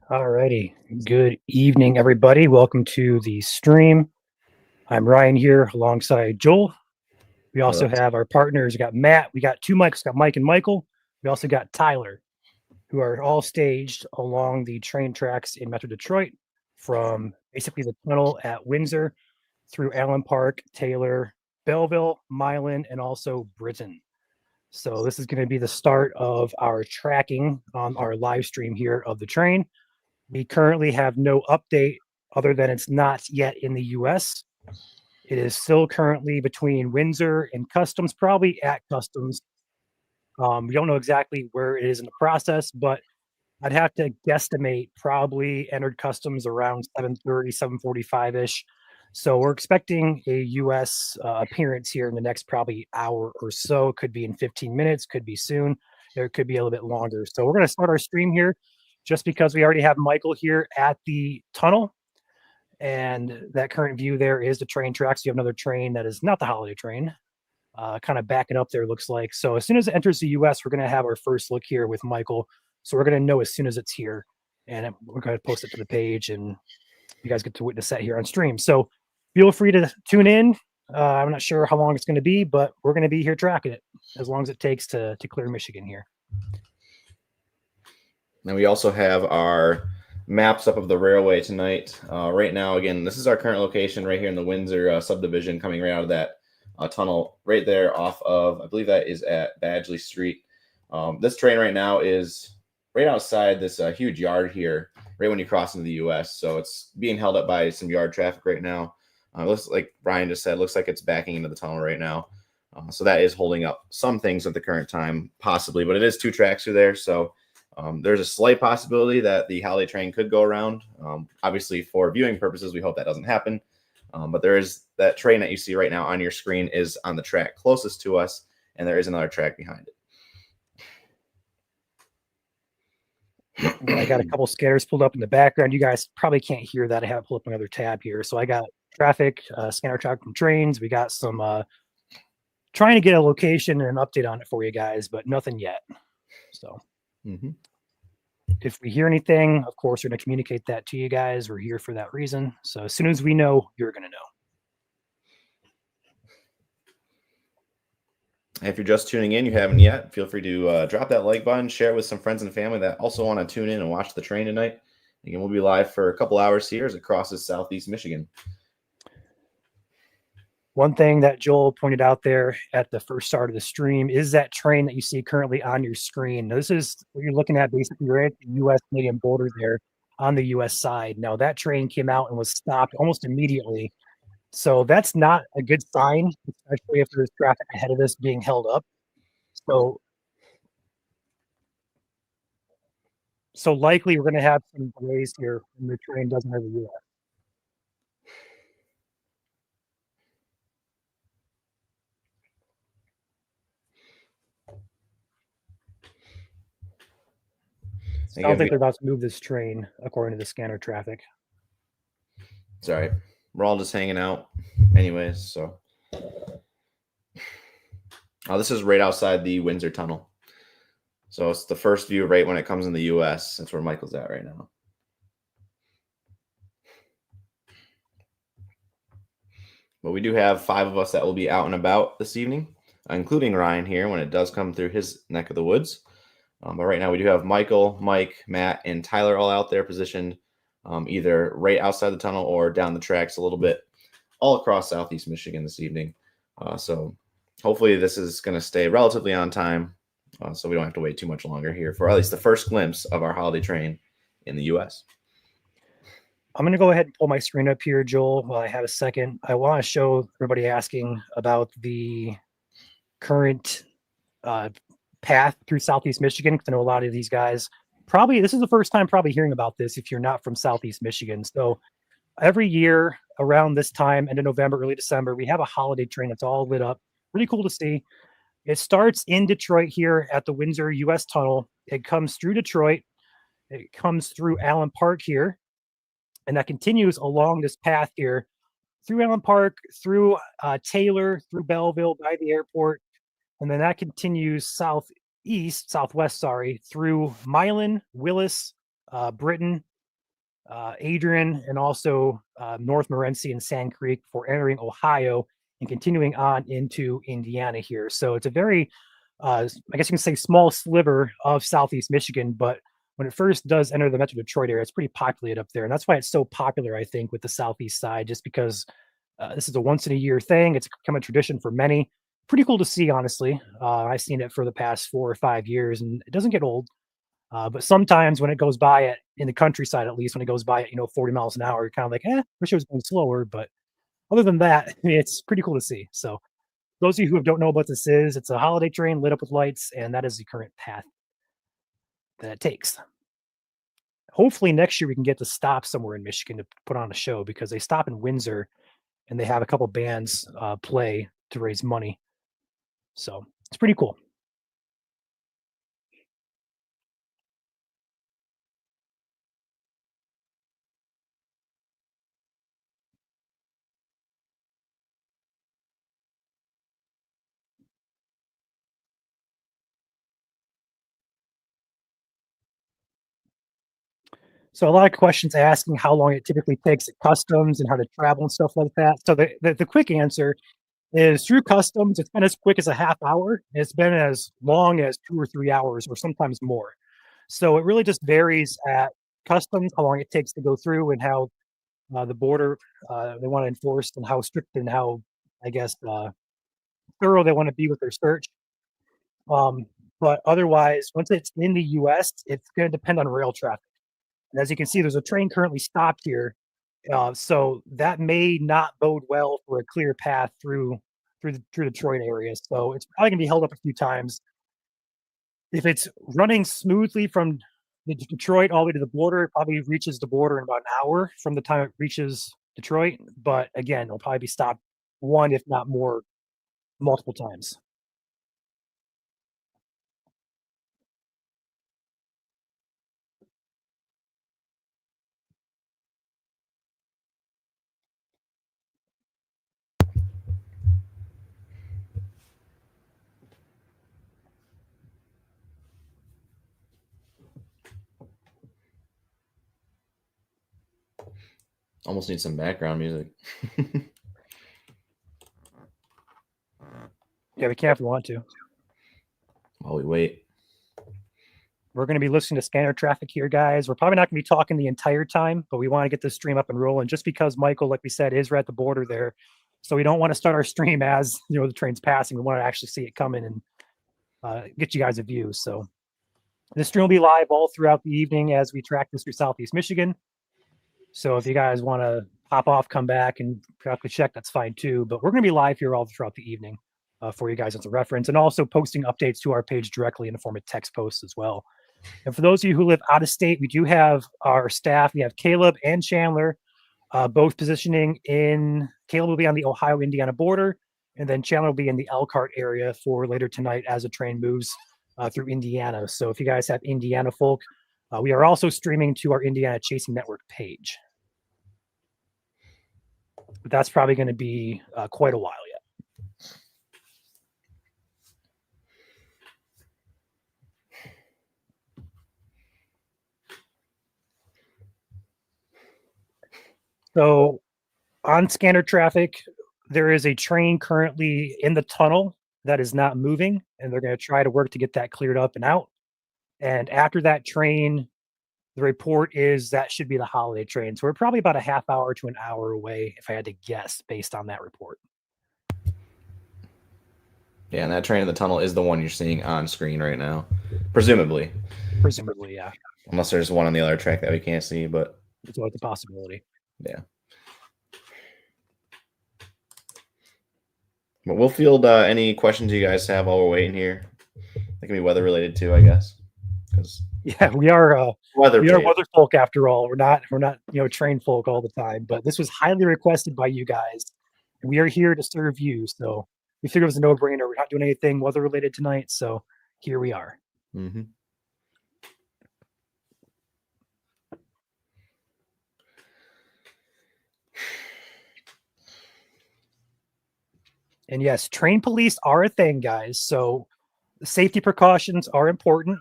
Alrighty. Good evening, everybody. Welcome to the stream. I'm Ryan here alongside Joel. We also Hello. have our partners. We got Matt. We got two mics. Got Mike and Michael. We also got Tyler, who are all staged along the train tracks in Metro Detroit from basically the tunnel at Windsor through Allen Park, Taylor, Belleville, Milan, and also Britain. So this is going to be the start of our tracking on our live stream here of the train. We currently have no update other than it's not yet in the US. It is still currently between Windsor and Customs, probably at Customs. We don't know exactly where it is in the process, but I'd have to guesstimate probably entered Customs around 7:30, 7:45-ish. So we're expecting a US appearance here in the next probably hour or so. Could be in 15 minutes, could be soon, or it could be a little bit longer. So we're going to start our stream here just because we already have Michael here at the tunnel. And that current view there is the train tracks. You have another train that is not the holiday train, kind of backing up there, looks like. So as soon as it enters the US, we're going to have our first look here with Michael. So we're going to know as soon as it's here. And we're going to post it to the page, and you guys get to witness that here on stream. So feel free to tune in. I'm not sure how long it's going to be, but we're going to be here tracking it as long as it takes to clear Michigan here. And we also have our maps up of the railway tonight. Right now, again, this is our current location right here in the Windsor subdivision, coming right out of that tunnel right there off of, I believe that is at Badgley Street. This train right now is right outside this huge yard here, right when you cross into the US. So it's being held up by some yard traffic right now. Looks like Brian just said, looks like it's backing into the tunnel right now. So that is holding up some things at the current time, possibly, but it is two tracks through there. So there's a slight possibility that the holiday train could go around. Obviously, for viewing purposes, we hope that doesn't happen. But there is that train that you see right now on your screen is on the track closest to us, and there is another track behind it. I got a couple scanners pulled up in the background. You guys probably can't hear that. I have pulled up another tab here. So I got traffic, scanner traffic from trains. We got some trying to get a location and an update on it for you guys, but nothing yet. So if we hear anything, of course, we're going to communicate that to you guys. We're here for that reason. So as soon as we know, you're going to know. If you're just tuning in, you haven't yet, feel free to drop that like button, share it with some friends and family that also want to tune in and watch the train tonight. Again, we'll be live for a couple hours here as it crosses southeast Michigan. One thing that Joel pointed out there at the first start of the stream is that train that you see currently on your screen. Now, this is what you're looking at basically right at the U.S.-Canadian border there on the U.S. side. Now, that train came out and was stopped almost immediately. So that's not a good sign, especially if there's traffic ahead of us being held up. So likely we're going to have some delays here when the train doesn't have a U.S. I don't think they're about to move this train according to the scanner traffic. It's all right. We're all just hanging out anyways. So this is right outside the Windsor Tunnel. So it's the first view right when it comes in the U.S. That's where Michael's at right now. But we do have 5 of us that will be out and about this evening, including Ryan here when it does come through his neck of the woods. But right now we do have Michael, Mike, Matt, and Tyler all out there positioned either right outside the tunnel or down the tracks a little bit all across southeast Michigan this evening. So hopefully this is going to stay relatively on time so we don't have to wait too much longer here for at least the first glimpse of our holiday train in the U.S. I'm going to go ahead and pull my screen up here, Joel, while I have a second. I want to show everybody asking about the current path through southeast Michigan, because I know a lot of these guys this is the first time probably hearing about this if you're not from southeast Michigan. So every year around this time, end of November, early December, we have a holiday train that's all lit up. Really cool to see. It starts in Detroit here at the Windsor US Tunnel. It comes through Detroit. It comes through Allen Park here. And that continues along this path here through Allen Park, through Taylor, through Belleville by the airport. And then that continues southwest, through Milan, Willis, Britain, Adrian, and also North Morenci and Sand Creek before entering Ohio and continuing on into Indiana here. So it's a very, I guess you can say, small sliver of Southeast Michigan, but when it first does enter the Metro Detroit area, it's pretty populated up there. And that's why it's so popular, I think, with the Southeast side, just because this is a once in a year thing. It's become a tradition for many. Pretty cool to see, honestly. I've seen it for the past 4 or 5 years, and it doesn't get old. But sometimes when it goes by at in the countryside, at least when it goes by at 40 miles an hour, you're kind of like, wish it was going slower. But other than that, it's pretty cool to see. So those of you who don't know what this is, it's a holiday train lit up with lights, and that is the current path that it takes. Hopefully next year we can get to stop somewhere in Michigan to put on a show because they stop in Windsor and they have a couple bands play to raise money. So it's pretty cool. So a lot of questions asking how long it typically takes at customs and how to travel and stuff like that. So the quick answer is through customs, it's been as quick as a half hour. It's been as long as 2 or 3 hours or sometimes more. So it really just varies at customs, how long it takes to go through and how the border they want to enforce and how strict and how, I guess, thorough they want to be with their search. Um, but otherwise, once it's in the US, it's going to depend on rail traffic. And as you can see, there's a train currently stopped here. So that may not bode well for a clear path through the Detroit area. So it's probably gonna be held up a few times. If it's running smoothly from the Detroit all the way to the border, it probably reaches the border in about an hour from the time it reaches Detroit. But again, it'll probably be stopped one, if not more, multiple times. Almost need some background music. Yeah, we can if we want to. While we wait. We're going to be listening to scanner traffic here, guys. We're probably not going to be talking the entire time, but we want to get this stream up and rolling just because Michael, like we said, is right at the border there. So we don't want to start our stream as the train's passing. We want to actually see it coming and get you guys a view. So this stream will be live all throughout the evening as we track this through Southeast Michigan. So if you guys want to pop off, come back and periodically check, that's fine too. But we're going to be live here all throughout the evening for you guys as a reference, and also posting updates to our page directly in the form of text posts as well. And for those of you who live out of state, we do have our staff. We have Caleb and Chandler, both positioning in. Caleb will be on the Ohio-Indiana border, and then Chandler will be in the Elkhart area for later tonight as the train moves through Indiana. So if you guys have Indiana folk, we are also streaming to our Indiana Chasing Network page. But that's probably going to be quite a while yet. So on scanner traffic, there is a train currently in the tunnel that is not moving, and they're going to try to work to get that cleared up and out. And after that train, the report is that should be the holiday train. So we're probably about a half hour to an hour away, if I had to guess, based on that report. Yeah, and that train in the tunnel is the one you're seeing on screen right now, presumably. Presumably, yeah. Unless there's one on the other track that we can't see, but it's always a possibility. Yeah. But we'll field any questions you guys have while we're waiting here. They can be weather related too, I guess. Yeah, we are weather folk after all. We're not train folk all the time. But this was highly requested by you guys, and we are here to serve you. So we figured it was a no-brainer. We're not doing anything weather related tonight, so here we are. Mm-hmm. And yes, train police are a thing, guys. So the safety precautions are important.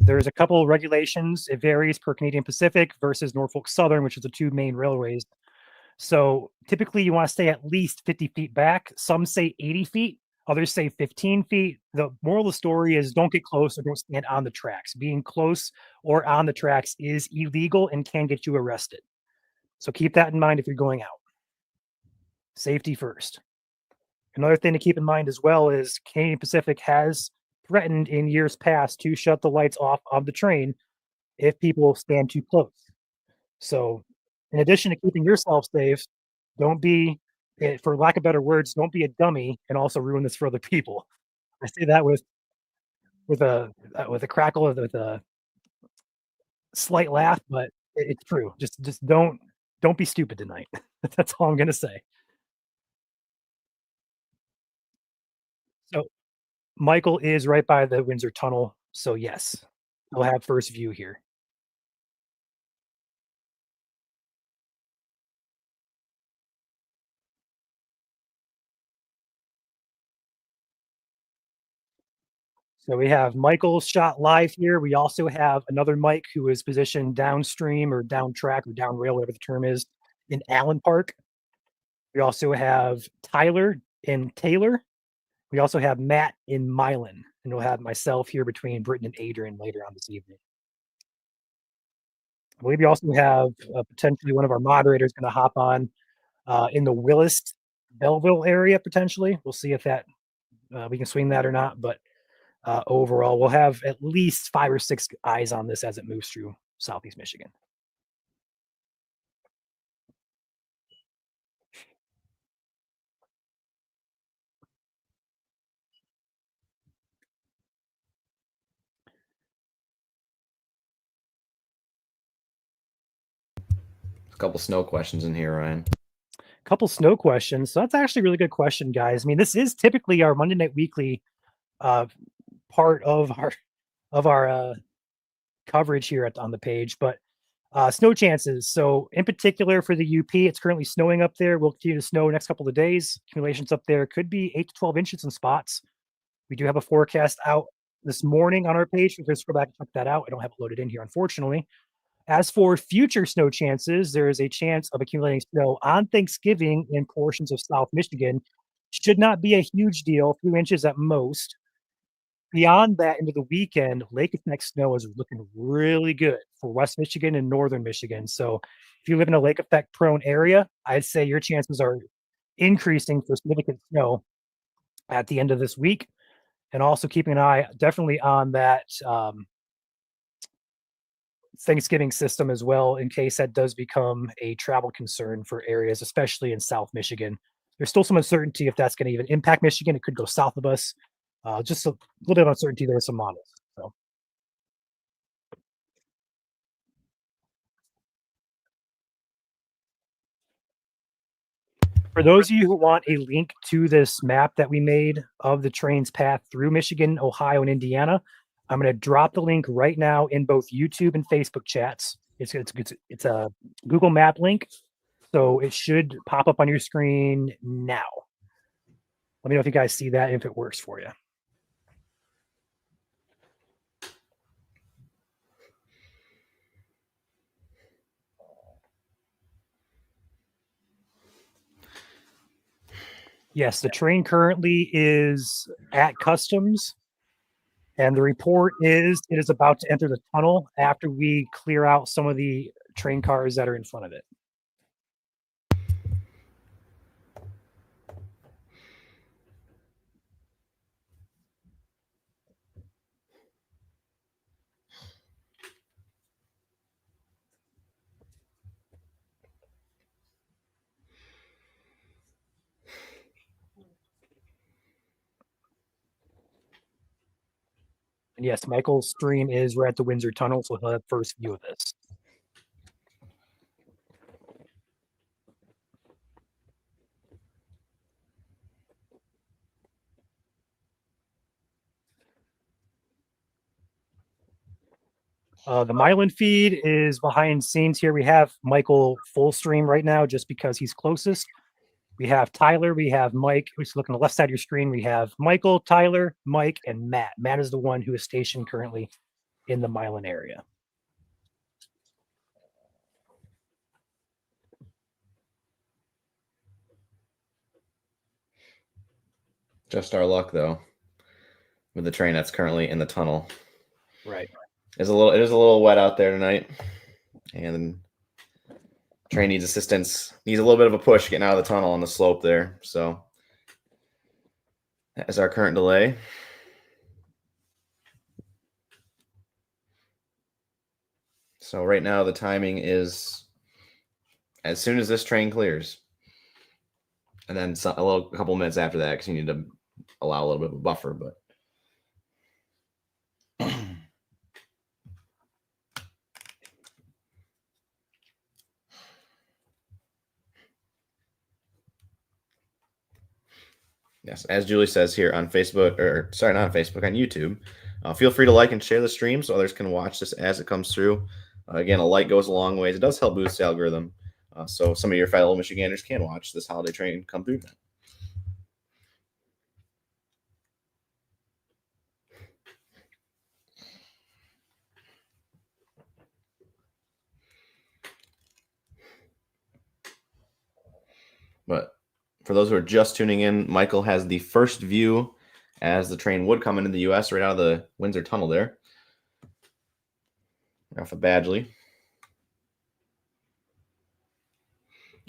There's a couple regulations. It varies per Canadian Pacific versus Norfolk Southern, which is the two main railways. So typically, you want to stay at least 50 feet back. Some say 80 feet, others say 15 feet. The moral of the story is don't get close or don't stand on the tracks. Being close or on the tracks is illegal and can get you arrested. So keep that in mind if you're going out. Safety first. Another thing to keep in mind as well is Canadian Pacific has threatened in years past to shut the lights off of the train if people stand too close. So, in addition to keeping yourself safe, don't be, for lack of better words, don't be a dummy and also ruin this for other people. I say that with a crackle of with a slight laugh, but it's true. Just don't be stupid tonight. That's all I'm gonna say. So Michael is right by the Windsor Tunnel, so yes, we'll have first view here. So we have Michael's shot live here. We also have another Mike who is positioned downstream or down track or down rail, whatever the term is, in Allen Park. We also have Tyler in Taylor. We also have Matt in Milan, and we'll have myself here between Britton and Adrian later on this evening. I believe you also have potentially one of our moderators going to hop on in the Willis Belleville area potentially. We'll see if that we can swing that or not. But overall, we'll have at least 5 or 6 eyes on this as it moves through Southeast Michigan. A couple snow questions in here, Ryan. Couple snow questions. So that's actually a really good question, guys. I mean, this is typically our Monday Night Weekly part of our coverage here on the page, but snow chances. So in particular for the UP, it's currently snowing up there. Will continue to snow next couple of days. Accumulations up there could be 8 to 12 inches in spots. We do have a forecast out this morning on our page. You can just go back and check that out. I don't have it loaded in here, unfortunately. As for future snow chances, there is a chance of accumulating snow on Thanksgiving in portions of South Michigan. Should not be a huge deal, 2 inches at most. Beyond that, into the weekend, lake effect snow is looking really good for West Michigan and Northern Michigan. So if you live in a lake effect prone area, I'd say your chances are increasing for significant snow at the end of this week. And also keeping an eye definitely on that Thanksgiving system as well, in case that does become a travel concern for areas, especially in South Michigan. There's still some uncertainty if that's going to even impact Michigan. It could go south of us. Just a little bit of uncertainty there with some models. So for those of you who want a link to this map that we made of the train's path through Michigan, Ohio, and Indiana, I'm going to drop the link right now in both YouTube and Facebook chats. It's a Google Map link, so it should pop up on your screen now. Let me know if you guys see that and if it works for you. Yes, the train currently is at customs, and the report is it is about to enter the tunnel after we clear out some of the train cars that are in front of it. And yes, Michael's stream is right at the Windsor Tunnel, so he'll have first view of this. The Mylan feed is behind scenes here. We have Michael full stream right now just because he's closest. We have Tyler, we have Mike, who's looking on the left side of your screen. We have Michael, Tyler, Mike, and Matt. Matt is the one who is stationed currently in the Milan area. Just our luck, though, with the train that's currently in the tunnel. Right. It is a little wet out there tonight, and train needs assistance. Needs a little bit of a push getting out of the tunnel on the slope there. So that is our current delay. So right now the timing is as soon as this train clears, and then a couple minutes after that, because you need to allow a little bit of a buffer. But yes, as Julie says here on Facebook, or sorry, not on Facebook, on YouTube, feel free to like and share the stream so others can watch this as it comes through. Again, a like goes a long ways. It does help boost the algorithm, so some of your fellow Michiganders can watch this holiday train come through. But for those who are just tuning in, Michael has the first view as the train would come into the U.S. right out of the Windsor Tunnel there, off of Badgley.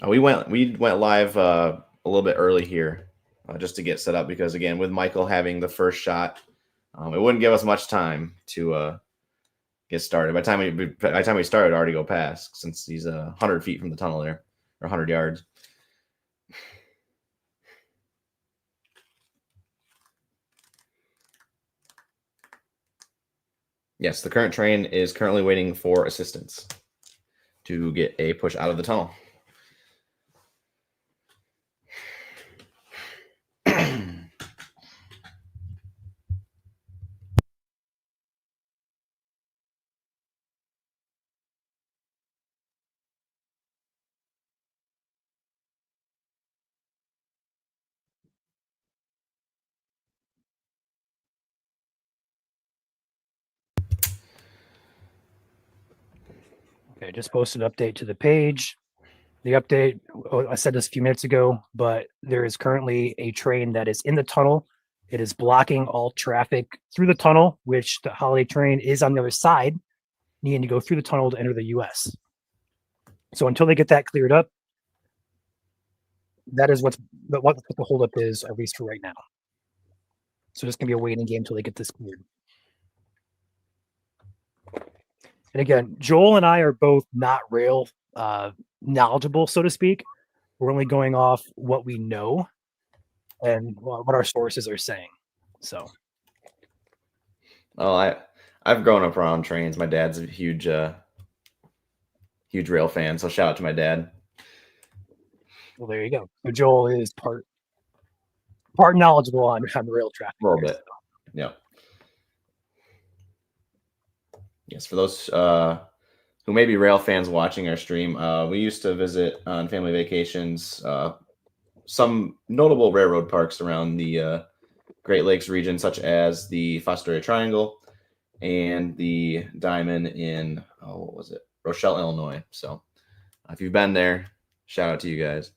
We went live a little bit early here just to get set up because, again, with Michael having the first shot, it wouldn't give us much time to get started. By the time we started, already go past since he's 100 feet from the tunnel there, or 100 yards. Yes, the current train is currently waiting for assistance to get a push out of the tunnel. Okay, just posted an update to the page. The update, I said this a few minutes ago, but there is currently a train that is in the tunnel. It is blocking all traffic through the tunnel, which the holiday train is on the other side, needing to go through the tunnel to enter the US. So until they get that cleared up, that is what the holdup is, at least for right now. So it's going to be a waiting game until they get this cleared. And again, Joel and I are both not rail knowledgeable, so to speak. We're only going off what we know and what our sources are saying. So, well, I've grown up around trains. My dad's a huge rail fan, so shout out to my dad. well, there you go. So Joel is part knowledgeable on rail traffic. A little bit, so. Yeah. Yes, for those who may be rail fans watching our stream, we used to visit on family vacations some notable railroad parks around the Great Lakes region, such as the Fostoria Triangle and the Diamond in, what was it? Rochelle, Illinois. So if you've been there, shout out to you guys.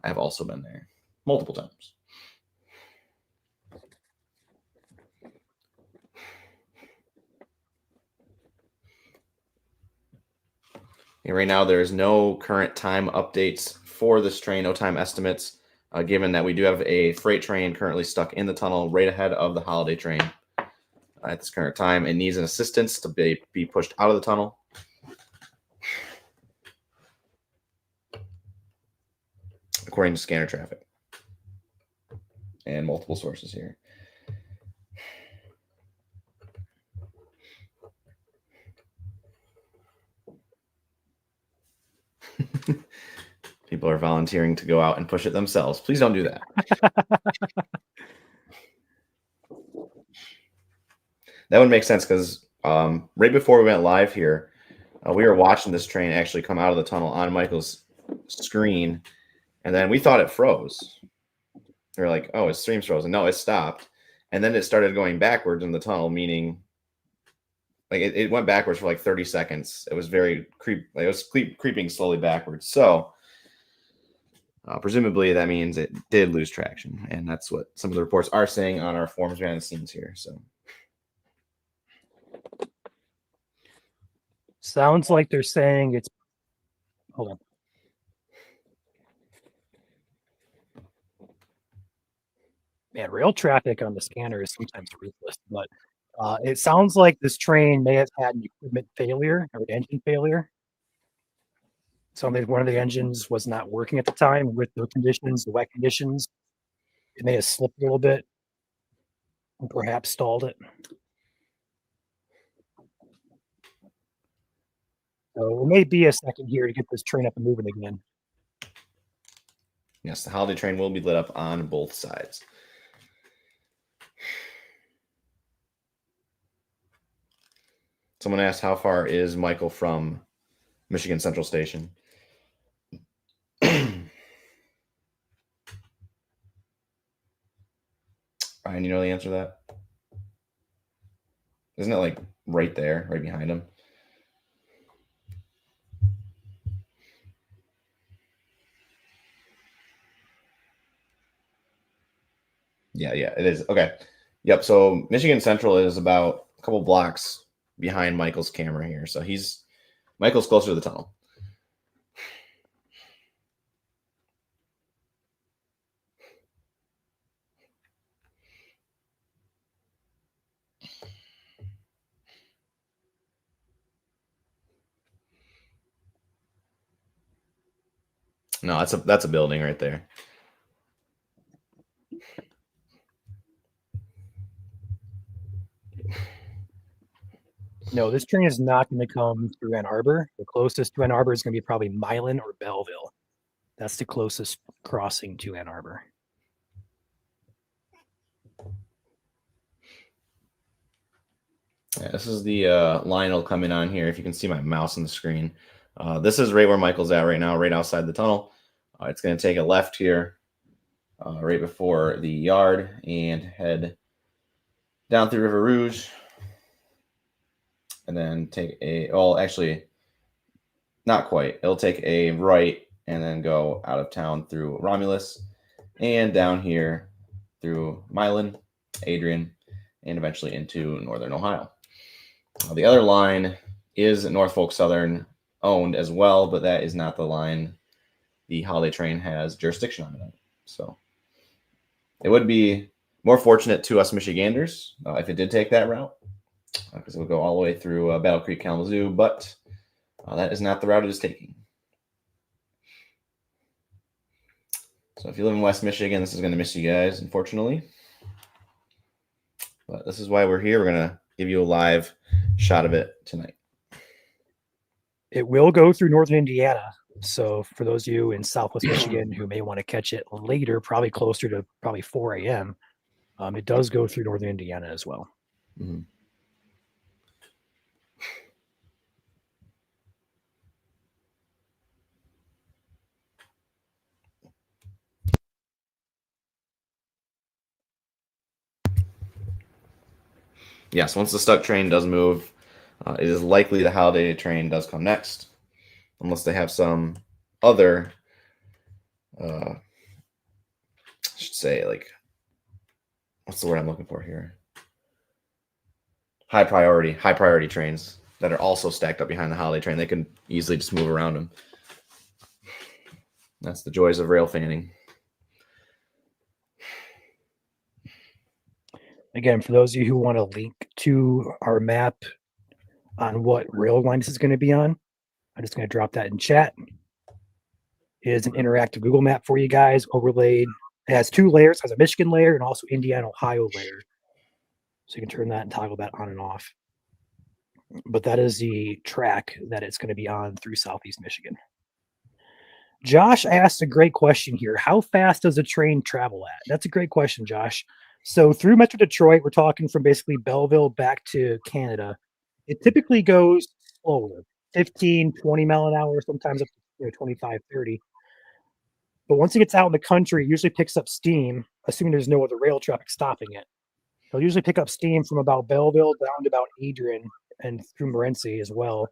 I have also been there multiple times. And right now, there is no current time updates for this train, no time estimates, given that we do have a freight train currently stuck in the tunnel right ahead of the holiday train at this current time. It needs an assistance to be pushed out of the tunnel. According to scanner traffic and multiple sources here. People are volunteering to go out and push it themselves. Please don't do that. That would make sense because right before we went live here, we were watching this train actually come out of the tunnel on Michael's screen, and then we thought it froze. We were like, oh, his stream's frozen. No, it stopped. And then it started going backwards in the tunnel, meaning like it went backwards for like 30 seconds. It was very creeping slowly backwards. So presumably that means it did lose traction, and that's what some of the reports are saying on our forums behind the scenes here. So sounds like they're saying it's. Hold on. Man, rail traffic on the scanner is sometimes ruthless, but it sounds like this train may have had an equipment failure or an engine failure. One of the engines was not working at the time with the conditions, the wet conditions. It may have slipped a little bit and perhaps stalled it. So it may be a second here to get this train up and moving again. yes, the holiday train will be lit up on both sides. Someone asked, how far is Michael from Michigan Central Station? Ryan, you know the answer to that? Isn't it like right there, right behind him? Yeah, it is. Okay. Yep. So Michigan Central is about a couple blocks behind Michael's camera here. So Michael's closer to the tunnel. No, that's a building right there. No, this train is not going to come through Ann Arbor. The closest to Ann Arbor is going to be probably Milan or Belleville. That's the closest crossing to Ann Arbor. Yeah, this is the line will come in on here. If you can see my mouse on the screen, this is right where Michael's at right now, right outside the tunnel. It's going to take a left here, right before the yard, and head down through River Rouge, and then take actually, not quite. It'll take a right and then go out of town through Romulus and down here through Milan, Adrian, and eventually into Northern Ohio. The other line is Norfolk Southern owned as well, but that is not the line the holiday train has jurisdiction on tonight. So it would be more fortunate to us Michiganders if it did take that route, because it would go all the way through Battle Creek, Kalamazoo, but that is not the route it is taking. So if you live in West Michigan, this is going to miss you guys, unfortunately. But this is why we're here. We're going to give you a live shot of it tonight. It will go through Northern Indiana. So for those of you in Southwest Michigan who may want to catch it later, probably closer to probably 4 a.m., it does go through Northern Indiana as well. Mm-hmm. Yes, once the stuck train does move, it is likely the holiday train does come next, unless they have some other, I should say, like, what's the word I'm looking for here? High priority trains that are also stacked up behind the holiday train. They can easily just move around them. That's the joys of rail fanning. Again, for those of you who want to link to our map on what rail line this is going to be on, I'm just going to drop that in chat. It is an interactive Google map for you guys, overlaid. It has 2 layers, it has a Michigan layer and also Indiana, Ohio layer. So you can turn that and toggle that on and off. But that is the track that it's going to be on through Southeast Michigan. Josh asked a great question here. How fast does a train travel at? That's a great question, Josh. So through Metro Detroit, we're talking from basically Belleville back to Canada. It typically goes slower, 15, 20 mile an hour, sometimes up to 25, 30. But once it gets out in the country, it usually picks up steam, assuming there's no other rail traffic stopping it. It'll usually pick up steam from about Belleville down to about Adrian, and through Morenci as well,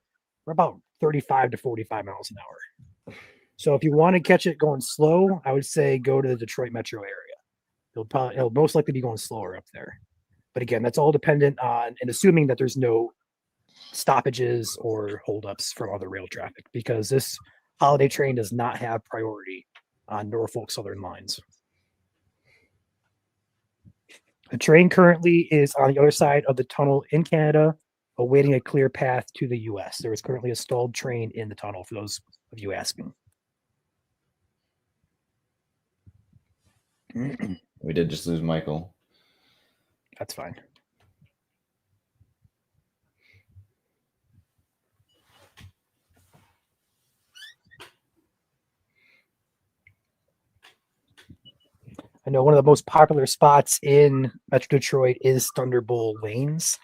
we're about 35 to 45 miles an hour. So if you want to catch it going slow, I would say go to the Detroit metro area. It'll most likely be going slower up there. But again, that's all dependent on and assuming that there's no stoppages or holdups from other rail traffic, because this holiday train does not have priority on Norfolk Southern lines. The train currently is on the other side of the tunnel in Canada, awaiting a clear path to the US. There is currently a stalled train in the tunnel, for those of you asking. We did just lose Michael. That's fine. I know one of the most popular spots in Metro Detroit is Thunderbolt Lanes.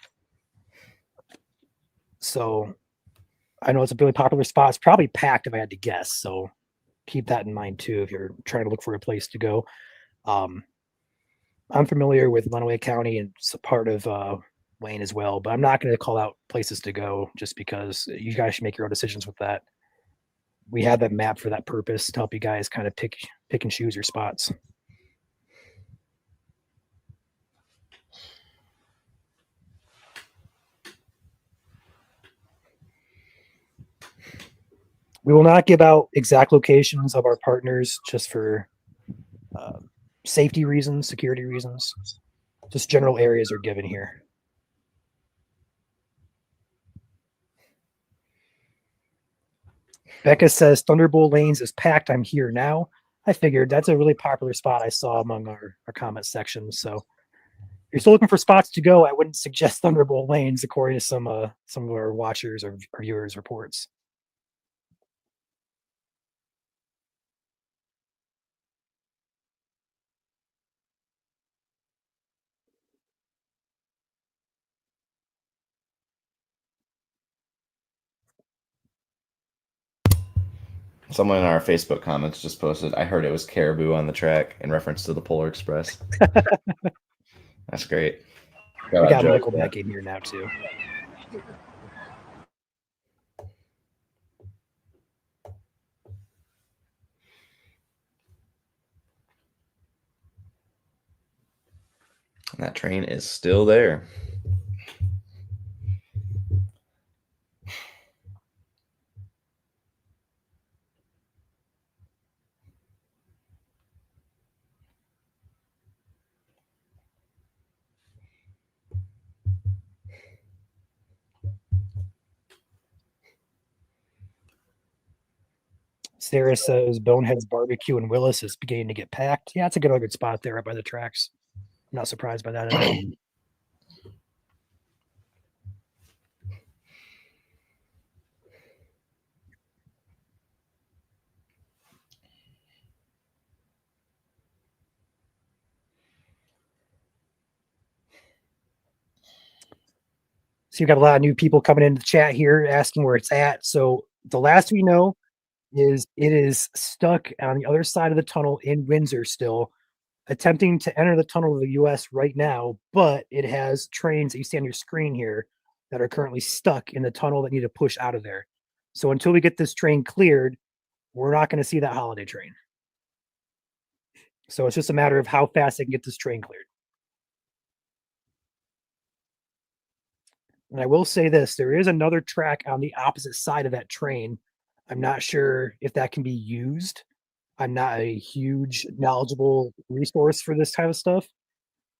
So I know it's a really popular spot. It's probably packed if I had to guess. So keep that in mind too if you're trying to look for a place to go. I'm familiar with Lenawee County and it's a part of Wayne as well, but I'm not going to call out places to go just because you guys should make your own decisions with that. We have that map for that purpose to help you guys kind of pick and choose your spots. We will not give out exact locations of our partners just for safety reasons, security reasons. Just general areas are given here. Becca says Thunderbolt Lanes is packed. I'm here now. I figured that's a really popular spot I saw among our comment section. So if you're still looking for spots to go, I wouldn't suggest Thunderbolt Lanes according to some of our watchers or viewers reports. Someone in our Facebook comments just posted, I heard it was caribou on the track in reference to the Polar Express. That's great. We got Michael back in here now, too. That train is still there. Sarah says Bonehead's Barbecue in Willis is beginning to get packed. Yeah, it's a good spot there right by the tracks. I'm not surprised by that at all. So you've got a lot of new people coming into the chat here asking where it's at. So the last we know is it is stuck on the other side of the tunnel in Windsor still, attempting to enter the tunnel of the US right now, but it has trains that you see on your screen here that are currently stuck in the tunnel that need to push out of there. So until we get this train cleared, we're not going to see that holiday train. So it's just a matter of how fast they can get this train cleared. And I will say this, there is another track on the opposite side of that train. I'm not sure if that can be used. I'm not a huge knowledgeable resource for this type of stuff.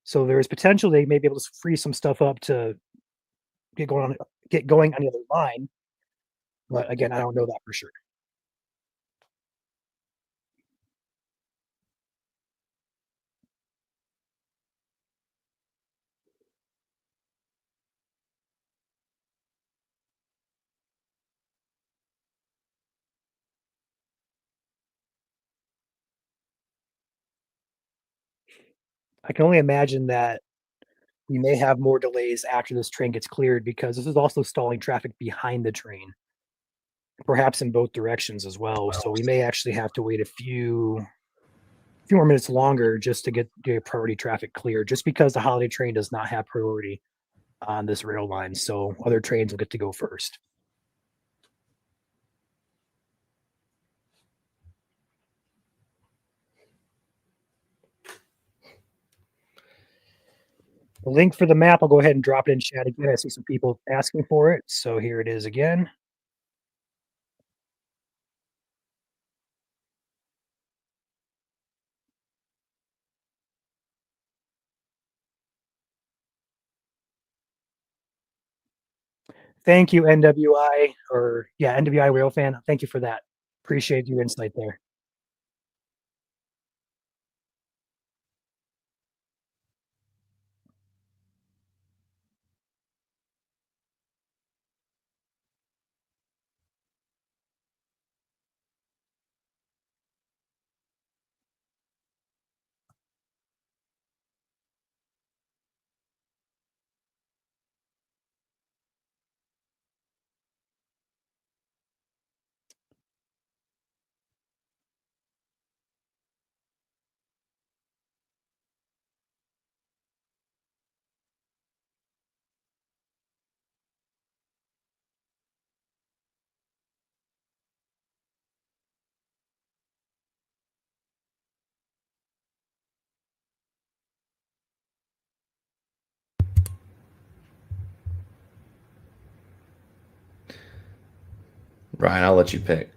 So there's potential they may be able to free some stuff up to get going on the other line. But again, I don't know that for sure. I can only imagine that we may have more delays after this train gets cleared because this is also stalling traffic behind the train, perhaps in both directions as well. So we may actually have to wait a few more minutes longer just to get priority traffic cleared, just because the holiday train does not have priority on this rail line, so other trains will get to go first. The link for the map, I'll go ahead and drop it in chat again. I see some people asking for it, so here it is again. Thank you, NWI, NWI Rail fan. Thank you for that. Appreciate your insight there. Ryan, I'll let you pick.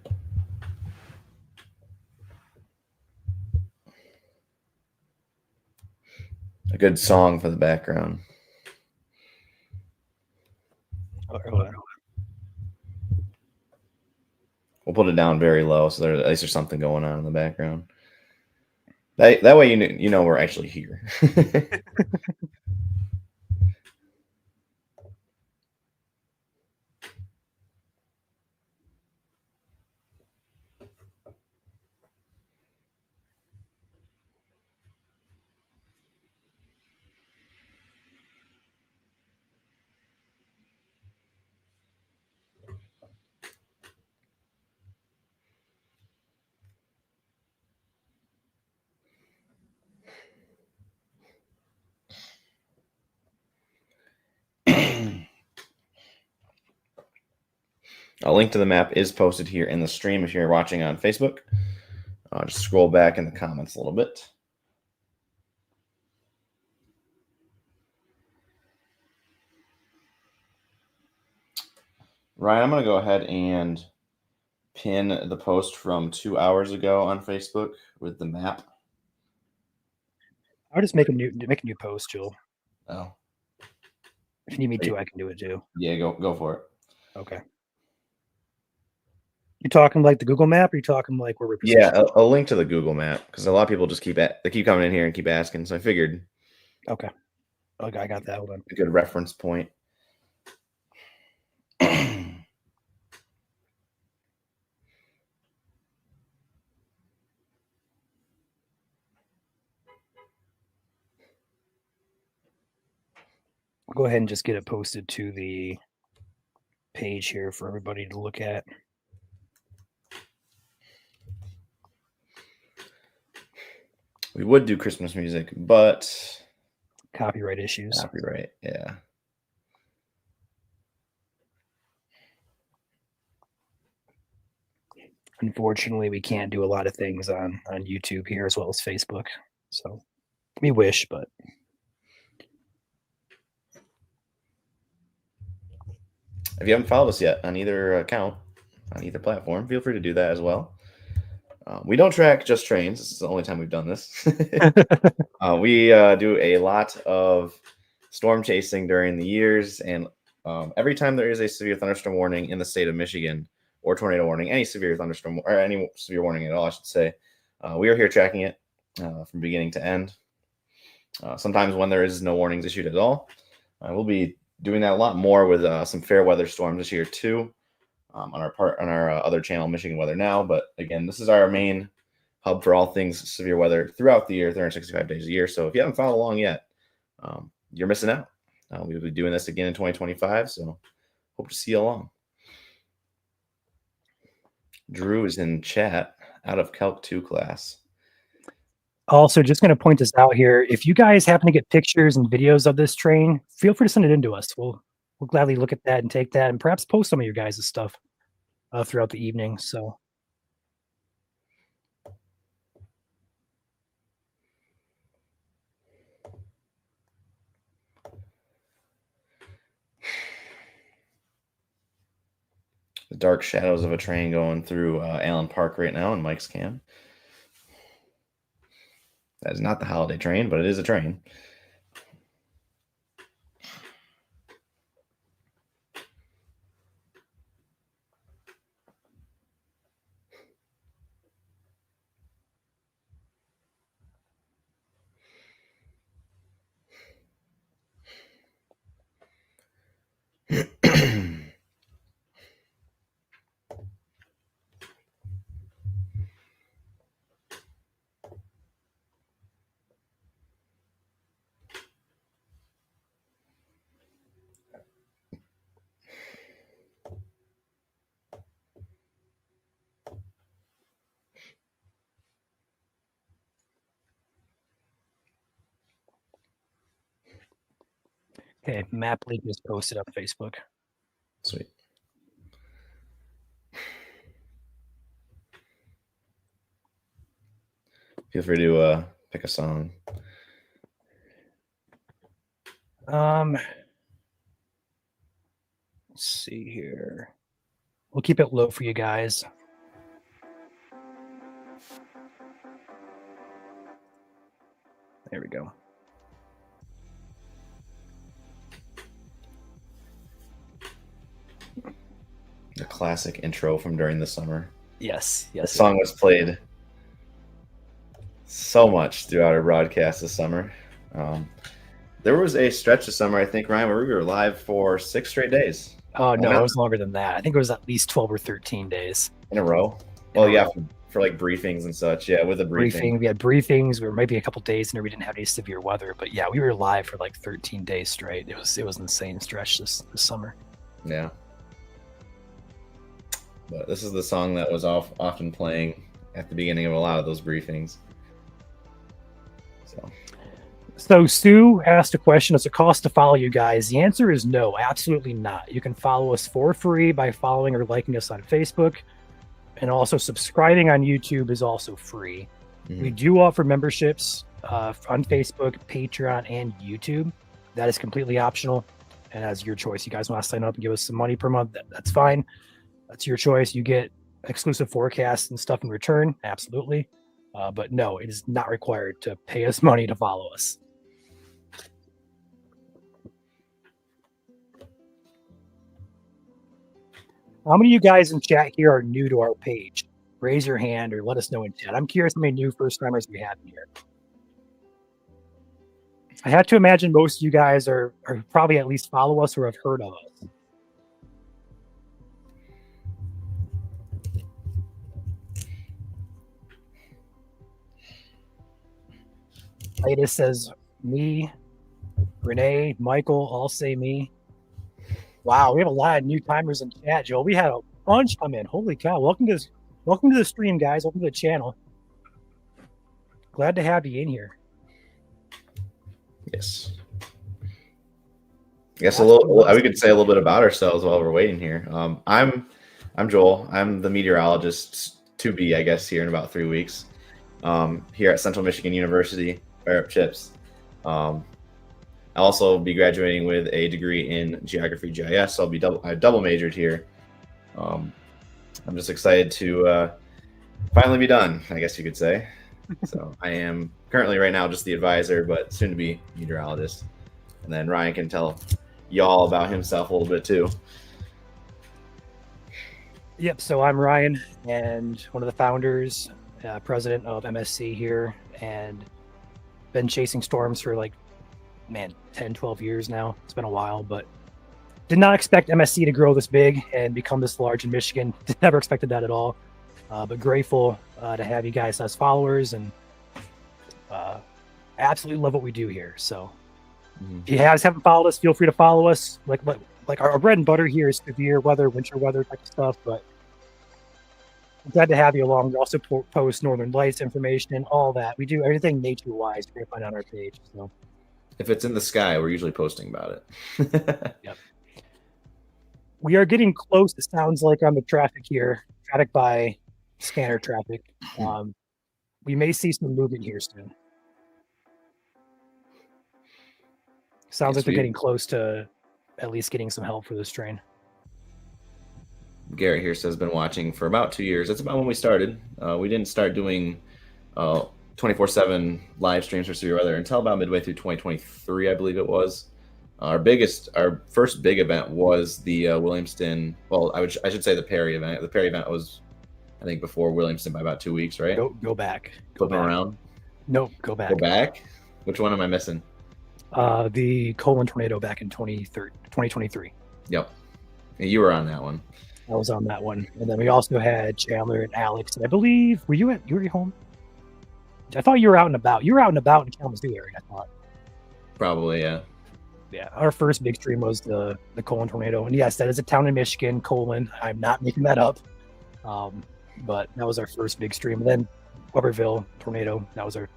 A good song for the background. We'll put it down very low, so at least there's something going on in the background. That way you know we're actually here. A link to the map is posted here in the stream if you're watching on Facebook. Just scroll back in the comments a little bit. Ryan, I'm going to go ahead and pin the post from 2 hours ago on Facebook with the map. I'll just make a new post, Joel. Oh. If you need me to, I can do it too. Yeah, go for it. Okay. You talking like the Google map, or you talking like where we're positioned? Yeah, a link to the Google map, because a lot of people just keep coming in here and keep asking. So I figured. Okay. Okay, I got that. Hold on. A good reference point. I'll go ahead and just get it posted to the page here for everybody to look at. We would do Christmas music, but copyright issues. Copyright, yeah. Unfortunately, we can't do a lot of things on YouTube here as well as Facebook. So we wish, but if you haven't followed us yet on either account, on either platform, feel free to do that as well. We don't track just trains. This is the only time we've done this. We do a lot of storm chasing during the years, and every time there is a severe thunderstorm warning in the state of Michigan, or tornado warning, any severe thunderstorm or any severe warning at all, I should say, we are here tracking it from beginning to end. Sometimes when there is no warnings issued at all, we'll be doing that a lot more with some fair weather storms this year too, on our other channel, Michigan Weather Now. But again, this is our main hub for all things severe weather throughout the year, 365 days a year. So if you haven't followed along yet, you're missing out. We'll be doing this again in 2025, so hope to see you along. Drew is in chat, out of Calc 2 class. Also, just going to point this out here. If you guys happen to get pictures and videos of this train, feel free to send it in to us. We'll gladly look at that and take that and perhaps post some of your guys' stuff throughout the evening. So the dark shadows of a train going through Allen Park right now in Mike's cam. That is not the holiday train, but it is a train. okay, map link is posted on Facebook. Sweet. Feel free to pick a song. Let's see here. We'll keep it low for you guys. There we go. The classic intro from during the summer. Yes. The song was played so much throughout our broadcast this summer. There was a stretch this summer, I think, Ryan, where we were live for 6 straight days. Oh, no, it was longer than that. I think it was at least 12 or 13 days. In a row? Well, yeah, for like briefings and such. Yeah, with a briefing. We had briefings. We were maybe a couple days and we didn't have any severe weather. But yeah, we were live for like 13 days straight. It was an insane stretch this summer. Yeah. But this is the song that was often playing at the beginning of a lot of those briefings. So Sue asked a question, does it cost to follow you guys? The answer is no, absolutely not. You can follow us for free by following or liking us on Facebook. And also subscribing on YouTube is also free. Mm-hmm. We do offer memberships on Facebook, Patreon, and YouTube. That is completely optional. And that's your choice. You guys want to sign up and give us some money per month, that's fine. That's your choice. You get exclusive forecasts and stuff in return. Absolutely. But no, it is not required to pay us money to follow us. How many of you guys in chat here are new to our page? Raise your hand or let us know in chat. I'm curious how many new first-timers we have in here. I have to imagine most of you guys are probably at least follow us or have heard of us. Latest says me, Renee, Michael, all say me. Wow, we have a lot of new timers in chat, Joel. We had a bunch come in. Holy cow! Welcome to the stream, guys. Welcome to the channel. Glad to have you in here. Yes. I guess we could say a little bit about ourselves while we're waiting here. I'm Joel. I'm the meteorologist to be, I guess, here in about 3 weeks. Here at Central Michigan University, fire up chips. I'll also be graduating with a degree in geography GIS. So I double majored here. I'm just excited to finally be done, I guess you could say. So I am currently right now just the advisor, but soon to be meteorologist. And then Ryan can tell y'all about himself a little bit too. Yep. So I'm Ryan and one of the founders, president of MSC here, and been chasing storms for 10, 12 years now. It's been a while, but did not expect MSC to grow this big and become this large in Michigan. Never expected that at all. But grateful to have you guys as followers, and absolutely love what we do here. So if you guys haven't followed us, feel free to follow us. Like our bread and butter here is severe weather, winter weather type of stuff, but Glad to have you along. We also post Northern Lights information, all that. We do everything nature-wise. You're going to find on our page. So, if it's in the sky, we're usually posting about it. Yep. We are getting close. It sounds like on the traffic here, traffic by scanner traffic. We may see some movement here soon. Sounds like they're getting close to at least getting some help for this train. Garrett here says been watching for about 2 years. That's about when we started. We didn't start doing 24/7 live streams for severe weather until about midway through 2023, I believe it was. Our first big event was the Williamston. Well, I should say the Perry event. The Perry event was, I think, before Williamston by about 2 weeks, right? Go back. Flipping around. Nope, go back. Go back. Which one am I missing? The Colin tornado back in 2023. Yep, you were on that one. I was on that one, and then we also had Chandler and Alex. And I believe you were home? I thought you were out and about. You were out and about in Kalamazoo area, I thought. Probably, yeah. Yeah, our first big stream was the Colin tornado, and yes, that is a town in Michigan, Colin. I'm not making that up, but that was our first big stream. And then Weberville tornado. That was our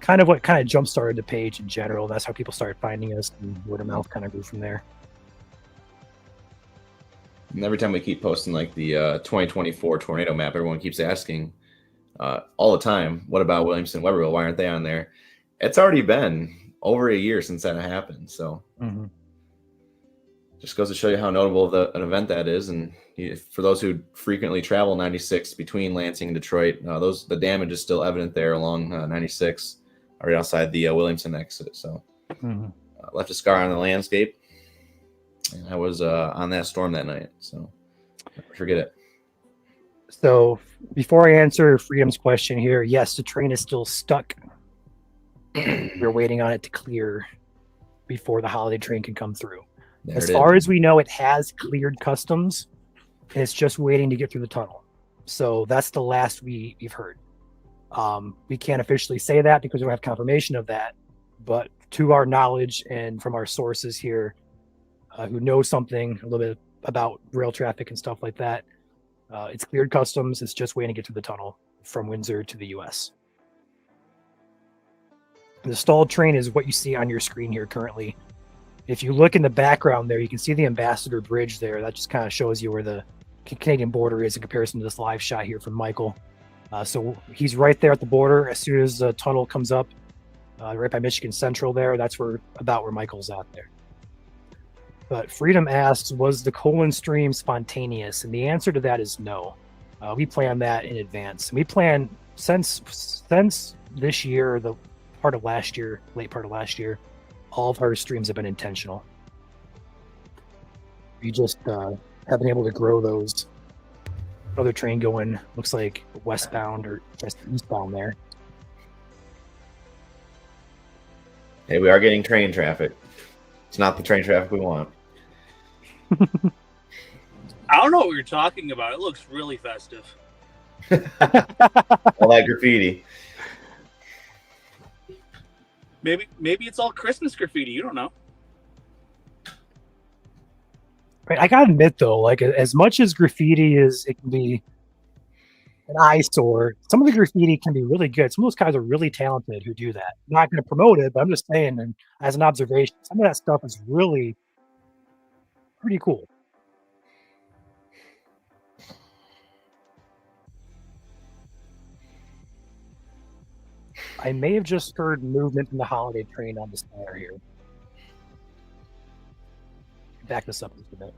kind of jump started the page in general. That's how people started finding us, and word of mouth kind of grew from there. And every time we keep posting like the 2024 tornado map, everyone keeps asking all the time, what about Williamston, Weberville? Why aren't they on there? It's already been over a year since that happened. So just goes to show you how notable an event that is. And for those who frequently travel 96 between Lansing and Detroit, the damage is still evident there along 96, right outside the Williamston exit. So left a scar on the landscape. And I was on that storm that night, so never forget it. So before I answer Freedom's question here, yes, the train is still stuck. We're waiting on it to clear before the holiday train can come through. As far as we know, it has cleared customs, and it's just waiting to get through the tunnel. So that's the last we've heard. We can't officially say that because we don't have confirmation of that, but to our knowledge and from our sources here, who know something a little bit about rail traffic and stuff like that. It's cleared customs. It's just waiting to get to the tunnel from Windsor to the U.S. The stalled train is what you see on your screen here currently. If you look in the background there, you can see the Ambassador Bridge there. That just kind of shows you where the Canadian border is in comparison to this live shot here from Michael. So he's right there at the border. As soon as the tunnel comes up, right by Michigan Central there, that's about where Michael's at there. But Freedom asks, was the Colin stream spontaneous? And the answer to that is no. We planned that in advance. We planned since this year, the late part of last year, all of our streams have been intentional. We just have been able to grow those. Other train going, looks like westbound or just eastbound there. Hey, we are getting train traffic. It's not the train traffic we want. I don't know what you're talking about. It looks really festive. All that graffiti. Maybe it's all Christmas graffiti. You don't know. Right, I gotta admit though, like as much as graffiti is, it can be an eyesore. Some of the graffiti can be really good. Some of those guys are really talented who do that. I'm not going to promote it, but I'm just saying, and as an observation, some of that stuff is really pretty cool. I may have just heard movement in the holiday train on the square here. Back this up just a bit.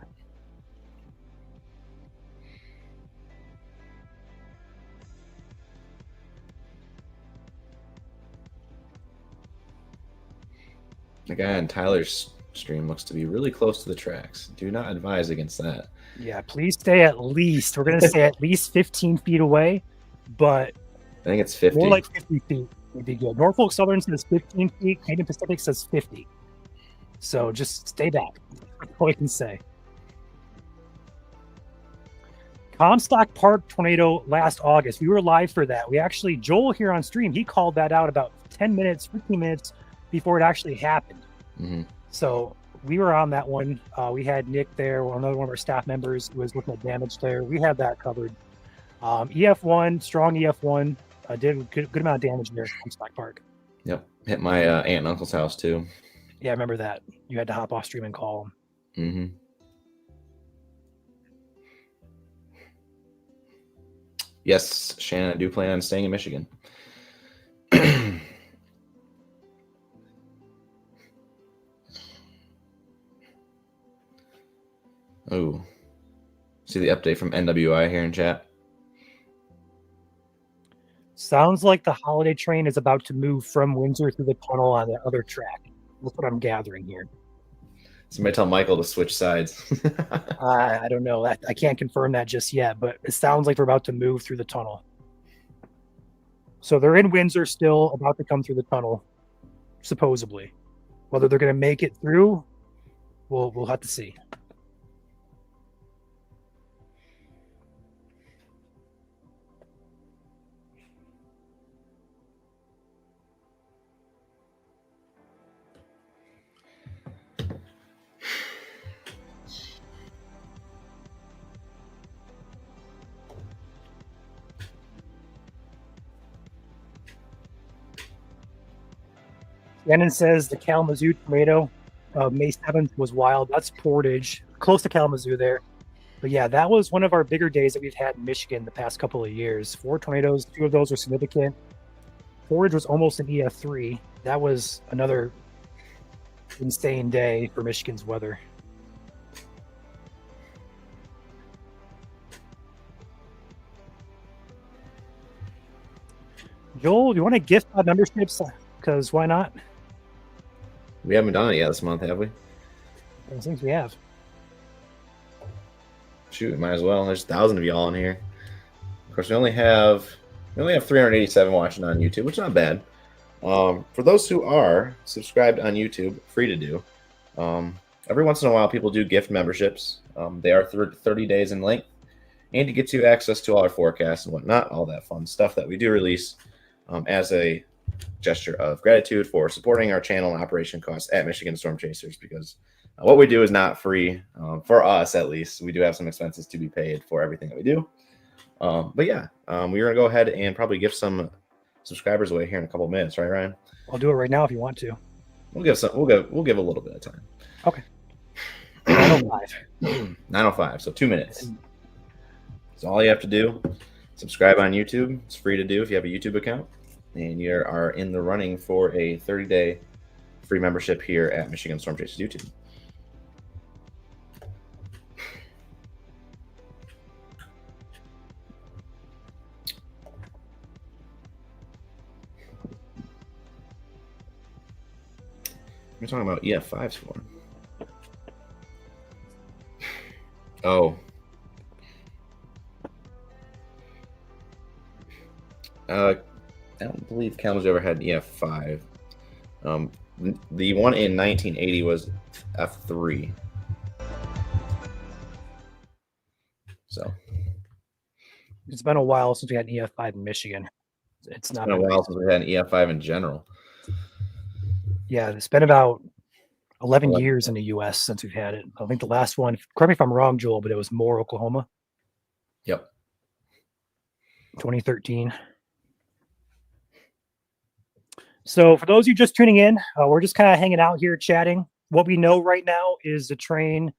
The guy on Tyler's stream looks to be really close to the tracks. Do not advise against that. Yeah, please stay at least. We're going to say at least 15 feet away, but I think it's 50. More like 50 feet would be good. Norfolk Southern says 15 feet. Canadian Pacific says 50. So just stay back. That's all I can say. Comstock Park tornado last August. We were live for that. We actually, Joel here on stream, he called that out about 10 minutes, 15 minutes before it actually happened. Mm-hmm. So we were on that one. We had Nick there, another one of our staff members who was looking at damage there. We had that covered. EF1, strong EF1, did a good amount of damage there on Stock Park. Yep. Hit my aunt and uncle's house too. Yeah, I remember that. You had to hop off stream and call them. Mm-hmm. Yes, Shannon, I do plan on staying in Michigan. Oh, see the update from NWI here in chat. Sounds like the holiday train is about to move from Windsor through the tunnel on the other track. That's what I'm gathering here. Somebody tell Michael to switch sides. I don't know. I can't confirm that just yet, but it sounds like they're about to move through the tunnel. So they're in Windsor still, about to come through the tunnel, supposedly. Whether they're going to make it through, we'll have to see. Shannon says the Kalamazoo tornado of May 7th was wild. That's Portage, close to Kalamazoo there. But yeah, that was one of our bigger days that we've had in Michigan the past couple of years. 4 tornadoes, 2 of those were significant. Portage was almost an EF3. That was another insane day for Michigan's weather. Joel, do you want to gift memberships? Because why not? We haven't done it yet this month, have we? I think we have. Shoot, we might as well. There's 1,000 of y'all in here. Of course, we only have 387 watching on YouTube, which is not bad. For those who are subscribed on YouTube, free to do. Every once in a while, people do gift memberships. They are 30 days in length, and it gets you access to all our forecasts and whatnot, all that fun stuff that we do release as a gesture of gratitude for supporting our channel and operation costs at Michigan Storm Chasers, because what we do is not free for us, at least. We do have some expenses to be paid for everything that we do. But yeah, we're gonna go ahead and probably give some subscribers away here in a couple of minutes, right, Ryan? I'll do it right now if you want to. We'll give a little bit of time. Okay. 9:05. 9:05, so 2 minutes. So all you have to do, subscribe on YouTube. It's free to do if you have a YouTube account, and you are in the running for a 30-day free membership here at Michigan Storm Chasers YouTube. We're talking about EF5s for. Oh. I don't believe Kalamazoo ever had an EF5. The one in 1980 was F3. So It's been a while since we had an EF5 in Michigan. It's not been a while since we had an EF5 in general. Yeah, it's been about 11 years in the U.S. since we've had it. I think the last one, correct me if I'm wrong, Joel, but it was Moore, Oklahoma. Yep. 2013. So for those of you just tuning in, we're just kind of hanging out here chatting. What we know right now is the train,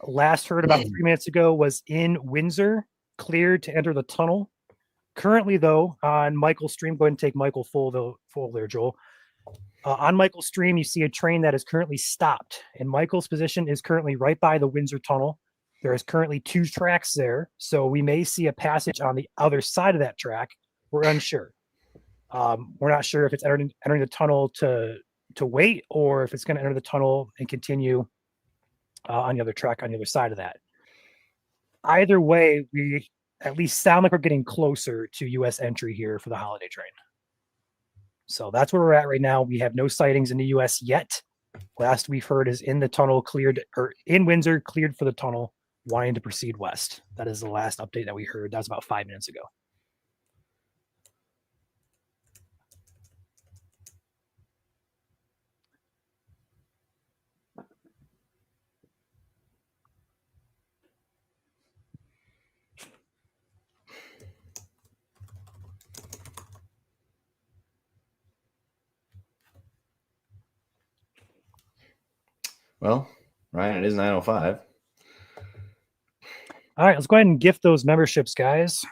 last heard about 3 minutes ago, was in Windsor, cleared to enter the tunnel. Currently, though, on Michael's stream, go ahead and take Michael full there, Joel. On Michael's stream, you see a train that is currently stopped, and Michael's position is currently right by the Windsor Tunnel. There is currently 2 tracks there, so we may see a passage on the other side of that track. We're unsure. We're not sure if it's entering the tunnel to wait, or if it's going to enter the tunnel and continue on the other track on the other side of that. Either way, we at least sound like we're getting closer to U.S. entry here for the holiday train. So that's where we're at right now. We have no sightings in the U.S. yet. Last we've heard is in the tunnel cleared, or in Windsor cleared for the tunnel, wanting to proceed west. That is the last update that we heard. That was about 5 minutes ago. Well, Ryan, it is 9:05. All right, let's go ahead and gift those memberships, guys.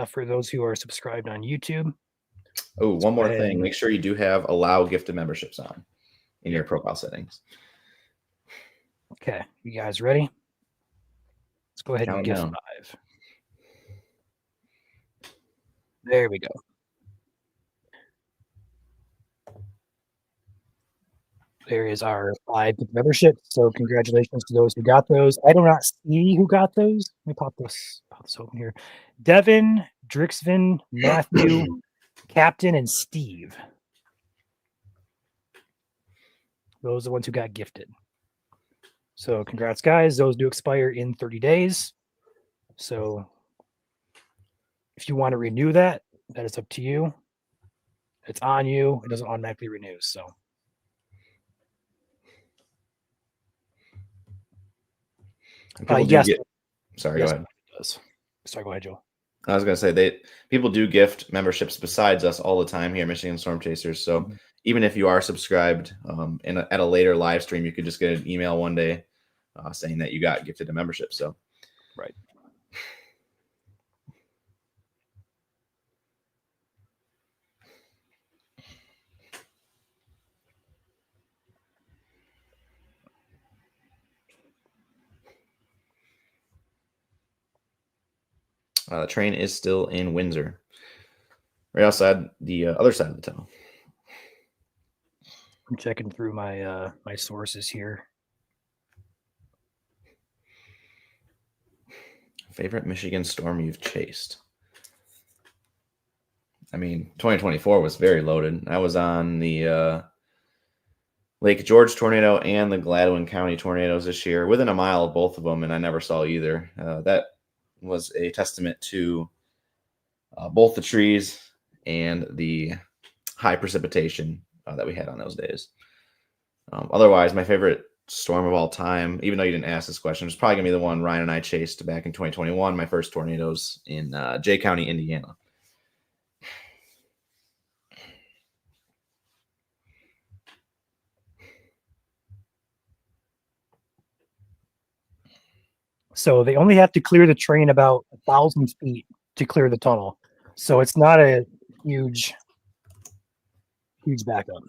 For those who are subscribed on YouTube. Oh, one go more ahead thing. and- Make sure you do have allow gifted memberships on in your profile settings. Okay, you guys ready? Let's go ahead and Count gift down. 5. There we go. There is our 5 memberships. So congratulations to those who got those. I do not see who got those. Let me pop this open here. Devin, Drixvin, Matthew, Captain, and Steve. Those are the ones who got gifted. So congrats, guys. Those do expire in 30 days. So if you want to renew that, that is up to you. It's on you. It doesn't automatically renew. So People do yes, get. Sorry, yes, go ahead. it does. Sorry, go ahead, Joe. I was going to say people do gift memberships besides us all the time here at Michigan Storm Chasers. So even if you are subscribed at a later live stream, you could just get an email one day saying that you got gifted a membership. So right. The train is still in Windsor, right outside the other side of the tunnel. I'm checking through my my sources here. Favorite Michigan storm you've chased? I mean, 2024 was very loaded. I was on the Lake George tornado and the Gladwin County tornadoes this year, within a mile of both of them, and I never saw either. That was a testament to both the trees and the high precipitation that we had on those days. Otherwise, my favorite storm of all time, even though you didn't ask this question, is probably going to be the one Ryan and I chased back in 2021, my first tornadoes in Jay County, Indiana. So they only have to clear the train about 1,000 feet to clear the tunnel. So it's not a huge backup.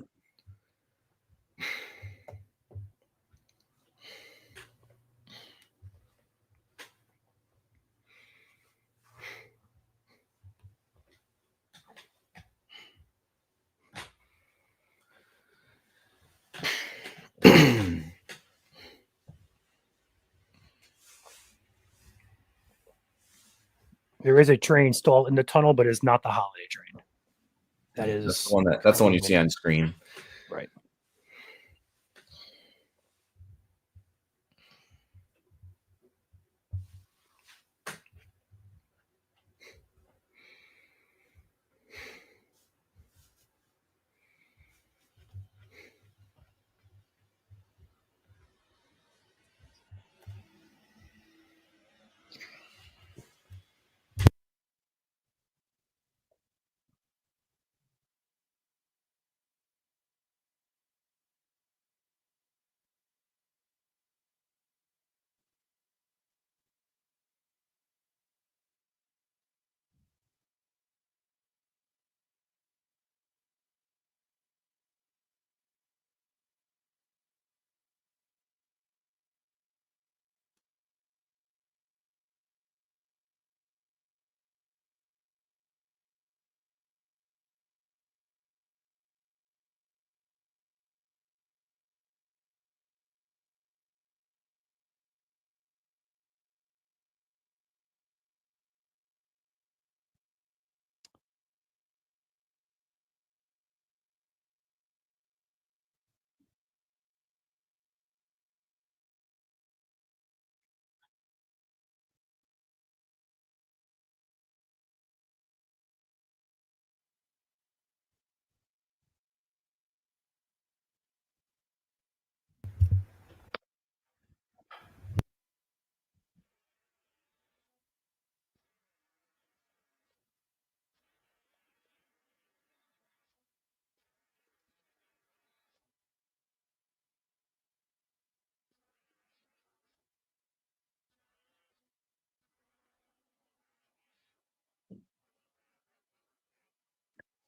There is a train stalled in the tunnel, but it's not the holiday train. That's the one you see on screen. Right.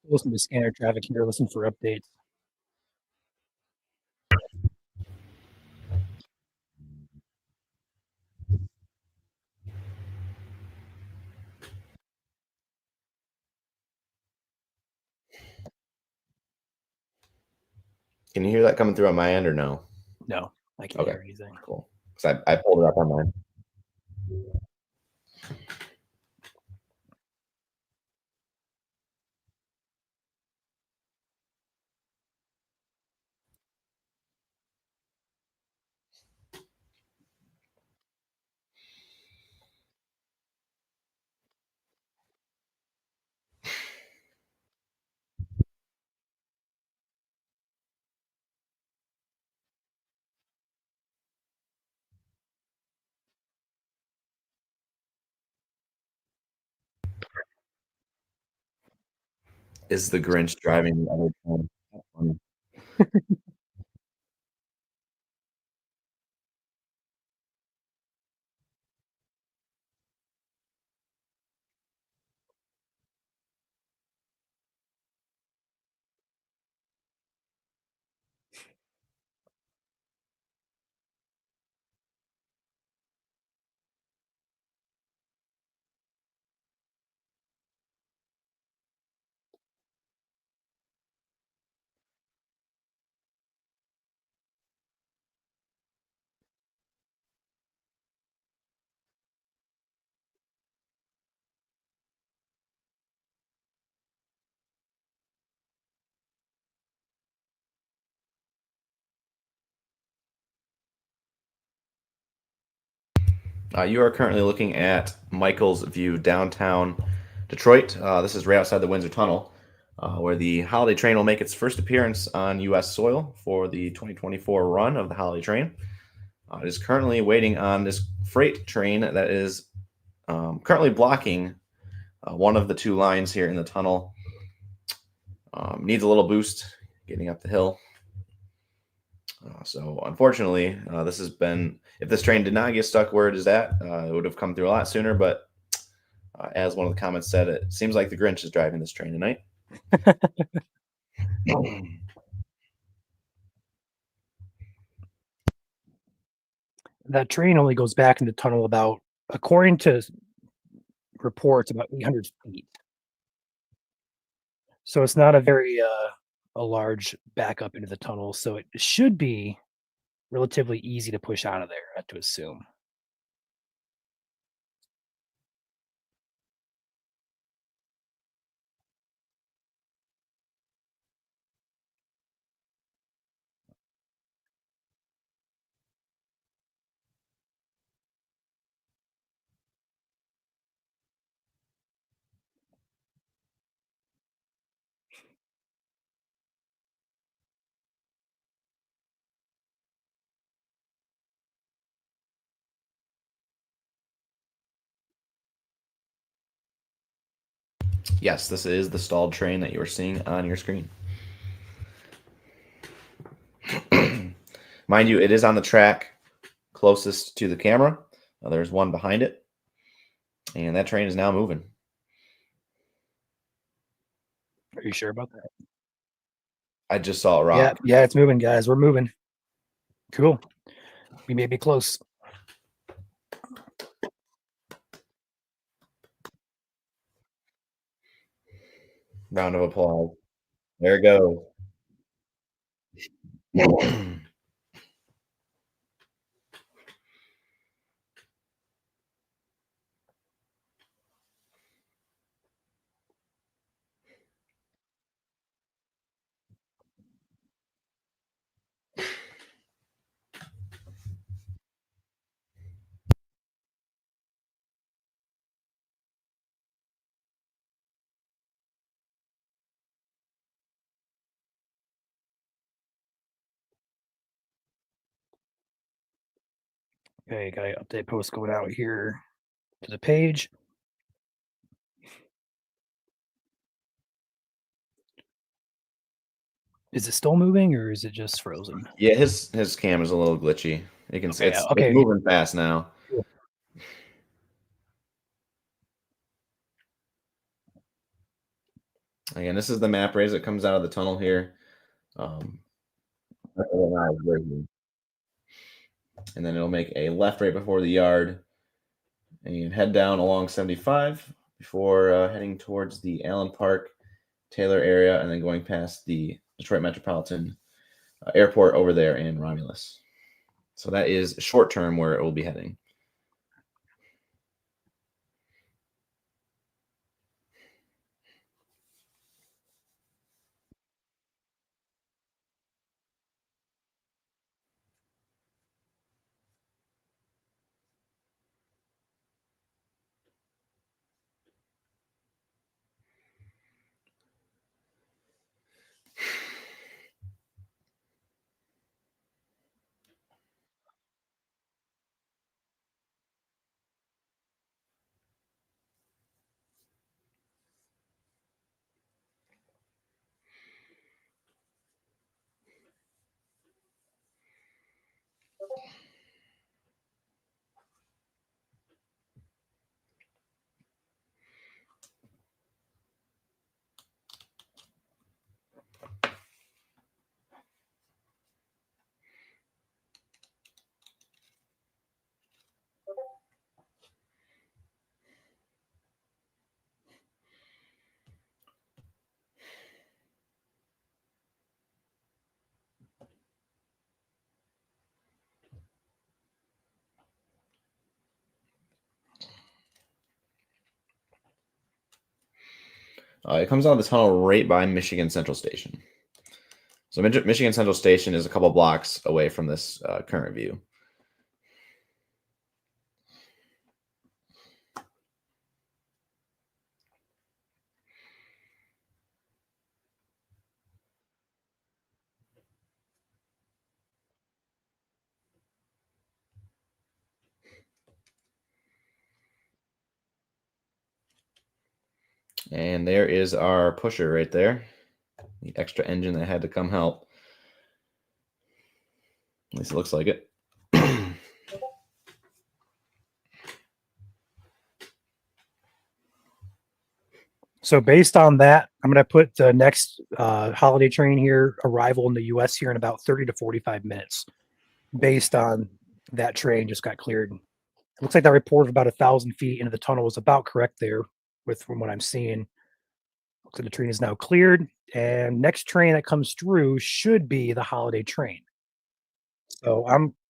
Listen to scanner traffic here. Listen for updates. Can you hear that coming through on my end or no? No, I can't Okay. hear anything. Cool. Because I pulled it up on mine. Is the Grinch driving the other train? You are currently looking at Michael's View downtown Detroit. This is right outside the Windsor Tunnel, where the Holiday Train will make its first appearance on U.S. soil for the 2024 run of the Holiday Train. It is currently waiting on this freight train that is currently blocking one of the two lines here in the tunnel. Needs a little boost getting up the hill. So unfortunately, this has been, if this train did not get stuck where it is at, it would have come through a lot sooner. But as one of the comments said, it seems like the Grinch is driving this train tonight. That train only goes back in the tunnel about, according to reports, about 800 feet. So it's not a very a large backup into the tunnel. So it should be relatively easy to push out of there, I have to assume. Yes, this is the stalled train that you are seeing on your screen. Mind you, it is on the track closest to the camera. There's one behind it, and that train is now moving. Are you sure about that? I just saw a rock. Yeah, it's moving, guys. We're moving. Cool. We may be close. Round of applause. There it goes. Okay, got an update post going out here to the page. Is it still moving or is it just frozen? Yeah, his cam is a little glitchy. You can see Okay, it's okay. moving fast now. Cool. Again, this is the map raise that comes out of the tunnel here. And then it'll make a left right before the yard. And you can head down along 75 before heading towards the Allen Park, Taylor area, and then going past the Detroit Metropolitan Airport over there in Romulus. So that is short term where it will be heading. It comes out of the tunnel right by Michigan Central Station. So Michigan Central Station is a couple blocks away from this current view. And there is our pusher right there. The extra engine that had to come help. At least it looks like it. So based on that, I'm going to put the next holiday train here, arrival in the U.S. here in about 30 to 45 minutes. Based on that train just got cleared. It looks like that report of about 1,000 feet into the tunnel is about correct there from what I'm seeing. Looks like the train is now cleared. And next train that comes through should be the holiday train. So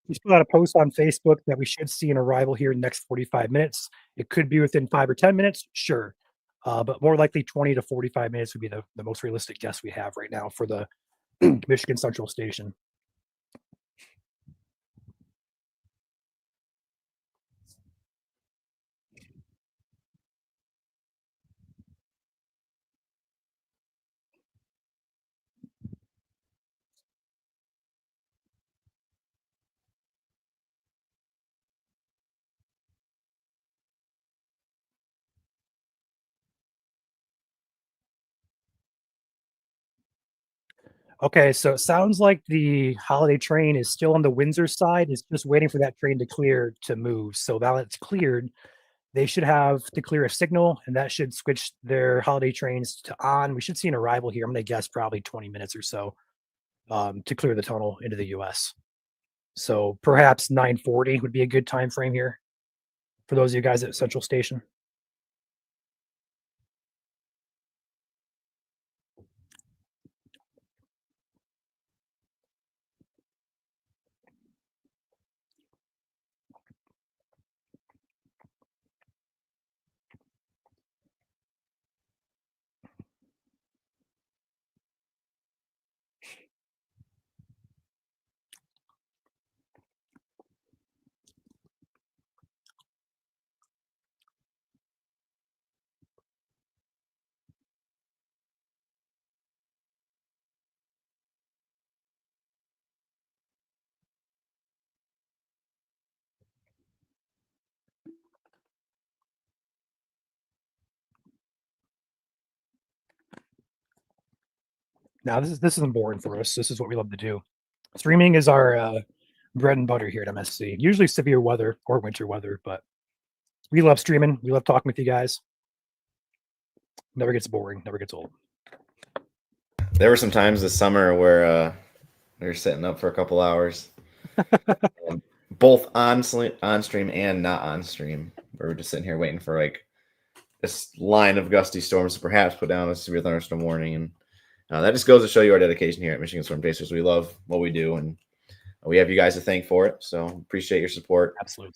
we just put out a post on Facebook that we should see an arrival here in the next 45 minutes. It could be within 5 or 10 minutes, sure. But more likely 20 to 45 minutes would be the most realistic guess we have right now for the Michigan Central Station. Okay, so it sounds like the holiday train is still on the Windsor side. It's just waiting for that train to clear to move. So now it's cleared, they should have to clear a signal, and that should switch their holiday trains to on. We should see an arrival here. I'm going to guess probably 20 minutes or so to clear the tunnel into the U.S. So perhaps 9:40 would be a good time frame here for those of you guys at Central Station. Now this isn't boring for us. This is what we love to do. Streaming is our bread and butter here at MSC. Usually severe weather or winter weather, but we love streaming. We love talking with you guys. Never gets boring. Never gets old. There were some times this summer where we were sitting up for a couple hours, both on stream and not on stream. Where we're just sitting here waiting for like this line of gusty storms to perhaps put down a severe thunderstorm warning, and that just goes to show you our dedication here at Michigan Storm Chasers. We love what we do, and we have you guys to thank for it. So appreciate your support. Absolutely.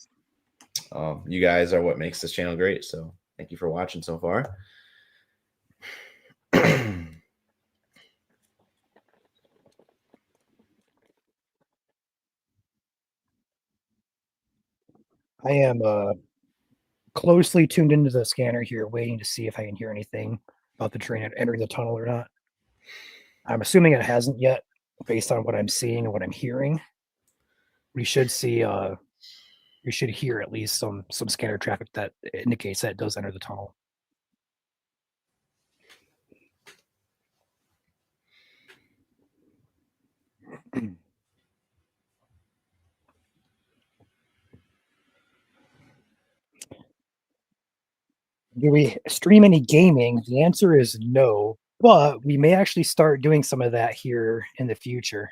You guys are what makes this channel great. So thank you for watching so far. I am closely tuned into the scanner here, waiting to see if I can hear anything about the train entering the tunnel or not. I'm assuming it hasn't yet, based on what I'm seeing and what I'm hearing. We should see, we should hear at least some scanner traffic that indicates that it does enter the tunnel. Do we stream any gaming? The answer is no, but we may actually start doing some of that here in the future.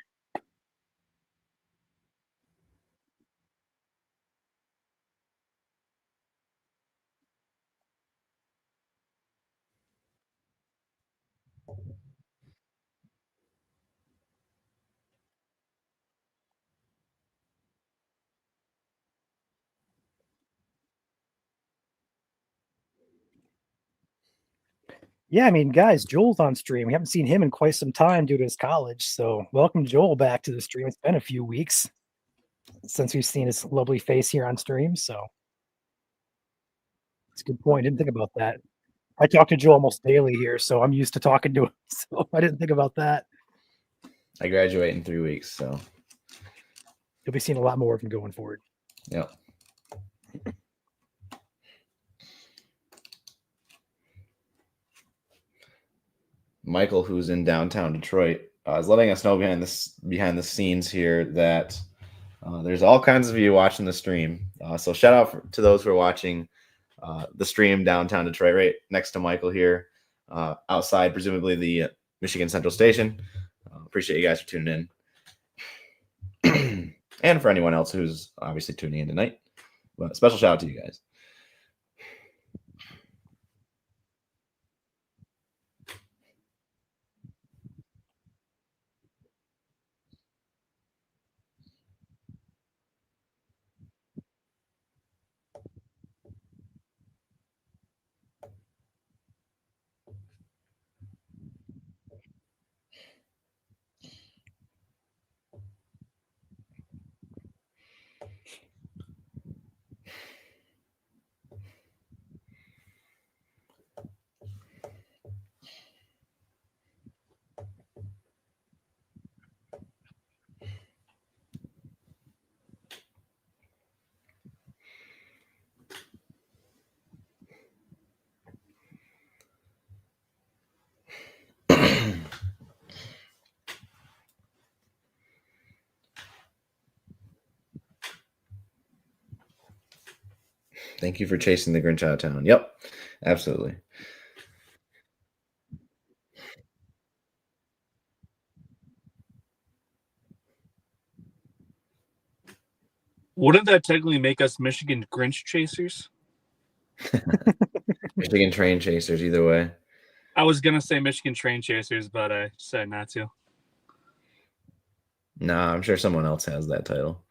Yeah, I mean, guys, Joel's on stream. We haven't seen him in quite some time due to his college. So welcome Joel back to the stream. It's been a few weeks since we've seen his lovely face here on stream. So it's a good point. Didn't think about that. I talk to Joel almost daily here, so I'm used to talking to him. So I didn't think about that. I graduate in 3 weeks, so You'll be seeing a lot more of him going forward. yep. Michael, who's in downtown Detroit, is letting us know behind the scenes here that there's all kinds of you watching the stream. So shout out to those who are watching the stream downtown Detroit, right next to Michael here, outside presumably the Michigan Central Station. Appreciate you guys for tuning in, and for anyone else who's obviously tuning in tonight. But special shout out to you guys. Thank you for chasing the Grinch out of town. Yep, absolutely. Wouldn't that technically make us Michigan Grinch chasers? Michigan train chasers, either way. I was gonna say Michigan train chasers, but I decided not to. Nah, I'm sure someone else has that title.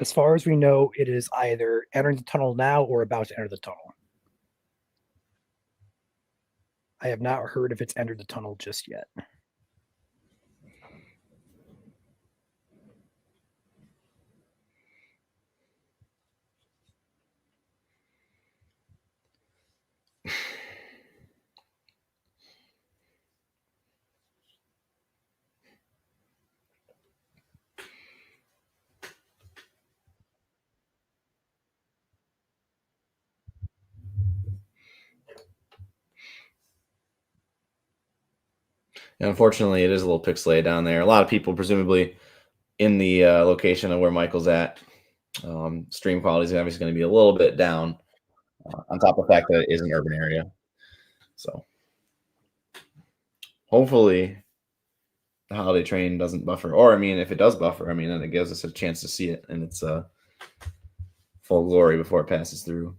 As far as we know, it is either entering the tunnel now or about to enter the tunnel. I have not heard if it's entered the tunnel just yet. And unfortunately, it is a little pixelated down there. A lot of people, presumably in the location of where Michael's at, Stream quality is obviously going to be a little bit down, on top of the fact that it is an urban area. So hopefully the holiday train doesn't buffer, or I mean, if it does buffer, I mean, then it gives us a chance to see it in its full glory before it passes through.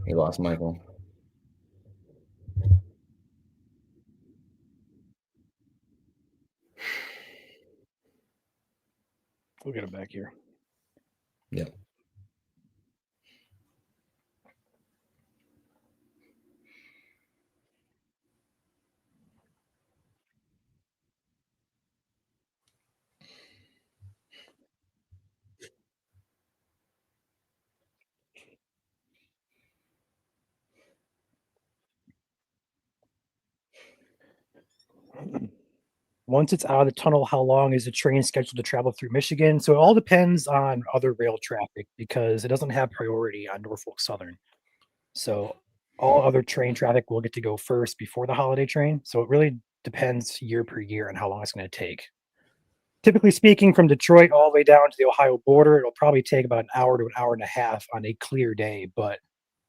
We lost Michael. We'll get him back here. Yep. Once it's out of the tunnel, how long is the train scheduled to travel through Michigan? So it all depends on other rail traffic because it doesn't have priority on Norfolk Southern. So all other train traffic will get to go first before the holiday train. So it really depends year per year on how long it's going to take. Typically speaking, from Detroit all the way down to the Ohio border, it'll probably take about an hour to an hour and a half on a clear day, but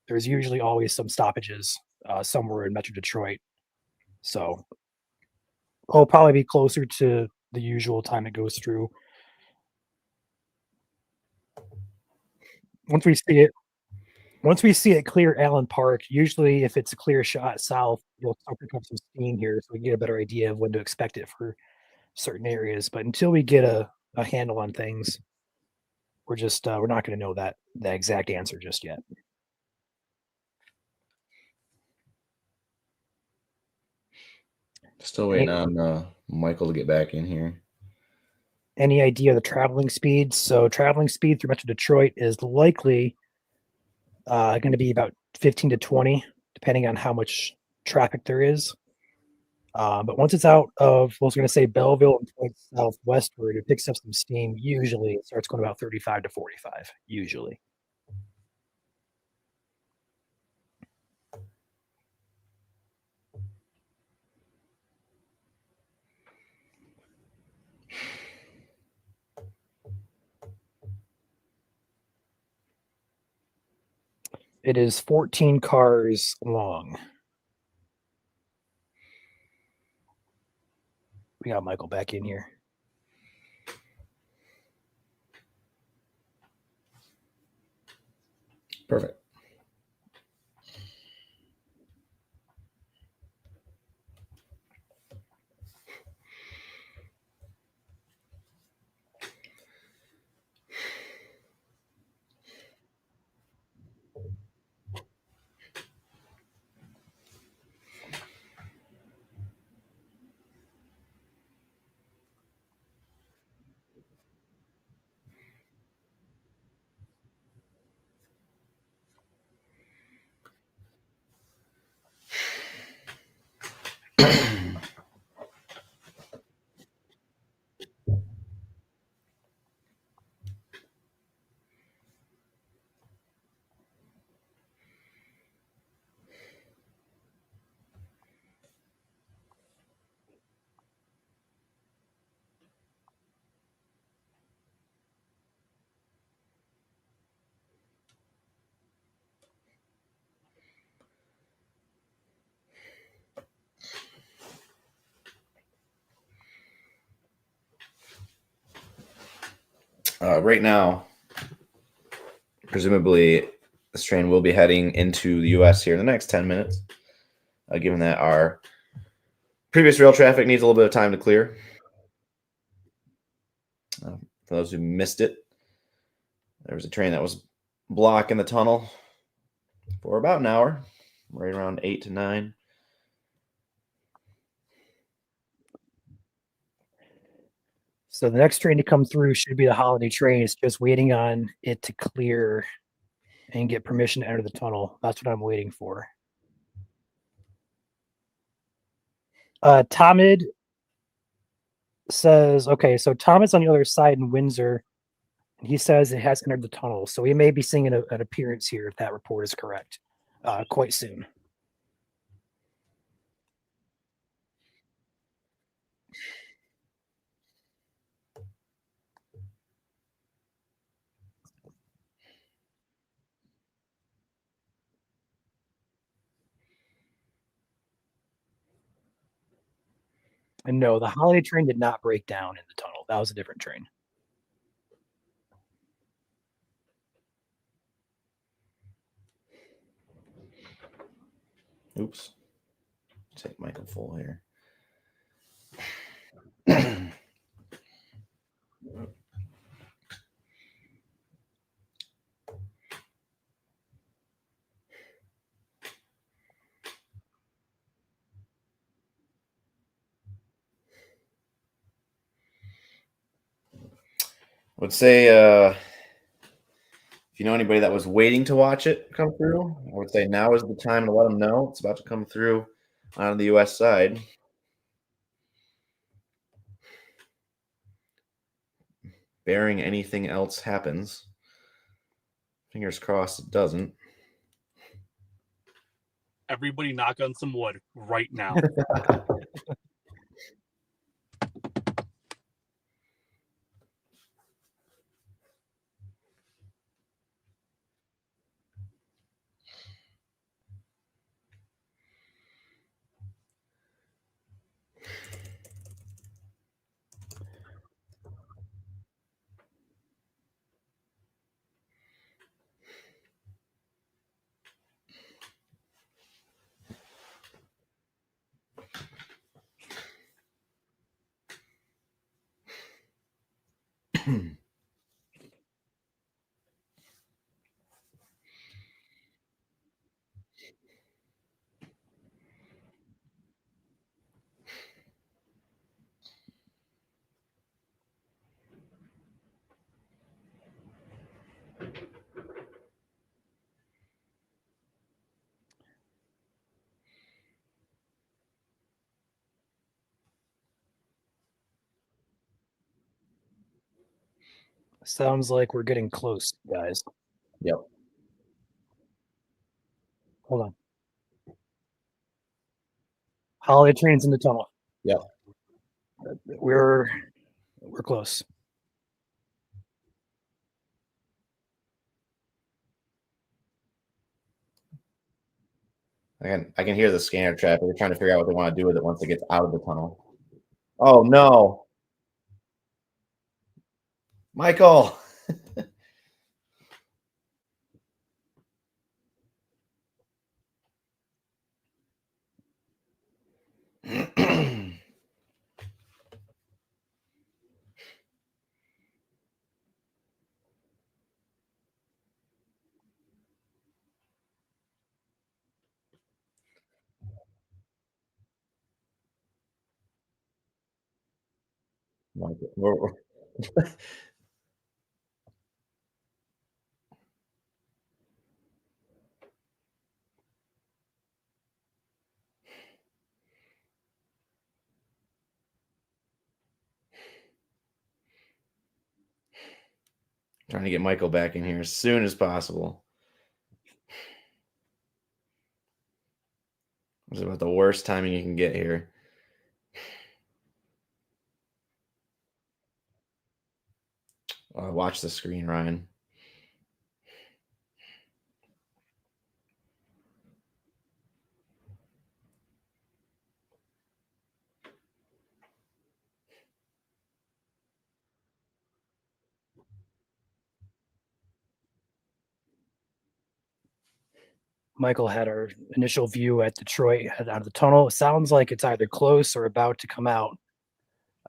there's usually always some stoppages somewhere in Metro Detroit. So it'll probably be closer to the usual time it goes through. Once we see it, once we see it clear Allen Park, usually if it's a clear shot south, you'll start to pick up some steam here, so we get a better idea of when to expect it for certain areas. But until we get a handle on things, we're not going to know that exact answer just yet. Still waiting on Michael to get back in here. Any idea of the traveling speed? So traveling speed through Metro Detroit is likely going to be about 15 to 20, depending on how much traffic there is. But once it's out of, I was going to say Belleville and points southwestward, it picks up some steam. Usually it starts going about 35 to 45, usually. It is 14 cars long. We got Michael back in here. Perfect. Right now, presumably, this train will be heading into the U.S. here in the next 10 minutes, given that our previous rail traffic needs a little bit of time to clear. For those who missed it, there was a train that was blocking the tunnel for about an hour, right around 8 to 9. So the next train to come through should be the holiday train. It's just waiting on it to clear and get permission to enter the tunnel. That's what I'm waiting for. Tomid says, okay, so Tom is on the other side in Windsor. And he says it has entered the tunnel. So we may be seeing an appearance here if that report is correct quite soon. And no, the holiday train did not break down in the tunnel. That was a different train. Oops. Take Michael full here. Would say if you know anybody that was waiting to watch it come through, I would say now is the time to let them know it's about to come through on the U.S. side. Bearing anything else happens. Fingers crossed it doesn't. Everybody knock on some wood right now. Sounds like we're getting close, guys. Yep. Hold on. Holiday train's in the tunnel. Yep. We're close. I can hear the scanner traffic. They're trying to figure out what they want to do with it once it gets out of the tunnel. Oh no. Michael. We're trying to get Michael back in here as soon as possible. This is about the worst timing you can get here. Watch the screen, Ryan. Michael had our initial view at Detroit head out of the tunnel. It sounds like it's either close or about to come out.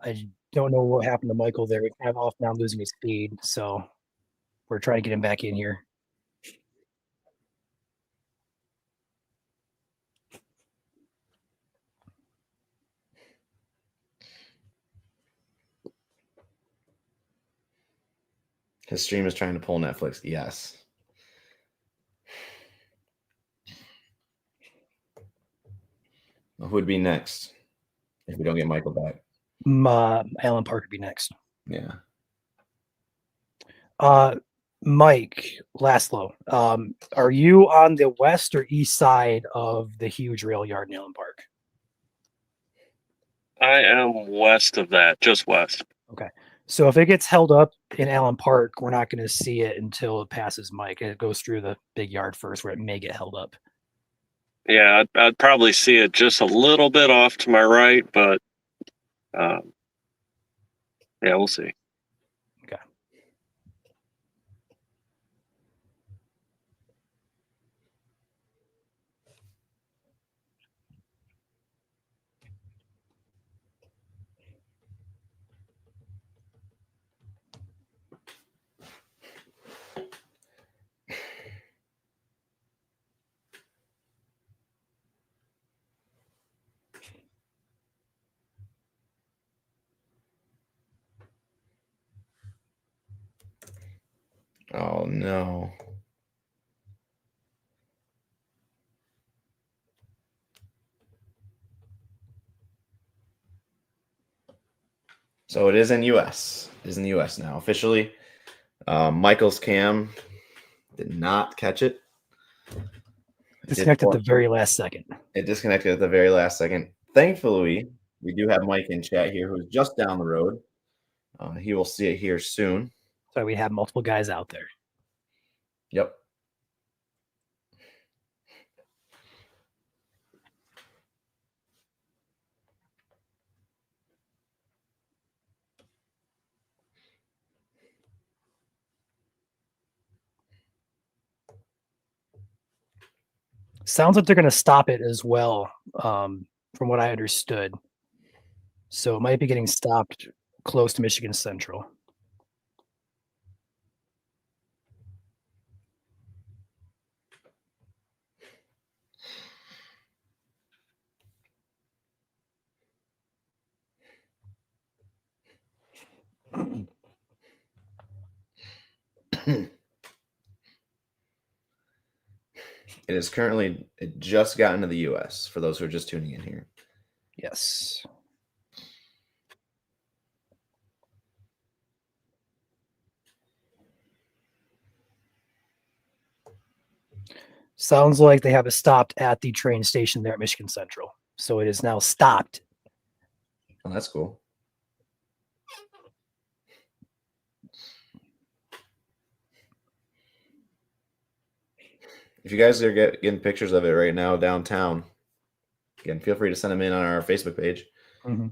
I don't know what happened to Michael there. He kind of off now losing his speed, so we're trying to get him back in here. His stream is trying to pull Netflix. Yes. Who would be next if we don't get Michael back? Alan Park would be next. Yeah. Mike Laszlo, are you on the west or east side of the huge rail yard in Allen Park? I am west of that, just west. Okay. So if it gets held up in Allen Park, we're not going to see it until it passes Mike. It goes through the big yard first where it may get held up. Yeah, I'd probably see it just a little bit off to my right, but yeah, we'll see. Okay. Oh no. So it is in US. It is in the US now officially. Michael's cam did not catch it. Disconnected at the very last second. It disconnected at the very last second. Thankfully, we do have Mike in chat here who's just down the road. He will see it here soon. So we have multiple guys out there. Yep. Sounds like they're going to stop it as well, from what I understood. So it might be getting stopped close to Michigan Central. It is currently, it just got into the US for those who are just tuning in here. Yes. Sounds like they have it stopped at the train station there at Michigan Central. So it is now stopped. Oh, that's cool. If you guys are getting pictures of it right now downtown, again, feel free to send them in on our Facebook page. Mm-hmm.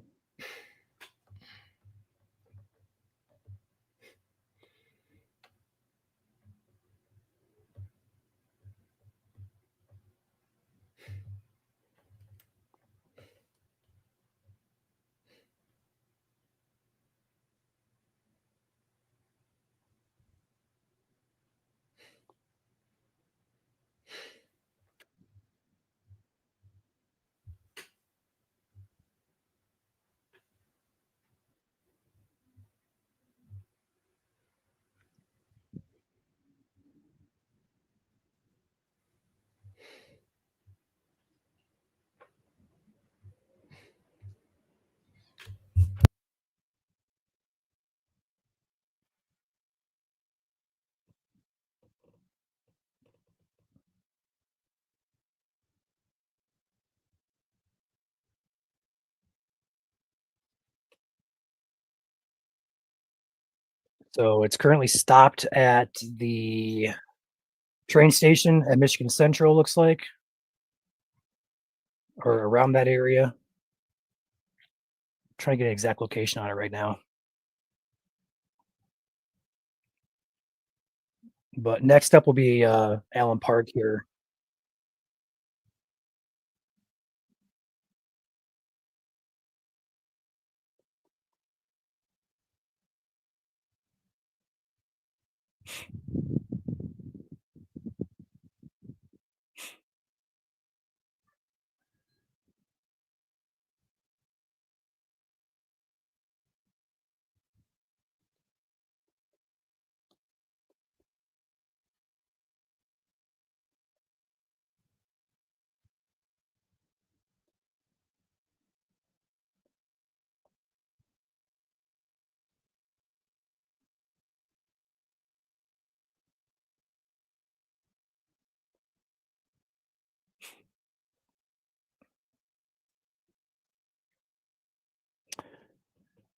So it's currently stopped at the train station at Michigan Central, looks like, or around that area. Trying to get an exact location on it right now. But next up will be Allen Park here.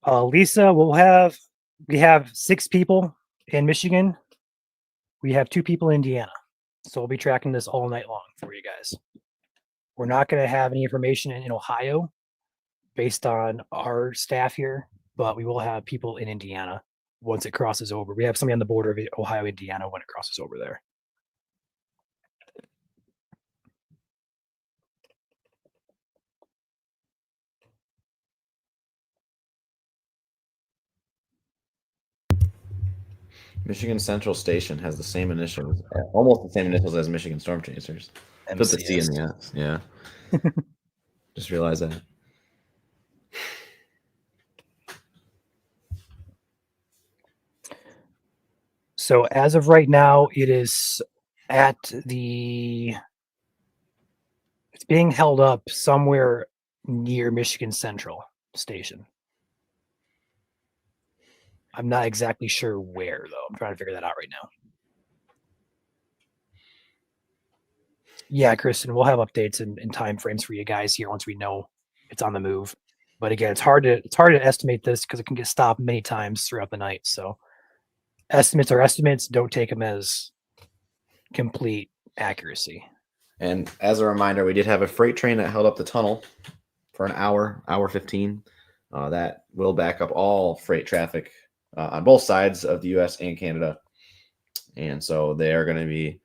Lisa, we have 6 people in Michigan. We have 2 people in Indiana. So we'll be tracking this all night long for you guys. We're not going to have any information in Ohio based on our staff here, but we will have people in Indiana once it crosses over. We have somebody on the border of Ohio, Indiana when it crosses over there. Michigan Central Station has the same initials, almost the same initials as Michigan Storm Chasers. Put the C in the S. Yeah. Just realized that. So as of right now, it's being held up somewhere near Michigan Central Station. I'm not exactly sure where though. I'm trying to figure that out right now. Yeah, Kristen, we'll have updates and time frames for you guys here once we know it's on the move. But again, it's hard to estimate this because it can get stopped many times throughout the night. So estimates are estimates. Don't take them as complete accuracy. And as a reminder, we did have a freight train that held up the tunnel for an hour 15. That will back up all freight traffic on both sides of the U.S. and Canada. And so they are going to be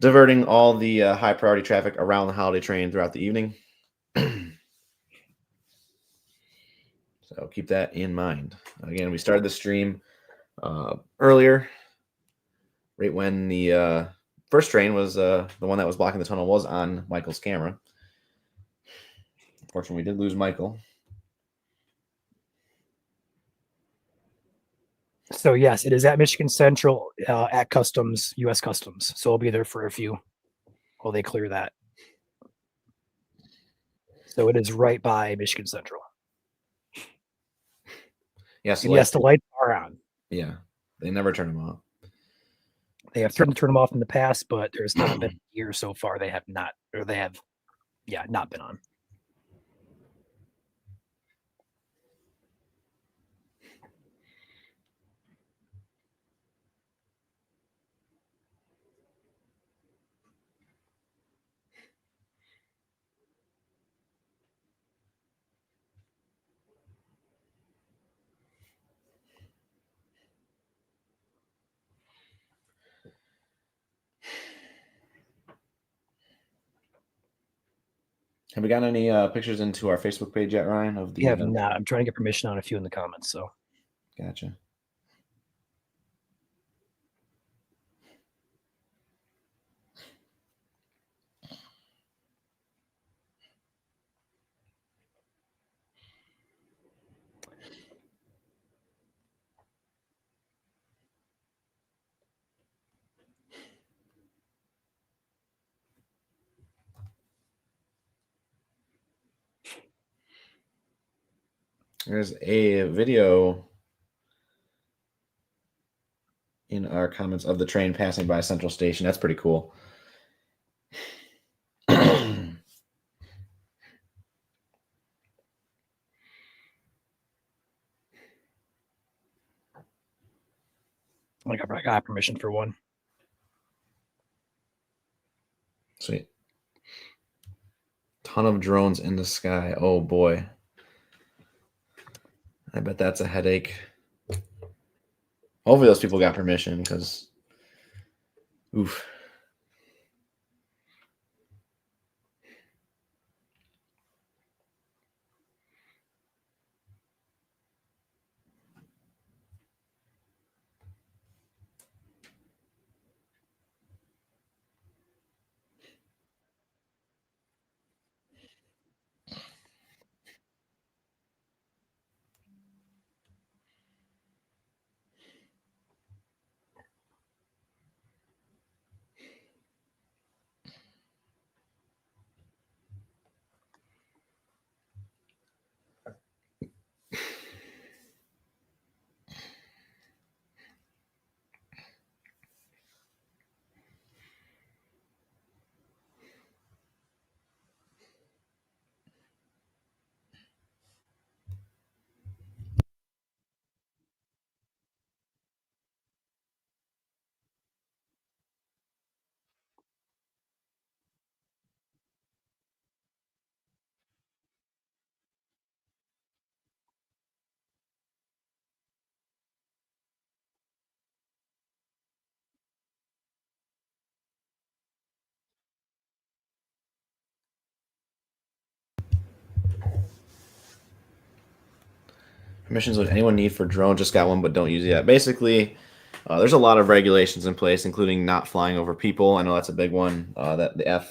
diverting all the high priority traffic around the holiday train throughout the evening. So keep that in mind. Again, we started the stream earlier, right when the first train was the one that was blocking the tunnel was on Michael's camera. Unfortunately, we did lose Michael. So yes, it is at Michigan Central at Customs, U.S. Customs. So I'll be there for a few while they clear that. So it is right by Michigan Central. Yes, And yes, the lights are on. Yeah, they never turn them off. They have threatened to turn them off in the past, but there's not been a year so far. They have not, or they have, not been on. Have we gotten any pictures into our Facebook page yet, Ryan? Of the We have not. I'm trying to get permission on a few in the comments. So Gotcha. There's a video in our comments of the train passing by Central Station. That's pretty cool. I got permission for one. Sweet. Ton of drones in the sky. Oh boy. I bet that's a headache. Hopefully those people got permission because oof. Missions would anyone need for drone? Just got one, but don't use it yet. Basically, there's a lot of regulations in place, including not flying over people. I know that's a big one that the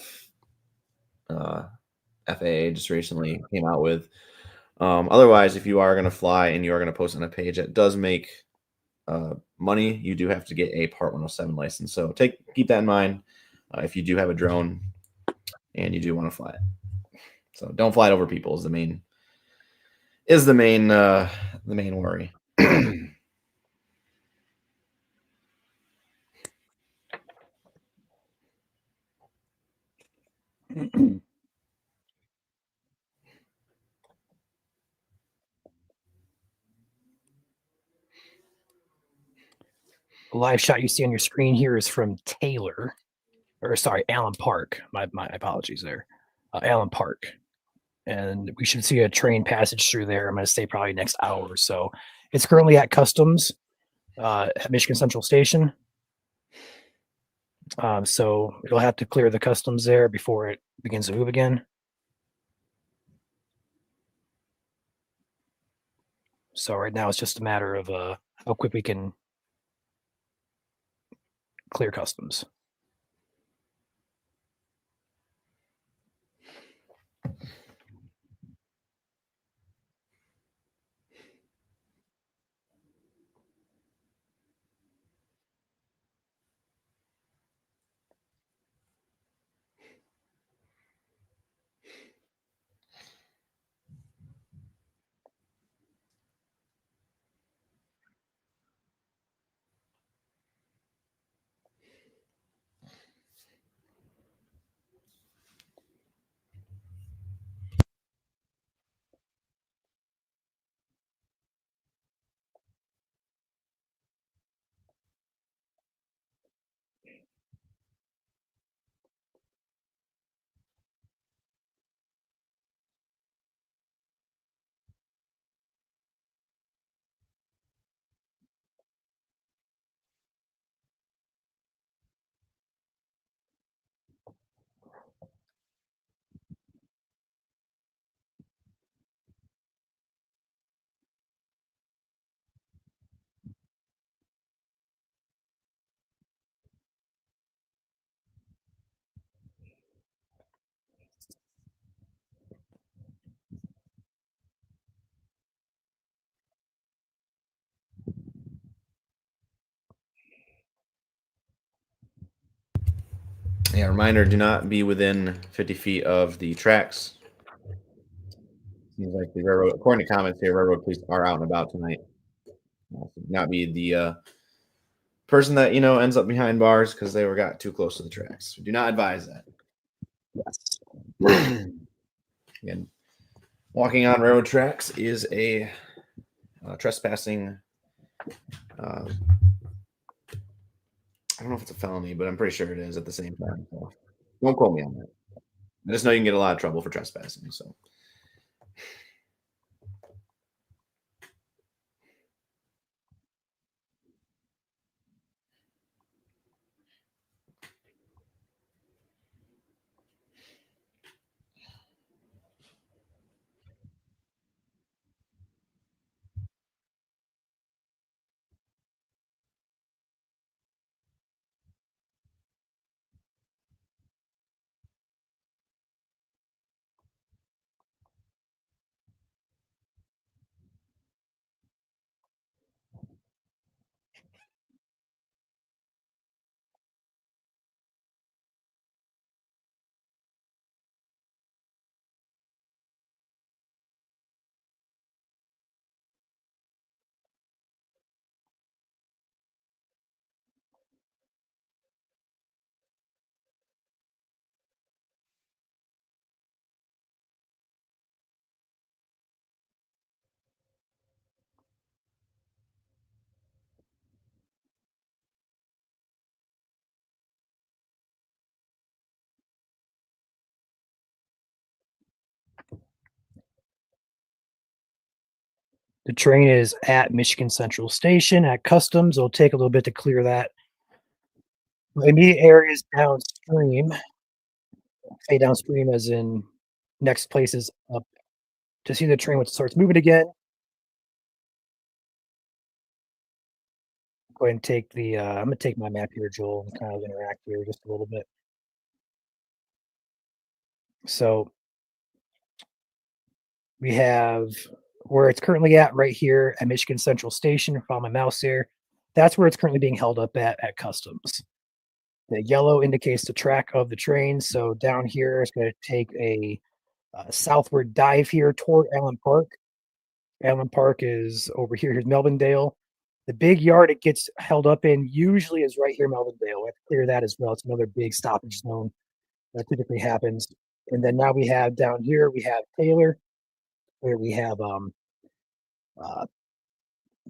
FAA just recently came out with. Otherwise, if you are going to fly and you are going to post on a page that does make money, you do have to get a Part 107 license. So keep that in mind if you do have a drone and you do want to fly it. So don't fly it over people is the main worry. The live shot you see on your screen here is from Allen Park. My apologies there. Allen Park. And we should see a train passage through there. I'm going to say probably next hour or so. It's currently at Customs at Michigan Central Station. So it'll have to clear the customs there before it begins to move again. So right now it's just a matter of how quick we can clear customs. Yeah, reminder, do not be within 50 feet of the tracks. Seems like the railroad, according to comments here, railroad police are out and about tonight. Not be the person that, ends up behind bars because they got too close to the tracks. Do not advise that. Yes. Again, walking on railroad tracks is a trespassing. I don't know if it's a felony, but I'm pretty sure it is at the same time. So don't quote me on that. I just know you can get a lot of trouble for trespassing. So. The train is at Michigan Central Station at Customs. It'll take a little bit to clear that. The immediate areas downstream, say downstream as in next places up. To see the train when it starts moving again, go ahead and take the, I'm gonna take my map here, Joel, and kind of interact here just a little bit. So we have where it's currently at right here at Michigan Central Station. Follow my mouse there. That's where it's currently being held up at customs. The yellow indicates the track of the train. So down here, it's going to take a southward dive here toward Allen Park. Allen Park is over here. Here's Melvindale. The big yard it gets held up in usually is right here, Melvindale. We have to clear that as well. It's another big stoppage zone that typically happens. And then now we have down here, we have Taylor, where we have uh,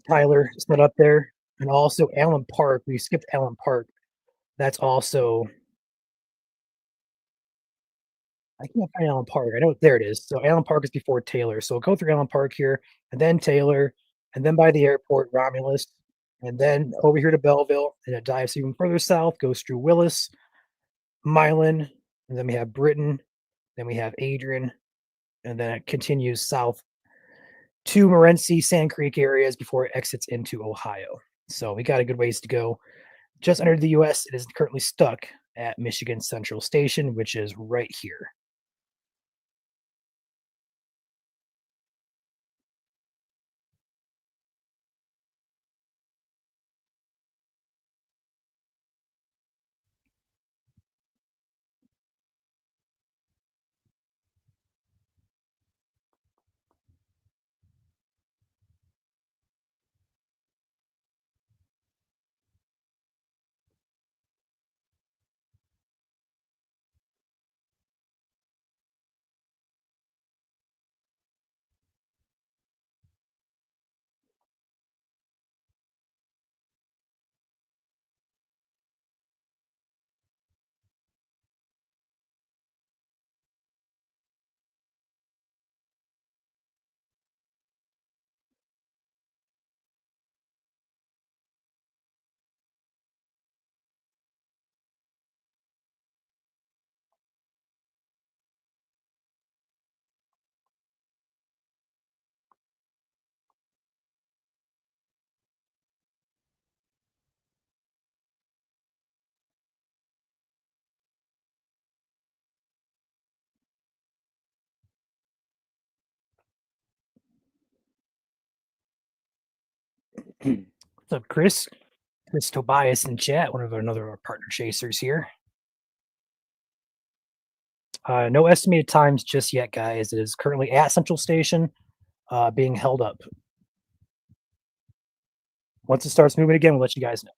Tyler set up there, and also Allen Park. We skipped Allen Park. That's also I can't find Allen Park. I know there it is. So Allen Park is before Taylor. So we'll go through Allen Park here, and then Taylor, and then by the airport, Romulus, and then over here to Belleville, and it dives even further south, goes through Willis, Milan, and then we have Britain, then we have Adrian, and then it continues south to Morenci, Sand Creek areas before it exits into Ohio. So we got a good ways to go. Just under the US, it is currently stuck at Michigan Central Station, which is right here. What's up, Chris? Chris Tobias in chat, one of another of our partner chasers here. No estimated times just yet, guys. It is currently at Central Station, being held up. Once it starts moving again, we'll let you guys know.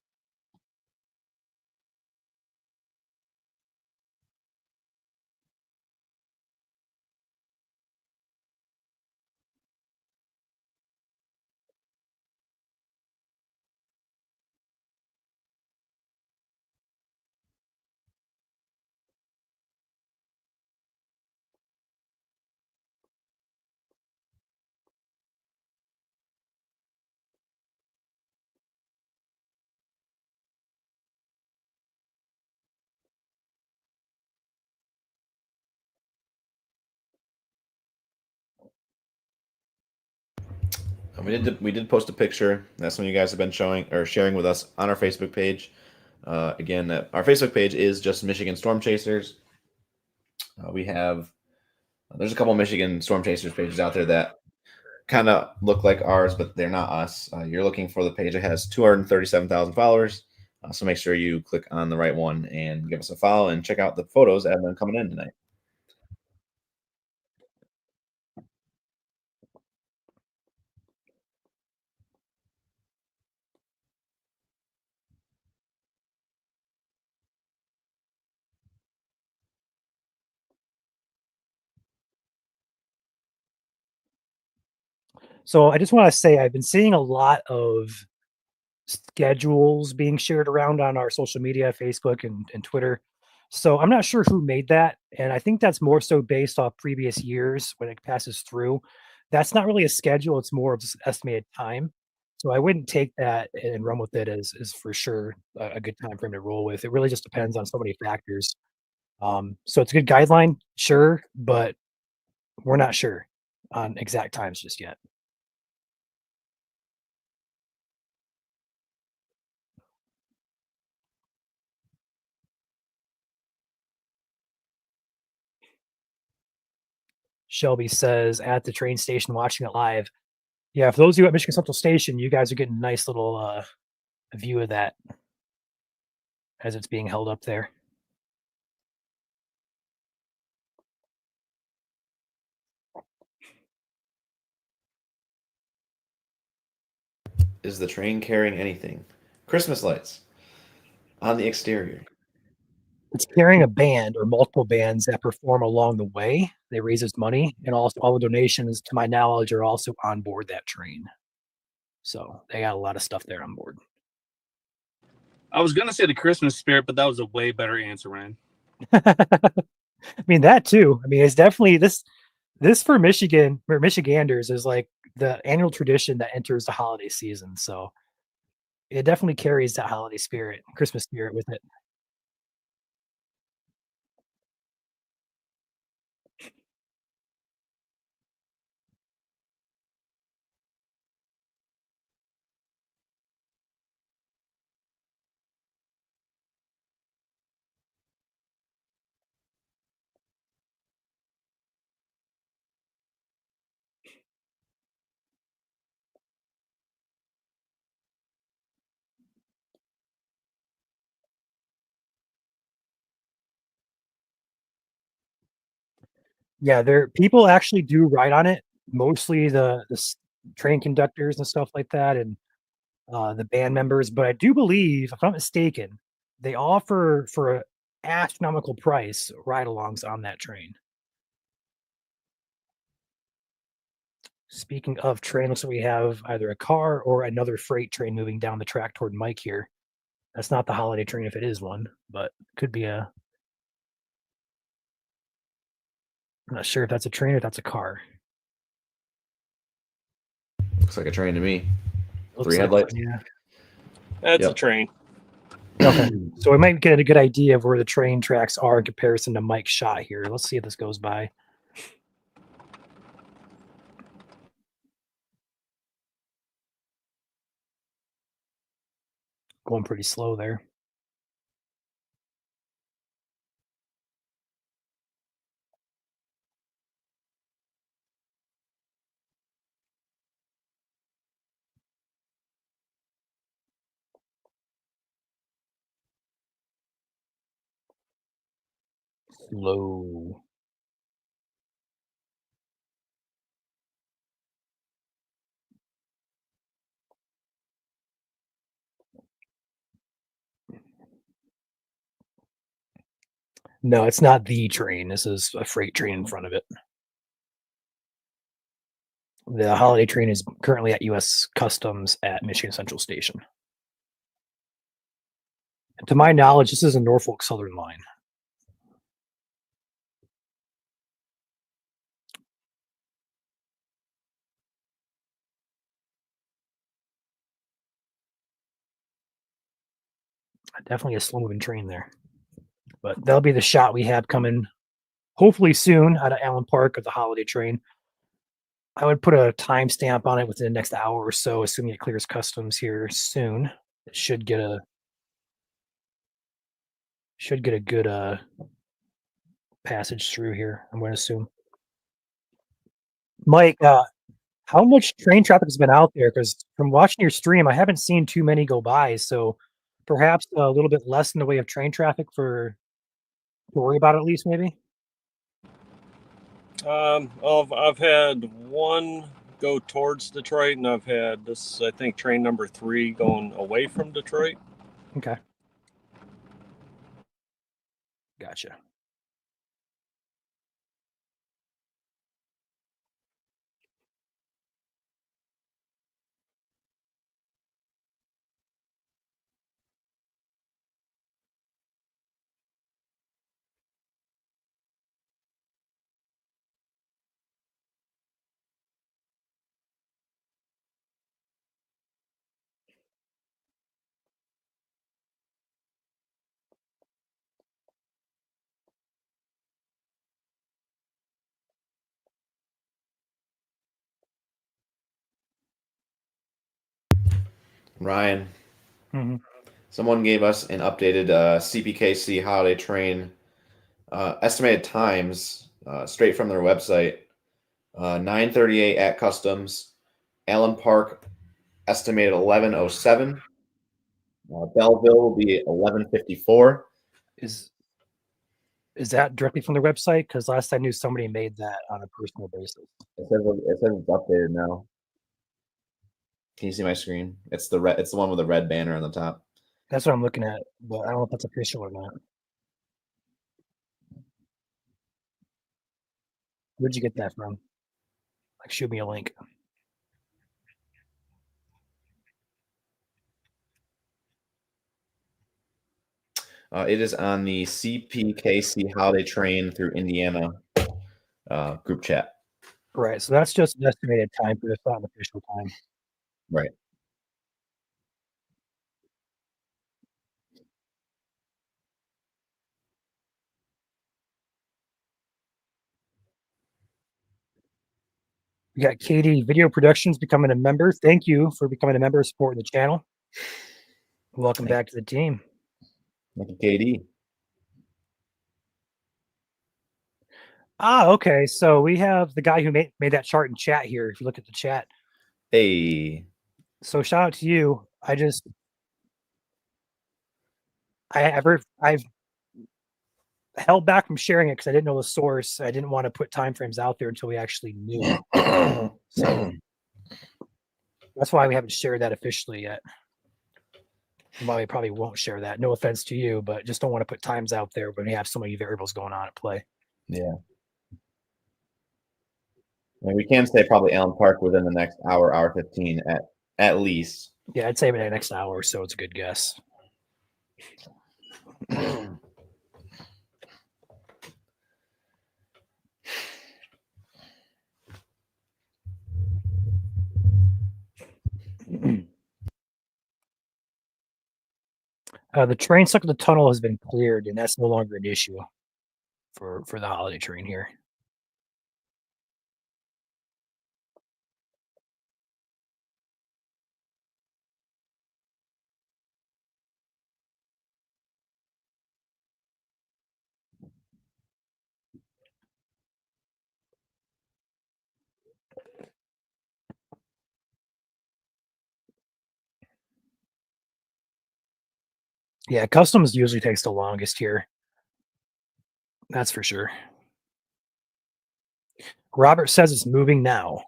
We did post a picture. That's when you guys have been showing or sharing with us on our Facebook page. Again, our Facebook page is just Michigan Storm Chasers. We have there's a couple Michigan Storm Chasers pages out there that kind of look like ours, but they're not us. You're looking for the page that has 237,000 followers. So make sure you click on the right one and give us a follow and check out the photos that have been coming in tonight. So I just want to say I've been seeing a lot of schedules being shared around on our social media, Facebook and Twitter. So I'm not sure who made that. And I think that's more so based off previous years when it passes through. That's not really a schedule, it's more of just estimated time. So I wouldn't take that and run with it as for sure a good time frame to roll with. It really just depends on so many factors. So it's a good guideline, sure, but we're not sure on exact times just yet. Shelby says at the train station watching it live. Yeah, for those of you at Michigan Central Station, you guys are getting a nice little view of that as it's being held up there. Is the train carrying anything? Christmas lights on the exterior. It's carrying a band or multiple bands that perform along the way. They raises money, and also all the donations, to my knowledge, are also on board that train. So they got a lot of stuff there on board. I was gonna say the Christmas spirit, but that was a way better answer, Ryan. I mean that too. I mean, it's definitely this for Michigan or Michiganders is like the annual tradition that enters the holiday season. So it definitely carries that holiday spirit, Christmas spirit with it. Yeah, there people actually do ride on it. Mostly the train conductors and stuff like that, and the band members. But I do believe, if I'm not mistaken, they offer for an astronomical price ride-alongs on that train. Speaking of train, looks like we have either a car or another freight train moving down the track toward Mike here. That's not the holiday train if it is one, but could be a. I'm not sure if that's a train or if that's a car. Looks like a train to me. Looks Three like headlights. one, yeah. That's a Yep. train. Okay. So we might get a good idea of where the train tracks are in comparison to Mike's shot here. Let's see if this goes by. Going pretty slow there. Slow. No, it's not the train. This is a freight train in front of it. The holiday train is currently at U.S. Customs at Michigan Central Station. And to my knowledge, this is a Norfolk Southern line. Definitely a slow moving train there. But that'll be the shot we have coming hopefully soon out of Allen Park of the holiday train. I would put a timestamp on it within the next hour or so, assuming it clears customs here soon. It should get a good passage through here, I'm going to assume. Mike, how much train traffic has been out there? Because from watching your stream, I haven't seen too many go by. So perhaps a little bit less in the way of train traffic to worry about at least, maybe. I've had one go towards Detroit, and I've had this, I think, train number 3 going away from Detroit. Okay. Gotcha. Ryan, Mhm. someone gave us an updated CPKC holiday train estimated times straight from their website. 9:38 at customs. Allen Park estimated 11:07. Belleville will be 11:54. Is that directly from the website? Because last I knew, somebody made that on a personal basis. It says it's updated now. Can you see my screen? It's the red. It's the one with the red banner on the top. That's what I'm looking at, but I don't know if that's official or not. Where'd you get that from? Like, shoot me a link. It is on the CPKC Holiday Train through Indiana group chat. Right. So that's just an estimated time for this, not an official time. Right. We got Katie Video Productions becoming a member. Thank you for becoming a member, supporting the channel. Welcome back to the team. Thank you, KD. Ah, okay. So we have the guy who made that chart in chat here. If you look at the chat. Hey. So shout out to you. I've held back from sharing it because I didn't know the source. I didn't want to put timeframes out there until we actually knew. So that's why we haven't shared that officially yet. Why we probably won't share that. No offense to you, but just don't want to put times out there when we have so many variables going on at play. Yeah. And we can say probably Allen Park within the next hour 15 at least. Yeah, I'd say in the next hour or so. It's a good guess. The train stuck in the tunnel has been cleared, and that's no longer an issue for the holiday train here. Yeah, customs usually takes the longest here. That's for sure. Robert says it's moving now.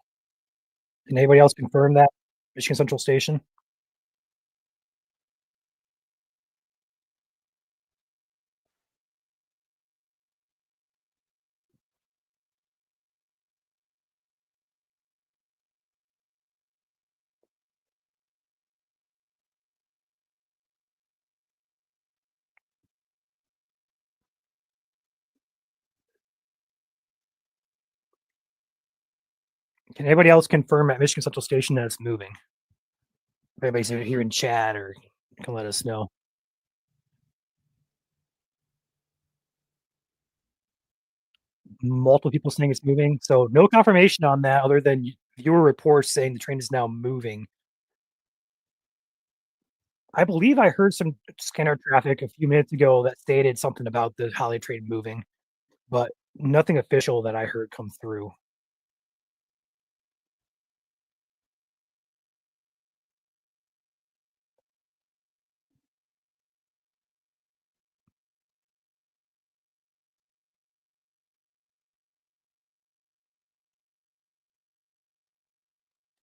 Can anybody else confirm that? Michigan Central Station? Can anybody else confirm at Michigan Central Station that it's moving? If anybody's here in chat or can let us know. Multiple people saying it's moving. So no confirmation on that other than viewer reports saying the train is now moving. I believe I heard some scanner traffic a few minutes ago that stated something about the holiday train moving, but nothing official that I heard come through.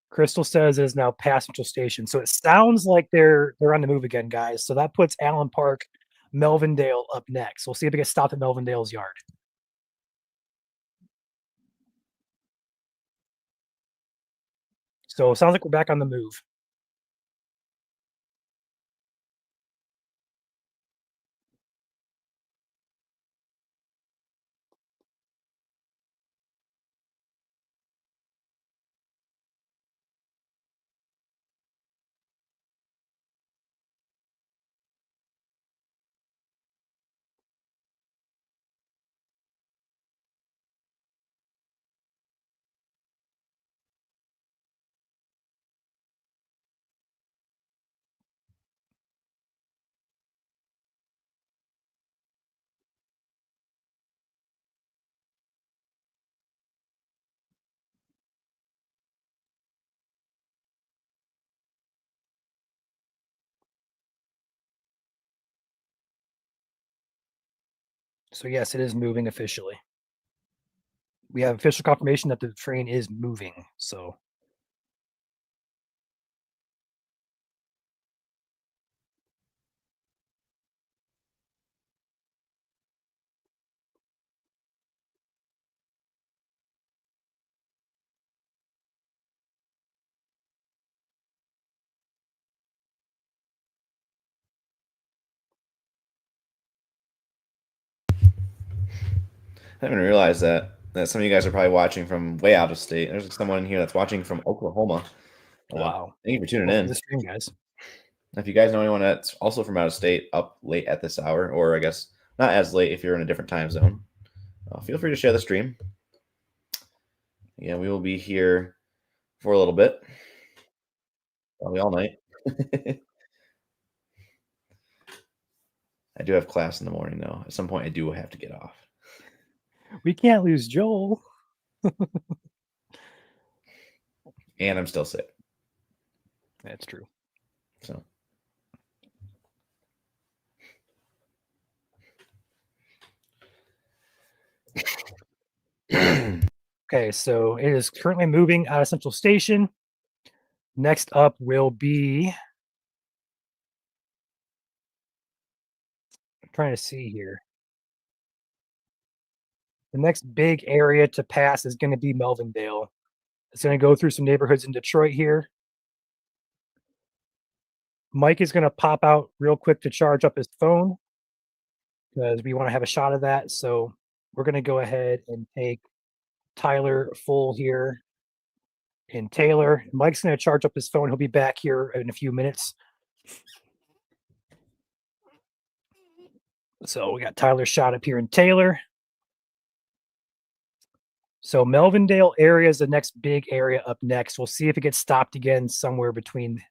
Crystal says it is now past Central Station. So it sounds like they're on the move again, guys. So that puts Allen Park, Melvindale up next. We'll see if it gets stopped at Melvindale's yard. So it sounds like we're back on the move. So yes, it is moving officially. We have official confirmation that the train is moving. So I didn't even realize that some of you guys are probably watching from way out of state. There's someone in here that's watching from Oklahoma. wow. Thank you for tuning Welcome in. to the stream, guys. If you guys know anyone that's also from out of state up late at this hour, or I guess not as late if you're in a different time zone, feel free to share the stream. Yeah, we will be here for a little bit, probably all night. I do have class in the morning, though. At some point, I do have to get off. We can't lose Joel. And I'm still sick. That's true. So Okay, so it is currently moving out of Central Station. Next up will be, I'm trying to see here. The next big area to pass is going to be Melvindale. It's going to go through some neighborhoods in Detroit here. Mike is going to pop out real quick to charge up his phone because we want to have a shot of that. So we're going to go ahead and take Tyler full here and Taylor. Mike's going to charge up his phone. He'll be back here in a few minutes. So we got Tyler shot up here in Taylor. So Melvindale area is the next big area up next. We'll see if it gets stopped again somewhere between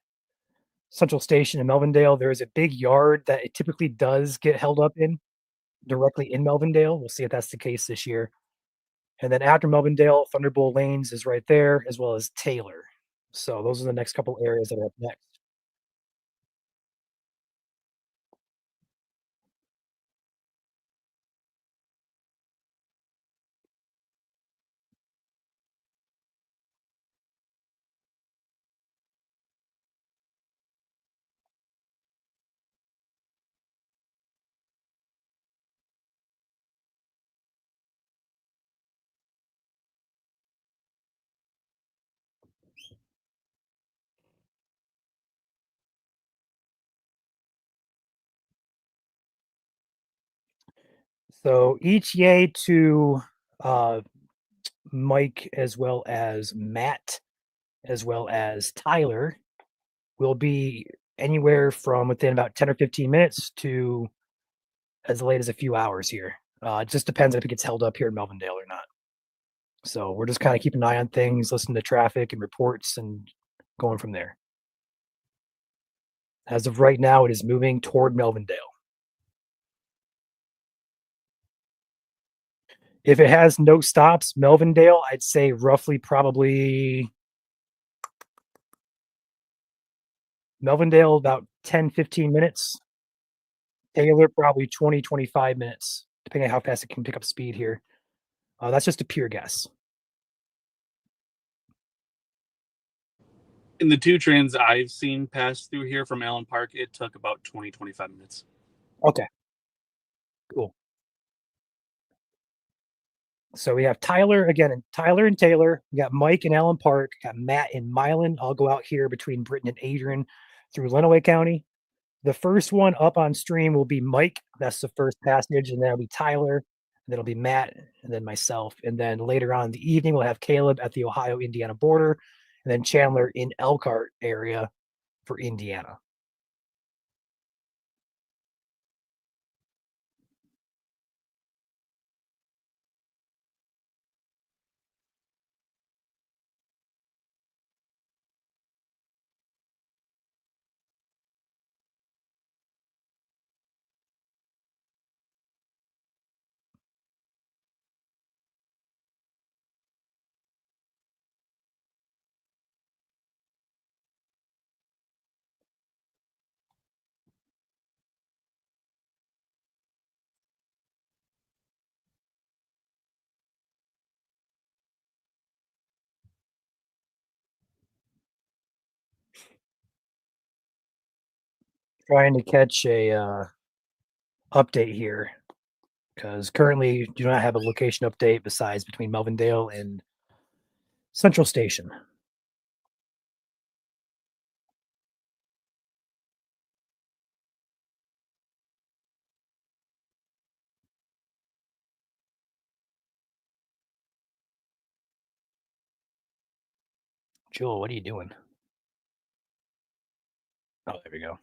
Central Station and Melvindale. There is a big yard that it typically does get held up in directly in Melvindale. We'll see if that's the case this year. And then after Melvindale, Thunderbolt Lanes is right there, as well as Taylor. So those are the next couple areas that are up next. So each yay to Mike, as well as Matt, as well as Tyler, will be anywhere from within about 10 or 15 minutes to as late as a few hours here. It just depends if it gets held up here in Melvindale or not. So we're just kind of keeping an eye on things, listening to traffic and reports, and going from there. As of right now, it is moving toward Melvindale. If it has no stops, Melvindale, I'd say roughly probably Melvindale about 10, 15 minutes. Taylor probably 20, 25 minutes, depending on how fast it can pick up speed here. That's just a pure guess. In the two trains I've seen pass through here from Allen Park, it took about 20, 25 minutes. Okay. Cool. So we have Tyler again, and Tyler and Taylor. We got Mike and Allen Park. Got Matt and Milan. I'll go out here between Britton and Adrian through Lenawee County. The first one up on stream will be Mike. That's the first passage, and then it'll be Tyler, and then it'll be Matt, and then myself. And then later on in the evening, we'll have Caleb at the Ohio-Indiana border, and then Chandler in Elkhart area for Indiana. trying to catch a update here because currently do not have a location update besides between Melvindale and Central Station. Joel, what are you doing? Oh, there we go.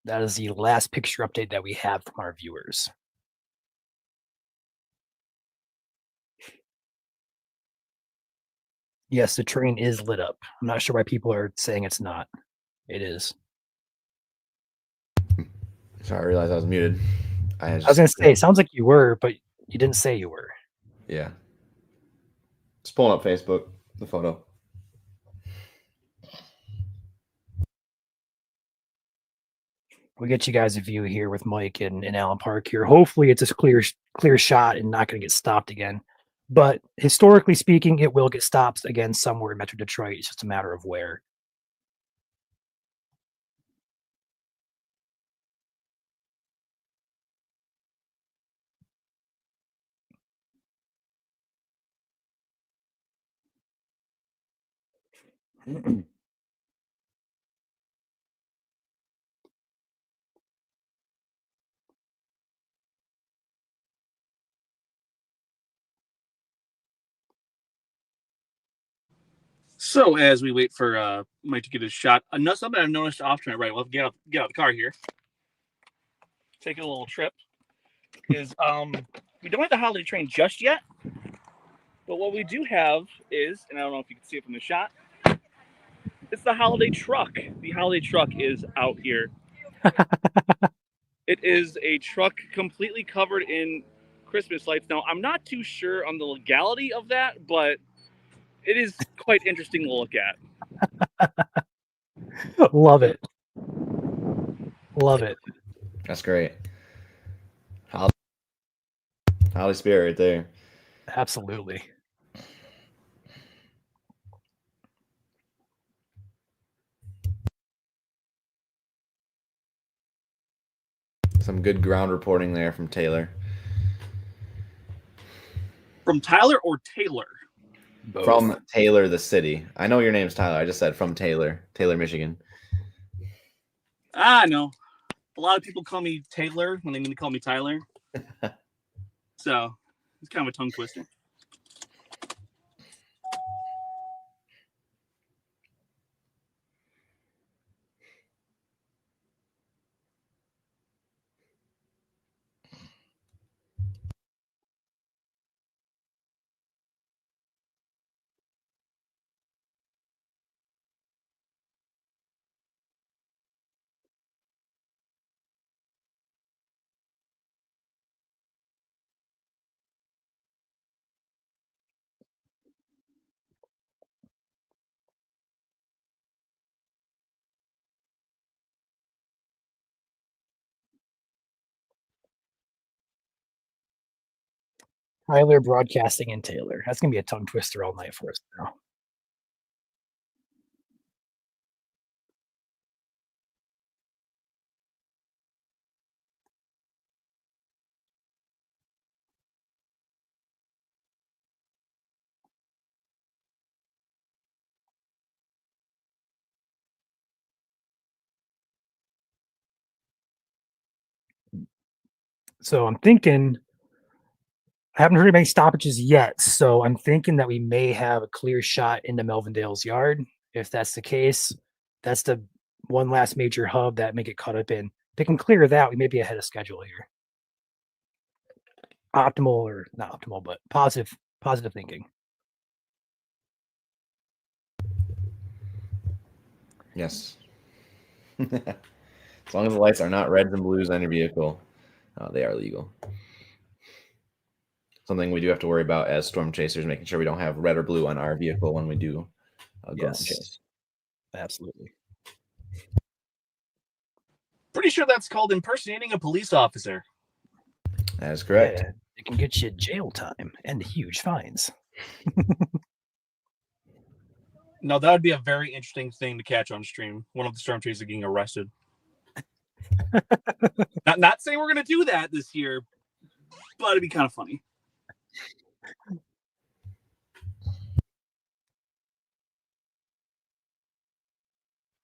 That is the last picture update that we have from our viewers. Yes, the train is lit up. I'm not sure why people are saying it's not. It is. Sorry, I realized I was muted. I was going to say, it sounds like you were, but you didn't say you were. Yeah. Just pulling up Facebook, the photo. We'll get you guys a view here with Mike and Allen Park here. Hopefully it's a clear shot and not going to get stopped again. But historically speaking, it will get stopped again somewhere in Metro Detroit. It's just a matter of where. So as we wait for Mike to get his shot, another something I've noticed often. Right, we'll get out of the car here, take a little trip. Is we don't have the holiday train just yet, but what we do have is, and I don't know if you can see it from the shot, it's the holiday truck. The holiday truck is out here. It is a truck completely covered in Christmas lights. Now, I'm not too sure on the legality of that, but it is quite interesting to look at. Love it. Love it. That's great. Holiday spirit right there. Absolutely. Some good ground reporting there from Taylor. From Tyler or Taylor? Both. From Taylor, the city. I know your name's Tyler. I just said from Taylor, Michigan. No. A lot of people call me Taylor when they mean to call me Tyler. So it's kind of a tongue twister. Tyler Broadcasting and Taylor. That's going to be a tongue twister all night for us now. So I'm thinking, I haven't heard of any stoppages yet. So I'm thinking that we may have a clear shot into Melvindale's yard. If that's the case, that's the one last major hub that may get caught up in. If they can clear that, we may be ahead of schedule here. Optimal or not optimal, but positive thinking. Yes. As long as the lights are not reds and blues on your vehicle, they are legal. Something we do have to worry about as storm chasers, making sure we don't have red or blue on our vehicle when we do go on chase. Absolutely. Pretty sure that's called impersonating a police officer. That is correct. Yeah, it can get you jail time and huge fines. No, that would be a very interesting thing to catch on stream. One of the storm chasers getting arrested. not saying we're gonna do that this year, but it'd be kind of funny.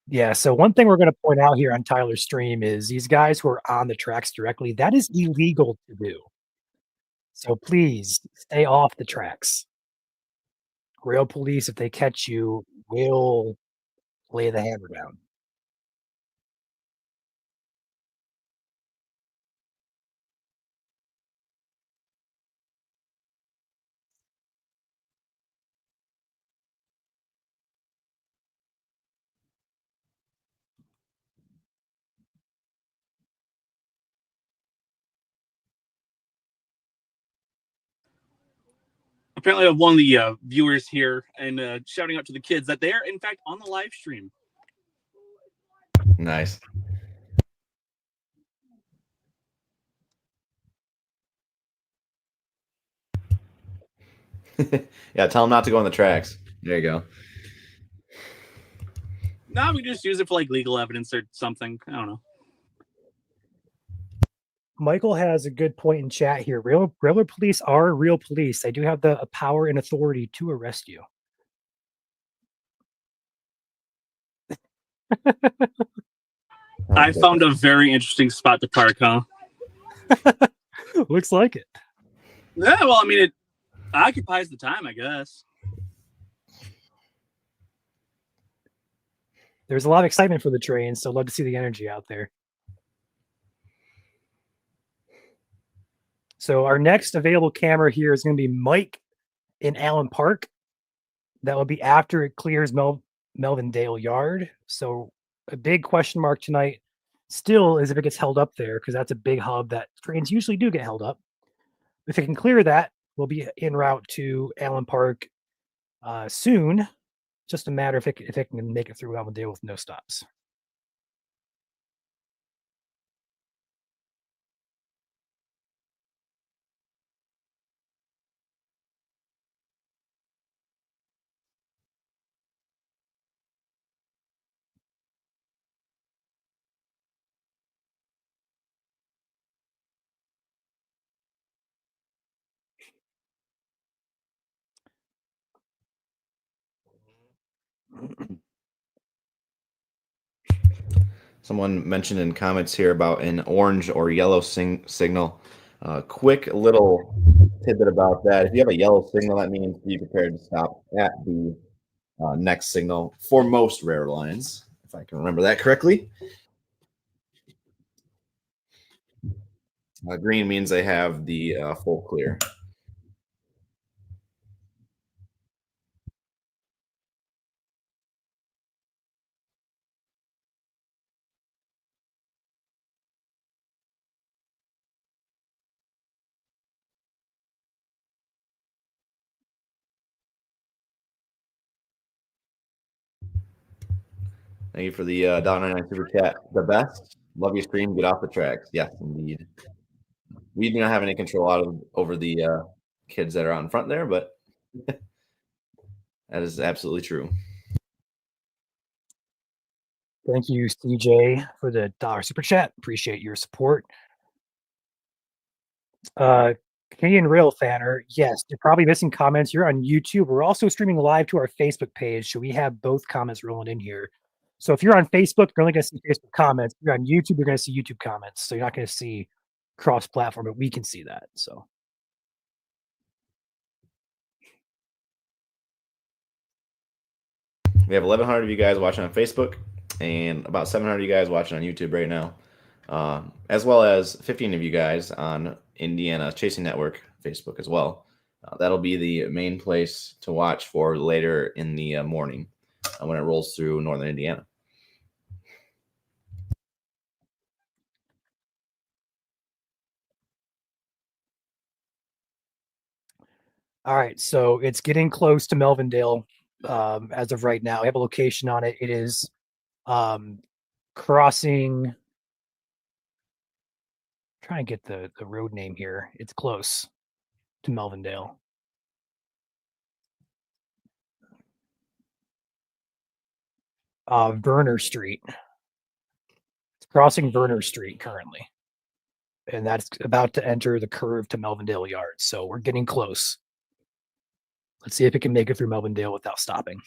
Yeah, so one thing we're going to point out here on Tyler's stream is these guys who are on the tracks directly, that is illegal to do. So please stay off the tracks. Rail police, if they catch you, will lay the hammer down. Apparently, I have one of the viewers here and shouting out to the kids that they are, in fact, on the live stream. Nice. Yeah, tell them not to go on the tracks. There you go. No, we just use it for like legal evidence or something. I don't know. Michael has a good point in chat here. Railroad police are real police. They do have the power and authority to arrest you. I found a very interesting spot to park, huh? Looks like it. Yeah, well, I mean, it occupies the time, I guess. There's a lot of excitement for the train, so love to see the energy out there. So our next available camera here is going to be Mike in Allen Park. That will be after it clears Melvindale Yard. So a big question mark tonight still is if it gets held up there, because that's a big hub that trains usually do get held up. If it can clear that, we'll be en route to Allen Park soon. Just a matter if it can make it through Melvindale with no stops. Someone mentioned in comments here about an orange or yellow signal. Quick little tidbit about that. If you have a yellow signal, that means be prepared to stop at the next signal for most rail lines, if I can remember that correctly. Green means they have the full clear. Thank you for the $1.99 super chat. The best. Love your stream. Get off the tracks. Yes, indeed. We do not have any control over the kids that are out in front there, but that is absolutely true. Thank you, CJ, for the $1 super chat. Appreciate your support. Canadian Rail Fanner, yes, you're probably missing comments. You're on YouTube. We're also streaming live to our Facebook page, so we have both comments rolling in here. So if you're on Facebook, you're only going to see Facebook comments. If you're on YouTube, you're going to see YouTube comments. So you're not going to see cross-platform, but we can see that. So we have 1,100 of you guys watching on Facebook and about 700 of you guys watching on YouTube right now, as well as 15 of you guys on Indiana Chasing Network Facebook as well. That'll be the main place to watch for later in the morning when it rolls through northern Indiana. all right, so it's getting close to Melvindale as of right now. I have a location on it. It is crossing. I'm trying to get the road name here. It's close to Melvindale. Verner Street. It's crossing Verner Street currently. And that's about to enter the curve to Melvindale Yards. So we're getting close. Let's see if it can make it through Melvindale without stopping.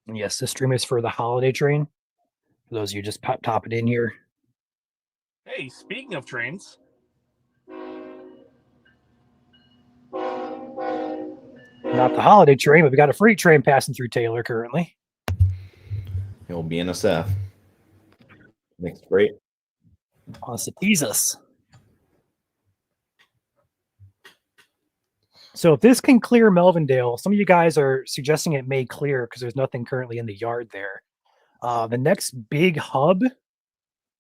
And yes, this stream is for the holiday train. For those of you just top it in here. Hey, speaking of trains, Not the holiday train, but we got a freight train passing through Taylor currently. It will be NSF. Next great. Wants to tease us. So if this can clear Melvindale, some of you guys are suggesting it may clear because there's nothing currently in the yard there. The next big hub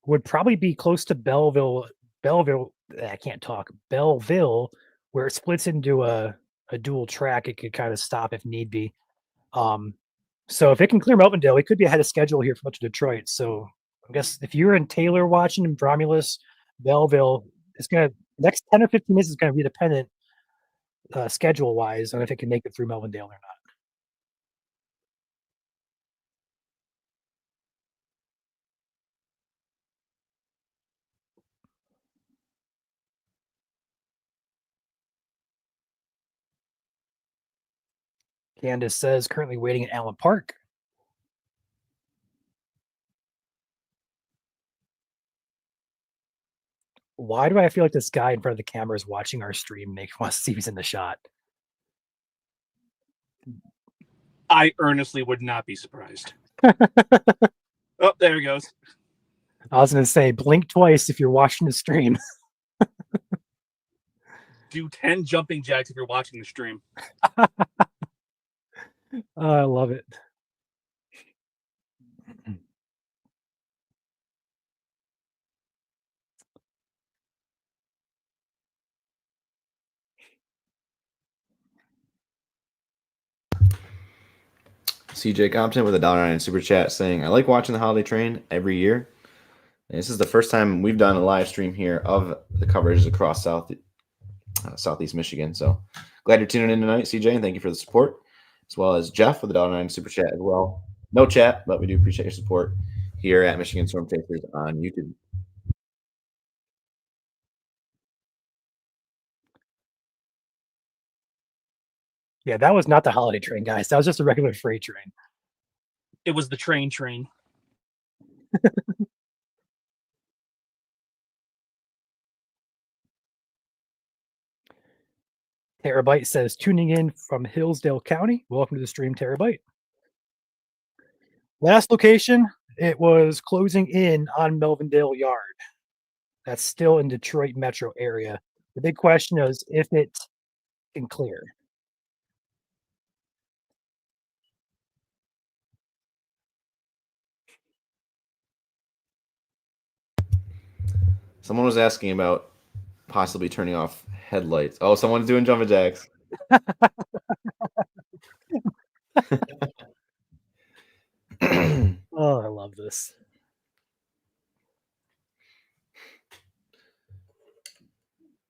would probably be close to Belleville. I can't talk. Belleville, where it splits into a dual track. It could kind of stop if need be. So if it can clear Melvindale, it could be ahead of schedule here for much of Detroit. So I guess if you're in Taylor watching in Romulus, Belleville, it's gonna next 10 or 15 minutes is gonna be dependent schedule wise on if it can make it through Melvindale or not. Candace says currently waiting at Allen Park. Why do I feel like this guy in front of the camera is watching our stream? Makes wants to see if he's in the shot. I earnestly would not be surprised. Oh, there he goes. I was going to say, blink twice if you're watching the stream. Do 10 jumping jacks if you're watching the stream. I love it. CJ Compton with a $1.09 super chat saying, I like watching the holiday train every year. And this is the first time we've done a live stream here of the coverage across Southeast Michigan. So glad you're tuning in tonight, CJ, and thank you for the support, as well as Jeff with a $1.09 super chat as well. No chat, but we do appreciate your support here at Michigan Storm Chasers on YouTube. Yeah, that was not the holiday train, guys. That was just a regular freight train. It was the train. Terabyte says, tuning in from Hillsdale County. Welcome to the stream, Terabyte. Last location, it was closing in on Melvindale Yard. That's still in Detroit metro area. The big question is if it can clear. Someone was asking about possibly turning off headlights. Oh, someone's doing jumping jacks. Oh, I love this.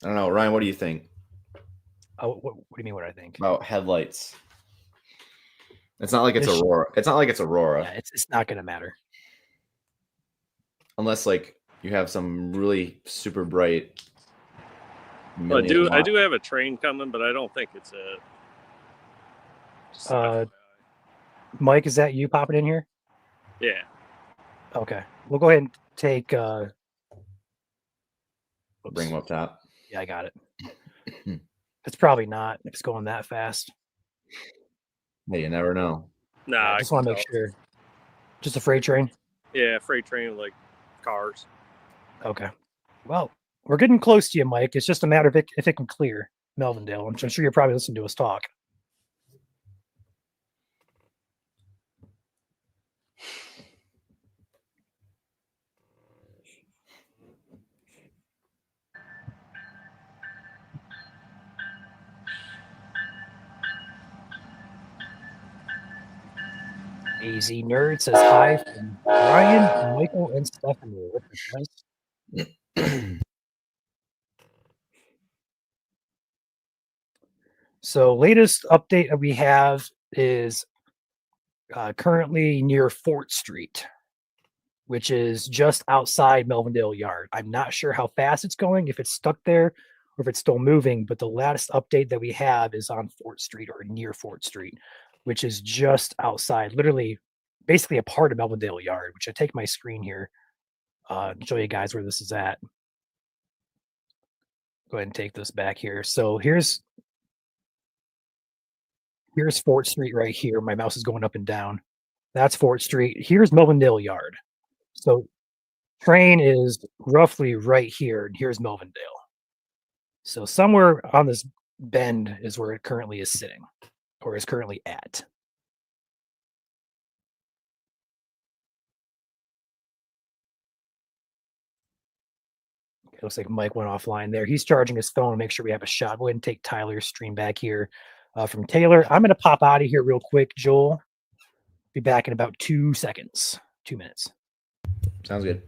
I don't know. Ryan, what do you think Oh, what do you mean what I think? about headlights? It's not like it's Aurora. It's not like it's Aurora. Yeah, it's not going to matter. Unless like you have some really super bright. Well, I do have a train coming, but I don't think it's it. Mike, is that you popping in here? Yeah. Okay. We'll go ahead and take Bring them up top. Yeah, I got it. It's probably not if it's going that fast. Hey, you never know. Nah, I I just can want to make tell. sure. Just a freight train? Yeah, freight train like cars. Okay. Well, we're getting close to you, Mike. It's just a matter of if it can clear Melvindale. I'm sure you're probably listening to us talk. AZ Nerd says hi from Brian, Michael, and Stephanie. What's up, guys? So, latest update that we have is currently near Fort Street, which is just outside Melvindale Yard. I'm not sure how fast it's going, if it's stuck there or if it's still moving, but the latest update that we have is on Fort Street or near Fort Street, which is just outside, literally, basically a part of Melvindale Yard, which I take my screen here, show you guys where this is at. Go ahead and take this back here. So here's Fort Street right here. My mouse is going up and down. That's Fort Street. Here's Melvindale Yard. So train is roughly right here, and here's Melvindale. So somewhere on this bend is where it currently is sitting, or is currently at. It looks like Mike went offline there. He's charging his phone to make sure we have a shot. Go ahead and take Tyler's stream back here from Taylor. I'm going to pop out of here real quick, Joel. Be back in about 2 seconds, 2 minutes. Sounds good.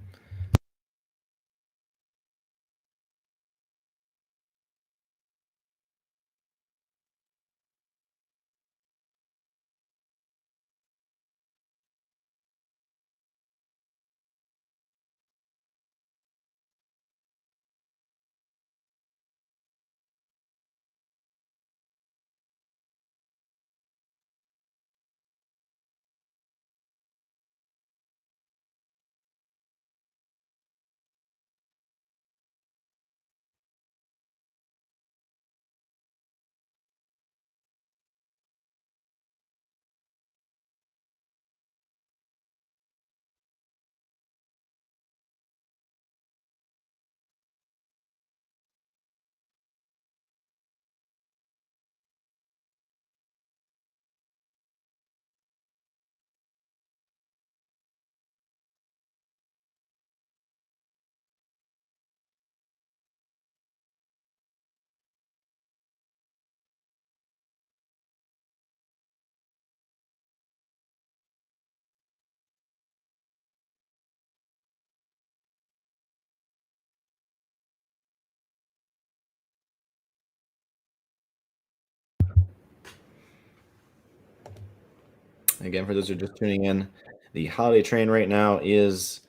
Again, for those who are just tuning in, the holiday train right now is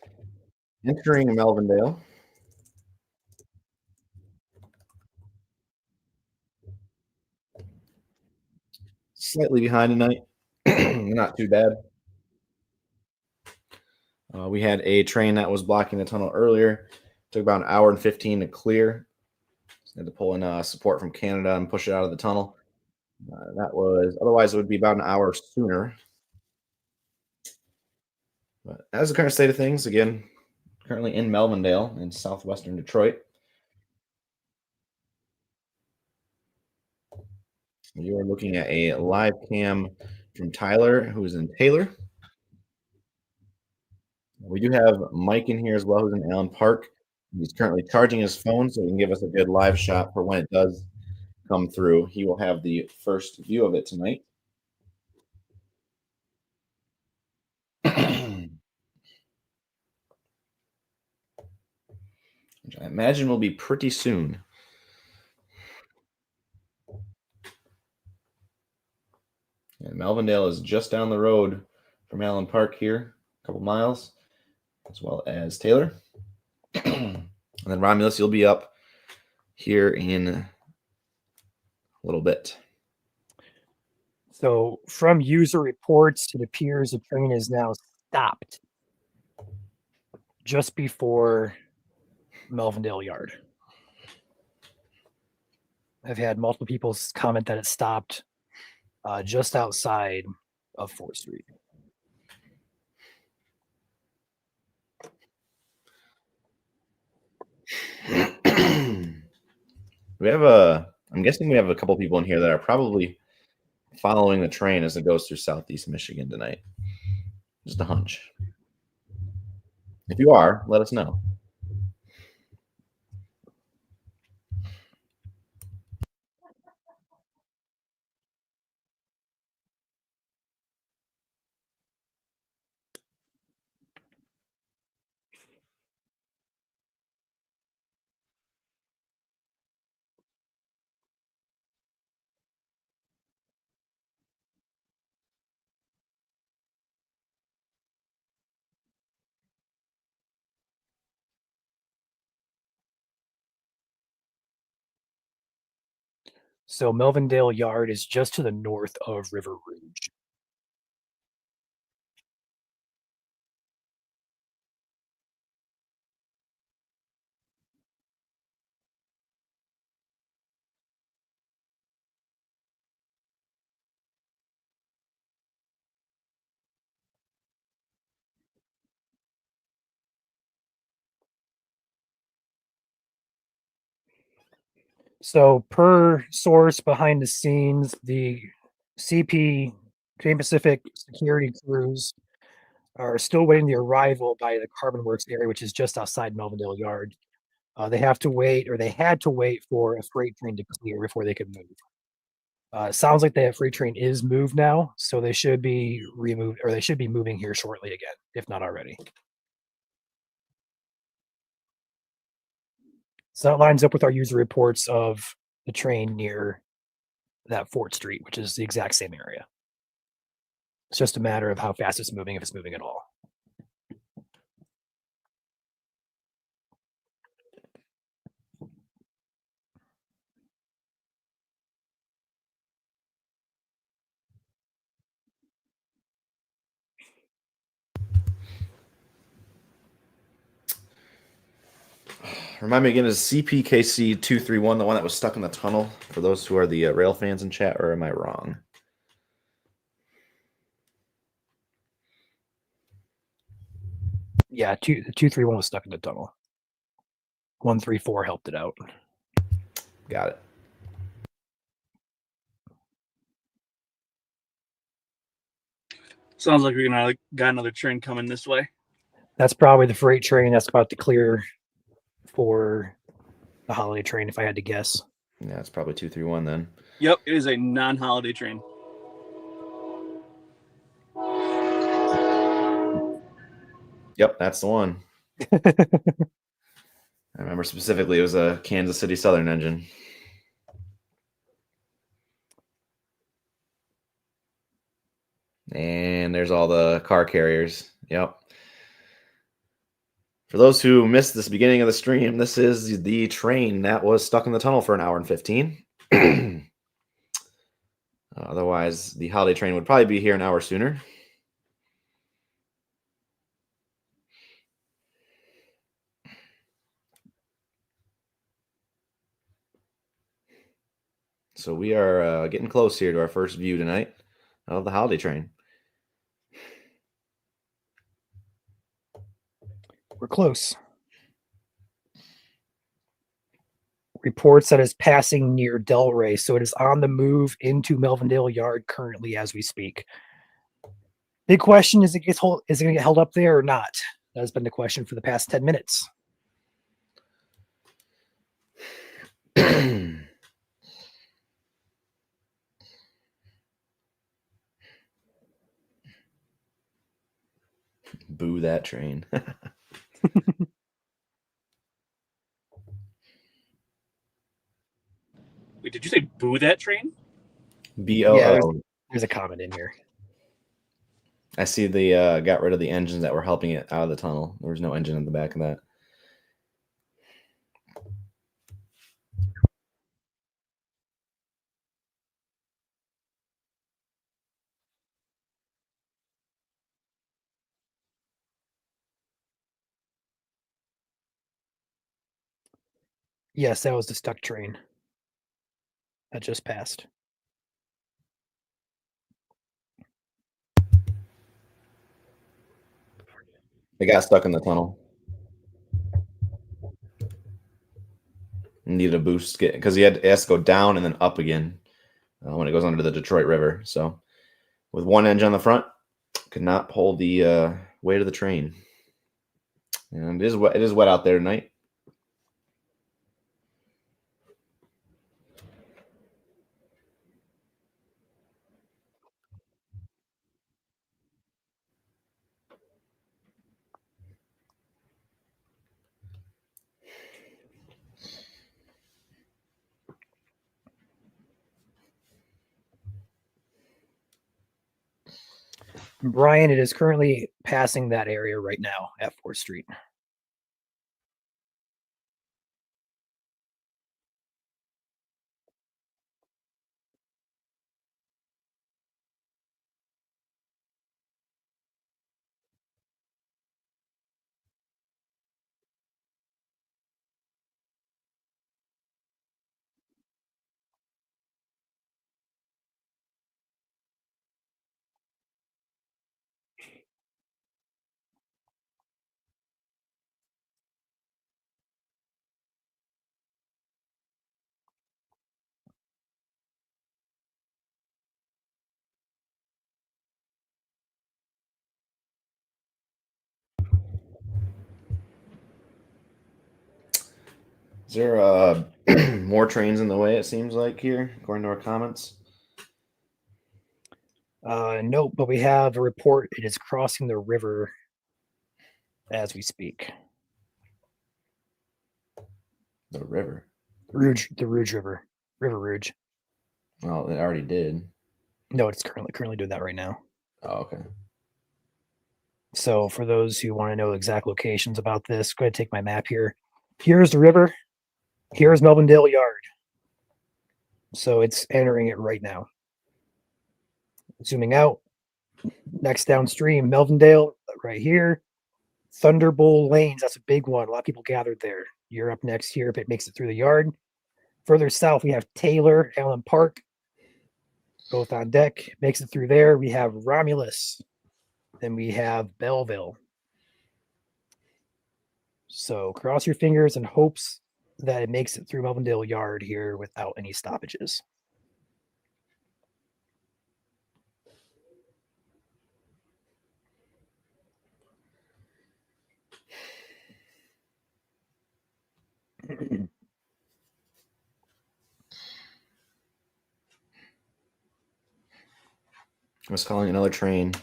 entering Melvindale. Slightly behind tonight. Not too bad. We had a train that was blocking the tunnel earlier. Took about an hour and 15 to clear. Had to pull in support from Canada and push it out of the tunnel. Otherwise it would be about an hour sooner. But as the current state of things, again, currently in Melvindale in southwestern Detroit. You are looking at a live cam from Tyler, who is in Taylor. We do have Mike in here as well, who's in Allen Park. He's currently charging his phone, so he can give us a good live shot for when it does come through. He will have the first view of it tonight. Which I imagine will be pretty soon. And Melvindale is just down the road from Allen Park here, a couple miles, as well as Taylor. And then Romulus, you'll be up here in a little bit. So from user reports, it appears the train is now stopped just before Melvindale Yard. I've had multiple people comment that it stopped just outside of 4th Street. I'm guessing we have a couple people in here that are probably following the train as it goes through Southeast Michigan tonight. Just a hunch. If you are, let us know. So Melvindale Yard is just to the north of River Rouge. So per source behind the scenes, the CP, Canadian Pacific security crews are still waiting the arrival by the Carbon Works area, which is just outside Melvindale Yard. They have to wait, or they had to wait for a freight train to clear before they could move. It sounds like that freight train is moved now, so they should be removed, or they should be moving here shortly again, if not already. So that lines up with our user reports of the train near that 4th Street, which is the exact same area. It's just a matter of how fast it's moving, if it's moving at all. Remind me again, is CPKC 231 the one that was stuck in the tunnel? For those who are the rail fans in chat, or am I wrong? Yeah, 231 was stuck in the tunnel. 134 helped it out. Got it. Sounds like we're gonna got another train coming this way. That's probably the freight train that's about to clear for the holiday train, if I had to guess. Yeah, it's probably 231 then. Yep, it is a non-holiday train. Yep, that's the one. I remember specifically it was a Kansas City Southern engine. And there's all the car carriers. Yep. For those who missed this beginning of the stream, this is the train that was stuck in the tunnel for an hour and 15. Otherwise, the holiday train would probably be here an hour sooner. So we are getting close here to our first view tonight of the holiday train. We're close. Reports that it's passing near Delray, so it is on the move into Melvindale Yard currently as we speak. Big question: is it going to get held up there or not? That has been the question for the past 10 minutes. Boo that train. Wait, did you say boo that train? BOO. Yeah, there's a comment in here. I see they got rid of the engines that were helping it out of the tunnel. There was no engine in the back of that. Yes, that was the stuck train that just passed. It got stuck in the tunnel. Needed a boost because it has to go down and then up again when it goes under the Detroit River. So with one engine on the front, could not pull the weight of the train. And it is wet. It is wet out there tonight. Brian, it is currently passing that area right now at 4th Street. Is there more trains in the way? It seems like here, according to our comments. Nope, but we have a report. It is crossing the river as we speak. The river. The Rouge River, River Rouge. Well, it already did. No, it's currently doing that right now. Oh, okay. So for those who want to know exact locations about this, go ahead and take my map here. Here's the river. Here's Melvindale Yard. So it's entering it right now. Zooming out. Next downstream, Melvindale right here. Thunderbolt Lanes. That's a big one. A lot of people gathered there. You're up next here if it makes it through the yard. Further south, we have Taylor, Allen Park, both on deck. Makes it through there. We have Romulus. Then we have Belleville. So cross your fingers and hopes that it makes it through Melvindale Yard here without any stoppages. I was calling another train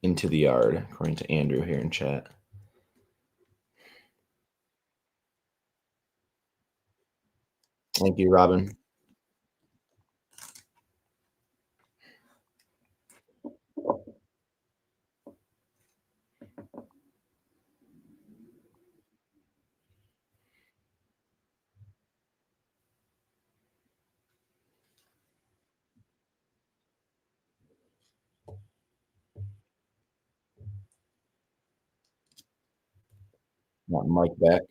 into the yard, according to Andrew here in chat. Thank you, Robin. Want Mike back.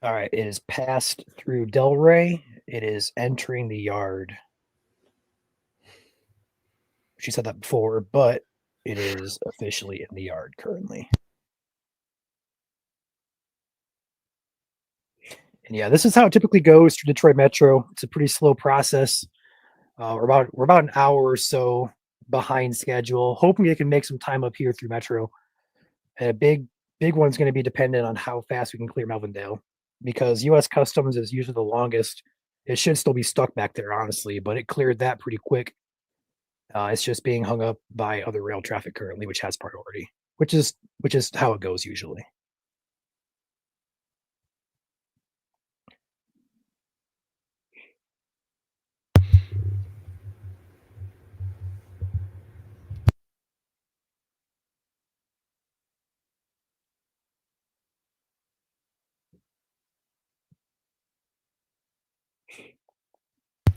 All right, it is passed through Delray. It is entering the yard. She said that before, but it is officially in the yard currently. And yeah, this is how it typically goes through Detroit Metro. It's a pretty slow process. We're about an hour or so behind schedule. Hoping it can make some time up here through Metro. And a big one's going to be dependent on how fast we can clear Melvindale, because U.S. Customs is usually the longest. It should still be stuck back there, honestly, but it cleared that pretty quick. It's just being hung up by other rail traffic currently, which has priority, which is how it goes usually.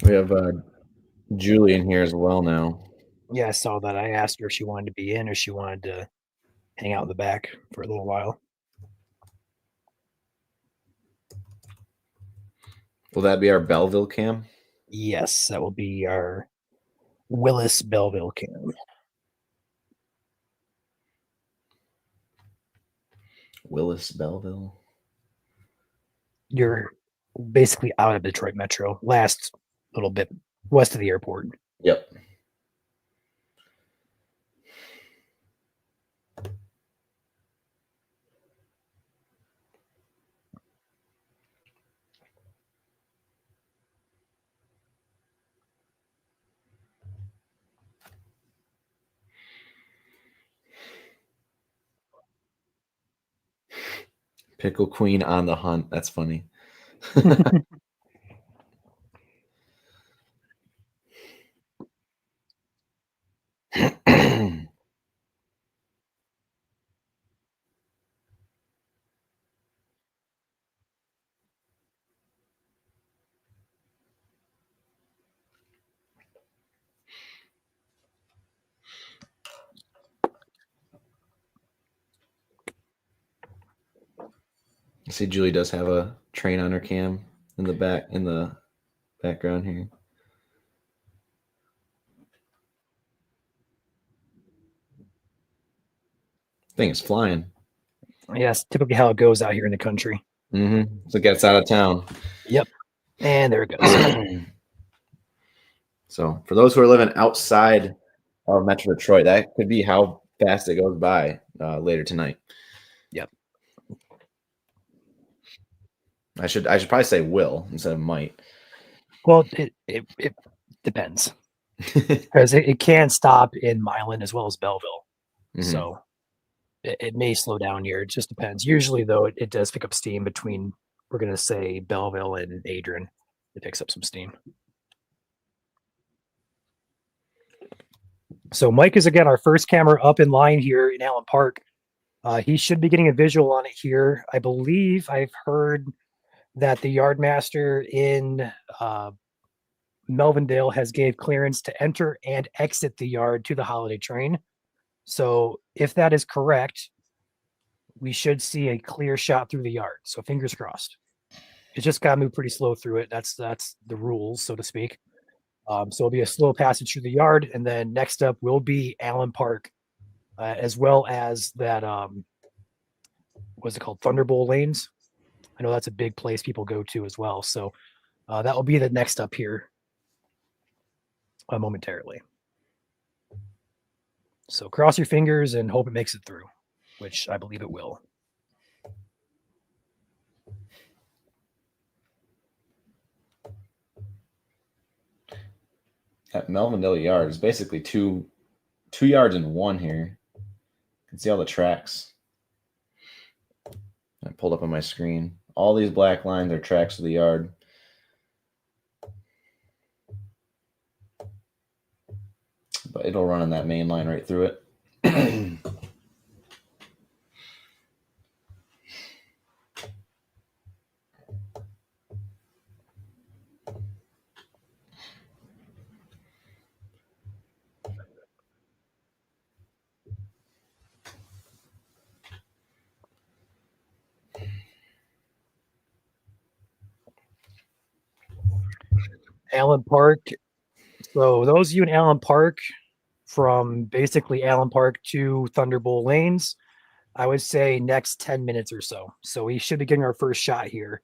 We have Julie in here as well now. Yeah, I saw that. I asked her if she wanted to be in or she wanted to hang out in the back for a little while. Will that be our Belleville cam? Yes, that will be our Willis Belleville cam. Willis Belleville. You're basically out of Detroit Metro, last little bit west of the airport. Yep. Pickle Queen on the hunt. That's funny. See, Julie does have a train on her cam in the background here. Thing is flying. Yes, typically how it goes out here in the country. Mm-hmm. So it gets out of town. Yep. And there it goes. So for those who are living outside of Metro Detroit, that could be how fast it goes by later tonight. Yep. I should probably say will instead of might. Well, it depends because it can stop in Milan as well as Belleville. Mhm. So it may slow down here. It just depends. Usually, though, it does pick up steam between, we're going to say, Belleville and Adrian. It picks up some steam. So Mike is, again, our first camera up in line here in Allen Park. He should be getting a visual on it here. I believe I've heard that the yard master in Melvindale has gave clearance to enter and exit the yard to the holiday train. So if that is correct, we should see a clear shot through the yard. So fingers crossed. It's just got to move pretty slow through it. That's the rules, so to speak. So it'll be a slow passage through the yard, and then next up will be Allen Park, as well as that what's it called, Thunderbolt Lanes. I know that's a big place people go to as well. So that will be the next up here momentarily. So cross your fingers and hope it makes it through, which I believe it will. At Melvindale Yard is basically two yards in one here. You can see all the tracks. I pulled up on my screen. All these black lines are tracks to the yard. But it'll run on that main line right through it. Allen Park. So those of you in Allen Park, from basically Allen Park to Thunderbolt Lanes, I would say next 10 minutes or so. So we should be getting our first shot here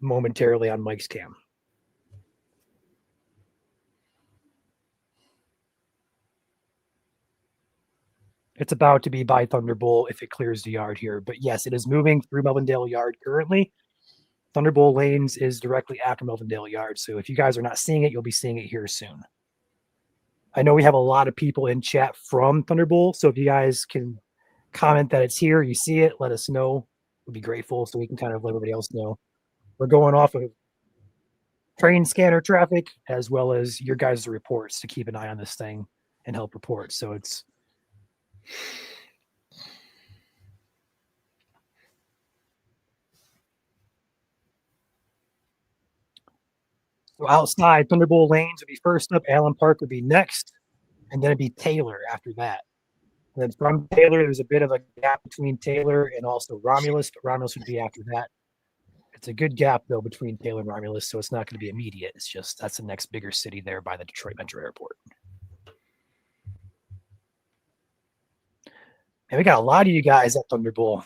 momentarily on Mike's cam. It's about to be by Thunderbolt if it clears the yard here. But yes, it is moving through Melvindale Yard currently. Thunderbolt Lanes is directly after Melvindale Yard. So if you guys are not seeing it, you'll be seeing it here soon. I know we have a lot of people in chat from Thunderbolt. So if you guys can comment that it's here, you see it, let us know. We'd be grateful so we can kind of let everybody else know. We're going off of train scanner traffic as well as your guys' reports to keep an eye on this thing and help report. So it's So outside, Thunderbolt Lanes would be first up, Allen Park would be next, and then it'd be Taylor after that. And then from Taylor, there's a bit of a gap between Taylor and also Romulus, but Romulus would be after that. It's a good gap though between Taylor and Romulus, so it's not going to be immediate. It's just that's the next bigger city there by the Detroit Metro Airport. And we got a lot of you guys at Thunderbolt.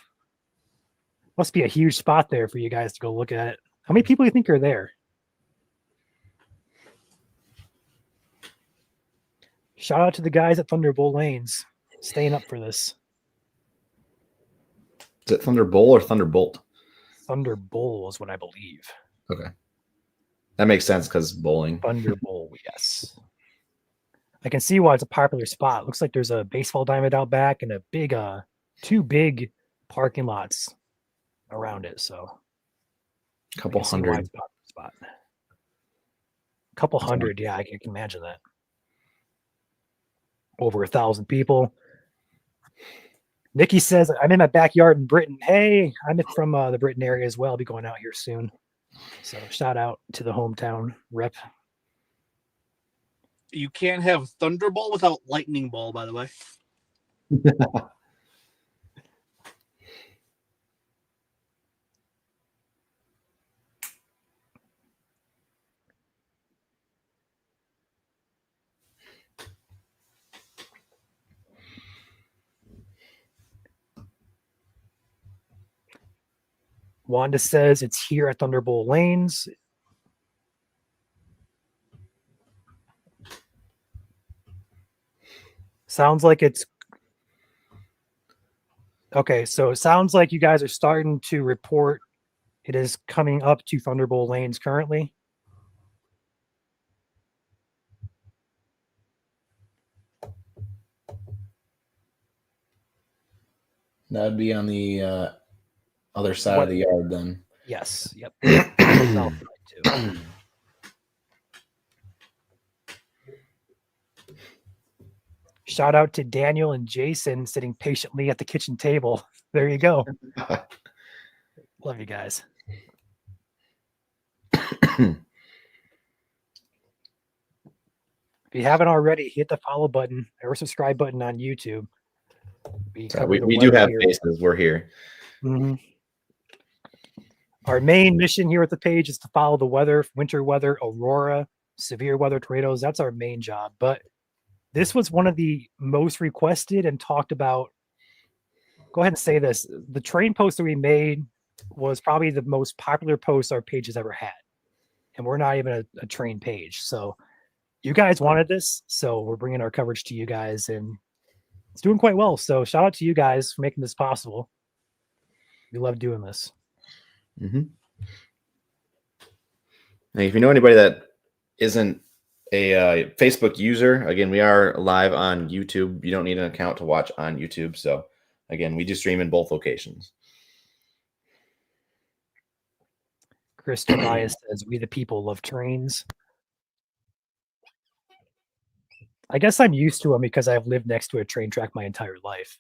Must be a huge spot there for you guys to go look at it. How many people do you think are there? Shout out to the guys at Thunderbolt Lanes staying up for this. Is it Thunderbolt or Thunderbolt? Thunderbolt is what I believe. Okay. That makes sense because bowling. Thunderbolt, yes. I can see why it's a popular spot. Looks like there's a baseball diamond out back and a big, two big parking lots around it. So A couple I can see why hundred. it's a popular spot. A couple hundred, yeah, I can imagine that. Over 1,000 people. Nikki says, I'm in my backyard in Britain. Hey, I'm from the Britain area as well. I'll be going out here soon. So shout out to the hometown rep. You can't have Thunderbolt without Lightning Ball, by the way. Wanda says it's here at Thunderbolt Lanes. Sounds like it's okay. So it sounds like you guys are starting to report it is coming up to Thunderbolt Lanes currently. That would be on the other side of the yard then. Yes. Yep. South side too. Shout out to Daniel and Jason sitting patiently at the kitchen table. There you go. Love you guys. If you haven't already, hit the follow button or subscribe button on YouTube. We do have faces. We're here. Mm-hmm. Our main mission here at the page is to follow the weather, winter weather, aurora, severe weather, tornadoes. That's our main job. But this was one of the most requested and talked about. Go ahead and say this. The train post that we made was probably the most popular post our page has ever had. And we're not even a train page. So you guys wanted this. So we're bringing our coverage to you guys. And it's doing quite well. So shout out to you guys for making this possible. We love doing this. Mm-hmm. Hey, if you know anybody that isn't a Facebook user, again, we are live on YouTube. You don't need an account to watch on YouTube. So, again, we do stream in both locations. Chris Tobias says, we the people love trains. I guess I'm used to them because I've lived next to a train track my entire life.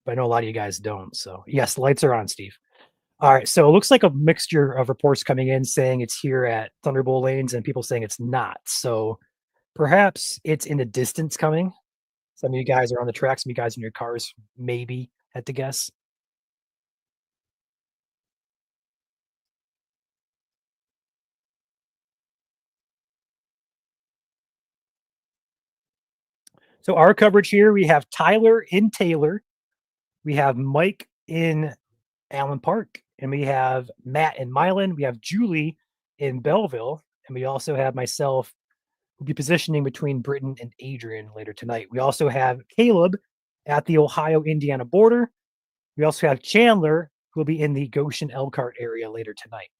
But I know a lot of you guys don't. So, yes, lights are on, Steve. All right. So it looks like a mixture of reports coming in saying it's here at Thunderbolt Lanes and people saying it's not. So perhaps it's in the distance coming. Some of you guys are on the track. Some of you guys in your cars, maybe, had to guess. So our coverage here, we have Tyler in Taylor. We have Mike in Allen Park. And we have Matt in Milan. We have Julie in Belleville. And we also have myself who'll be positioning between Britain and Adrian later tonight. We also have Caleb at the Ohio-Indiana border. We also have Chandler, who will be in the Goshen Elkhart area later tonight.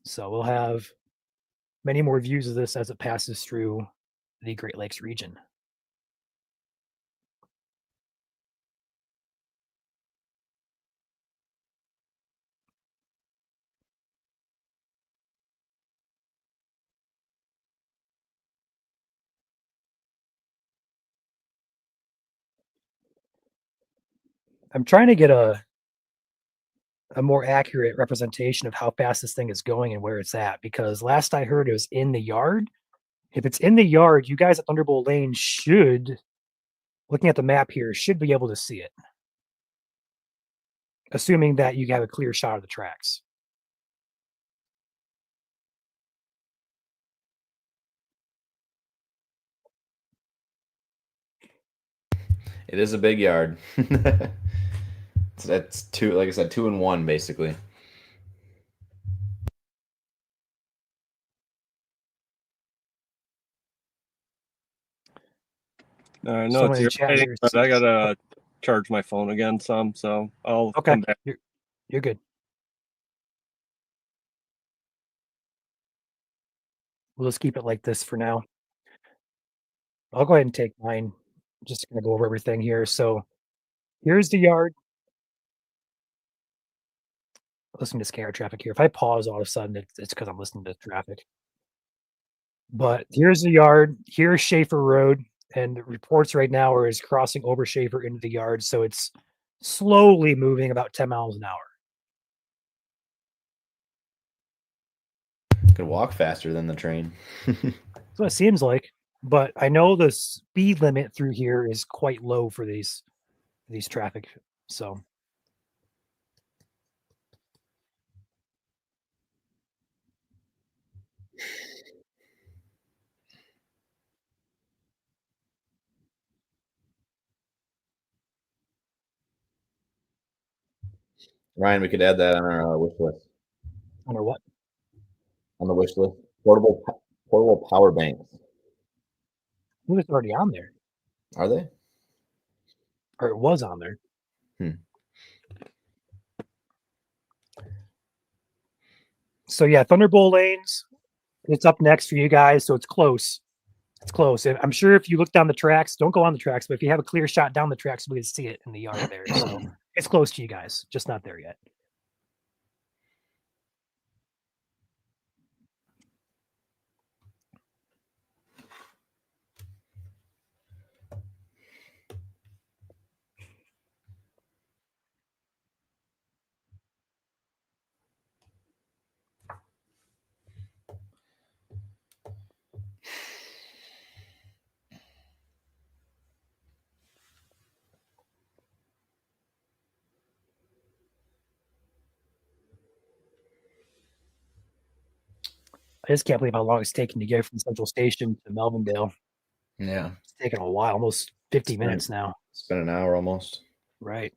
So we'll have many more views of this as it passes through the Great Lakes region. I'm trying to get a a more accurate representation of how fast this thing is going and where it's at. Because last I heard, it was in the yard. If it's in the yard, you guys at Thunderbolt Lane should, looking at the map here, should be able to see it. Assuming that you have a clear shot of the tracks. It is a big yard. That's two, like I said, 2 and 1 basically. I know Someone it's in your chat writing, here but I gotta charge my phone again some, so I'll Okay, come back. you're good. We'll just keep it like this for now. I'll go ahead and take mine. Just gonna go over everything here. So here's the yard. Listening to scanner traffic here. If I pause all of a sudden, it's because I'm listening to traffic. But here's the yard. Here's Schaefer Road, and the reports right now are is crossing over Schaefer into the yard, so it's slowly moving about 10 miles an hour. Could walk faster than the train. That's what it seems like. But I know the speed limit through here is quite low for these traffic. So Ryan, we could add that on our wish list. under what? On the wish list, portable power banks. I think it's already on there, Are they? or it was on there. So yeah, Thunderbolt Lanes. It's up next for you guys, so it's close. It's close. I'm sure if you look down the tracks, don't go on the tracks, but if you have a clear shot down the tracks, we can see it in the yard there. So it's close to you guys, just not there yet. I just can't believe how long it's taken to get from Central Station to Melvindale. Yeah. It's taken a while, almost 50 minutes now. It's been an hour almost. Right.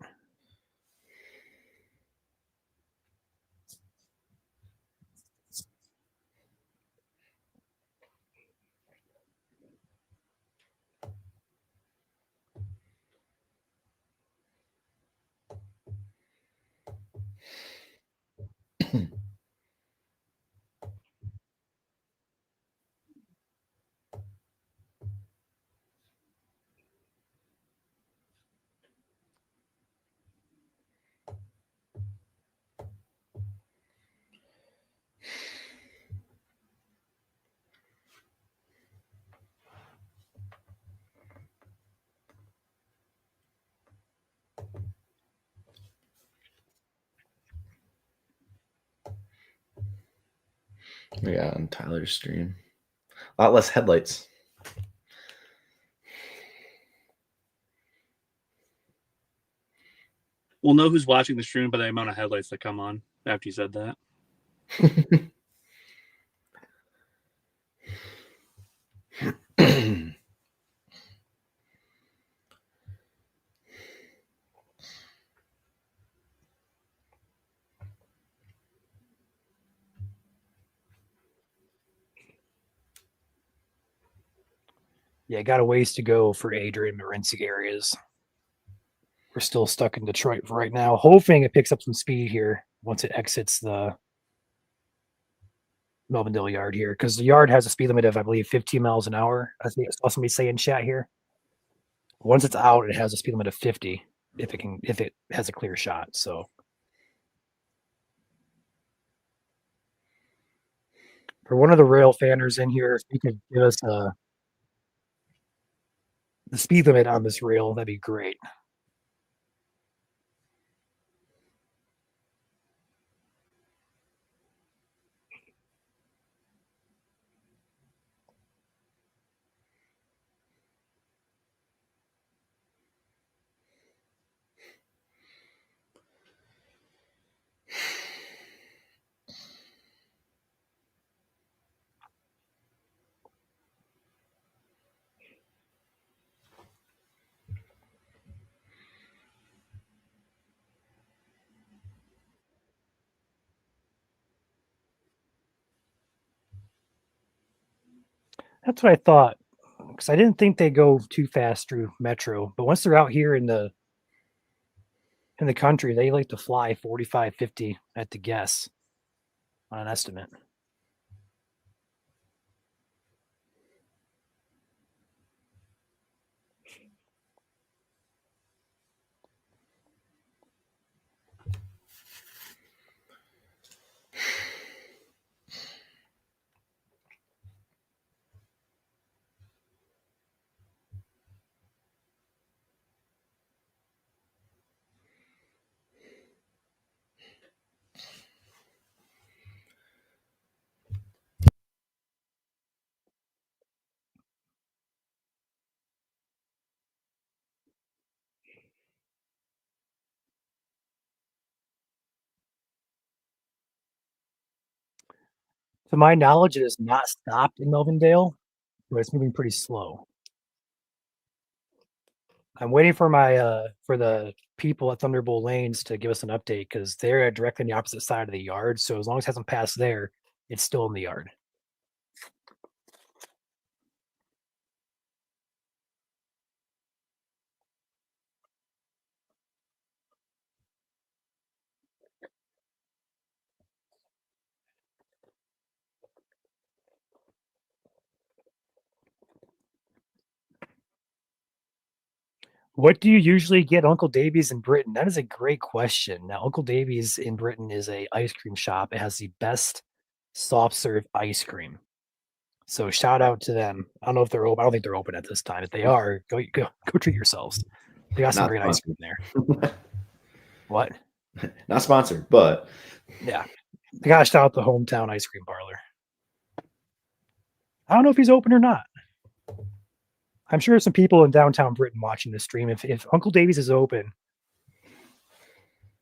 We got on Tyler's stream. A lot less headlights. We'll know who's watching the stream by the amount of headlights that come on after you said that. Yeah, got a ways to go for Adrian Morency areas. We're still stuck in Detroit for right now, hoping it picks up some speed here once it exits the Melvindale yard here, because the yard has a speed limit of, I believe, 15 miles an hour. I think I saw somebody say in chat here. Once it's out, it has a speed limit of 50 if it has a clear shot. So for one of the rail fanners in here, if you could give us the speed limit on this rail, that'd be great. That's what I thought, because I didn't think they go too fast through Metro. But once they're out here in the country, they like to fly 45, 50 at the guess on an estimate. To my knowledge, it has not stopped in Melvindale, but it's moving pretty slow. I'm waiting for for the people at Thunderbolt Lanes to give us an update because they're directly on the opposite side of the yard. So as long as it hasn't passed there, it's still in the yard. What do you usually get Uncle Davies in Britain? That is a great question. Now, Uncle Davies in Britain is a ice cream shop. It has the best soft serve ice cream. So shout out to them. I don't know if they're open. I don't think they're open at this time. If they are, go treat yourselves. They got some Not great ice sponsored. cream there. What? Not sponsored, but Yeah. They got to shout out the hometown ice cream parlor. I don't know if he's open or not. I'm sure some people in downtown Britain watching this stream. If Uncle Davies is open,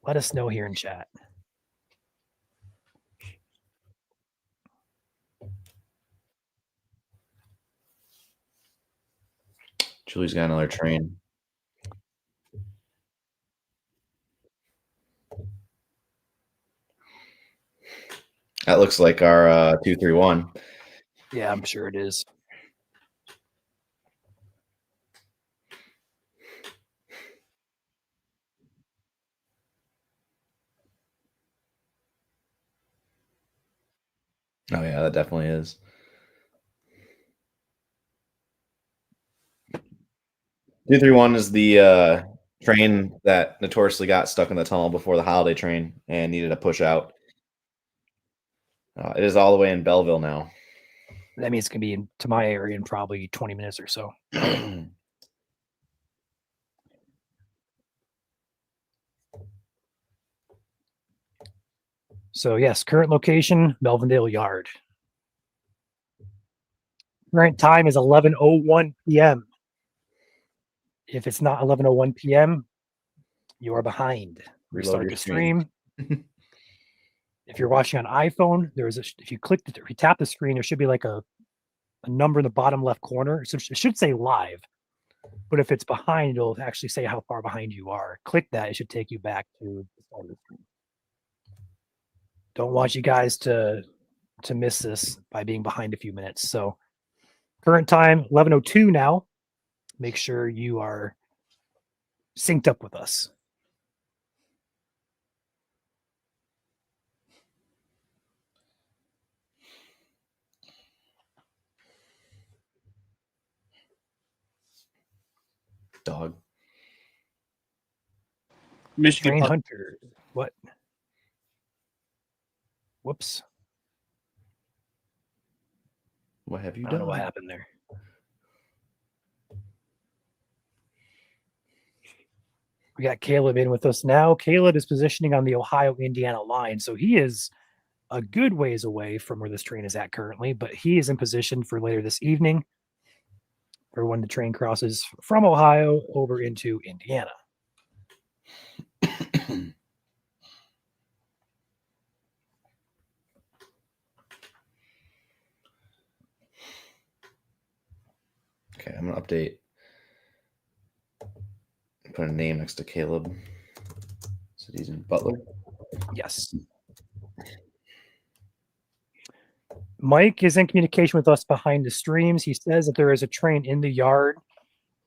let us know here in chat. Julie's got another train. That looks like our 231. Yeah, I'm sure it is. Oh yeah, that definitely is. Two three one is the train that notoriously got stuck in the tunnel before the holiday train and needed to push out. It is all the way in Belleville now. That means it's going to be to my area in probably 20 minutes or so. So yes, current location, Melvindale Yard. Current time is 11:01 p.m. If it's not 11:01 p.m., you are behind. Reload Restart your the screen. stream. If you're watching on iPhone, if you tap the screen, there should be like a number in the bottom left corner. So it should say live. But if it's behind, it'll actually say how far behind you are. Click that; it should take you back to the start of the stream. Don't want you guys to miss this by being behind a few minutes. So current time 11:02 now. Make sure you are synced up with us. Dog. Michigan Train Park. Hunter. What? Whoops. What have you I done? don't know what happened there. We got Caleb in with us now. Caleb is positioning on the Ohio-Indiana line, so he is a good ways away from where this train is at currently, but he is in position for later this evening for when the train crosses from Ohio over into Indiana. Okay, I'm gonna update. Put a name next to Caleb. So he's in Butler. Yes. Mike is in communication with us behind the streams. He says that there is a train in the yard.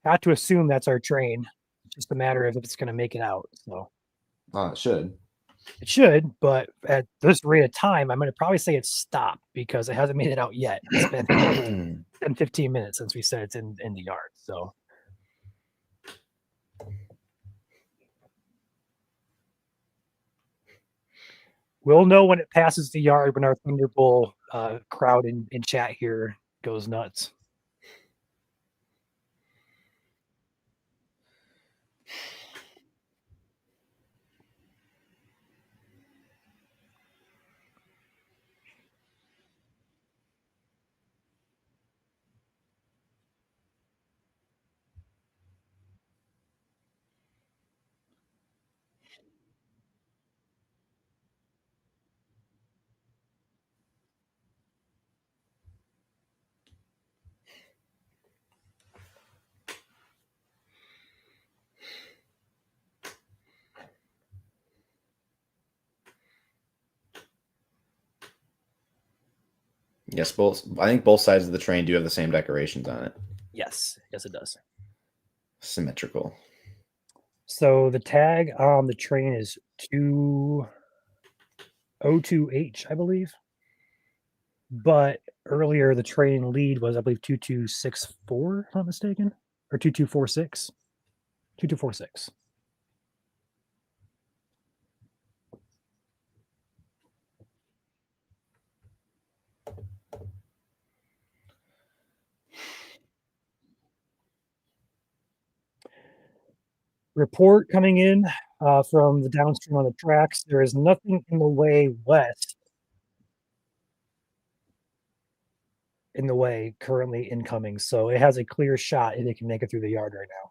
Got to assume that's our train. It's just a matter of if it's going to make it out. So It should. it should, but at this rate of time, I'm going to probably say it's stopped because it hasn't made it out yet. It's been 10, 15 minutes since we said it's in the yard. So we'll know when it passes the yard when our Thunderbolt crowd in chat here goes nuts. Yes, I think both sides of the train do have the same decorations on it. Yes, it does. Symmetrical. So the tag on the train is 202H, I believe. But earlier the train lead was, I believe, 2264, if I'm not mistaken, or 2246. 2246. Report coming in from the downstream on the tracks. There is nothing in the way west in the way currently incoming. So it has a clear shot if they can make it through the yard right now.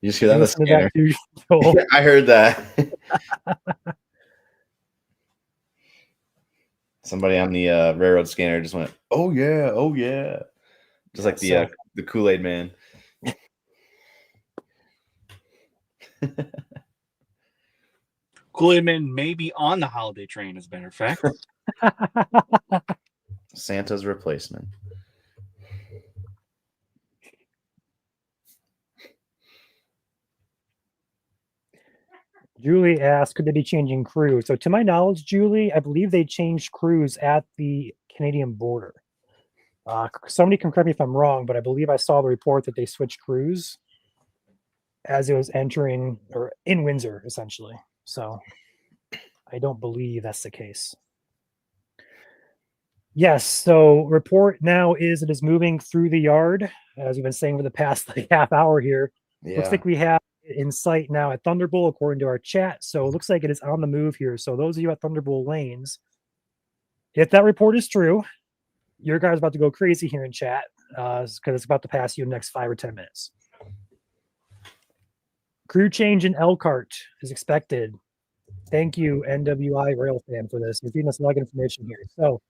You just hear that on the Listen to that scanner. too, Joel. Yeah, I heard that. Somebody on the railroad scanner just went, "Oh yeah, oh yeah," just like the Kool-Aid man. Kool-Aid Man may be on the holiday train, as a matter of fact. Santa's replacement. Julie asked, could they be changing crews? So to my knowledge, Julie, I believe they changed crews at the Canadian border. Somebody can correct me if I'm wrong, but I believe I saw the report that they switched crews as it was entering or in Windsor, essentially. So I don't believe that's the case. Yes, so report now is it is moving through the yard, as we've been saying for the past half hour here. Yeah. Looks like we have it in sight now at Thunderbolt, according to our chat. So it looks like it is on the move here. So those of you at Thunderbolt Lanes, if that report is true, your guys about to go crazy here in chat because it's about to pass you in the next 5 or 10 minutes. Crew change in Elkhart is expected. Thank you, NWI Rail Fan, for this. You're giving us a lot of information here. So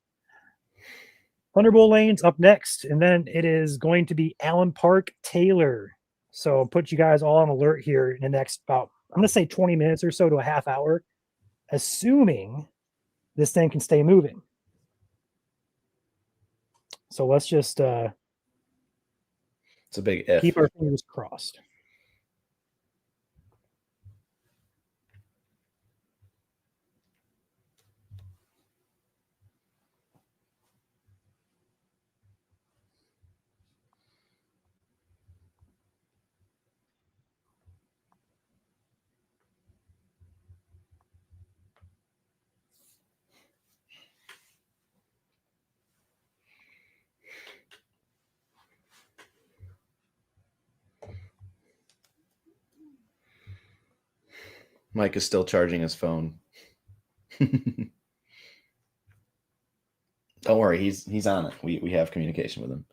Thunderbolt Lanes up next, and then it is going to be Allen Park Taylor. So put you guys all on alert here in the next about, I'm going to say 20 minutes or so to a half hour, assuming this thing can stay moving. So let's just it's a big if. keep our fingers crossed. Mike is still charging his phone. Don't worry, he's on it. We have communication with him.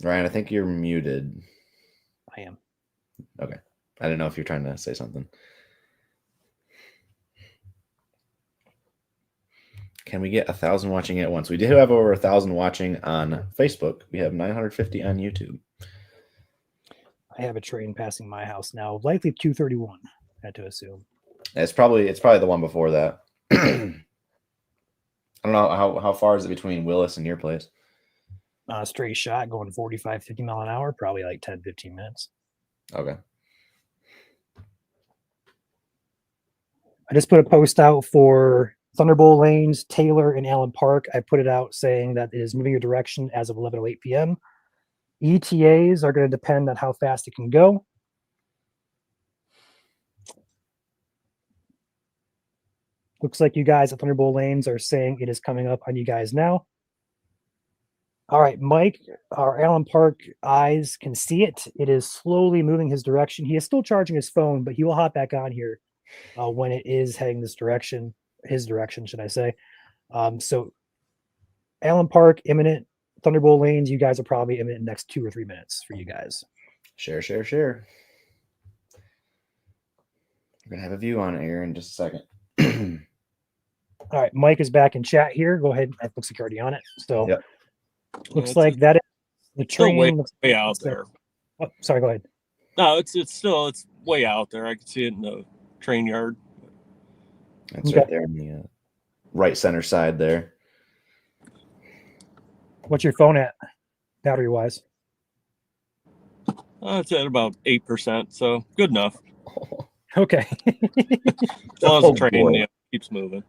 Ryan, I think you're muted. I am. Okay. I didn't know if you're trying to say something. can we get 1,000 watching at once? We do have over 1,000 watching on Facebook. We have 950 on YouTube. I have a train passing my house now, likely 231. Had to assume. It's probably the one before that. I don't know how far is it between Willis and your place. Straight shot going 45, 50 mile an hour, probably like 10, 15 minutes. Okay. I just put a post out for Thunderbolt Lanes, Taylor, and Allen Park. I put it out saying that it is moving your direction as of 11:08 p.m. ETAs are going to depend on how fast it can go. Looks like you guys at Thunderbolt Lanes are saying it is coming up on you guys now. All right, Mike, our Allen Park eyes can see it. It is slowly moving his direction. He is still charging his phone, but he will hop back on here when it is heading this direction, his direction, should I say. So Allen Park, imminent. Thunderbolt Lanes, you guys are probably imminent in the next 2 or 3 minutes for you guys. Share. We're going to have a view on it here in just a second. All right, Mike is back in chat here. Go ahead. It looks like you're already on it. So Yep. looks like that is the Still train. way out there. Oh, sorry, go ahead. No, it's way out there. I can see it in the train yard. That's Okay. right there in the right center side there. What's your phone at, battery wise? It's at about 8%, so good enough. Okay. As long as Oh, the train boy. keeps moving.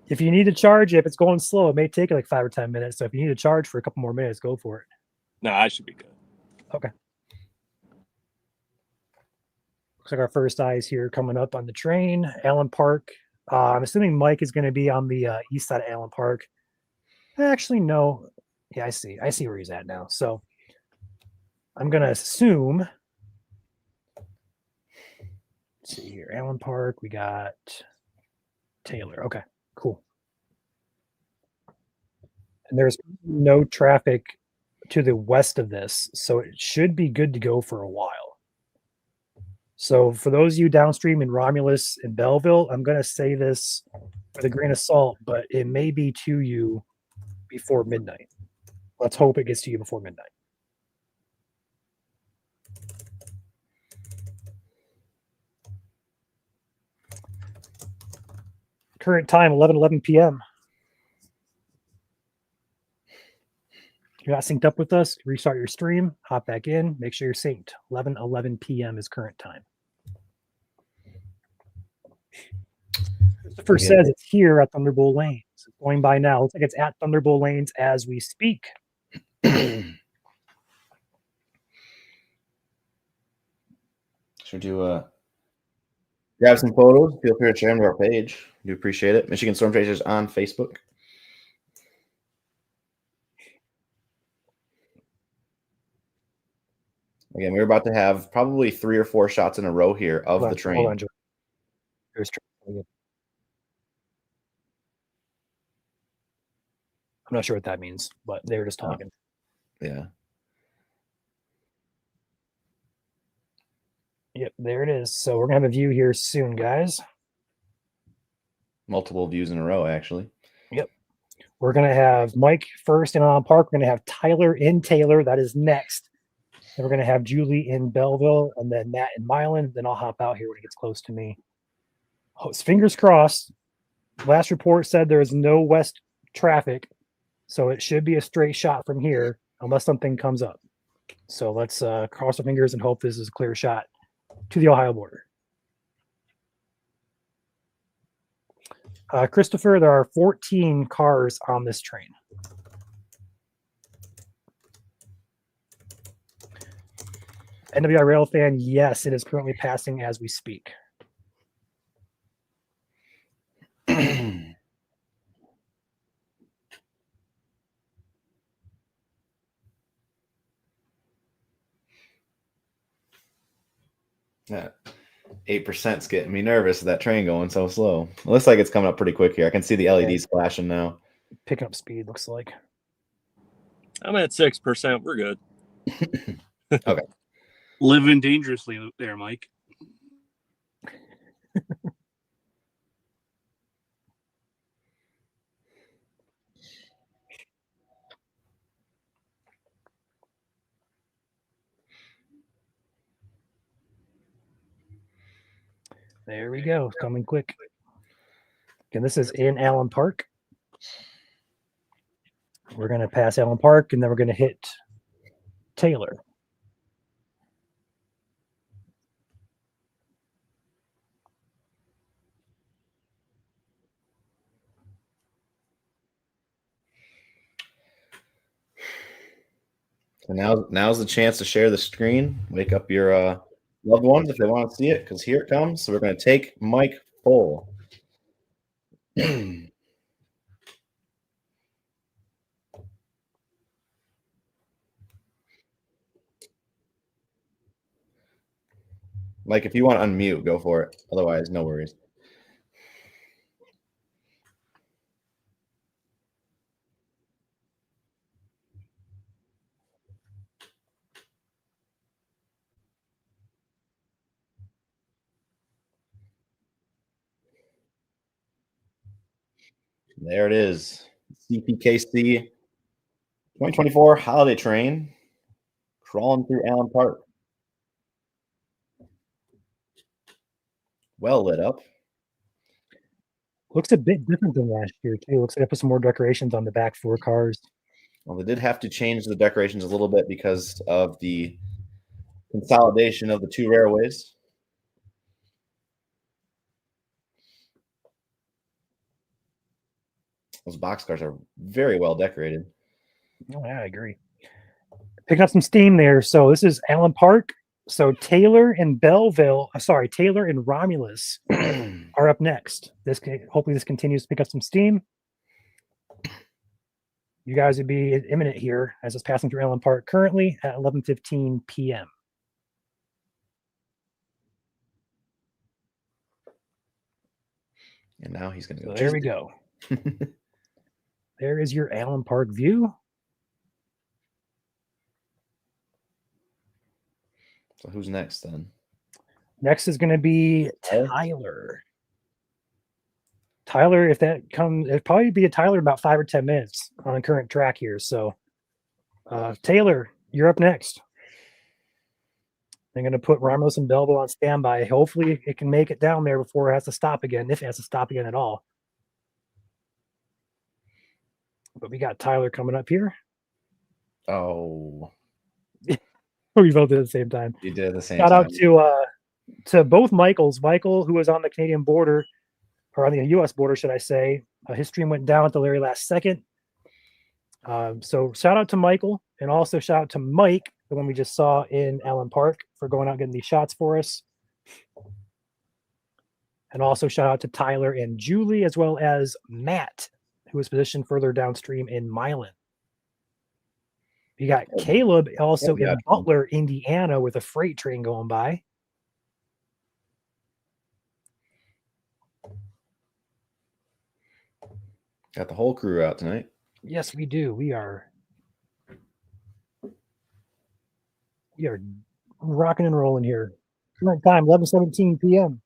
If you need to charge, if it's going slow, it may take like 5 or 10 minutes. So if you need to charge for a couple more minutes, go for it. No, I should be good. Okay. Looks like our first eyes here coming up on the train. Allen Park. I'm assuming Mike is going to be on the east side of Allen Park. Actually, no. Yeah, I see. I see where he's at now. So I'm going to assume. Let's see here. Allen Park. We got Taylor. Okay, cool. And there's no traffic to the west of this, so it should be good to go for a while. So for those of you downstream in Romulus and Belleville, I'm going to say this with a grain of salt, but it may be to you before midnight. Let's hope it gets to you before midnight. Current time, 11:11 p.m. You're not synced up with us, restart your stream, hop back in, make sure you're synced. 11:11 p.m. is current time. Christopher says it's here at Thunderbolt Lanes. It's going by now. Looks like it's at Thunderbolt Lanes as we speak. Should do grab some photos? Feel free to share them to our page. Do appreciate it. Michigan Storm Chasers on Facebook. Again, we're about to have probably 3 or 4 shots in a row here of the train. Hold on, Joe. There's I'm not sure what that means, but they were just talking. Yeah. Yep, there it is. So we're gonna have a view here soon, guys. Multiple views in a row, actually. Yep. We're gonna have Mike first in Allen Park. We're gonna have Tyler in Taylor. That is next. Then we're gonna have Julie in Belleville, and then Matt in Milan. Then I'll hop out here when it gets close to me. Oh, fingers crossed. Last report said there is no west traffic, so it should be a straight shot from here, unless something comes up. So let's cross our fingers and hope this is a clear shot to the Ohio border. Christopher, there are 14 cars on this train. NWI Rail fan, yes, it is currently passing as we speak. Yeah. 8%'s getting me nervous of that train going so slow. It looks like it's coming up pretty quick here. I can see the LEDs flashing now. Picking up speed, looks like. I'm at 6%. We're good. Okay. Living dangerously there, Mike. There we go. Coming quick. Again, this is in Allen Park. We're going to pass Allen Park, and then we're going to hit Taylor. So now's the chance to share the screen. Wake up your loved ones if they want to see it, because here it comes. So we're going to take Mike full. Mike, if you want to unmute, go for it. Otherwise, no worries. There it is. CPKC 2024 Holiday Train crawling through Allen Park. Well lit up. Looks a bit different than last year, too. Looks like I put some more decorations on the back 4 cars. Well, they did have to change the decorations a little bit because of the consolidation of the 2 railways. Those boxcars are very well decorated. Oh, yeah, I agree. Picking up some steam there. So this is Allen Park. So Taylor and Taylor and Romulus are up next. Hopefully this continues to pick up some steam. You guys would be imminent here as it's passing through Allen Park currently at 11:15 p.m. And now he's going to go. So there we go. There is your Allen Park view. So who's next then? Next is going to be Tyler. Tyler, if that comes, it'd probably be a Tyler in about 5 or 10 minutes on the current track here. So, Taylor, you're up next. I'm going to put Romulus and Belleville on standby. Hopefully, it can make it down there before it has to stop again, if it has to stop again at all. But we got Tyler coming up here. Oh, We both did at the same time. you did at the same Shout time. out to both Michaels. Michael, who was on the Canadian border, or on the U.S. border, should I say. His stream went down at the very last second. So shout out to Michael, and also shout out to Mike, the one we just saw in Allen Park, for going out and getting these shots for us. And also shout out to Tyler and Julie, as well as Matt, who is positioned further downstream in Milan. You got Caleb also in Butler, Indiana, with a freight train going by. Got the whole crew out tonight. Yes, we do. We are rocking and rolling here. Current time, 11:17 p.m.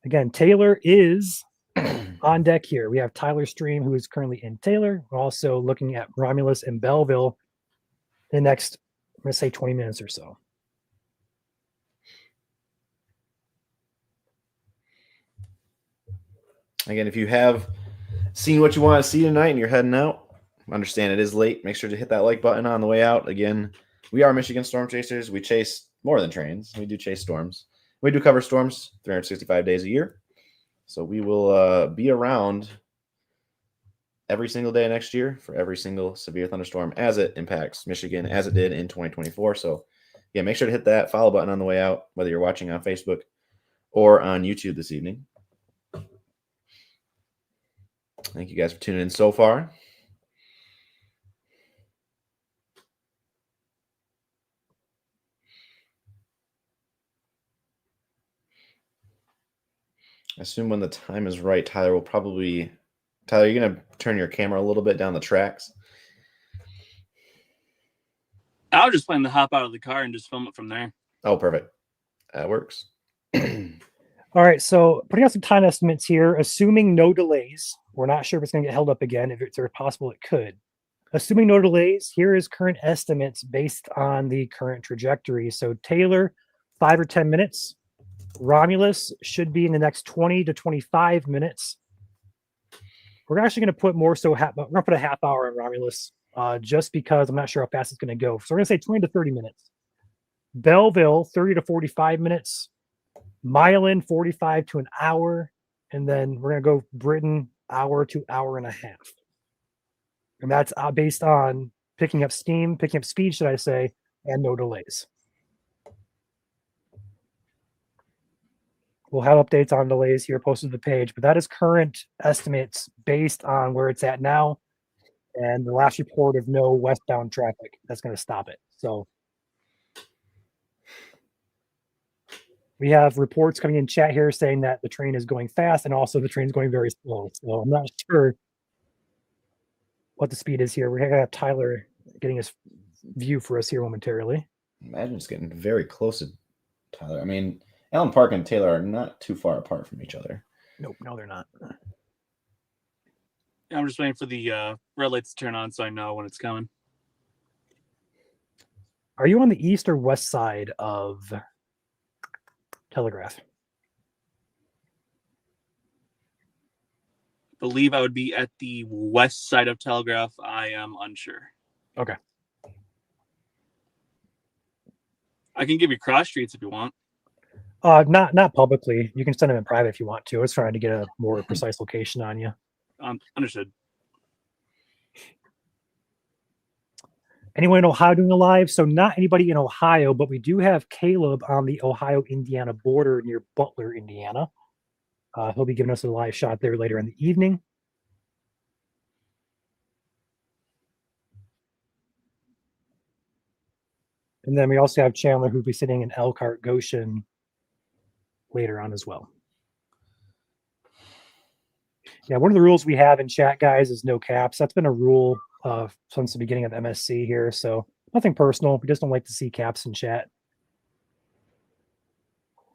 Again, Taylor is on deck here. We have Tyler Stream, who is currently in Taylor. We're also looking at Romulus and Belleville in the next, I'm going to say 20 minutes or so. Again, if you have seen what you want to see tonight and you're heading out, understand it is late. Make sure to hit that like button on the way out. Again, we are Michigan Storm Chasers. We chase more than trains. We do chase storms. We do cover storms 365 days a year. So we will be around every single day next year for every single severe thunderstorm as it impacts Michigan, as it did in 2024. So, yeah, make sure to hit that follow button on the way out, whether you're watching on Facebook or on YouTube this evening. Thank you guys for tuning in so far. I assume when the time is right, Tyler, you're going to turn your camera a little bit down the tracks. I was just planning to hop out of the car and just film it from there. Oh, perfect. That works. All right, so putting out some time estimates here, assuming no delays. We're not sure if it's going to get held up again. If it's possible, it could. Assuming no delays, here is current estimates based on the current trajectory. So Taylor, 5 or 10 minutes. Romulus should be in the next 20 to 25 minutes. We're actually going to put more so, we're going to put a half hour on Romulus just because I'm not sure how fast it's going to go. So we're going to say 20 to 30 minutes. Belleville, 30 to 45 minutes. Milan, 45 to an hour. And then we're going to go Britain, hour to hour and a half. And that's based on picking up speed, should I say, and no delays. We'll have updates on delays here posted to the page, but that is current estimates based on where it's at now and the last report of no westbound traffic that's going to stop it. So we have reports coming in chat here saying that the train is going fast and also the train is going very slow. So I'm not sure what the speed is here. We're going to have Tyler getting his view for us here momentarily. Imagine it's getting very close to Tyler. I mean, Allen Park and Taylor are not too far apart from each other. Nope, no, they're not. I'm just waiting for the red lights to turn on so I know when it's coming. Are you on the east or west side of Telegraph? Believe I would be at the west side of Telegraph. I am unsure. Okay. I can give you cross streets if you want. Not publicly. You can send them in private if you want to. I was trying to get a more precise location on you. Understood. Anyone in Ohio doing a live? So not anybody in Ohio, but we do have Caleb on the Ohio-Indiana border near Butler, Indiana. He'll be giving us a live shot there later in the evening. And then we also have Chandler, who'll be sitting in Elkhart, Goshen later on as well. Yeah, one of the rules we have in chat, guys, is no caps. That's been a rule since the beginning of MSC here. So nothing personal. We just don't like to see caps in chat.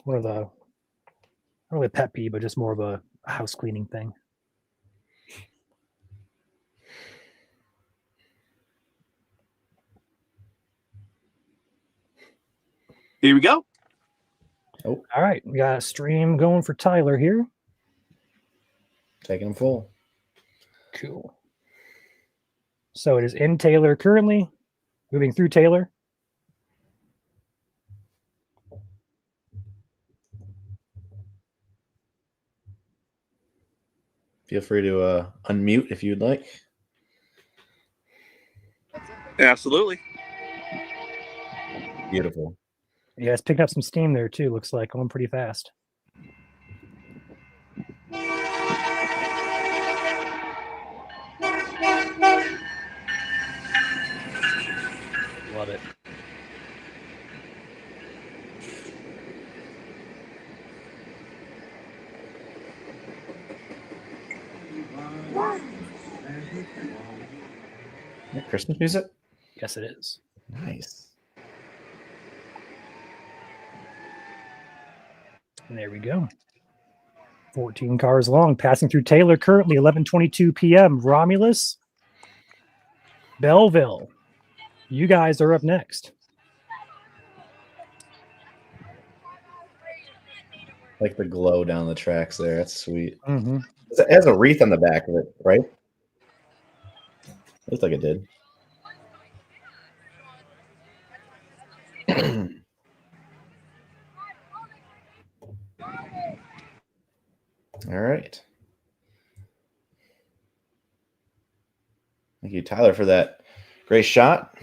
One of the, not really a pet peeve, but just more of a house cleaning thing. Here we go. Oh, All right, we got a stream going for Tyler here. taking them full. Cool. So it is in Taylor currently, moving through Taylor. Feel free to unmute if you'd like. Absolutely. Beautiful. Yeah, it's picking up some steam there too. Looks like going pretty fast. Love it. Christmas music? Yes, it is. Nice. And there we go. 14 cars long, passing through Taylor currently, 11:22 p.m. Romulus, Belleville. You guys are up next. Like the glow down the tracks there. That's sweet. Mm-hmm. It has a wreath on the back of it, right? Looks like it did. All right. Thank you, Tyler, for that great shot.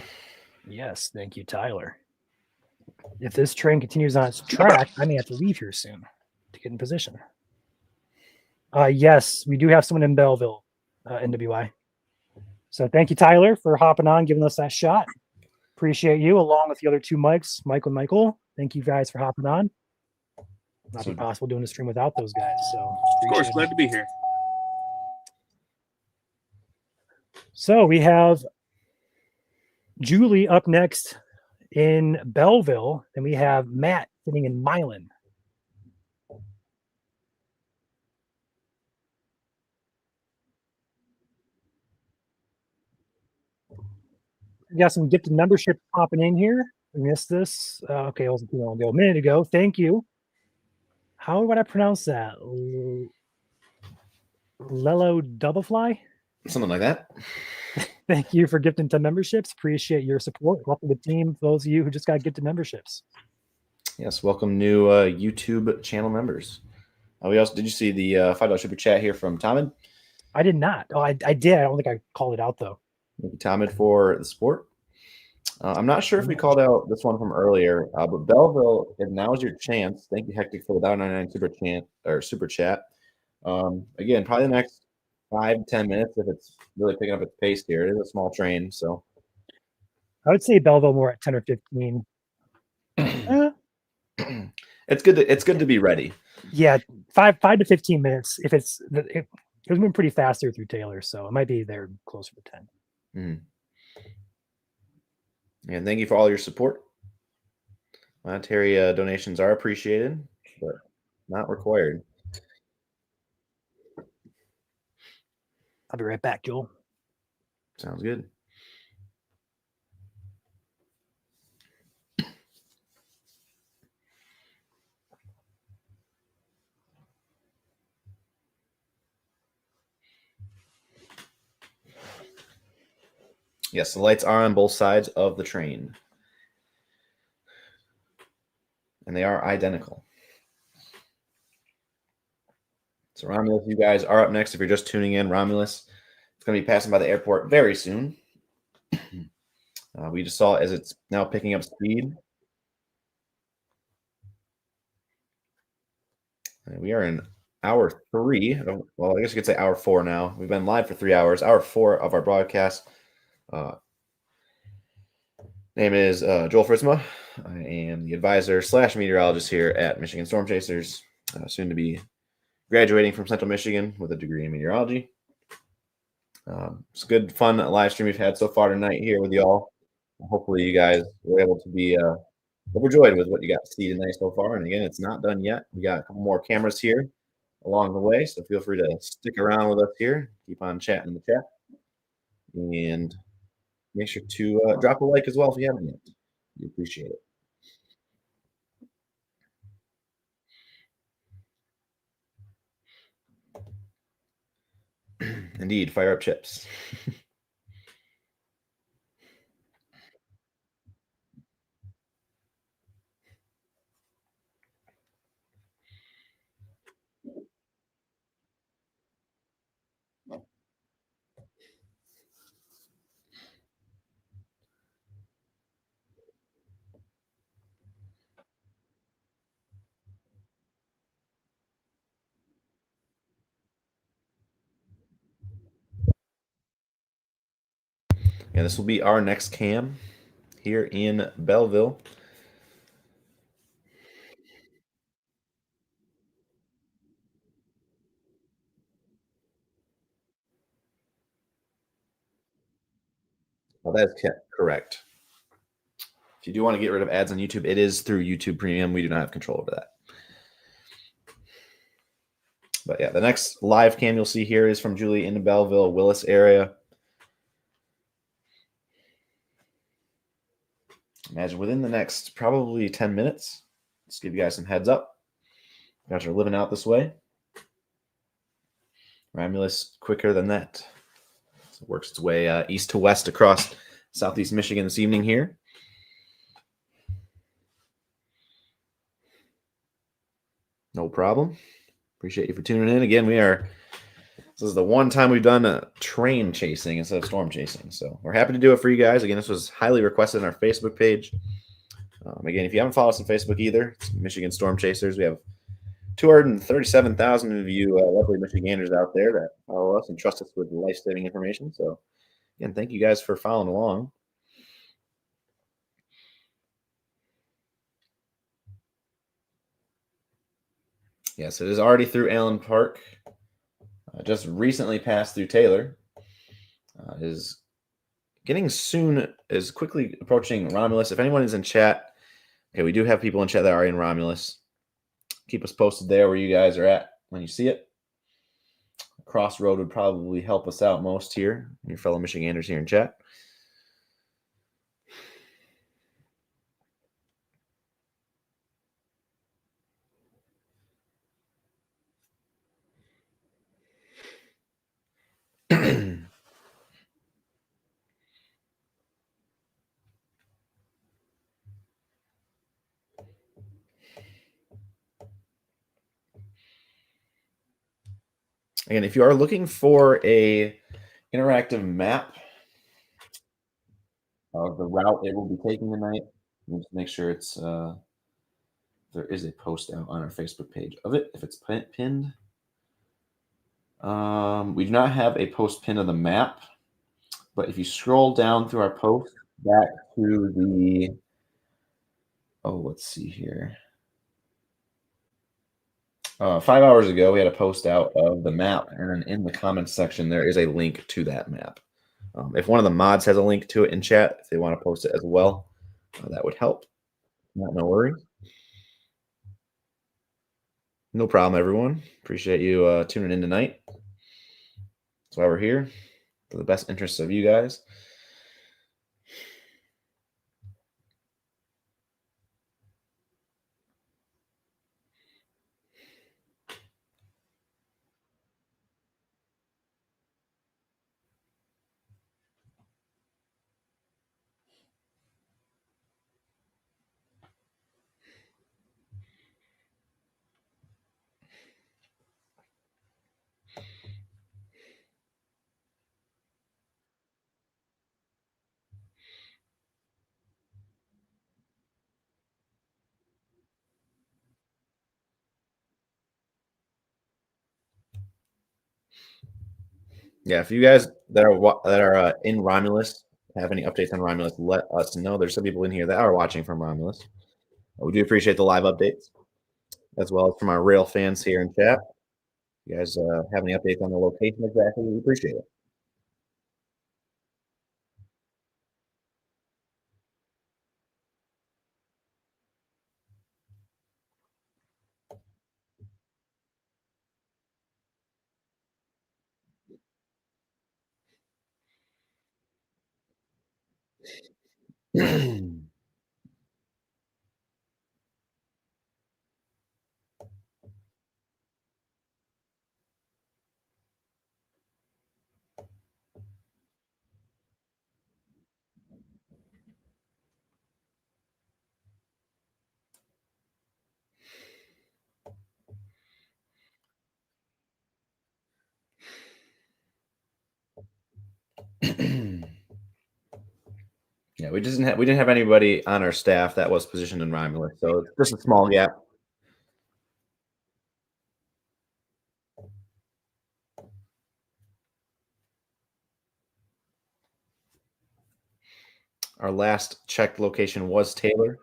Yes, thank you, Tyler. If this train continues on its track, I may have to leave here soon to get in position. Yes, we do have someone in Belleville, NWI. So thank you, Tyler, for hopping on, giving us that shot. Appreciate you, along with the other two mics, Michael and Michael. Thank you guys for hopping on. Not be possible doing the stream without those guys. So Of course, glad to be here. So we have Julie up next in Belleville, and we have Matt sitting in Milan. We got some gifted membership popping in here. We missed this. Okay, it wasn't too long ago. A minute ago. Thank you. How would I pronounce that? Lelo Doublefly? Something like that. Thank you for gifting 10 memberships. Appreciate your support. Welcome to the team, for those of you who just got gifted memberships. Yes, welcome new YouTube channel members. We also did you see the $5 super chat here from Tomid? I did not. Oh, I did. I don't think I called it out though. Thank you, Tomid, for the support. I'm not sure if we called out this one from earlier, but Belleville, if now is your chance. Thank you, Hectic, for the $1.99 super chat. Again, probably the next 5 to 10 minutes if it's really picking up its pace here. It is a small train, so I would say Belleville more at 10 or 15. it's good to be ready. Yeah, 5 to 15 minutes. If it's it was moving pretty fast there through Taylor, so it might be there closer to 10. And thank you for all your support. Monetary donations are appreciated, but not required. I'll be right back, Joel. Sounds good. Yes, the lights are on both sides of the train. And they are identical. So Romulus, you guys are up next. If you're just tuning in, Romulus, it's going to be passing by the airport very soon. We just saw as it's now picking up speed. We are in hour 3. Well, I guess you could say hour 4 now. We've been live for 3 hours. Hour 4 of our broadcast. Name is Joel Fritzma. I am the advisor / meteorologist here at Michigan Storm Chasers, soon to be graduating from Central Michigan with a degree in meteorology. It's a good, fun live stream we've had so far tonight here with y'all. Hopefully you guys were able to be overjoyed with what you got to see tonight so far. And again, it's not done yet. We got a couple more cameras here along the way, so feel free to stick around with us here. Keep on chatting in the chat. And make sure to drop a like as well if you haven't yet. We appreciate it. Indeed, fire up chips. And this will be our next cam here in Belleville. Well, that is correct. If you do want to get rid of ads on YouTube, it is through YouTube Premium. We do not have control over that. But yeah, the next live cam you'll see here is from Julie in the Belleville, Willis area. Imagine within the next probably 10 minutes. Let's give you guys some heads up. You guys are living out this way. Romulus quicker than that. So it works its way east to west across southeast Michigan this evening here. No problem. Appreciate you for tuning in. Again, this is the one time we've done a train chasing instead of storm chasing. So we're happy to do it for you guys. Again, this was highly requested on our Facebook page. Again, if you haven't followed us on Facebook either, it's Michigan Storm Chasers. We have 237,000 of you lovely Michiganders out there that follow us and trust us with life-saving information. So again, thank you guys for following along. Yes, it is already through Allen Park. Just recently passed through Taylor. Is quickly approaching Romulus. If anyone is in chat, okay, we do have people in chat that are in Romulus. Keep us posted there where you guys are at when you see it. Crossroad would probably help us out most here, your fellow Michiganders here in chat. Again, if you are looking for a interactive map of the route it will be taking tonight, let me just make sure it's there is a post out on our Facebook page of it if it's pinned. We do not have a post pin of the map, but if you scroll down through our post back to the let's see here. 5 hours ago, we had a post out of the map, and then in the comments section, there is a link to that map. If one of the mods has a link to it in chat, if they want to post it as well, that would help. No worries. No problem, everyone. Appreciate you tuning in tonight. That's why we're here, for the best interests of you guys. Yeah, if you guys that are in Romulus have any updates on Romulus, let us know. There's some people in here that are watching from Romulus. We do appreciate the live updates, as well as from our rail fans here in chat. If you guys have any updates on the location exactly, we appreciate it. Yeah, we didn't have anybody on our staff that was positioned in Romulus, so it's just a small gap. Our last checked location was Taylor.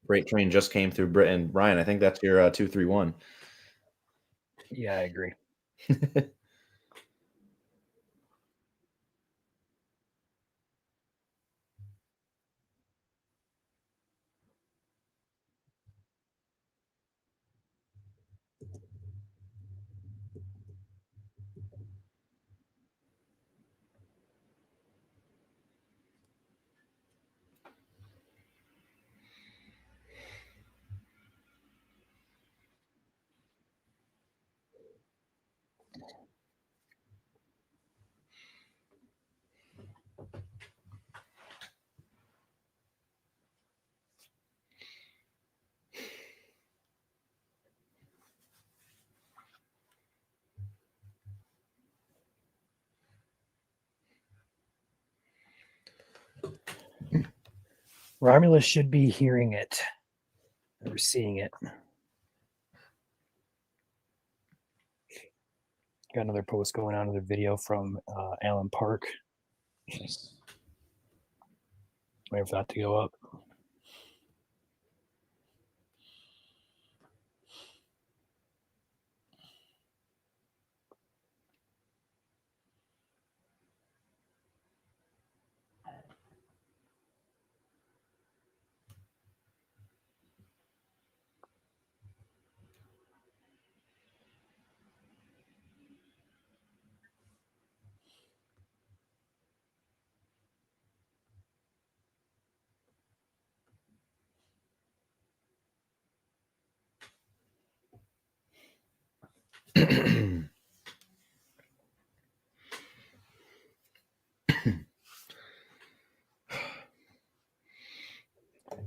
Freight train just came through Britain. Ryan, I think that's your 231. Yeah, I agree. Romulus should be hearing it or seeing it. Got another post going on, another video from Allen Park. Nice. Wait for that to go up.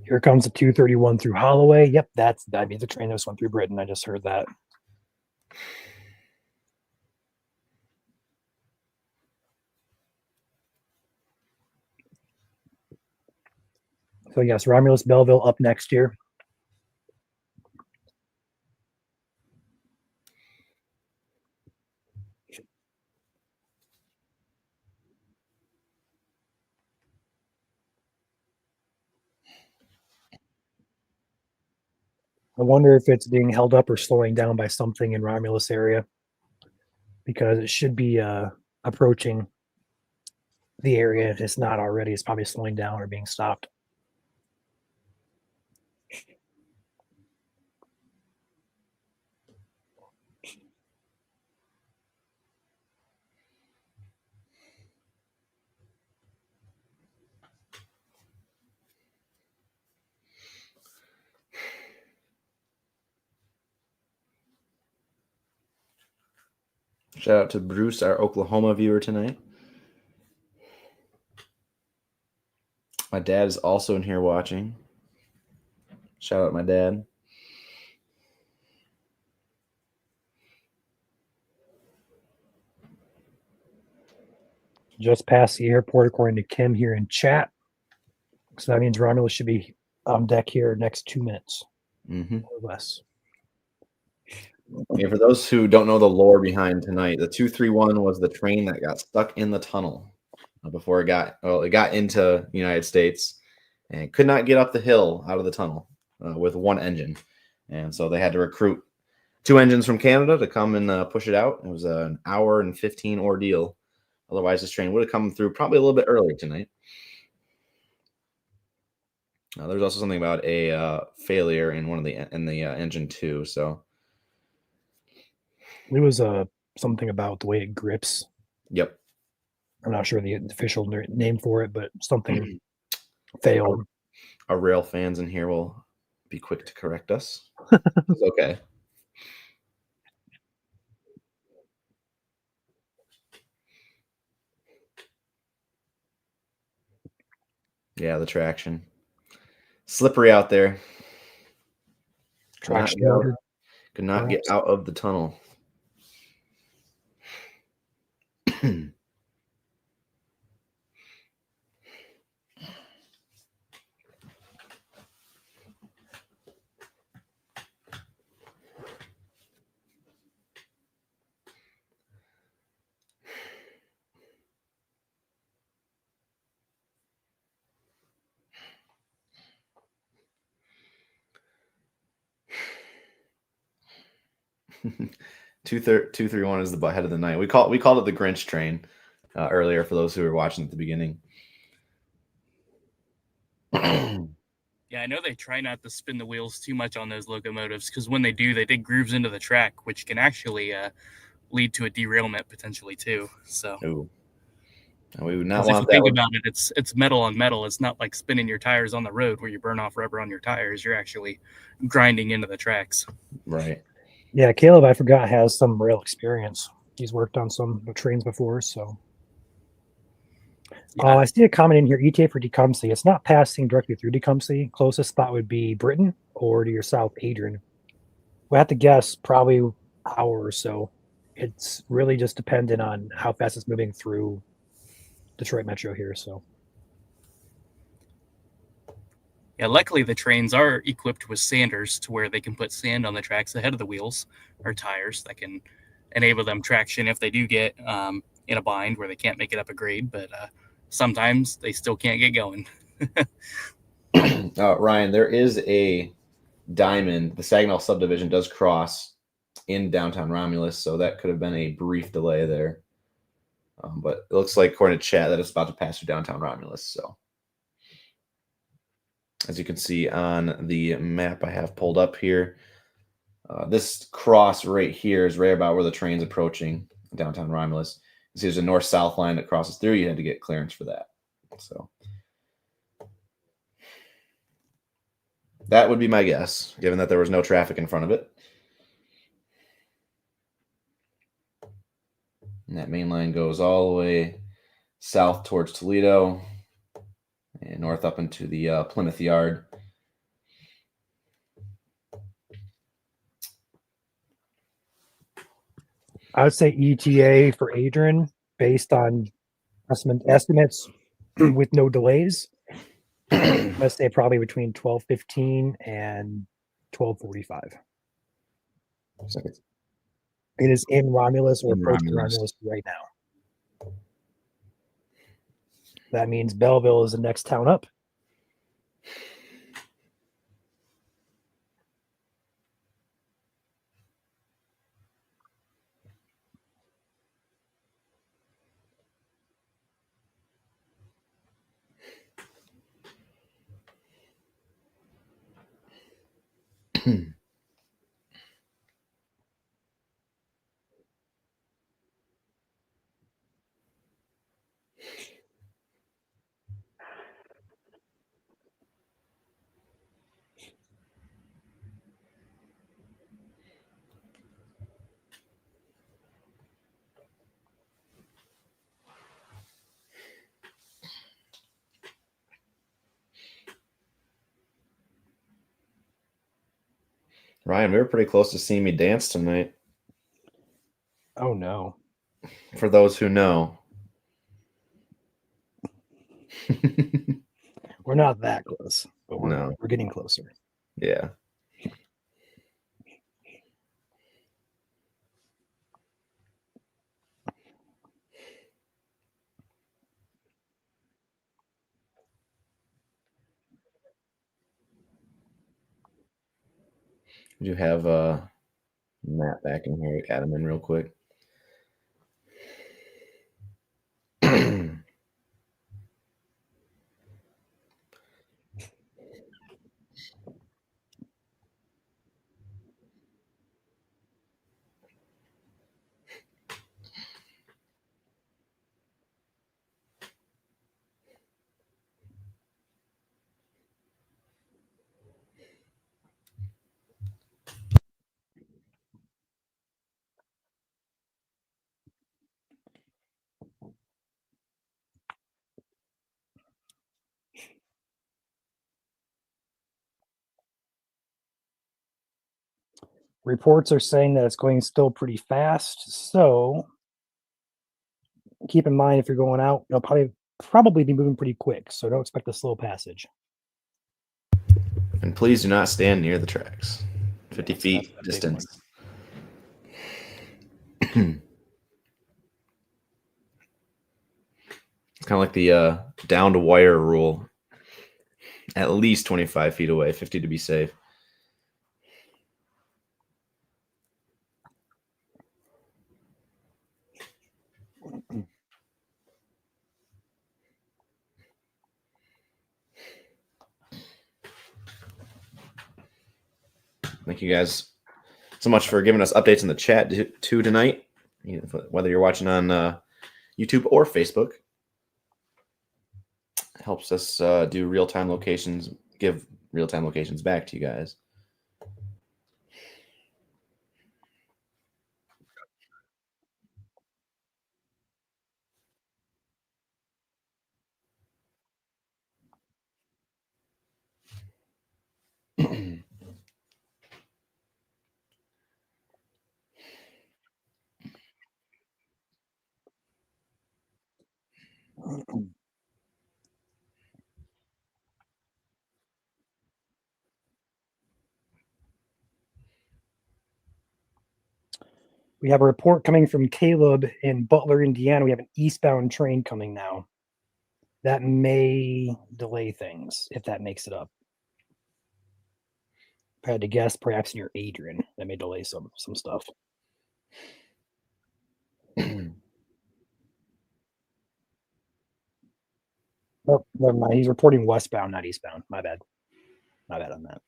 Here comes the 231 through Holloway. Yep, that'd be the train that just went through Britain. I just heard that. So yes, Romulus Belleville up next year. I wonder if it's being held up or slowing down by something in Romulus area, because it should be approaching the area. If it's not already, it's probably slowing down or being stopped. Shout out to Bruce, our Oklahoma viewer tonight. My dad is also in here watching. Shout out my dad. Just past the airport, according to Kim here in chat. So that means Romulus should be on deck here next 2 minutes or less. Yeah, for those who don't know the lore behind tonight, the 231 was the train that got stuck in the tunnel before it got into the United States and could not get up the hill out of the tunnel with one engine. And so they had to recruit 2 engines from Canada to come and push it out. It was an hour and 15 ordeal. Otherwise, this train would have come through probably a little bit earlier tonight. There's also something about a failure in the engine too. So it was something about the way it grips. Yep. I'm not sure the official name for it, but something failed. Our rail fans in here will be quick to correct us. It's okay. Yeah, the traction. Slippery out there. Traction Could not get out of the tunnel. 231 is the butthead of the night. We called it the Grinch train earlier for those who were watching at the beginning. Yeah, I know they try not to spin the wheels too much on those locomotives because when they do, they dig grooves into the track, which can actually lead to a derailment potentially too. So, we would not want if you think about it, it's metal on metal. It's not like spinning your tires on the road where you burn off rubber on your tires. You're actually grinding into the tracks. Right. Yeah, Caleb, I forgot, has some rail experience. He's worked on some trains before, so. Yeah. I see a comment in here, ETA for Tecumseh. It's not passing directly through Tecumseh. Closest spot would be Britain or to your south, Adrian. We'll have to guess probably an hour or so. It's really just dependent on how fast it's moving through Detroit Metro here. So. Yeah, luckily the trains are equipped with sanders to where they can put sand on the tracks ahead of the wheels or tires that can enable them traction if they do get in a bind where they can't make it up a grade, but sometimes they still can't get going. Ryan, there is a diamond. The Saginaw subdivision does cross in downtown Romulus, so that could have been a brief delay there. But it looks like, according to chat, that it's about to pass through downtown Romulus. So, as you can see on the map I have pulled up here, this cross right here is right about where the train's approaching downtown Romulus. You see there's a north-south line that crosses through. You had to get clearance for that. So that would be my guess, given that there was no traffic in front of it. And that main line goes all the way south towards Toledo and north up into the Plymouth Yard. I would say ETA for Adrian based on estimates with no delays. Let's say probably between 12:15 and 12:45. Looks like it's It is in Romulus or In approaching Romulus. Romulus right now. That means Belleville is the next town up. Ryan, we were pretty close to seeing me dance tonight. Oh no. For those who know. We're not that close, but No. we're getting closer. Yeah. You have Matt back in here. Add him in real quick. Reports are saying that it's going still pretty fast, so keep in mind if you're going out, you'll probably be moving pretty quick, so don't expect a slow passage. And please do not stand near the tracks. 50 Yes, feet that's a big distance. It's kind of like the down to wire rule. At least 25 feet away, 50 to be safe. Thank you guys so much for giving us updates in the chat too tonight, whether you're watching on YouTube or Facebook. It helps us do real-time locations, give real-time locations back to you guys. We have a report coming from Caleb in Butler, Indiana. We have an eastbound train coming now. That may delay things if that makes it up. If I had to guess, perhaps near Adrian, that may delay some stuff. Oh, never mind. He's reporting westbound, not eastbound. My bad. My bad on that.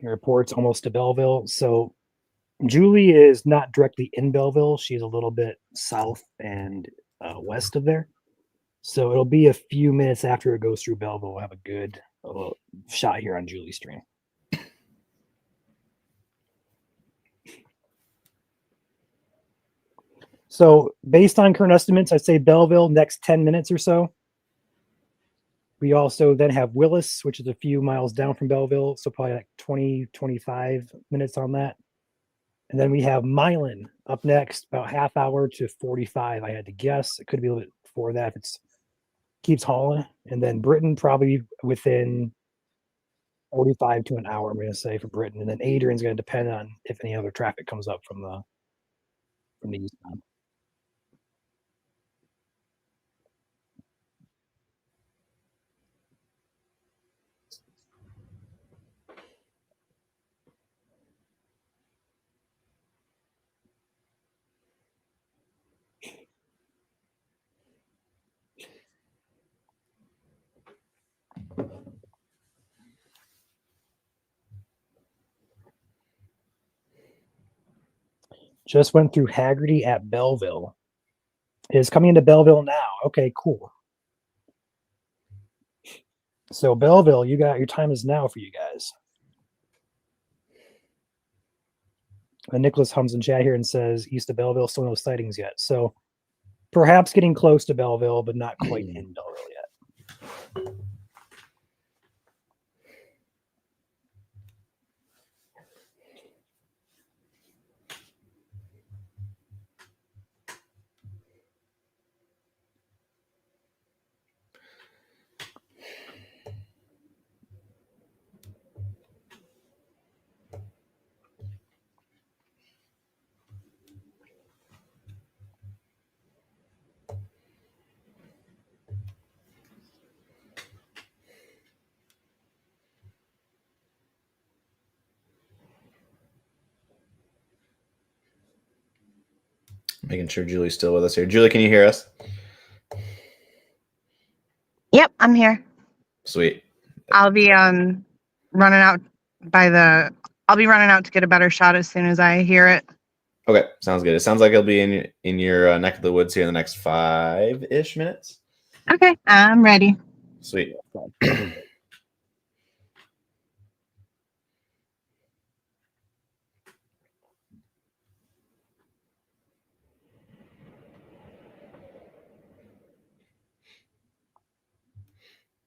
Your report's almost to Belleville. So Julie is not directly in Belleville. She's a little bit south and west of there. So it'll be a few minutes after it goes through Belleville. We'll have a good shot here on Julie's stream. So based on current estimates, I'd say Belleville next 10 minutes or so. We also then have Willis, which is a few miles down from Belleville. So probably like 20, 25 minutes on that. And then we have Milan up next, about half hour to 45, I had to guess. It could be a little bit before that if it's keeps hauling. And then Britain probably within 45 to an hour, I'm going to say, for Britain. And then Adrian's going to depend on if any other traffic comes up from the eastbound. Just went through Haggerty at Belleville. It is coming into Belleville now. Okay, cool. So Belleville, you got your time is now for you guys. And Nicholas hums in chat here and says east of Belleville, still no sightings yet. So perhaps getting close to Belleville, but not quite in Belleville yet. Making sure Julie's still with us here. Julie, can you hear us? Yep, I'm here. Sweet. I'll be running out I'll be running out to get a better shot as soon as I hear it. Okay, sounds good. It sounds like it'll be in your neck of the woods here in the next 5-ish minutes. Okay, I'm ready. Sweet.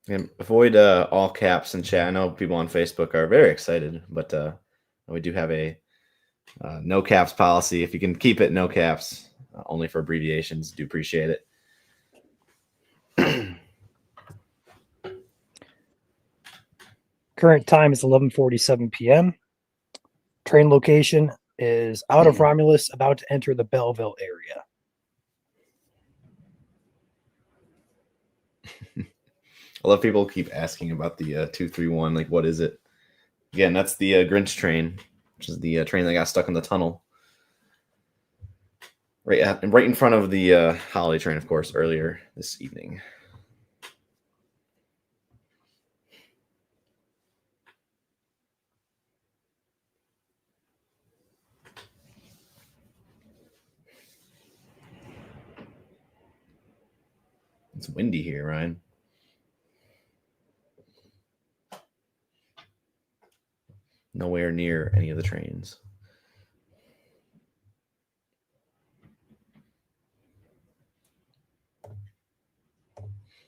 And avoid all caps in chat. I know people on Facebook are very excited, but we do have a no caps policy. If you can keep it no caps, only for abbreviations, do appreciate it. Current time is 11:47 p.m. Train location is out of Romulus, about to enter the Belleville area. A lot of people keep asking about the 231. Like, what is it? Again, that's the Grinch train, which is the train that got stuck in the tunnel. Right in front of the holiday train, of course, earlier this evening. It's windy here, Ryan. Nowhere near any of the trains.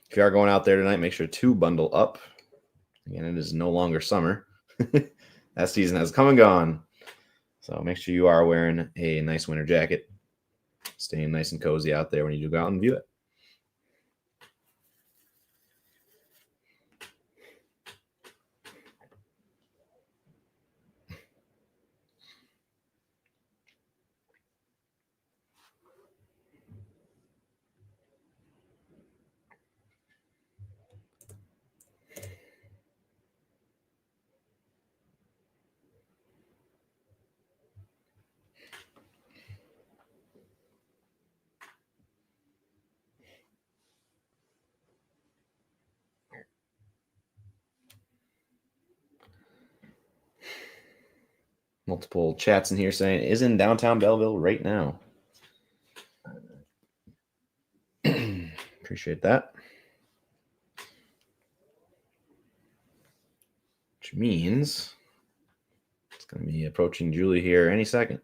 If you are going out there tonight, make sure to bundle up. Again, it is no longer summer. That season has come and gone. So make sure you are wearing a nice winter jacket. Staying nice and cozy out there when you do go out and view it. Multiple chats in here saying is in downtown Belleville right now. Appreciate that. Which means it's going to be approaching Julie here any second.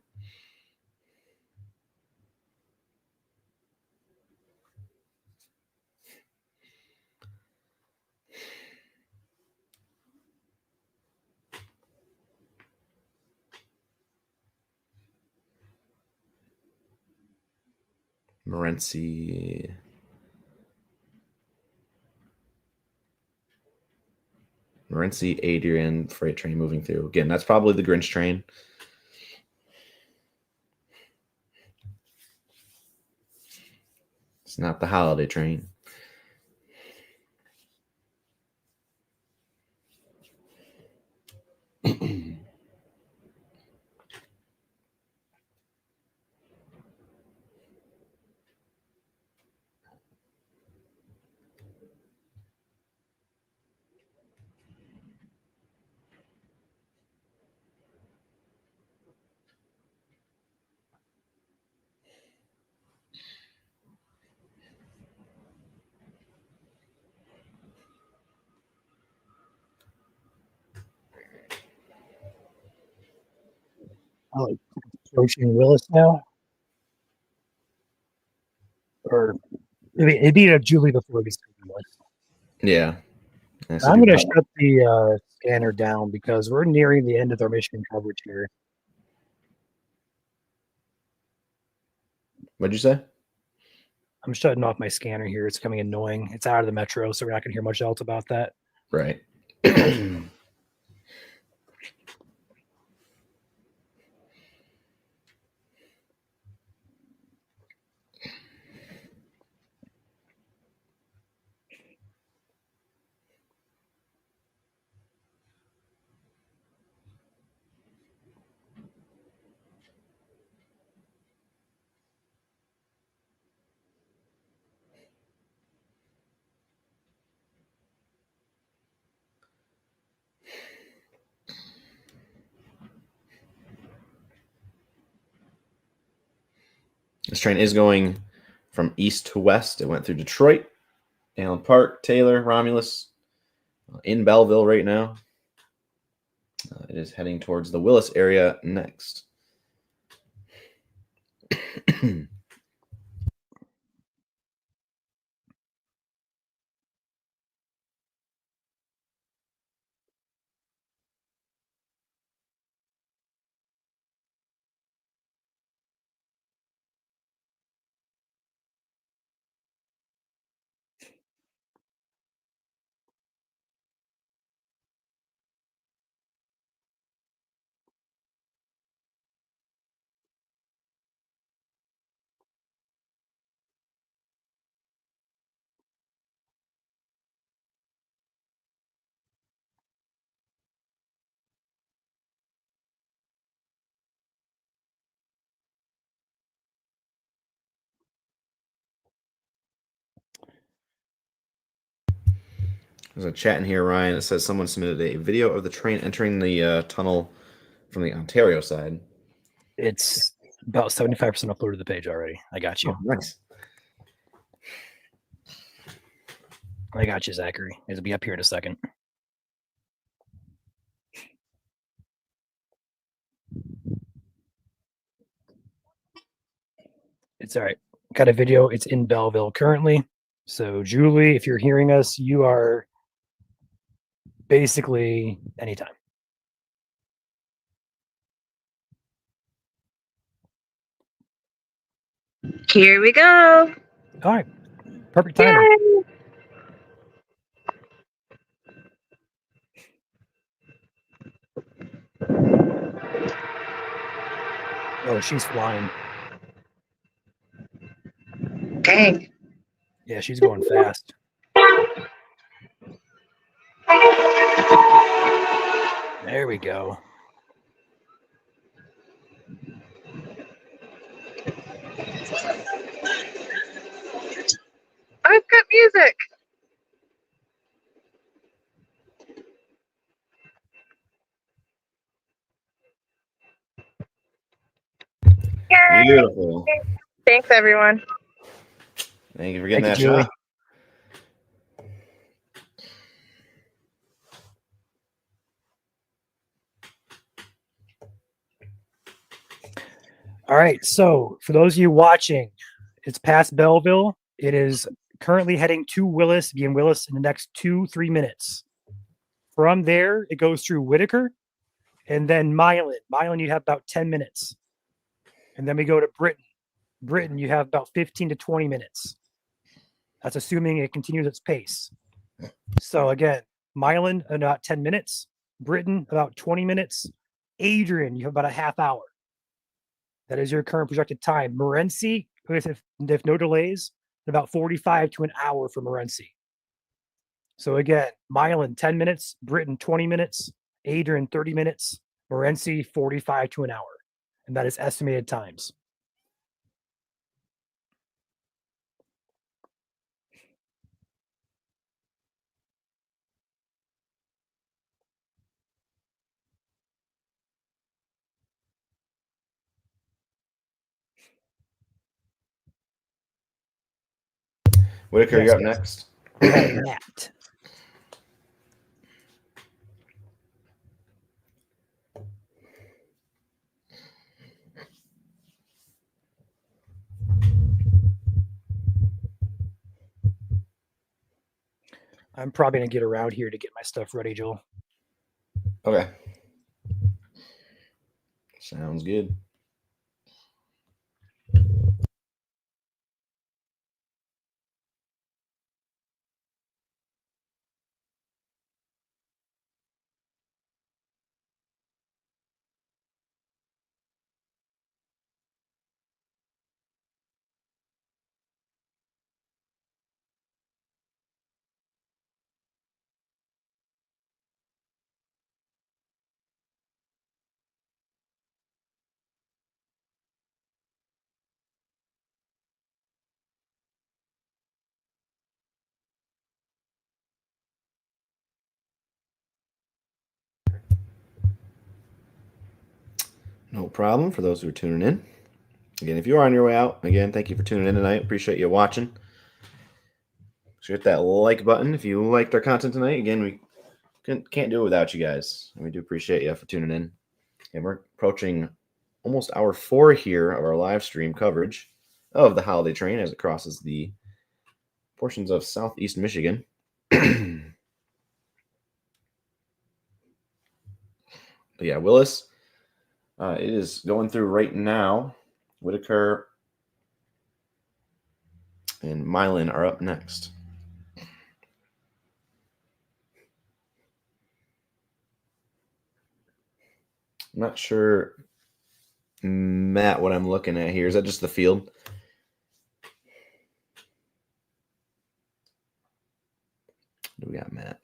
Morency. Adrian freight train moving through. Again, that's probably the Grinch train. It's not the holiday train. Oh, like approaching Willis now, or it'd be a Julie before we start Willis. Yeah. I'm going to shut the scanner down because we're nearing the end of our Michigan coverage here. What'd you say? I'm shutting off my scanner here. It's becoming annoying. It's out of the metro, so we're not going to hear much else about that. Right. This train is going from east to west. It went through Detroit, Allen Park, Taylor, Romulus, in Belleville right now. It is heading towards the Willis area next. There's a chat in here, Ryan. It says someone submitted a video of the train entering the tunnel from the Ontario side. It's about 75% uploaded to the page already. I got you. Oh, nice. I got you, Zachary. It'll be up here in a second. It's all right. Got a video. It's in Belleville currently. So, Julie, if you're hearing us, you are basically anytime. Here we go. All right. Perfect timing. Yay. Oh, she's flying. Dang. Yeah, she's going fast. There we go. Oh, it's good music. Beautiful. Thanks, everyone. Thank you for getting Thank that you, Julie. shot. All right. So for those of you watching, it's past Belleville. It is currently heading to Willis, be in Willis in the next 2-3 minutes. From there, it goes through Whitaker and then Milan. Milan, you have about 10 minutes. And then we go to Britain. Britain, you have about 15 to 20 minutes. That's assuming it continues its pace. So again, Milan, about 10 minutes. Britain, about 20 minutes. Adrian, you have about a half hour. That is your current projected time. Morenci, if no delays, about 45 to an hour for Morenci. So again, Milan, 10 minutes. Britain, 20 minutes. Adrian, 30 minutes. Morenci, 45 to an hour. And that is estimated times. Whitaker, Yes, you're up yes. next. We have Matt. I'm probably going to get around here to get my stuff ready, Joel. Okay. Sounds good. No problem for those who are tuning in. Again, if you are on your way out, again, thank you for tuning in tonight. Appreciate you watching. So hit that like button if you liked our content tonight. Again, we can't do it without you guys. And we do appreciate you for tuning in. And we're approaching almost hour 4 here of our live stream coverage of the holiday train as it crosses the portions of southeast Michigan. But yeah, Willis, it is going through right now. Whitaker and Milan are up next. I'm not sure, Matt, what I'm looking at here. Is that just the field? Do we got Matt?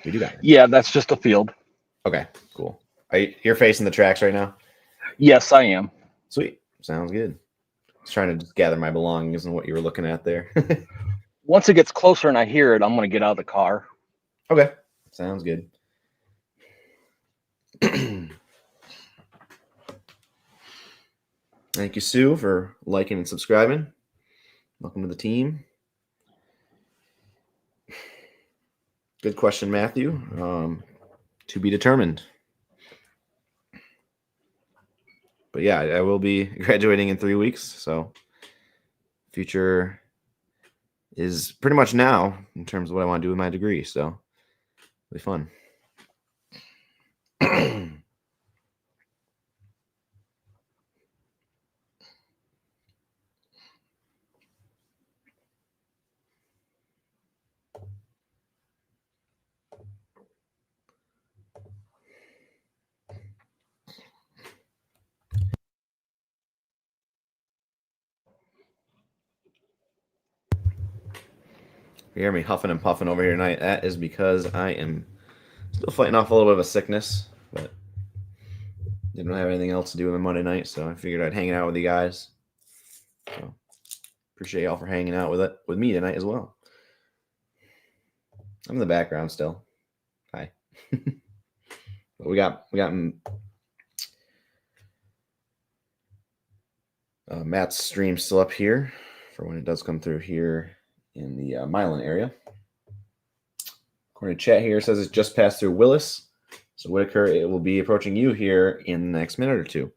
We do got Matt. Yeah, that's just a field. Okay, cool. You're facing the tracks right now? Yes, I am. Sweet. Sounds good. Just trying to just gather my belongings and what you were looking at there. Once it gets closer and I hear it, I'm going to get out of the car. Okay. Sounds good. Thank you, Sue, for liking and subscribing. Welcome to the team. Good question, Matthew. To be determined. But yeah, I will be graduating in 3 weeks, so future is pretty much now in terms of what I want to do with my degree. So it'll be fun. You hear me huffing and puffing over here tonight. That is because I am still fighting off a little bit of a sickness, but didn't have anything else to do on Monday night, so I figured I'd hang out with you guys. So appreciate y'all for hanging out with me tonight as well. I'm in the background still. Hi. But we got Matt's stream still up here for when it does come through here in the Milan area. According to chat here, it says it's just passed through Willis. So Whitaker, it will be approaching you here in the next minute or two.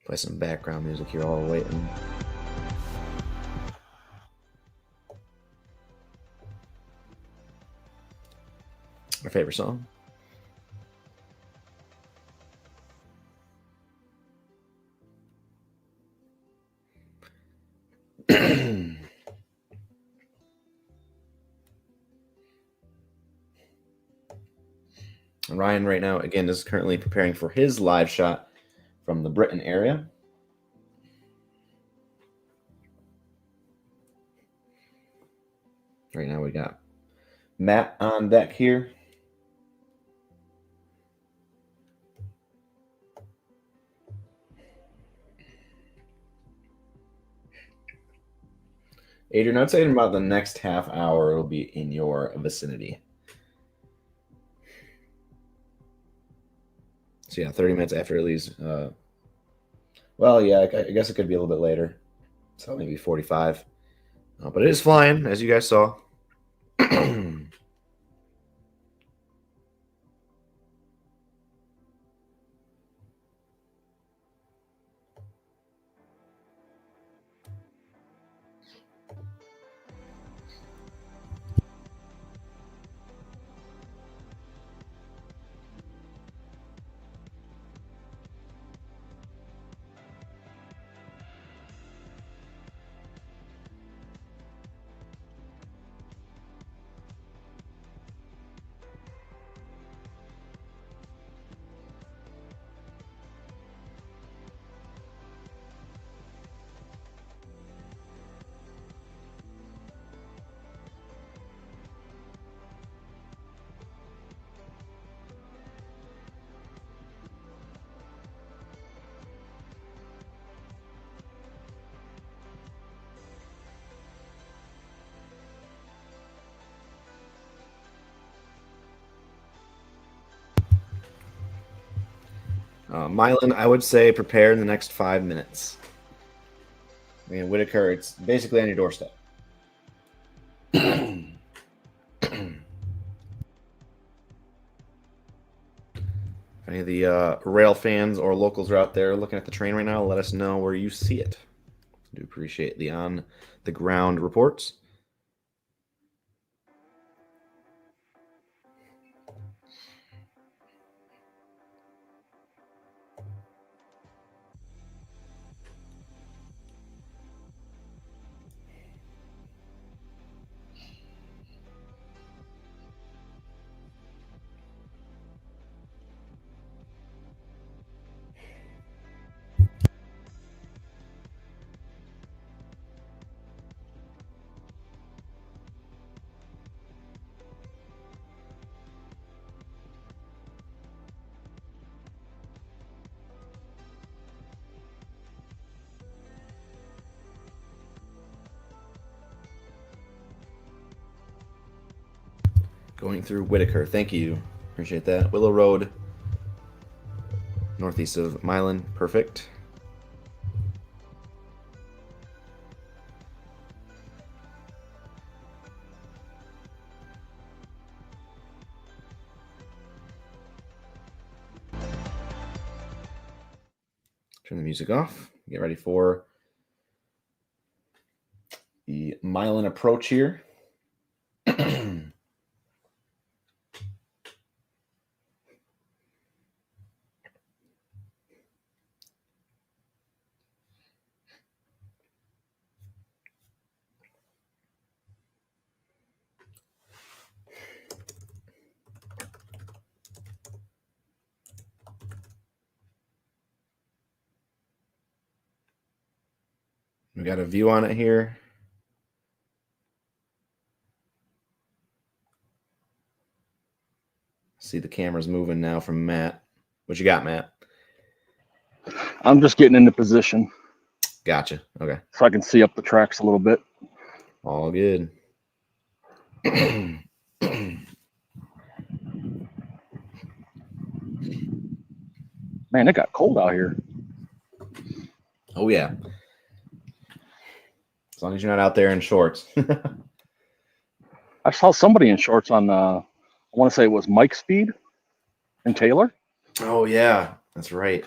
Play some background music here while we're waiting. Our favorite song. And Ryan right now, again, is currently preparing for his live shot from the Britain area. Right now we got Matt on deck here. Adrian, I'd say in about the next half hour, it'll be in your vicinity. So yeah, 30 minutes after it leaves. Well, yeah, I guess it could be a little bit later. So maybe 45. But it is flying, as you guys saw. Milan, I would say prepare in the next 5 minutes. I mean, Whitaker, it's basically on your doorstep. If any of the rail fans or locals are out there looking at the train right now, let us know where you see it. I do appreciate the on-the-ground reports. Going through Whitaker. Thank you. Appreciate that. Willow Road, northeast of Milan. Perfect. Turn the music off. Get ready for the Milan approach here. We got a view on it here. See the cameras moving now from Matt. What you got, Matt? I'm just getting into position Gotcha. Okay. so I can see up the tracks a little bit. All good. Man, it got cold out here. Oh, yeah. As long as you're not out there in shorts. I saw somebody in shorts on, I want to say it was Mike Speed and Taylor. Oh, yeah. That's right.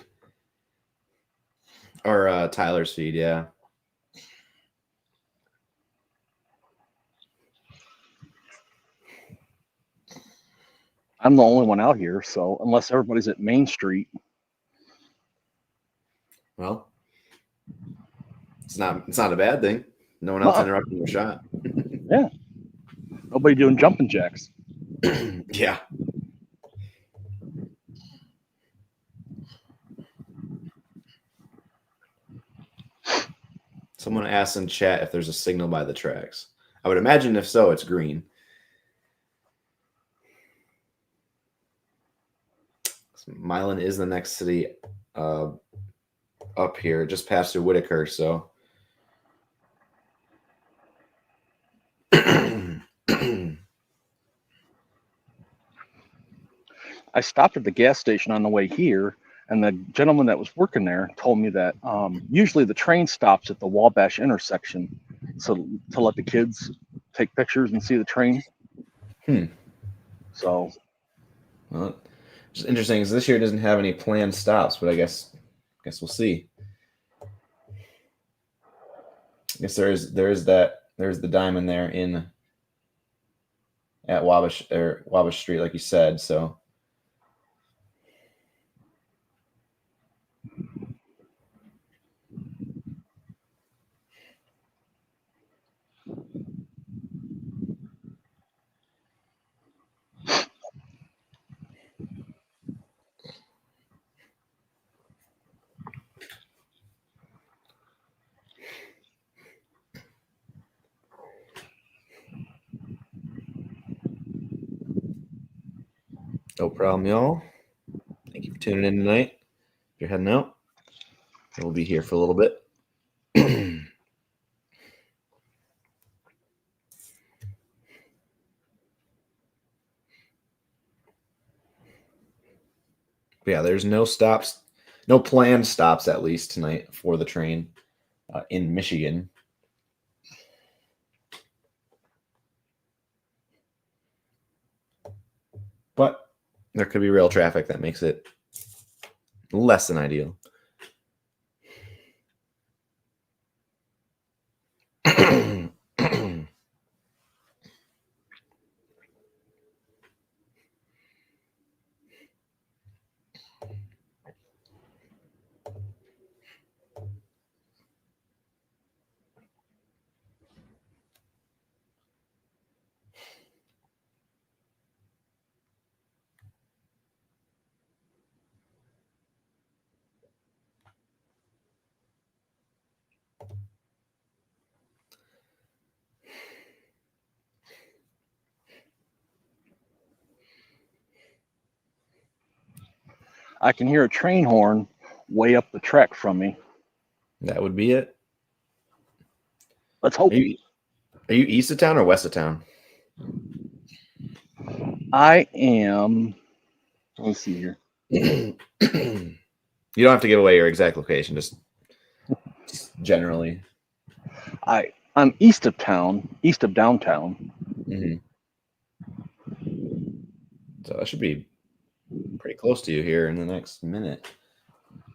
Or Tyler's feed, yeah. I'm the only one out here, so unless everybody's at Main Street. Well, it's not a bad thing. No one else Uh-uh. interrupting your shot. Yeah. Nobody doing jumping jacks. Yeah. Someone asked in chat if there's a signal by the tracks. I would imagine if so, it's green. Milan is the next city up here, just past through Whitaker. So I stopped at the gas station on the way here, and the gentleman that was working there told me that usually the train stops at the Wabash intersection, so to let the kids take pictures and see the train. So, well, it's interesting because this year doesn't have any planned stops, but I guess we'll see. I guess there's the diamond there at Wabash Street, like you said. So. No problem, y'all. Thank you for tuning in tonight. If you're heading out, we'll be here for a little bit. But yeah, there's no stops, no planned stops at least tonight for the train in Michigan. But there could be real traffic that makes it less than ideal. I can hear a train horn way up the track from me. That would be it. Let's hope. Are you east of town or west of town? I am. Let me see here. You don't have to give away your exact location, just generally. I'm east of town, east of downtown. Mm-hmm. So I should be pretty close to you here in the next minute.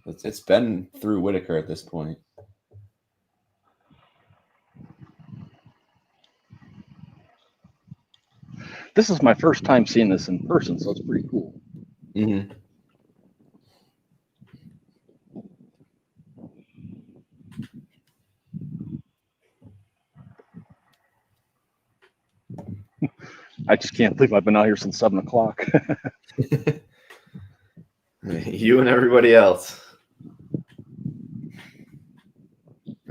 It's been through Whitaker at this point. This is my first time seeing this in person, so it's pretty cool. Mm-hmm. I just can't believe I've been out here since 7 o'clock. You and everybody else.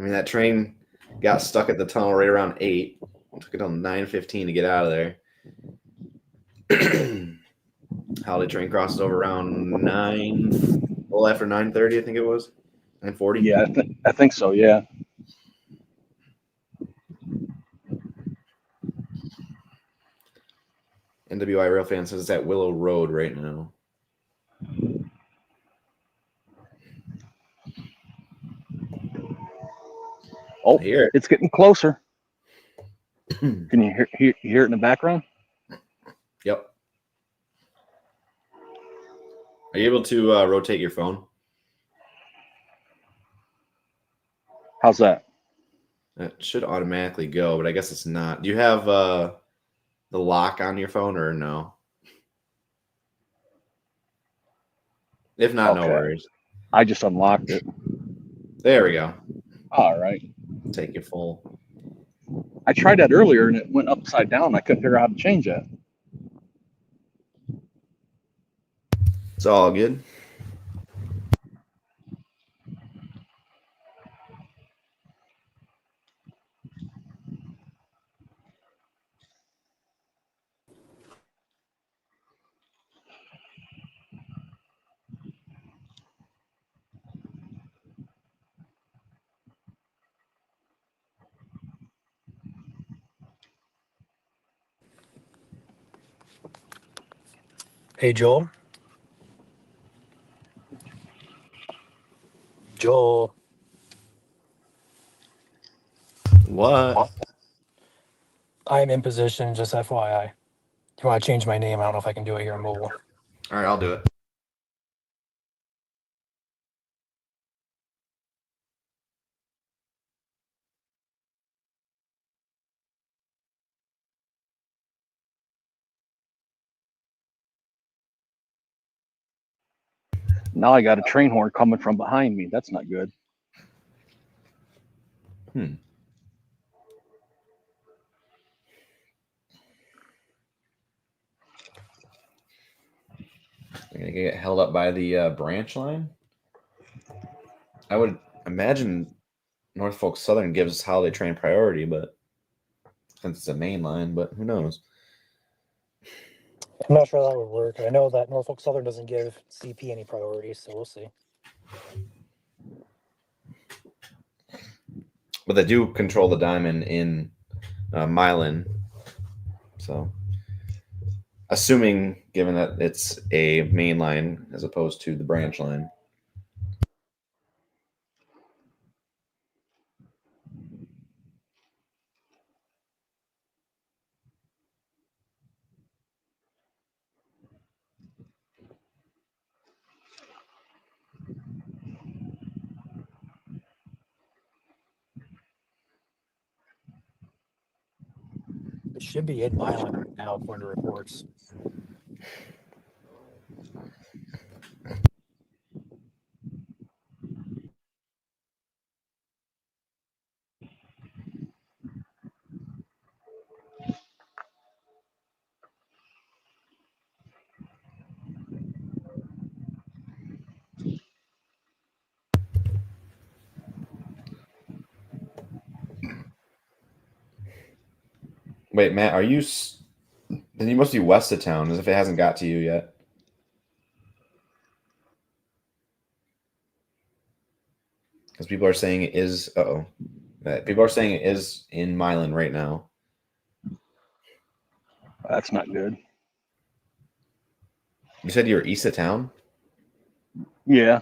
mean, that train got stuck at the tunnel right around 8. It took it till 9:15 to get out of there. Holiday train crossed over around 9, well after 9:30, I think it was 9:40. Yeah, I think so. Yeah. NWI Railfan says it's at Willow Road right now. Oh, Here. it's getting closer. Can you hear it in the background? Yep. Are you able to rotate your phone? How's that? It should automatically go, but I guess it's not. Do you have the lock on your phone or no? If not, no Okay. worries. I just unlocked it. There we go. All right. Take it full. I tried that earlier and it went upside down. I couldn't figure out how to change that. It's all good. Hey, Joel. Joel. What? I'm in position, just FYI. If you want to change my name, I don't know if I can do it here on mobile. All right, I'll do it. Now I got a train horn coming from behind me. That's not good. Hmm. They're gonna get held up by the branch line. I would imagine Norfolk Southern gives holiday train priority, but since it's a main line, but who knows? I'm not sure how that would work. I know that Norfolk Southern doesn't give CP any priority, so we'll see. But they do control the diamond in Milan. So, assuming, given that it's a main line as opposed to the branch line. It should be in Milan right now, according to reports. Wait, Matt, are you? Then you must be west of town, as if it hasn't got to you yet. Because people are saying it is. People are saying it is in Milan right now. That's not good. You said you were east of town? Yeah.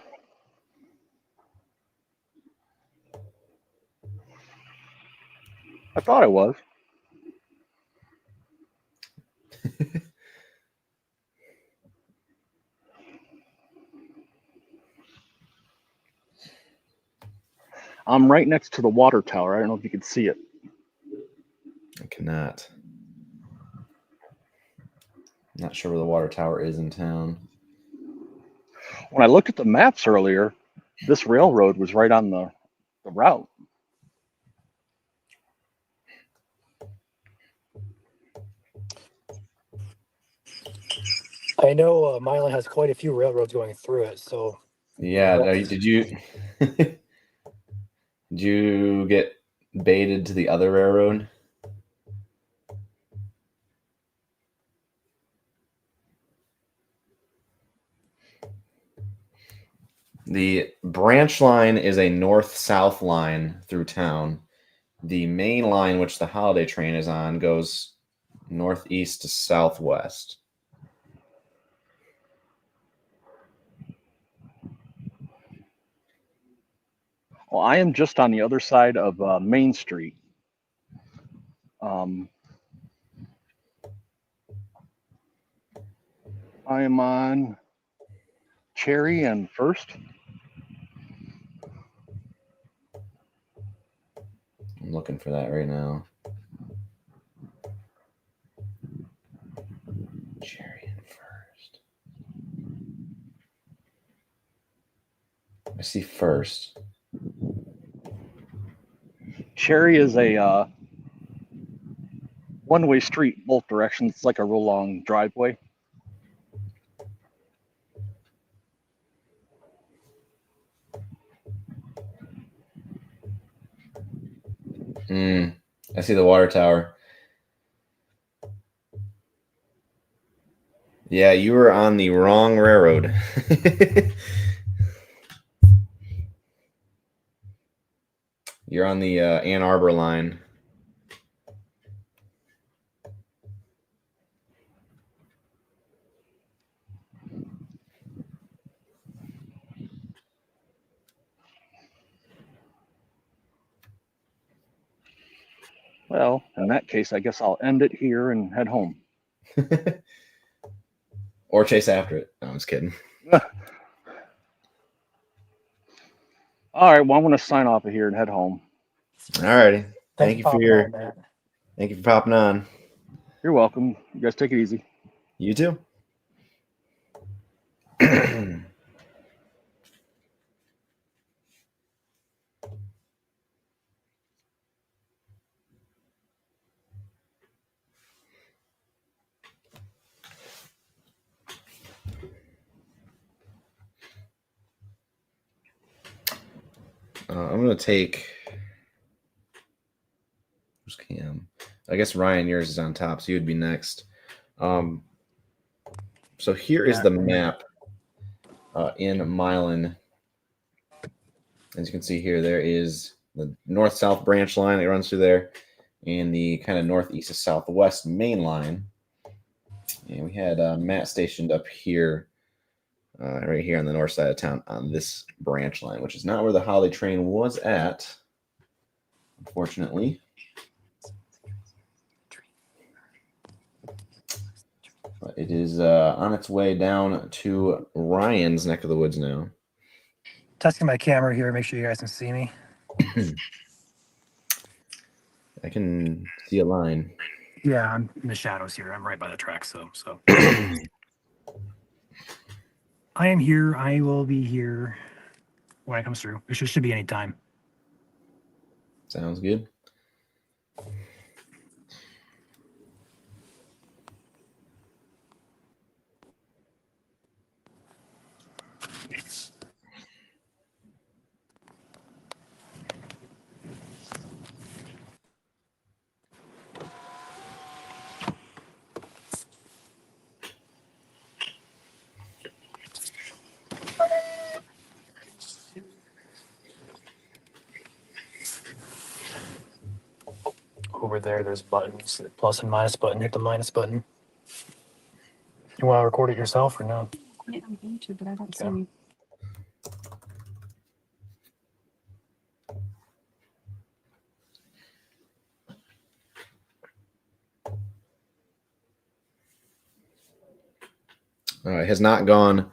I thought I was. I'm right next to the water tower. I don't know if you can see it. I cannot. I'm not sure where the water tower is in town. When I looked at the maps earlier, this railroad was right on the route. I know Milan has quite a few railroads going through it, so Yeah. Did you Did you get baited to the other railroad? The branch line is a north-south line through town. The main line, which the holiday train is on, goes northeast to southwest. Well, I am just on the other side of Main Street. I am on Cherry and First. I'm looking for that right now. Cherry and First. I see First. Cherry is a one-way street, both directions. It's like a real long driveway. I see the water tower. Yeah, you were on the wrong railroad. You're on the Ann Arbor line. Well, in that case, I guess I'll end it here and head home. Or chase after it. No, I'm just kidding. All right, well, I'm going to sign off of here and head home. All righty. Thanks Thank you for for popping your on, Matt. thank you for popping on. You're welcome. You guys take it easy. You too. I'm gonna take. Where's Cam? I guess Ryan, yours is on top, so you would be next. So here is the map in Milan. As you can see here, there is the north-south branch line that runs through there, and the kind of northeast to southwest main line. And we had Matt stationed up here, right here on the north side of town on this branch line, which is not where the holiday train was at, unfortunately. But it is on its way down to Ryan's neck of the woods now. Testing my camera here. Make sure you guys can see me. I can see a line. Yeah, I'm in the shadows here. I'm right by the track, so I am here. I will be here when it comes through. It should be any time. Sounds good. Over there's buttons, plus and minus button. Hit the minus button. You want to record it yourself or no? Yeah, I'm going to, but I don't see Okay. any. It has not gone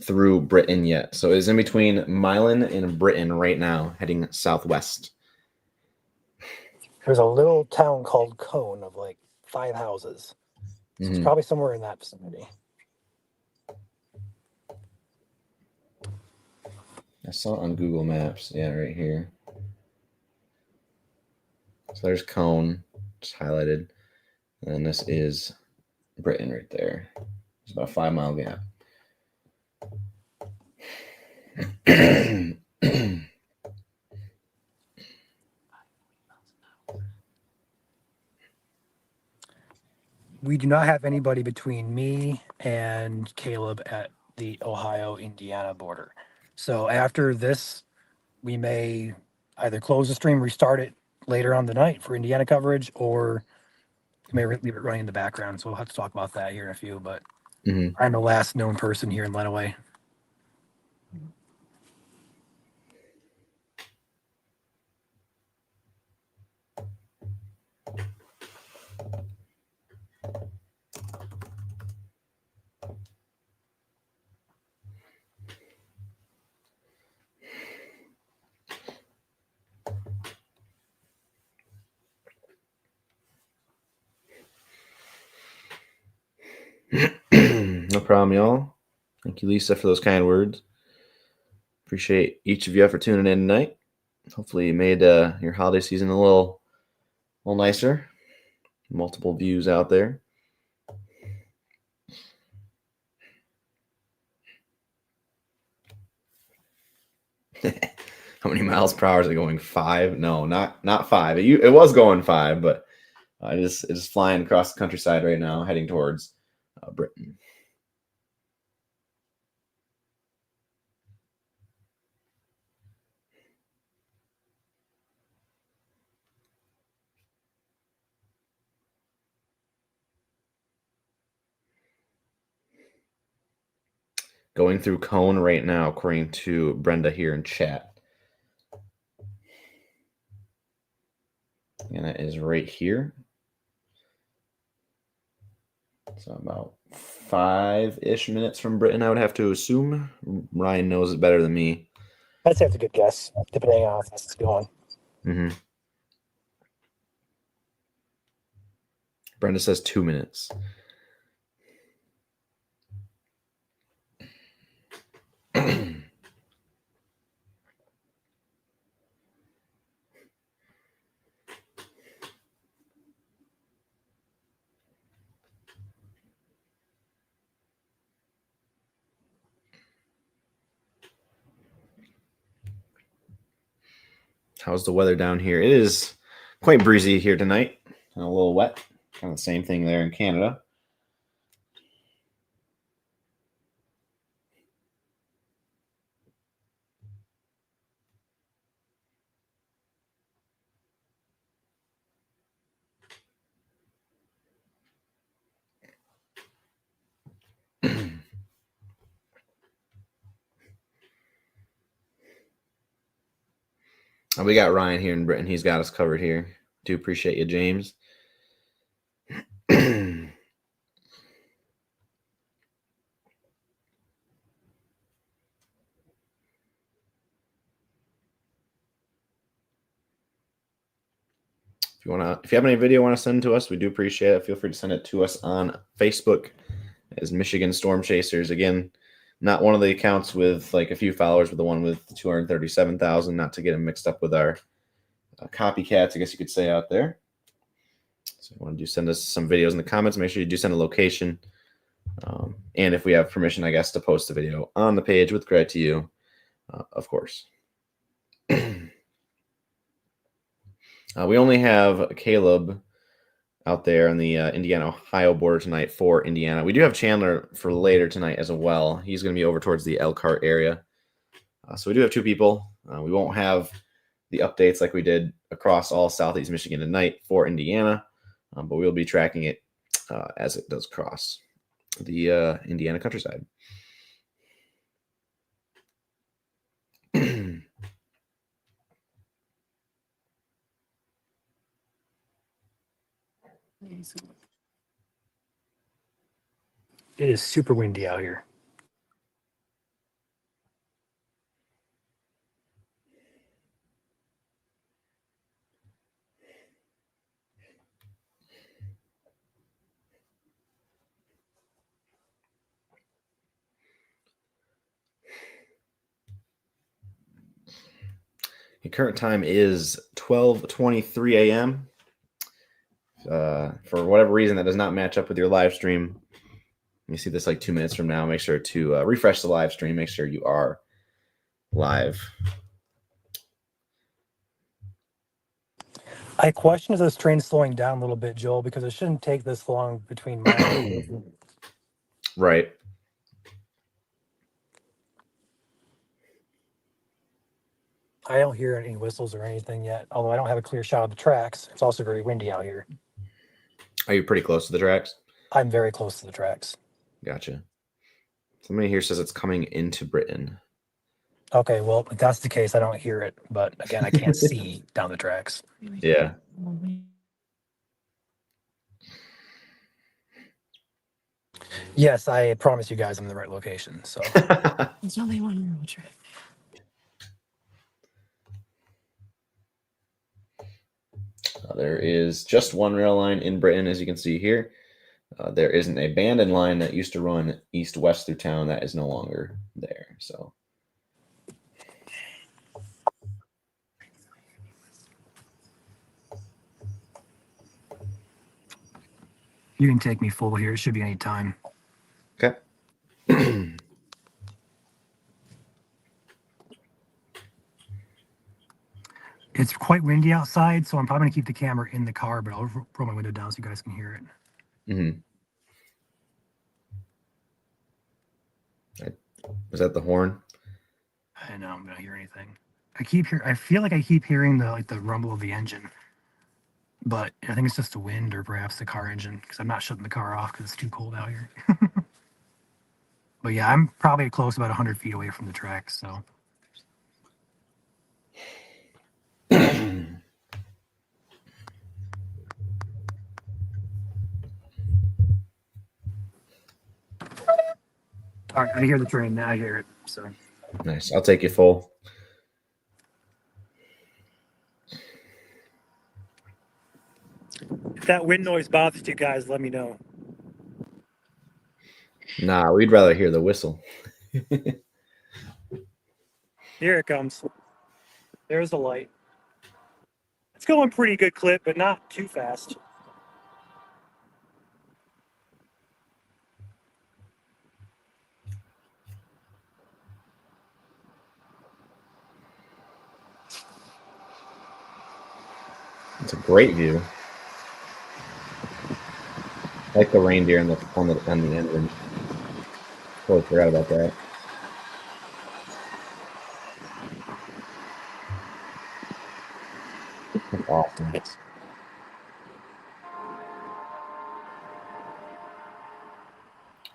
through Britain yet. So it is in between Milan and Britain right now, heading southwest. There's a little town called Cone of like 5 houses. So it's Mhm. probably somewhere in that vicinity. I saw it on Google Maps. Yeah, right here. So there's Cone, just highlighted. And this is Britain right there. It's about a 5-mile gap. we do not have anybody between me and Caleb at the Ohio-Indiana border. So after this, we may either close the stream, restart it later on the night for Indiana coverage, or we may leave it running in the background. So we'll have to talk about that here in a few. But I'm the last known person here in Lenawee. No problem, y'all. Thank you, Lisa, for those kind words. Appreciate each of you for tuning in tonight. Hopefully you made your holiday season a little nicer. Multiple views out there. How many miles per hour is it going? 5? No, not 5. It was going 5, but it is flying across the countryside right now, heading towards Britain. Going through Cone right now, according to Brenda here in chat. And that is right here. So about 5-ish minutes from Britain, I would have to assume. Ryan knows it better than me. I'd say that's a good guess, depending on how fast it's going. Brenda says 2 minutes. How's the weather down here? It is quite breezy here tonight and a little wet. Kind of the same thing there in Canada. We got Ryan here in Britain. He's got us covered here. Do appreciate you, James. If you have any video you want to send to us, we do appreciate it. Feel free to send it to us on Facebook as Michigan Storm Chasers. Again, not one of the accounts with like a few followers, but the one with 237,000, not to get them mixed up with our copycats, I guess you could say, out there. So if you want to send us some videos in the comments, make sure you do send a location. And if we have permission, I guess, to post the video on the page with credit to you, of course. We only have Caleb out there on the Indiana-Ohio border tonight for Indiana. We do have Chandler for later tonight as well. He's going to be over towards the Elkhart area. So we do have 2 people. We won't have the updates like we did across all Southeast Michigan tonight for Indiana, but we'll be tracking it as it does cross the Indiana countryside. It is super windy out here. The current time is 12:23 a.m. For whatever reason, that does not match up with your live stream. You see this like 2 minutes from now. Make sure to refresh the live stream. Make sure you are live. I question if this train's slowing down a little bit, Joel, because it shouldn't take this long between mine. Right. I don't hear any whistles or anything yet, although I don't have a clear shot of the tracks. It's also very windy out here. Are you pretty close to the tracks? I'm very close to the tracks. Gotcha. Somebody here says it's coming into Britain. Okay, well, if that's the case, I don't hear it. But again, I can't see down the tracks. Yeah. Yes, I promise you guys I'm in the right location. So There's only one road trip. There is just one rail line in Britain, as you can see here. There isn't a abandoned line that used to run east-west through town that is no longer there. So you can take me full here. It should be any time. okay. It's quite windy outside, so I'm probably gonna keep the camera in the car, but I'll roll my window down so you guys can hear it. Mm-hmm. Was that the horn? I know I'm gonna hear anything. I feel like I keep hearing the rumble of the engine, but I think it's just the wind or perhaps the car engine because I'm not shutting the car off because it's too cold out here. But yeah, I'm probably close, about 100 feet away from the tracks. So all right, I hear the train now. I hear it. So Nice. I'll take you full. if that wind noise bothers you guys, let me know. Nah, we'd rather hear the whistle. Here it comes. There's the light. It's going pretty good clip, but not too fast. It's a great view. I like the reindeer on the engine. Totally forgot about that. That's awesome.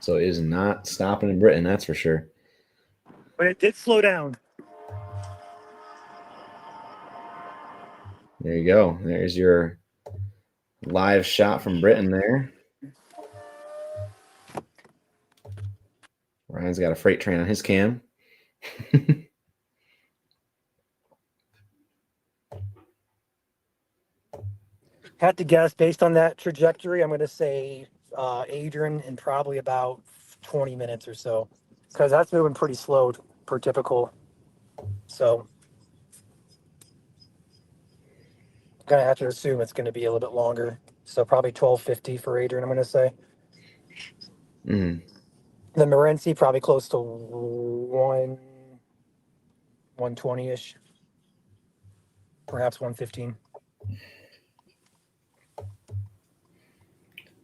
So it is not stopping in Britain, that's for sure. But it did slow down. There you go. There's your live shot from Britain there. Ryan's got a freight train on his cam. Had to guess based on that trajectory, I'm going to say Adrian in probably about 20 minutes or so, because that's moving pretty slow per typical. So I'm going to have to assume it's going to be a little bit longer. So probably 12:50 for Adrian, I'm going to say. Mm. The Morenci probably close to 120-ish, perhaps 115.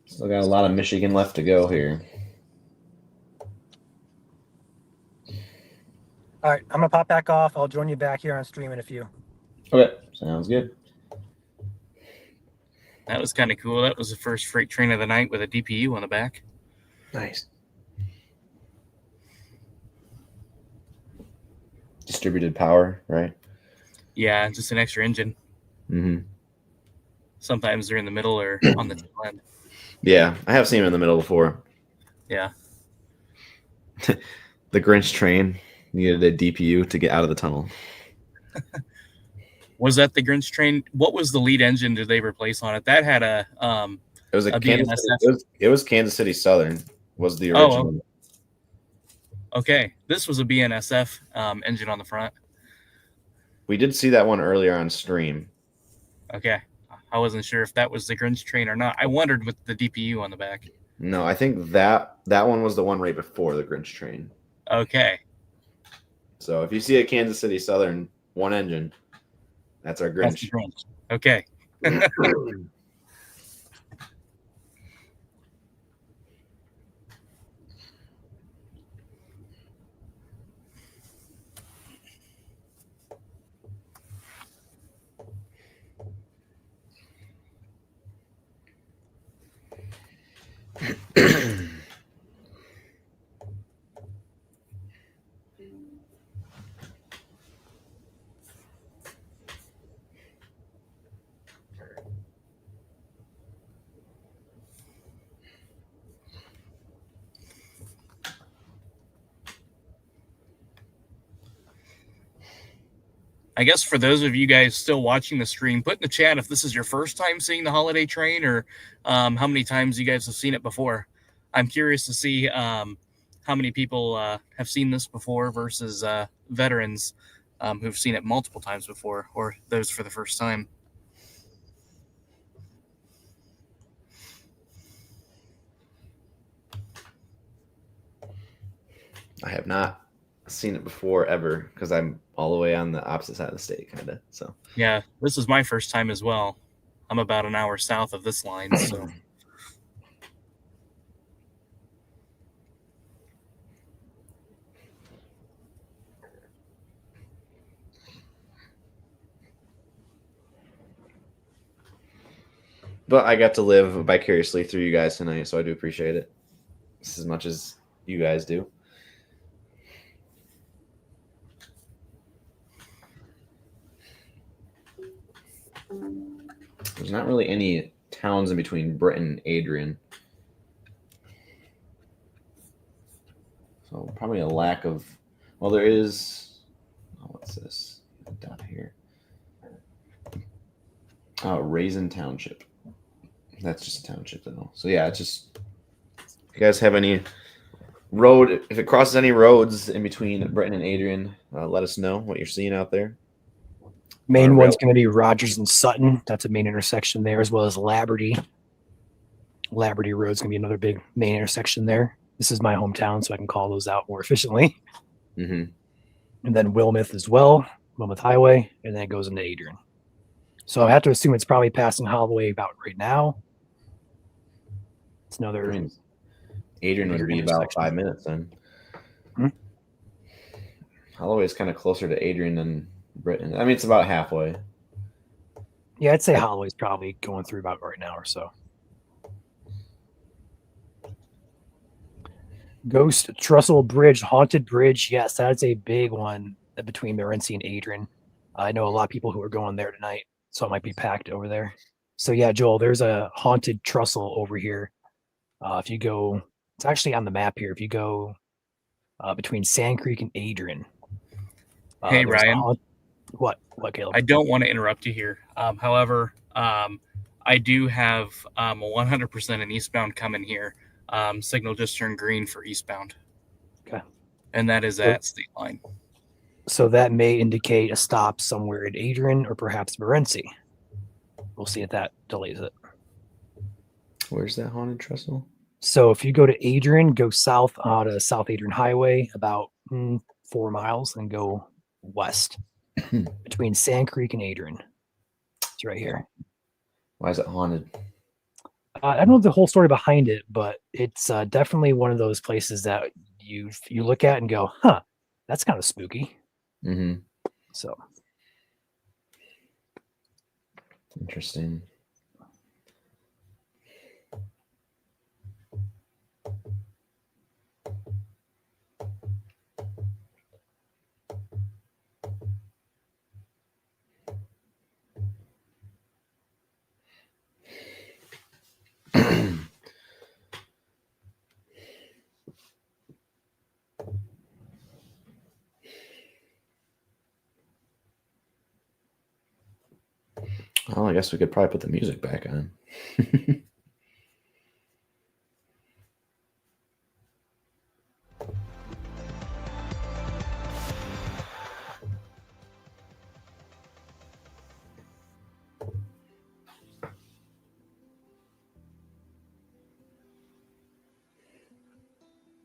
Still got a lot of Michigan left to go here. All right, I'm going to pop back off. I'll join you back here on stream in a few. Okay, sounds good. That was kind of cool. That was the first freight train of the night with a DPU on the back. Nice. Distributed power, right? Yeah, just an extra engine. Mm-hmm. Sometimes they're in the middle or on the tail end. Yeah, I have seen him in the middle before. Yeah. The Grinch train needed a DPU to get out of the tunnel. Was that the Grinch train? What was the lead engine did they replace on it? That had a It was a Kansas BNSF. City, it was Kansas City Southern was the original. Okay. This was a BNSF engine on the front. We did see that one earlier on stream. Okay. I wasn't sure if that was the Grinch train or not. I wondered with the DPU on the back. No, I think that one was the one right before the Grinch train. Okay. So if you see a Kansas City Southern one engine, that's our That's Grinch. the Grinch. Okay. I guess for those of you guys still watching the stream, put in the chat if this is your first time seeing the holiday train or how many times you guys have seen it before. I'm curious to see how many people have seen this before versus veterans who've seen it multiple times before, or those for the first time. I have not seen it before ever because I'm all the way on the opposite side of the state, kind of. So Yeah, this is my first time as well. I'm about an hour south of this line, so. But I got to live vicariously through you guys tonight, so I do appreciate it just as much as you guys do. There's not really any towns in between Britain and Adrian. So probably a lack of, well, there is, oh, what's this down here? Oh, Raisin Township. That's just a township though. So yeah, it's just, if you guys have any road, if it crosses any roads in between Britain and Adrian, let us know what you're seeing out there. Main one's going to be Rogers and Sutton. That's a main intersection there, as well as Laberty. Laberty Road's going to be another big main intersection there. This is my hometown, so I can call those out more efficiently. Mm-hmm. And then Wilmouth as well, Wilmouth Highway, and then it goes into Adrian. So I have to assume it's probably passing Holloway about right now. It's another. I mean, Adrian would be about 5 minutes then. Hmm? Holloway is kind of closer to Adrian than Britain. I mean, it's about halfway. Yeah, I'd say Holloway's probably going through about right now or so. Ghost Trestle Bridge, Haunted Bridge. Yes, that's a big one between Morenci and Adrian. I know a lot of people who are going there tonight, so it might be packed over there. So yeah, Joel, there's a haunted trestle over here. If you go, it's actually on the map here. If you go between Sand Creek and Adrian. Hey, Ryan. What, Caleb? I don't want to interrupt you here. However, I do have a 100% an eastbound coming here. Signal just turned green for eastbound. Okay. And that is at state line. So that may indicate a stop somewhere in Adrian or perhaps Morenci. We'll see if that delays it. Where's that haunted trestle? So if you go to Adrian, go south on a South Adrian Highway about 4 miles and go west between Sand Creek and Adrian. It's right here. Why is it haunted? I don't know the whole story behind it, but it's definitely one of those places that you look at and go, huh, that's kind of spooky. Mm-hmm. So interesting. Well, I guess we could probably put the music back on.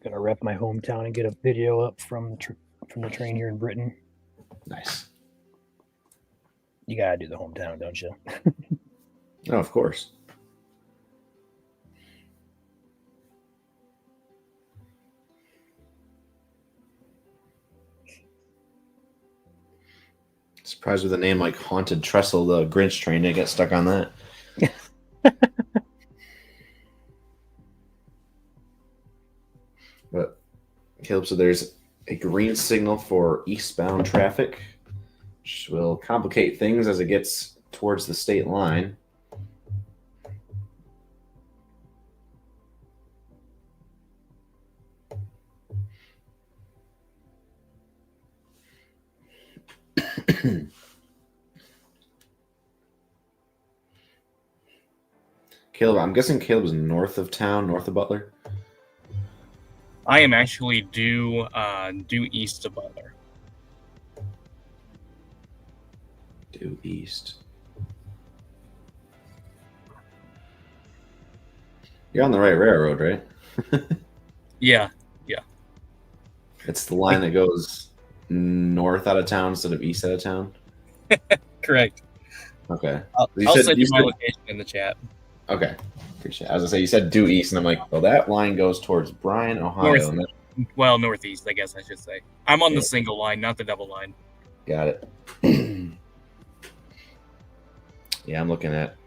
gonna rep my hometown and get a video up from the train here in Britain. Nice. You gotta do the hometown, don't you? Oh, of course. Surprised with a name like Haunted Trestle, the Grinch train didn't get stuck on that. But Caleb, so there's a green signal for eastbound traffic, which will complicate things as it gets towards the state line. Caleb, I'm guessing Caleb's north of town, north of Butler. I am actually due east of Butler. Due east. You're on the right railroad, right? Yeah. It's the line that goes north out of town instead of east out of town. Correct. Okay. I'll send you my location in the chat. Okay. Appreciate it. As I say, you said due east, and I'm like, well, that line goes towards Bryan, Ohio. North. And Well, northeast, I guess I should say. I'm on Yeah. the single line, not the double line. Got it. Yeah, I'm looking at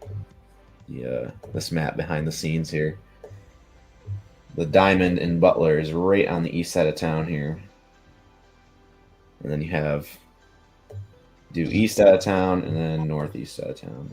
this map behind the scenes here. The diamond in Butler is right on the east side of town here. And then you have due east out of town and then northeast out of town.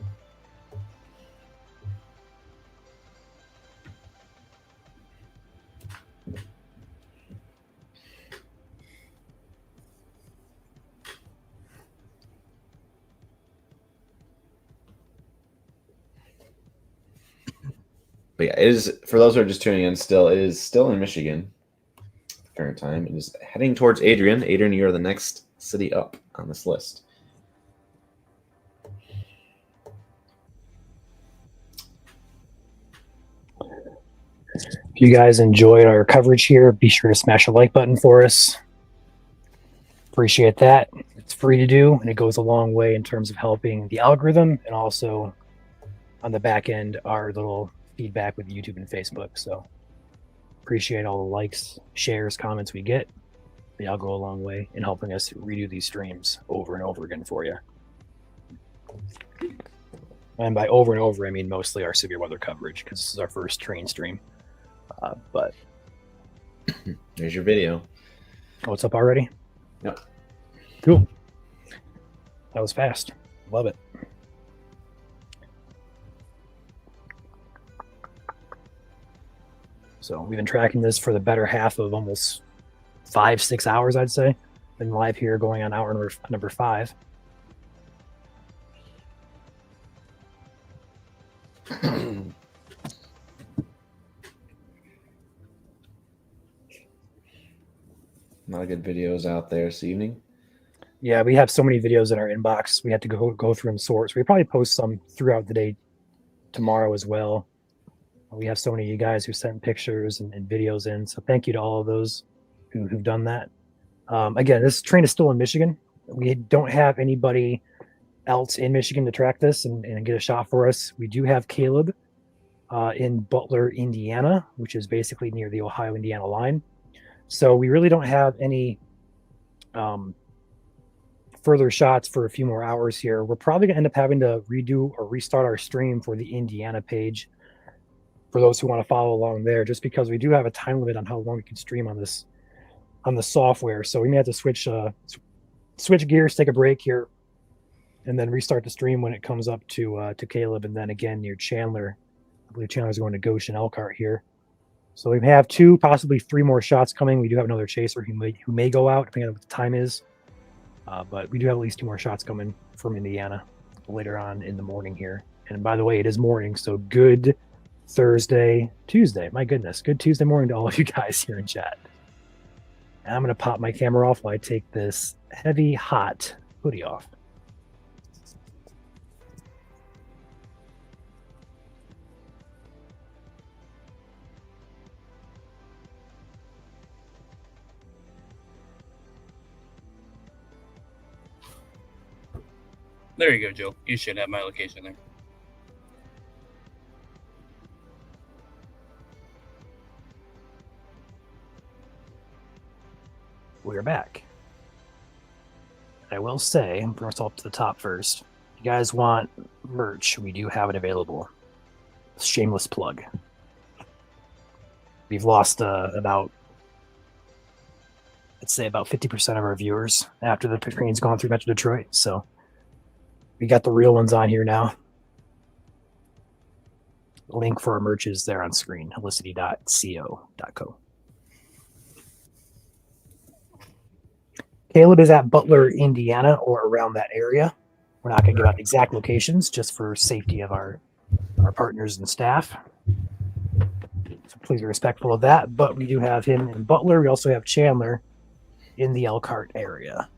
But yeah, it is, for those who are just tuning in still, it is still in Michigan at the current time. It is heading towards Adrian. Adrian, you are the next city up on this list. If you guys enjoyed our coverage here, be sure to smash the like button for us. Appreciate that. It's free to do, and it goes a long way in terms of helping the algorithm and also on the back end our little feedback with YouTube and Facebook. So appreciate all the likes, shares, comments we get. They all go a long way in helping us redo these streams over and over again for you. And by over and over, I mean mostly our severe weather coverage, because this is our first train stream. But There's your video. oh, it's up already? Yep. Cool. That was fast. Love it. So we've been tracking this for the better half of almost 5-6 hours, I'd say. Been live here going on hour number 5. A lot of good videos out there this evening. Yeah, we have so many videos in our inbox. We have to go through and sort. So we probably post some throughout the day tomorrow as well. We have so many of you guys who sent pictures and videos in. So thank you to all of those who've done that. Again, this train is still in Michigan. We don't have anybody else in Michigan to track this and get a shot for us. We do have Caleb in Butler, Indiana, which is basically near the Ohio-Indiana line. So we really don't have any further shots for a few more hours here. We're probably going to end up having to redo or restart our stream for the Indiana page for those who want to follow along there, just because we do have a time limit on how long we can stream on this on the software. So we may have to switch gears, take a break here, and then restart the stream when it comes up to Caleb, and then again near Chandler. I believe Chandler's going to Goshen Elkhart here. So we have 2, possibly 3 more shots coming. We do have another chaser who may go out depending on what the time is. But we do have at least 2 more shots coming from Indiana later on in the morning here. And by the way, it is morning, so good Tuesday. My goodness, good Tuesday morning to all of you guys here in chat. And I'm going to pop my camera off while I take this heavy, hot hoodie off. There you go, Joe. You should have my location there. we're back. I will say, bring us all up to the top first. If you guys want merch, we do have it available. Shameless plug. We've lost about, let's say, about 50% of our viewers after the train's gone through Metro Detroit. So we got the real ones on here now. The link for our merch is there on screen, helicity.co.co. Caleb is at Butler, Indiana, or around that area. We're not going to give out exact locations just for safety of our partners and staff. So please be respectful of that. But we do have him in Butler. We also have Chandler in the Elkhart area.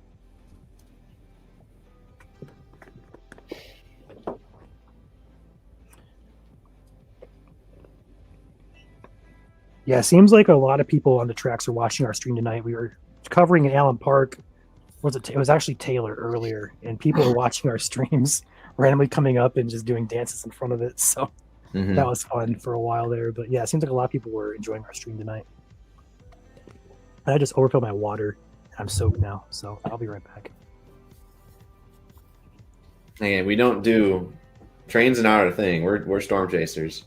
Yeah, it seems like a lot of people on the tracks are watching our stream tonight. We were covering in Allen Park. It was actually Taylor earlier, and people were watching our streams, randomly coming up and just doing dances in front of it. So that was fun for a while there. But yeah, it seems like a lot of people were enjoying our stream tonight. And I just overfilled my water. I'm soaked now, so I'll be right back. And we don't do trains and not our thing. We're storm chasers.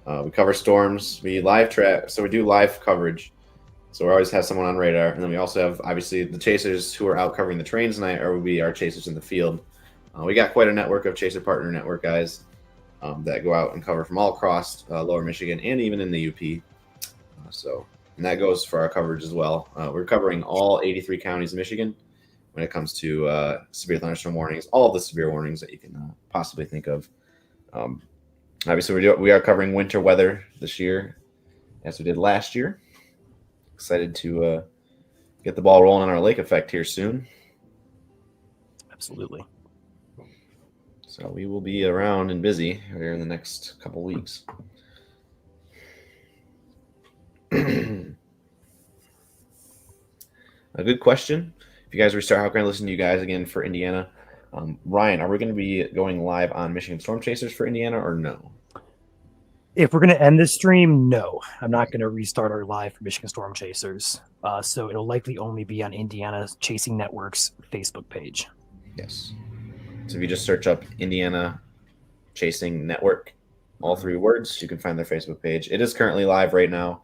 We cover storms. We live track, so we do live coverage. So we always have someone on radar, and then we also have obviously the chasers who are out covering the trains tonight, or will be our chasers in the field. We got quite a network of chaser partner network guys that go out and cover from all across Lower Michigan and even in the UP. And that goes for our coverage as well. We're covering all 83 counties of Michigan when it comes to severe thunderstorm warnings, all of the severe warnings that you can possibly think of. Obviously, we are covering winter weather this year, as we did last year. Excited to get the ball rolling on our lake effect here soon. Absolutely. So we will be around and busy here in the next couple weeks. A good question. If you guys restart, how can I listen to you guys again for Indiana? Ryan, are we going to be going live on Michigan Storm Chasers for Indiana or no? If we're going to end this stream, no. I'm not going to restart our live for Michigan Storm Chasers. So it'll likely only be on Indiana's Chasing Network's Facebook page. Yes. So if you just search up Indiana Chasing Network, all three words, you can find their Facebook page. It is currently live right now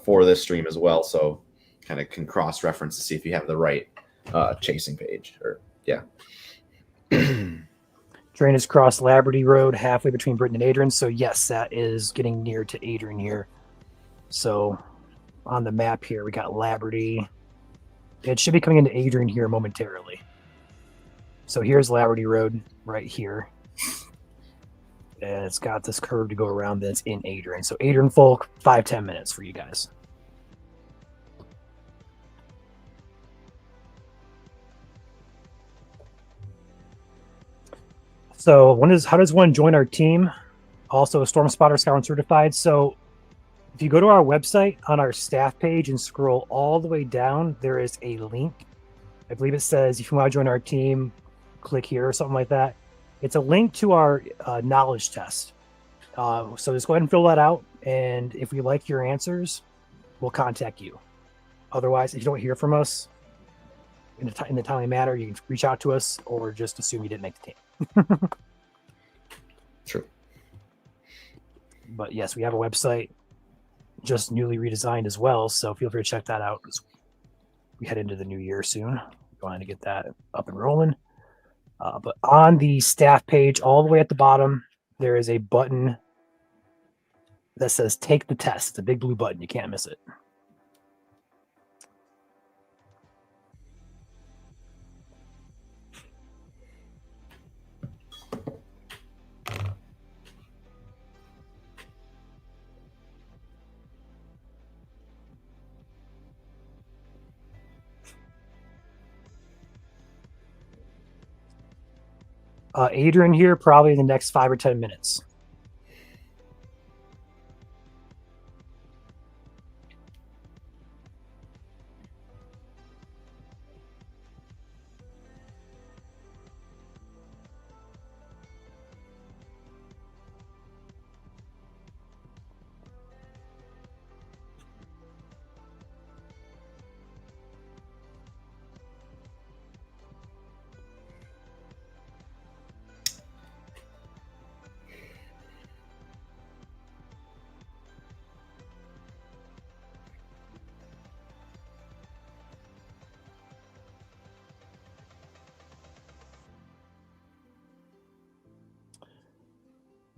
for this stream as well. So kind of can cross-reference to see if you have the right chasing page. Train has crossed Labradee Road halfway between Britain and Adrian. So yes, that is getting near to Adrian here. So on the map here, we got Labradee. It should be coming into Adrian here momentarily. So here's Labradee Road right here. And it's got this curve to go around that's in Adrian. So Adrian Folk, 5-10 minutes for you guys. So how does one join our team? Also, Storm Spotter Scout Certified. So if you go to our website on our staff page and scroll all the way down, there is a link. I believe it says, if you want to join our team, click here or something like that. It's a link to our knowledge test. So just go ahead and fill that out. And if we like your answers, we'll contact you. Otherwise, if you don't hear from us in the timely manner, you can reach out to us or just assume you didn't make the team. True. But yes, we have a website just newly redesigned as well. So feel free to check that out as we head into the new year soon. We're going to get that up and rolling. But on the staff page, all the way at the bottom, there is a button that says take the test. It's a big blue button. You can't miss it. Adrian here, probably in the next 5 or 10 minutes.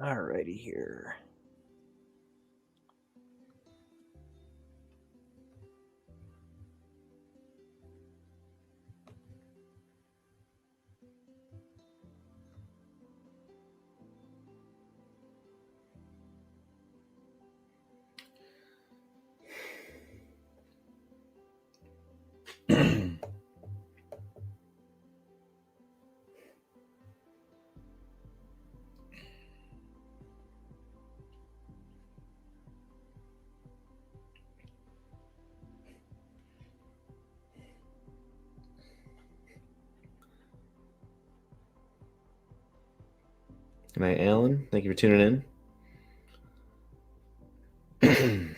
Alrighty here. Good night, Alan. Thank you for tuning in. Good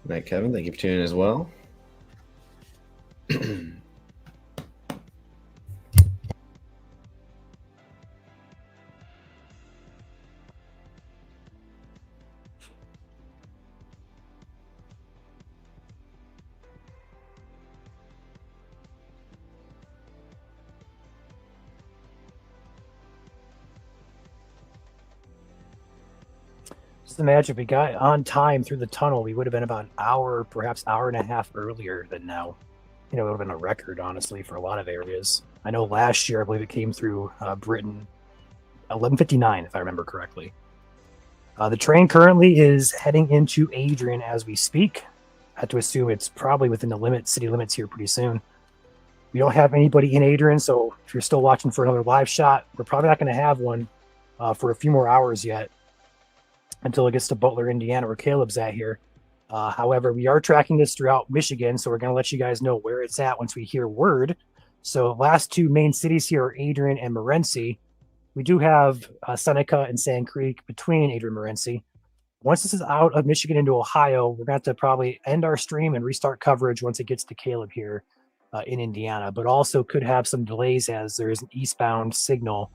night, Kevin. Thank you for tuning in as well. Just imagine if we got on time through the tunnel, we would have been about an hour, perhaps hour and a half earlier than now. You know, it would have been a record, honestly, for a lot of areas. I know last year, I believe it came through Britain 11:59, if I remember correctly. The train currently is heading into Adrian as we speak. I have to assume it's probably within the city limits here pretty soon. We don't have anybody in Adrian, so if you're still watching for another live shot, we're probably not going to have one for a few more hours yet until it gets to Butler, Indiana, where Caleb's at here. However, we are tracking this throughout Michigan, so we're going to let you guys know where it's at once we hear word. So last two main cities here are Adrian and Morenci. We do have Seneca and Sand Creek between Adrian and Morenci. Once this is out of Michigan into Ohio, we're going to have to probably end our stream and restart coverage once it gets to Caleb here in Indiana, but also could have some delays as there is an eastbound signal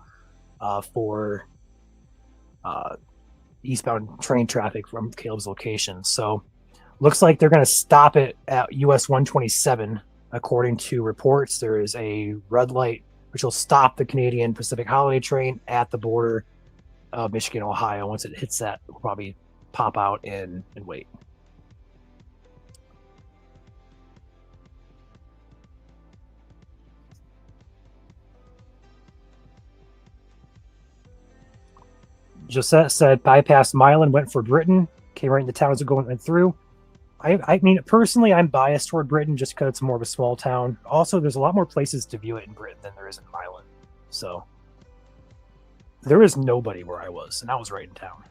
for eastbound train traffic from Caleb's location. So looks like they're going to stop it at US 127. According to reports, there is a red light which will stop the Canadian Pacific Holiday train at the border of Michigan, Ohio. Once it hits that, we'll probably pop out and wait. Josette said bypassed Milan, went for Britain, came right into town as it went through. I mean, personally, I'm biased toward Britain just because it's more of a small town. Also, there's a lot more places to view it in Britain than there is in Milan. So there is nobody where I was, and I was right in town.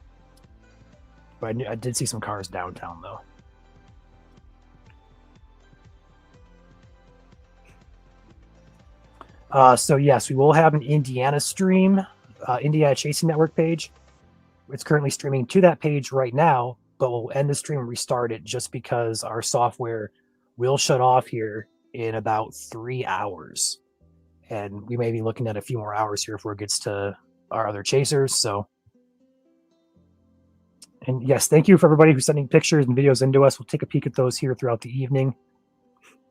But I did see some cars downtown, though. So yes, we will have an Indiana stream, Indiana Chasing Network page. It's currently streaming to that page right now, but we'll end the stream and restart it just because our software will shut off here in about 3 hours. And we may be looking at a few more hours here before it gets to our other chasers. So, and yes, thank you for everybody who's sending pictures and videos into us. We'll take a peek at those here throughout the evening.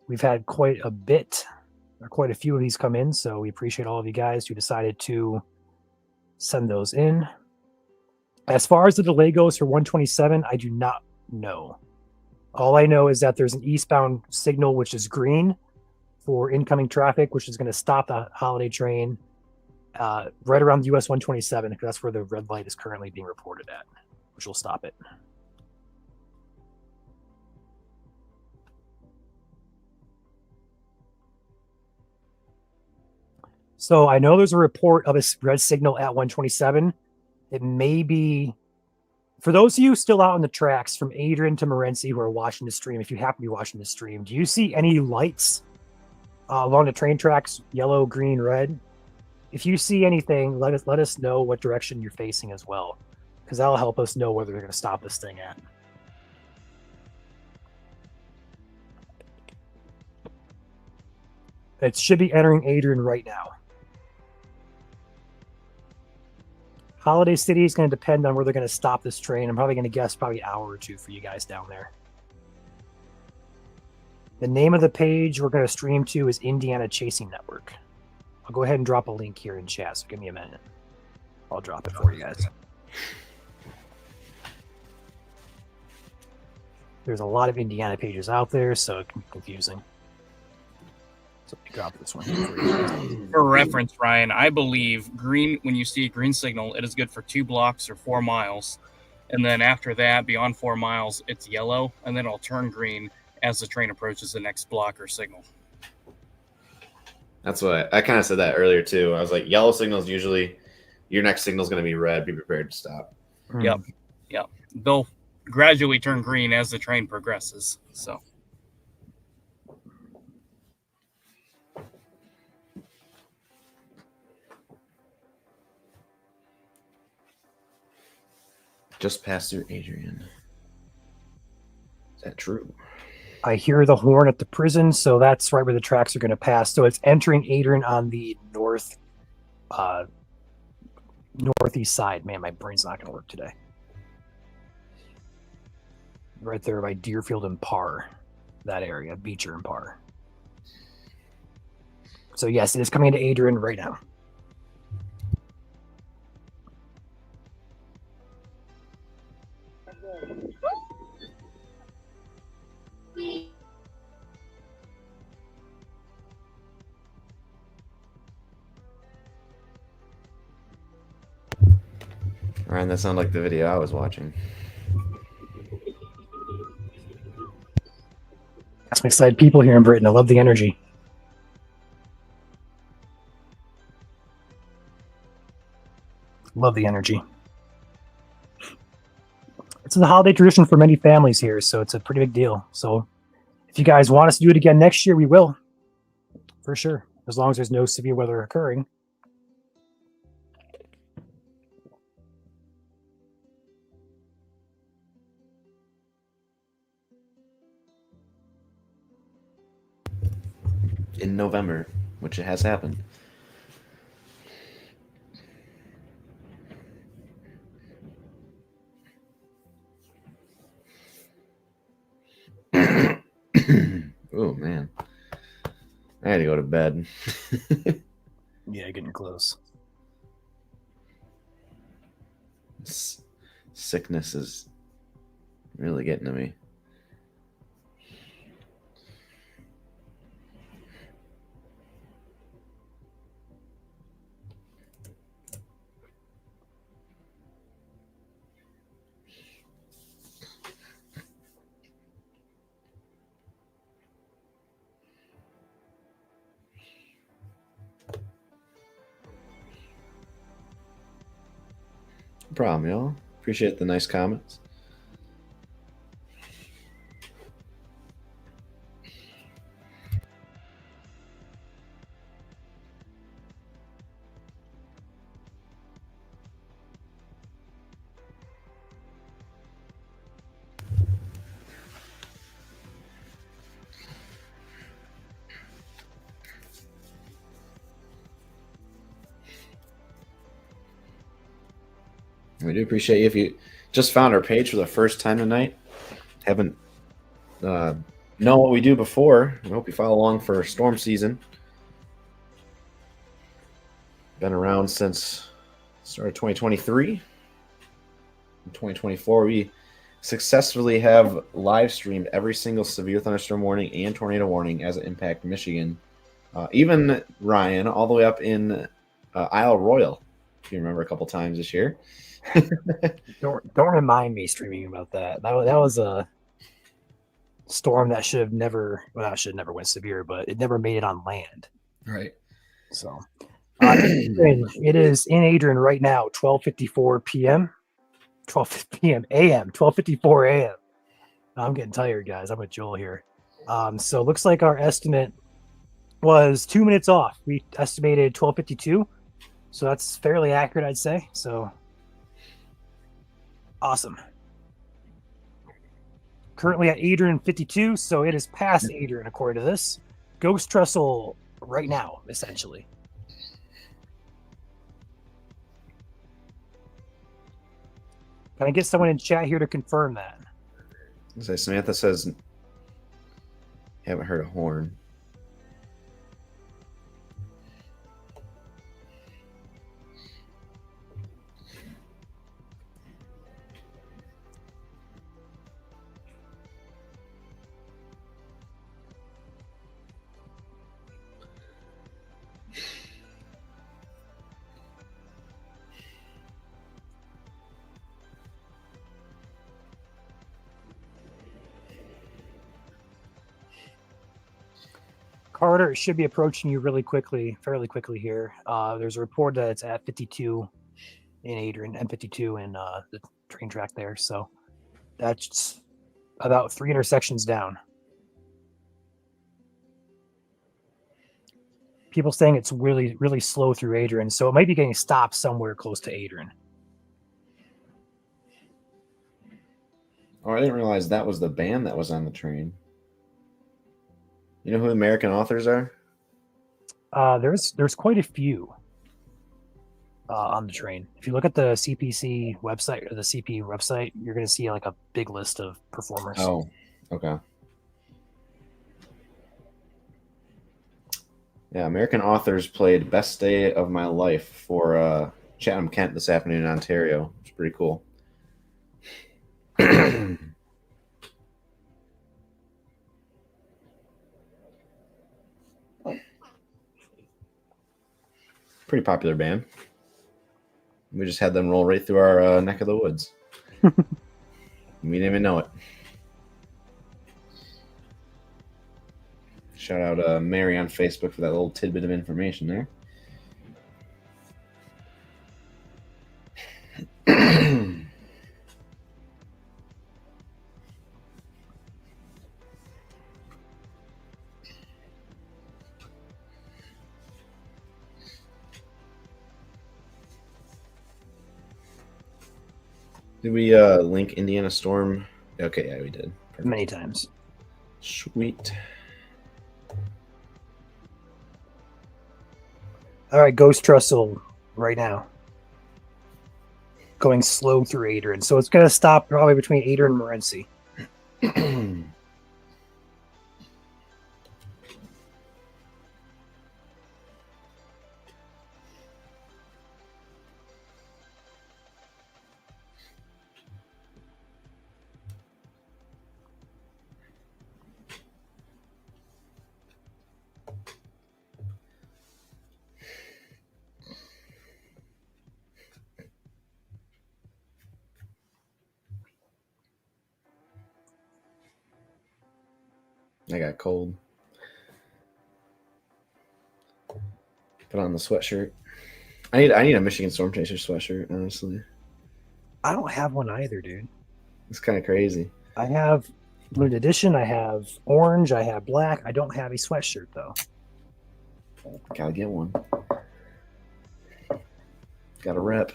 We've had quite a few of these come in, so we appreciate all of you guys who decided to send those in. As far as the delay goes for 127, I do not know. All I know is that there's an eastbound signal, which is green for incoming traffic, which is going to stop the holiday train right around the US 127, because that's where the red light is currently being reported at, which will stop it. So I know there's a report of a red signal at 127. It may be, for those of you still out on the tracks from Adrian to Morenci who are watching the stream, if you happen to be watching the stream, do you see any lights along the train tracks, yellow, green, red? If you see anything, let us know what direction you're facing as well, because that'll help us know whether they're going to stop this thing at. It should be entering Adrian right now. Holiday City is going to depend on where they're going to stop this train. I'm probably going to guess probably an hour or two for you guys down there. The name of the page we're going to stream to is Indiana Chasing Network. I'll go ahead and drop a link here in chat, so give me a minute. I'll drop it for you guys. There's a lot of Indiana pages out there, so it can be confusing. So let me drop this one here for you guys. For reference, Ryan, I believe green, when you see a green signal, it is good for 2 blocks or 4 miles. And then after that, beyond 4 miles, it's yellow, and then it'll turn green as the train approaches the next block or signal. That's what I kind of said that earlier too. I was like, yellow signals usually your next signal is going to be red. Be prepared to stop. Yep. They'll gradually turn green as the train progresses. So. Just passed through Adrian. Is that true? I hear the horn at the prison, so that's right where the tracks are going to pass. So it's entering Adrian on the northeast side. Man, my brain's not going to work today. Right there by Deerfield and Parr, that area, Beecher and Parr. So yes, it is coming into Adrian right now. Ryan, that sounded like the video I was watching. Got some excited people here in Britain. I love the energy. Love the energy. It's a holiday tradition for many families here, so it's a pretty big deal. So if you guys want us to do it again next year, we will. For sure. As long as there's no severe weather occurring. In November, which it has happened. Oh man, I had to go to bed. Yeah, getting close. Sickness is really getting to me. No problem, y'all. Appreciate the nice comments. We do appreciate you. If you just found our page for the first time tonight, haven't know what we do before, I hope you follow along for storm season. Been around since the start of 2023. In 2024, we successfully have live streamed every single severe thunderstorm warning and tornado warning as it impacted Michigan. Even Ryan, all the way up in Isle Royal, if you remember, a couple times this year. Don't remind me streaming about that. That was a storm that should have never went severe, but it never made it on land. Right. So it is in Adrian right now, 12:54 p.m. 12 p.m. a.m. 12:54 a.m. I'm getting tired, guys. I'm with Joel here. So it looks like our estimate was 2 minutes off. We estimated 12:52, so that's fairly accurate, I'd say. So awesome. Currently at Adrian 52, so it is past Adrian according to this. Ghost trestle right now, essentially. Can I get someone in chat here to confirm that? So Samantha says, haven't heard a horn. Carter, it should be approaching you fairly quickly here. There's a report that it's at 52 in Adrian, M52 in the train track there. So that's about 3 intersections down. People saying it's really, really slow through Adrian, so it might be getting stopped somewhere close to Adrian. Oh, I didn't realize that was the band that was on the train. You know who American Authors are? There's quite a few on the train. If you look at the CPC website or the CP website, you're going to see like a big list of performers. Oh, okay. Yeah, American Authors played Best Day of My Life for Chatham Kent this afternoon in Ontario. It's pretty cool. Pretty popular band. We just had them roll right through our neck of the woods. We didn't even know it. Shout out Mary on Facebook for that little tidbit of information there. Did we link Indiana Storm? Okay, yeah, we did. Perfect. Many times. Sweet. All right, Ghost Trestle right now. Going slow through Adrian. So it's going to stop probably between Adrian and Morency. I got cold. Put on the sweatshirt. I need a Michigan Storm Chaser sweatshirt, honestly. I don't have one either, dude. It's kind of crazy. I have limited edition. I have orange. I have black. I don't have a sweatshirt though. Gotta get one. Got a rep.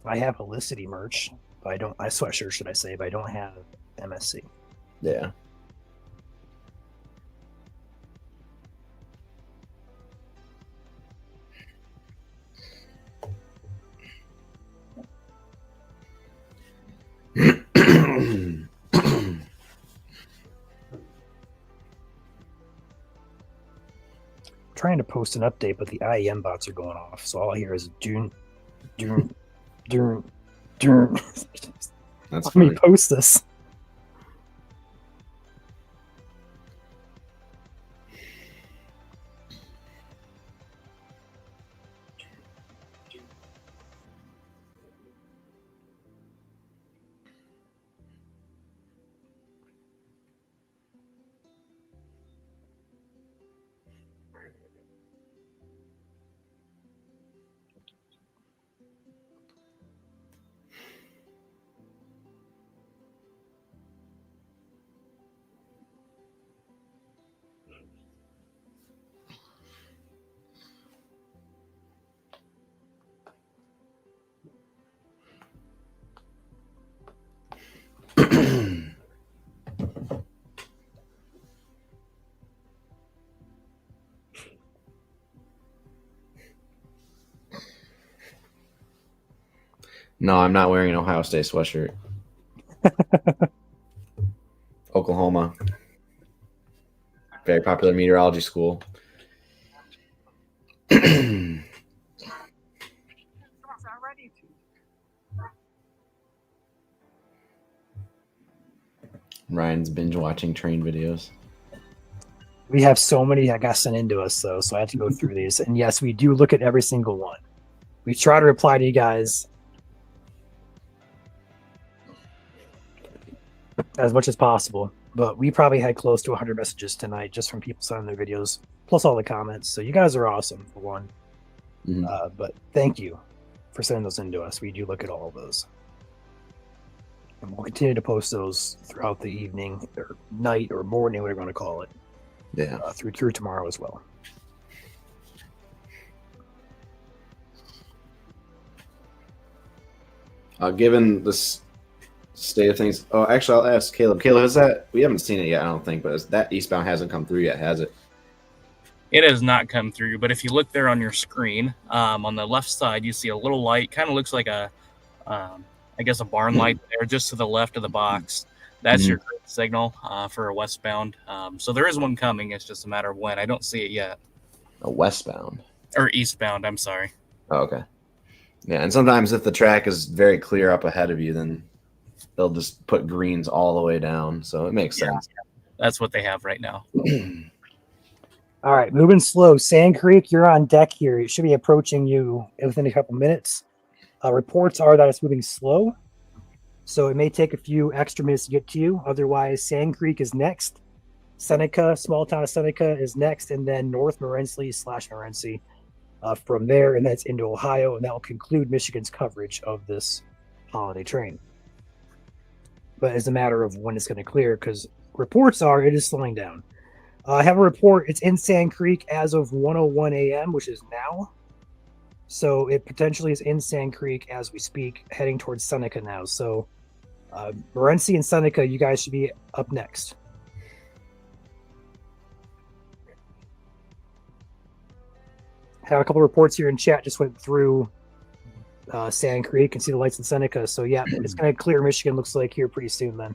I have Helicity merch, but I don't. I sweatshirt, should I say? But I don't have MSC. Yeah. Trying to post an update, but the IEM bots are going off, so all I hear is doon, doon, doon, doon. That's Let me funny. post this. No, I'm not wearing an Ohio State sweatshirt. Oklahoma. Very popular meteorology school. Ryan's binge watching train videos. We have so many that got sent into us, though, so I have to go through these. And yes, we do look at every single one. We try to reply to you guys as much as possible, but we probably had close to 100 messages tonight just from people sending their videos, plus all the comments. So you guys are awesome, for one. But thank you for sending those into us. We do look at all of those. And we'll continue to post those throughout the evening or night or morning, whatever you want to call it. Yeah. Through tomorrow as well. Given this state of things, actually, I'll ask Caleb. Caleb, has that? We haven't seen it yet, I don't think, but that eastbound hasn't come through yet, has it? It has not come through, but if you look there on your screen, on the left side, you see a little light. Kind of looks like a, I guess, a barn light there, just to the left of the box. That's your green signal for a westbound. So there is one coming. It's just a matter of when. I don't see it yet. A westbound or eastbound. I'm sorry. Oh, okay. Yeah, and sometimes if the track is very clear up ahead of you, then they'll just put greens all the way down. So it makes sense. That's what they have right now. All right, moving slow. Sand Creek, you're on deck here. It should be approaching you within a couple minutes. Reports are that it's moving slow, so it may take a few extra minutes to get to you. Otherwise, Sand Creek is next. Seneca, small town of Seneca, is next, and then North Morenci from there, and that's into Ohio, and that will conclude Michigan's coverage of this holiday train. But it's a matter of when it's going to clear, because reports are it is slowing down. I have a report. It's in Sand Creek as of 1:01 a.m., which is now. So it potentially is in Sand Creek as we speak, heading towards Seneca now. So Morenci and Seneca, you guys should be up next. Have a couple reports here in chat. Just went through Sand Creek and see the lights in Seneca. So yeah, it's going to clear Michigan, looks like, here pretty soon then.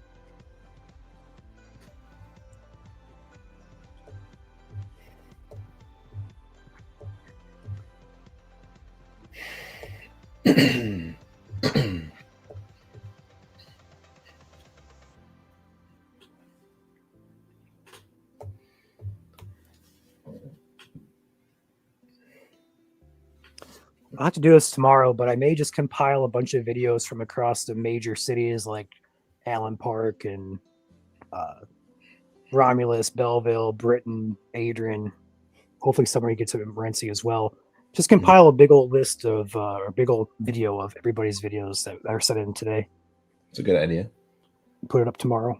I'll have to do this tomorrow, but I may just compile a bunch of videos from across the major cities like Allen Park and Romulus, Belleville, Britain, Adrian. Hopefully somebody gets it in Morenci as well. Just compile a big old list of, or big old video of everybody's videos that are sent in today. It's a good idea. Put it up tomorrow.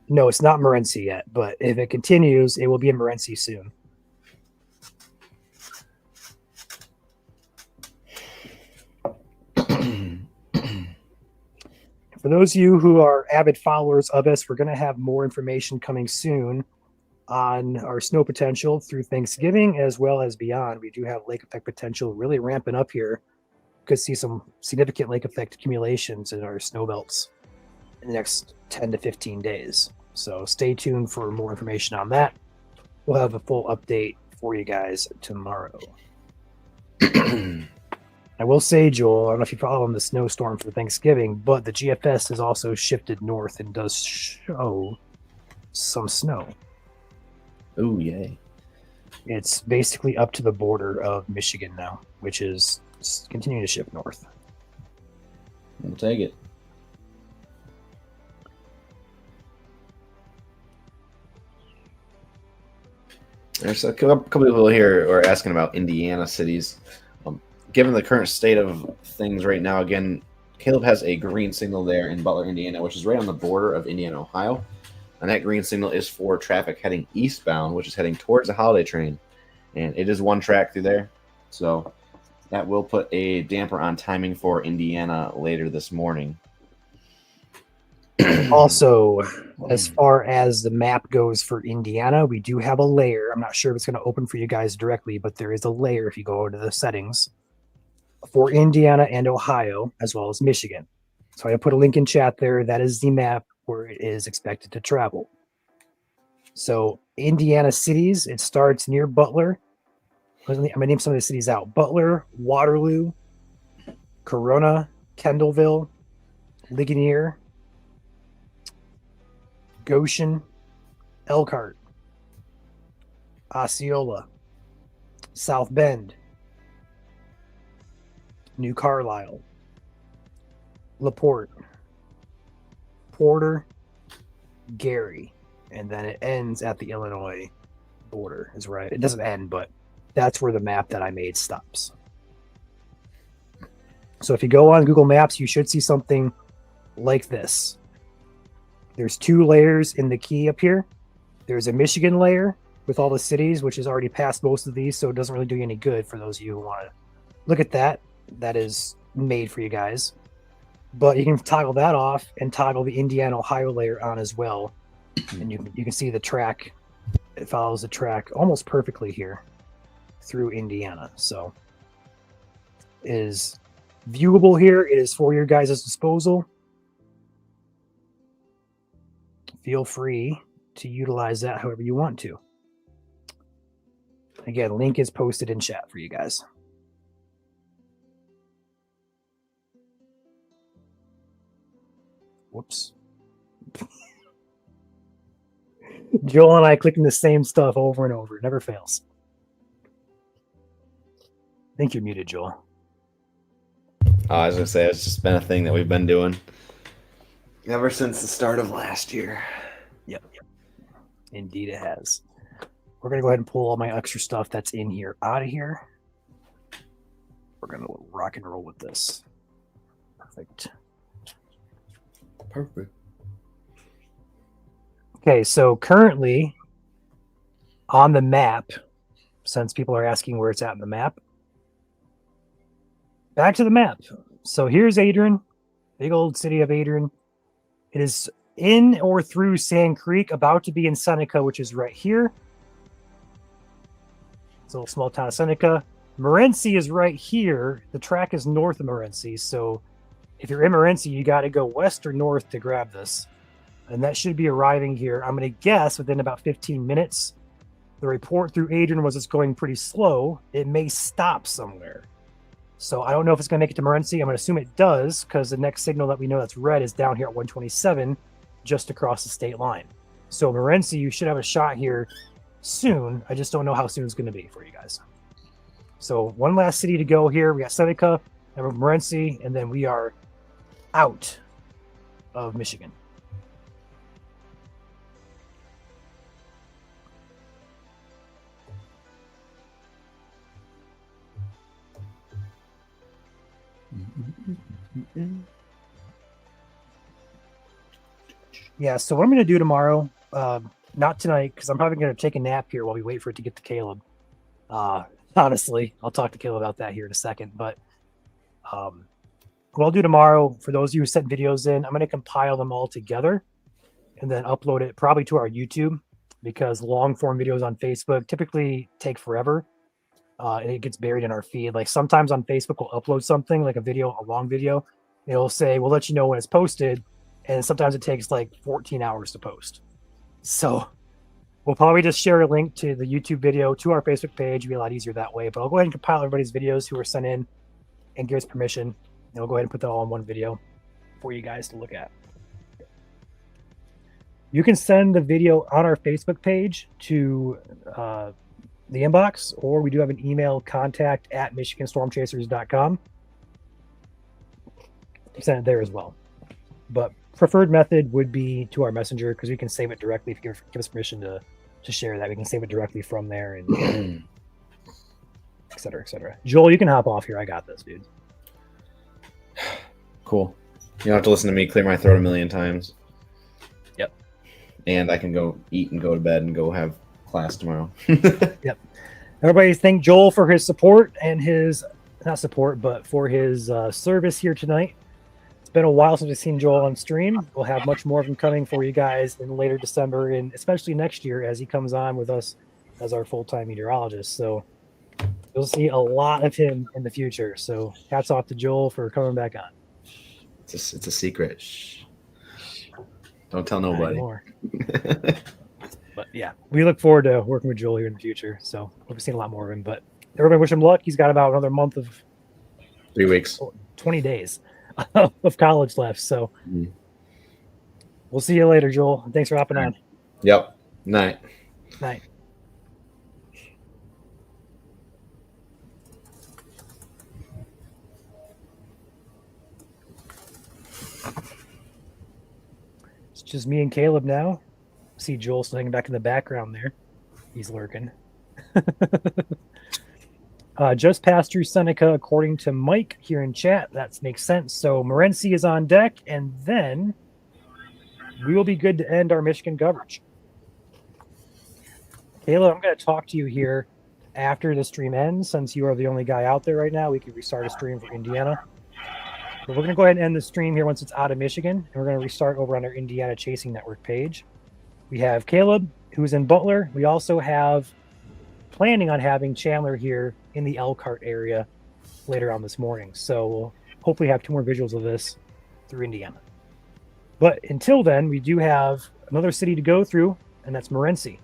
No, it's not Morenci yet, but if it continues, it will be in Morenci soon. For those of you who are avid followers of us, we're going to have more information coming soon on our snow potential through Thanksgiving as well as beyond. We do have lake effect potential really ramping up here. Could see some significant lake effect accumulations in our snow belts in the next 10 to 15 days. So stay tuned for more information on that. We'll have a full update for you guys tomorrow. I will say, Joel, I don't know if you follow the snowstorm for Thanksgiving, but the GFS has also shifted north and does show some snow. Oh, yay. It's basically up to the border of Michigan now, which is continuing to shift north. We'll take it. There's a couple people here who are asking about Indiana cities. Given the current state of things right now, again, Caleb has a green signal there in Butler, Indiana, which is right on the border of Indiana, Ohio. And that green signal is for traffic heading eastbound, which is heading towards the holiday train. And it is one track through there. So that will put a damper on timing for Indiana later this morning. Also, as far as the map goes for Indiana, we do have a layer. I'm not sure if it's going to open for you guys directly, but there is a layer if you go to the settings for Indiana and Ohio, as well as Michigan. So I put a link in chat there. That is the map where it is expected to travel. So Indiana cities, it starts near Butler. I'm going to name some of the cities out. Butler, Waterloo, Corona, Kendallville, Ligonier, Goshen, Elkhart, Osceola, South Bend, New Carlisle, LaPorte, Porter, Gary, and then it ends at the Illinois border. Is right. It doesn't end, but that's where the map that I made stops. So if you go on Google Maps, you should see something like this. There's 2 layers in the key up here. There's a Michigan layer with all the cities, which is already past most of these, so it doesn't really do you any good for those of you who want to look at that. That is made for you guys. But you can toggle that off and toggle the Indiana Ohio layer on as well. And you can see the track. It follows the track almost perfectly here through Indiana. So it is viewable here. It is for your guys' disposal. Feel free to utilize that however you want to. Again, link is posted in chat for you guys. Whoops. Joel and I clicking the same stuff over and over. It never fails. I think you're muted, Joel. I was going to say, it's just been a thing that we've been doing ever since the start of last year. Yep. Indeed it has. We're going to go ahead and pull all my extra stuff that's in here out of here. We're going to rock and roll with this. Perfect. Okay, so currently on the map, since people are asking where it's at in the map, back to the map. So here's Adrian, big old city of Adrian. It is in or through Sand Creek, about to be in Seneca, which is right here. It's a little small town of Seneca. Morenci is right here. The track is north of Morenci. So if you're in Morenci, you got to go west or north to grab this. And that should be arriving here, I'm going to guess, within about 15 minutes. The report through Adrian was it's going pretty slow. It may stop somewhere. So I don't know if it's going to make it to Morenci. I'm going to assume it does, because the next signal that we know that's red is down here at 127, just across the state line. So Morenci, you should have a shot here soon. I just don't know how soon it's going to be for you guys. So one last city to go here. We got Seneca and Morenci, and then we are out of Michigan. Yeah, so what I'm going to do tomorrow, not tonight, because I'm probably going to take a nap here while we wait for it to get to Caleb. Honestly, I'll talk to Caleb about that here in a second. But what I'll do tomorrow, for those of you who sent videos in, I'm going to compile them all together and then upload it probably to our YouTube, because long form videos on Facebook typically take forever. And it gets buried in our feed. Like sometimes on Facebook, we'll upload something like a long video. It'll say, we'll let you know when it's posted. And sometimes it takes like 14 hours to post. So we'll probably just share a link to the YouTube video to our Facebook page. It'll be a lot easier that way. But I'll go ahead and compile everybody's videos who were sent in and give us permission. And we'll go ahead and put that all in one video for you guys to look at. You can send the video on our Facebook page to the inbox, or we do have an email, contact@michiganstormchasers.com. Send it there as well. But preferred method would be to our messenger, because we can save it directly. If you give us permission to share that, we can save it directly from there, and et cetera, et cetera. Joel, you can hop off here. I got this, dude. Cool. You don't have to listen to me clear my throat a million times. Yep. And I can go eat and go to bed and go have class tomorrow. Yep. Everybody thank Joel for his support and his, not support, but for his service here tonight. been a while since we've seen Joel on stream. We'll have much more of him coming for you guys in later December and especially next year as he comes on with us as our full-time meteorologist. So you'll see a lot of him in the future. So hats off to Joel for coming back on. It's a secret. Shh. Don't tell nobody. But yeah, we look forward to working with Joel here in the future. So we'll be seeing a lot more of him. But everybody wish him luck. He's got about another month of 3 weeks, 20 days of college left. So we'll see you later, Joel. Thanks for hopping on. Yep. Night. Night. It's just me and Caleb now. See Joel still hanging back in the background there. He's lurking. Just passed through Seneca, according to Mike here in chat. That makes sense. So Morenci is on deck, and then we will be good to end our Michigan coverage. Caleb, I'm going to talk to you here after the stream ends. Since you are the only guy out there right now, we can restart a stream for Indiana. But we're going to go ahead and end the stream here once it's out of Michigan, and we're going to restart over on our Indiana Chasing Network page. We have Caleb, who's in Butler. We also have planning on having Chandler here in the Elkhart area later on this morning. So we'll hopefully have 2 more visuals of this through Indiana. But until then, we do have another city to go through, and that's Morenci.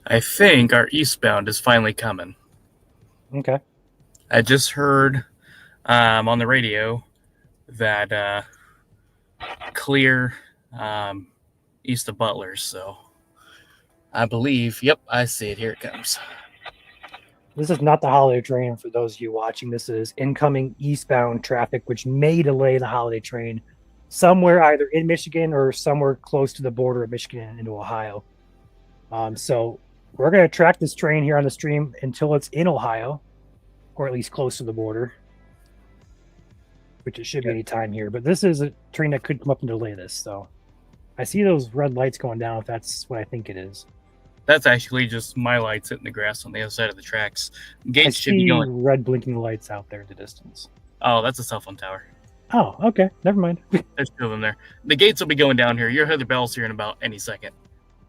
I think our eastbound is finally coming. Okay. I just heard on the radio that clear east of Butler. So I believe, yep, I see it. Here it comes. This is not the holiday train for those of you watching. This is incoming eastbound traffic, which may delay the holiday train somewhere either in Michigan or somewhere close to the border of Michigan and into Ohio. So we're going to track this train here on the stream until it's in Ohio, or at least close to the border, which it should be any time here. But this is a train that could come up and delay this. So I see those red lights going down, if that's what I think it is. That's actually just my lights hitting the grass on the other side of the tracks. I Gates should be see going. red blinking lights out there in the distance. Oh, that's a cell phone tower. Oh, okay. Never mind. There's 2 of them there. The gates will be going down here. You'll hear the bells here in about any second.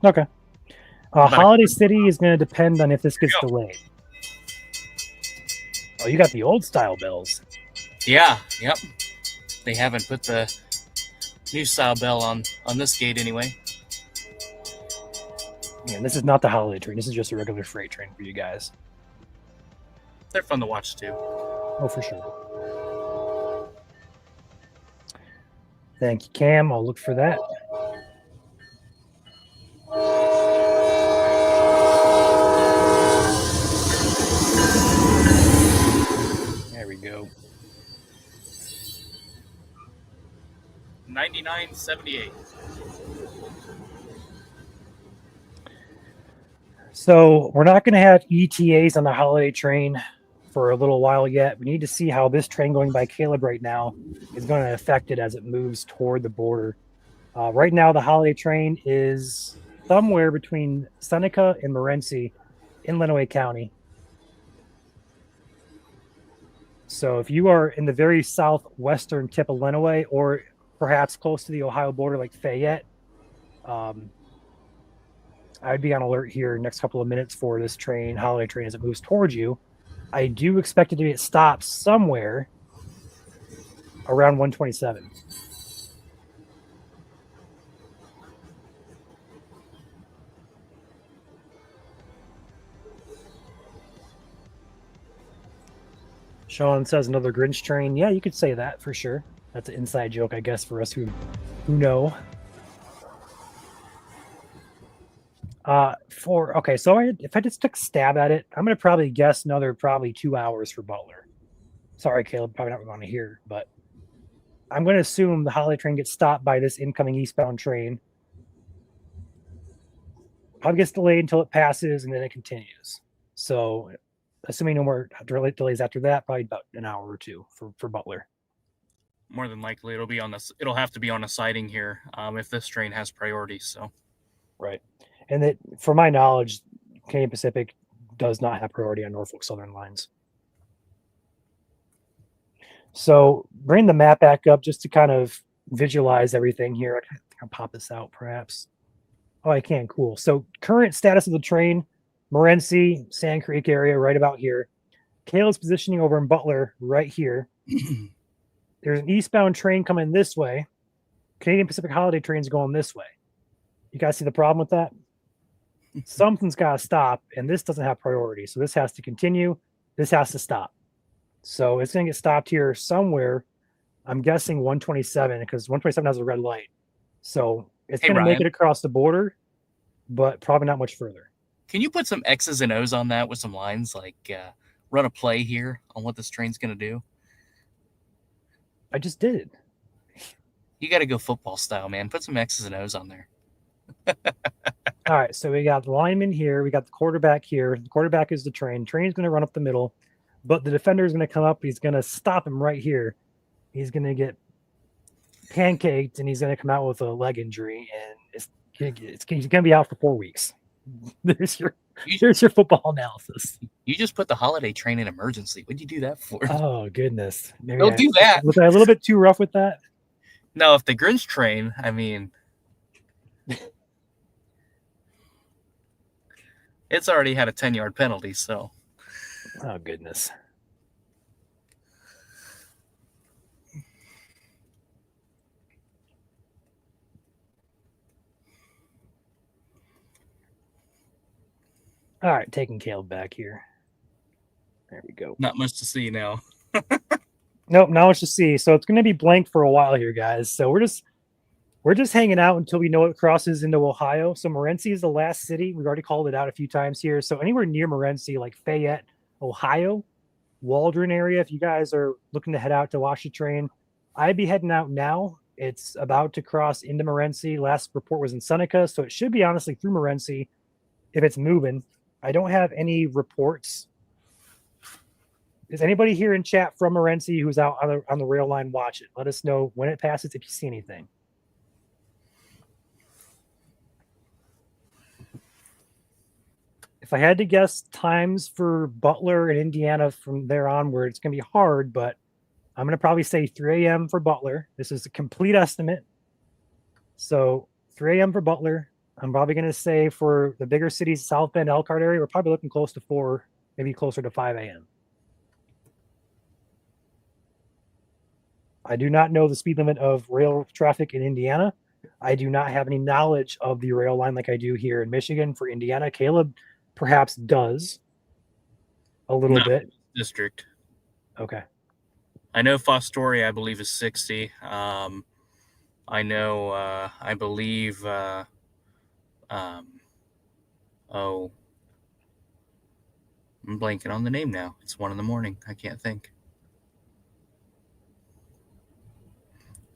Okay. Holiday City is going to depend on if this gets delayed. Oh, you got the old style bells. Yeah, yep. They haven't put the new style bell on this gate anyway. Man, this is not the holiday train. This is just a regular freight train for you guys. They're fun to watch too. Oh, for sure. Thank you, Cam. I'll look for that. There we go. 99.78. So we're not going to have ETAs on the holiday train for a little while yet. We need to see how this train going by Caleb right now is going to affect it as it moves toward the border. Right now, the holiday train is somewhere between Seneca and Morenci in Lenawee County. So if you are in the very southwestern tip of Lenawee, or perhaps close to the Ohio border like Fayette, I'd be on alert here next couple of minutes for this train, holiday train, as it moves towards you. I do expect it to be at stop somewhere around 127. Sean says another Grinch train. Yeah, you could say that for sure. That's an inside joke, I guess, for us who know. If I just took a stab at it, I'm gonna probably guess another probably 2 hours for Butler. Sorry, Caleb, probably not what we want to hear, but I'm gonna assume the holiday train gets stopped by this incoming eastbound train. Probably gets delayed until it passes and then it continues. So assuming no more delays after that, probably about an hour or two for Butler. More than likely, it'll have to be on a siding here if this train has priority. So, right, and that, for my knowledge, Canadian Pacific does not have priority on Norfolk Southern lines. So bring the map back up just to kind of visualize everything here. I think I'll pop this out perhaps. Oh, I can. Cool. So current status of the train, Morenci, Sand Creek area, right about here. Caleb's positioning over in Butler, right here. There's an eastbound train coming this way. Canadian Pacific Holiday train's going this way. You guys see the problem with that? Something's got to stop, and this doesn't have priority. So this has to continue. This has to stop. So it's going to get stopped here somewhere. I'm guessing 127 because 127 has a red light. So it's going to make it across the border, but probably not much further. Can you put some X's and O's on that with some lines, like run a play here on what this train's going to do? I just did it. You got to go football style, man. Put some X's and O's on there. All right, so we got the lineman here. We got the quarterback here. The quarterback is the train. Train's going to run up the middle, but the defender is going to come up. He's going to stop him right here. He's going to get pancaked, and he's going to come out with a leg injury, and he's going to be out for 4 weeks. There's your football analysis. You just put the holiday train in emergency. What'd you do that for? Oh, goodness. Maybe Don't do that. Was I a little bit too rough with that? No, if the Grinch train, I mean, it's already had a 10-yard penalty, so. Oh, goodness. All right, taking Caleb back here. There we go. Not much to see now. Nope, not much to see. So it's going to be blank for a while here, guys. So we're just hanging out until we know it crosses into Ohio. So Morenci is the last city. We've already called it out a few times here. So anywhere near Morenci, like Fayette, Ohio, Waldron area, if you guys are looking to head out to watch the train, I'd be heading out now. It's about to cross into Morenci. Last report was in Seneca, so it should be honestly through Morenci if it's moving. I don't have any reports. Is anybody here in chat from Morenci who's out on the rail line watch it? Let us know when it passes if you see anything. If I had to guess times for Butler and Indiana from there onward, it's going to be hard, but I'm going to probably say 3 a.m. for Butler. This is a complete estimate. So 3 a.m. for Butler. I'm probably going to say for the bigger cities, South Bend, Elkhart area, we're probably looking close to 4, maybe closer to 5 a.m. I do not know the speed limit of rail traffic in Indiana. I do not have any knowledge of the rail line like I do here in Michigan for Indiana. Caleb perhaps does a little bit. District. Okay. I know Fostoria, I believe, is 60. I know, I believe, I'm blanking on the name now. It's 1 a.m. I can't think.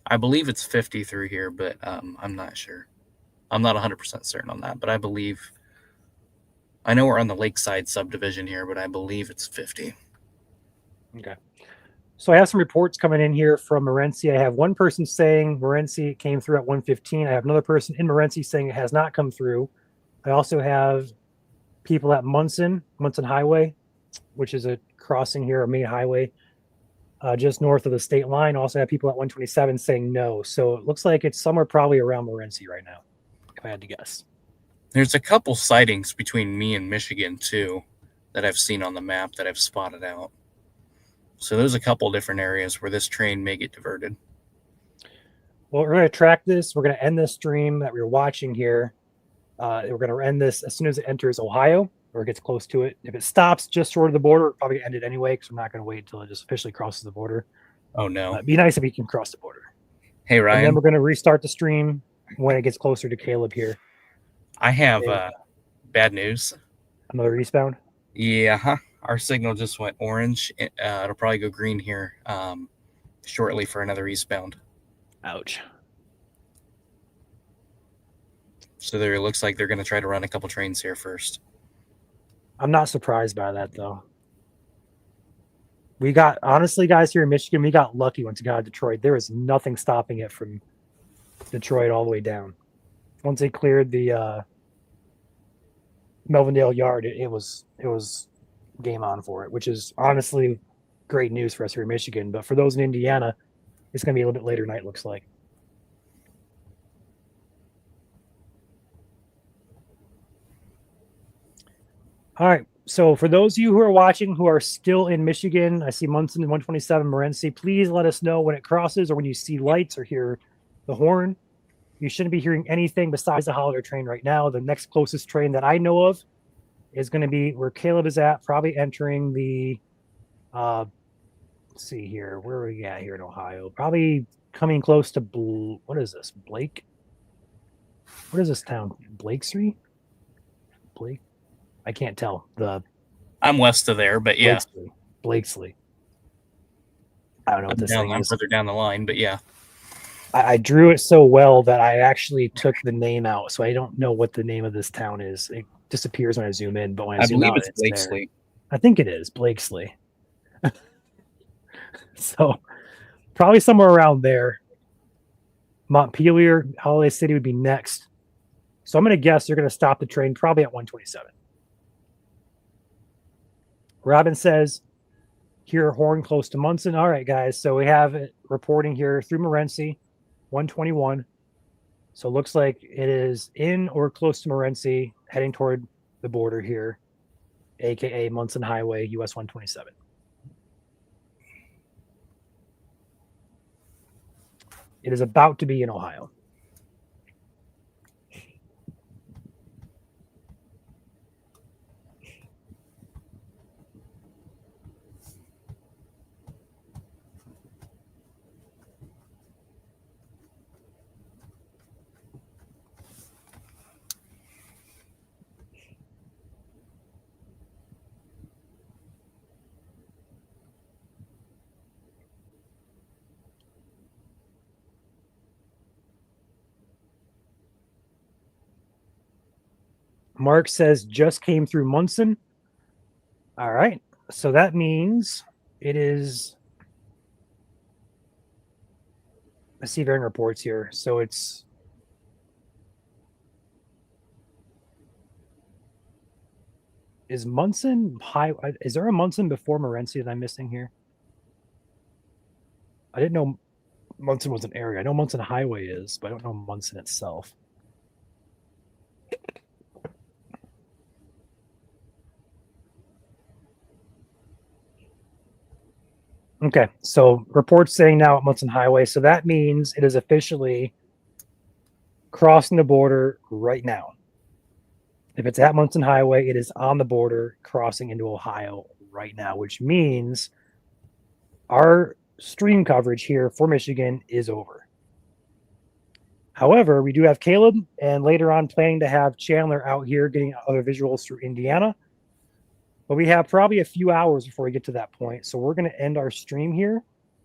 I believe it's 50 through here, but I'm not sure. I'm not 100% certain on that, but I know we're on the Lakeside subdivision here, but I believe it's 50. Okay. So I have some reports coming in here from Morenci. I have one person saying Morenci came through at 1:15. I have another person in Morenci saying it has not come through. I also have people at Munson Highway, which is a crossing here, a main highway, just north of the state line. Also have people at 127 saying no. So it looks like it's somewhere probably around Morenci right now, if I had to guess. There's a couple sightings between me and Michigan, too, that I've seen on the map that I've spotted out. So there's a couple different areas where this train may get diverted. Well, we're going to track this. We're going to end this stream that we're watching here. We're going to end this as soon as it enters Ohio or gets close to it. If it stops just short of the border, we're probably going to end it anyway because we're not going to wait until it just officially crosses the border. Oh, no. It'd be nice if we can cross the border. Hey, Ryan. And then we're going to restart the stream when it gets closer to Caleb here. I have bad news. Another eastbound. Yeah, our signal just went orange. It'll probably go green here shortly for another eastbound. Ouch. So there, it looks like they're going to try to run a couple trains here first. I'm not surprised by that though. We got, honestly, guys, here in Michigan, we got lucky once we got out of Detroit. There was nothing stopping it from Detroit all the way down. Once they cleared the Melvindale yard, it was game on for it, which is honestly great news for us here in Michigan. But for those in Indiana, it's going to be a little bit later night, looks like. All right. So for those of you who are watching who are still in Michigan, I see Munson and 127 Morenci. Please let us know when it crosses or when you see lights or hear the horn. You shouldn't be hearing anything besides the holiday train right now. The next closest train that I know of is going to be where Caleb is at, probably entering the, let's see here. Where are we at here in Ohio? Probably coming close to, what is this? Blake? What is this town? Blakesley? Blake? I can't tell. I'm west of there, but yeah. Blakesley. I don't know what this thing I'm is. further down the line, but yeah. I drew it so well that I actually took the name out, so I don't know what the name of this town is. It disappears when I zoom in, but when I zoom believe out, it's Blakesley. I think it is Blakesley. So probably somewhere around there. Montpelier, Holiday City would be next. So I'm going to guess they're going to stop the train probably at 127. Robin says, hear a horn close to Munson. All right, guys. So we have it reporting here through Morenci, 121. So it looks like it is in or close to Morenci, heading toward the border here, aka Munson Highway, US 127. It is about to be in Ohio. Mark says just came through Munson. All right. So that means it is. I see varying reports here. So it's. Is Munson high? Is there a Munson before Morenci that I'm missing here? I didn't know Munson was an area. I know Munson Highway is, but I don't know Munson itself. Okay, so reports saying now at Munson Highway. So that means it is officially crossing the border right now. If it's at Munson Highway, it is on the border crossing into Ohio right now, which means our stream coverage here for Michigan is over. However, we do have Caleb and later on planning to have Chandler out here getting other visuals through Indiana. But we have probably a few hours before we get to that point. So we're going to end our stream here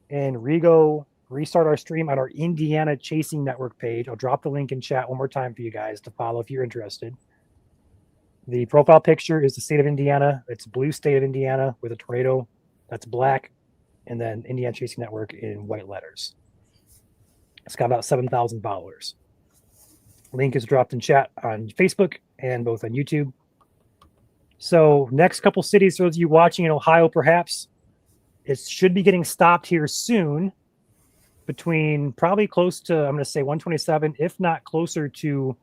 and restart our stream on our Indiana Chasing Network page. I'll drop the link in chat one more time for you guys to follow if you're interested. The profile picture is the state of Indiana. It's blue state of Indiana with a tornado that's black, and then Indiana Chasing Network in white letters. It's got about 7,000 followers. Link is dropped in chat on Facebook and both on YouTube. So next couple cities, those of you watching in Ohio, perhaps, it should be getting stopped here soon between probably close to, I'm going to say 127, if not closer to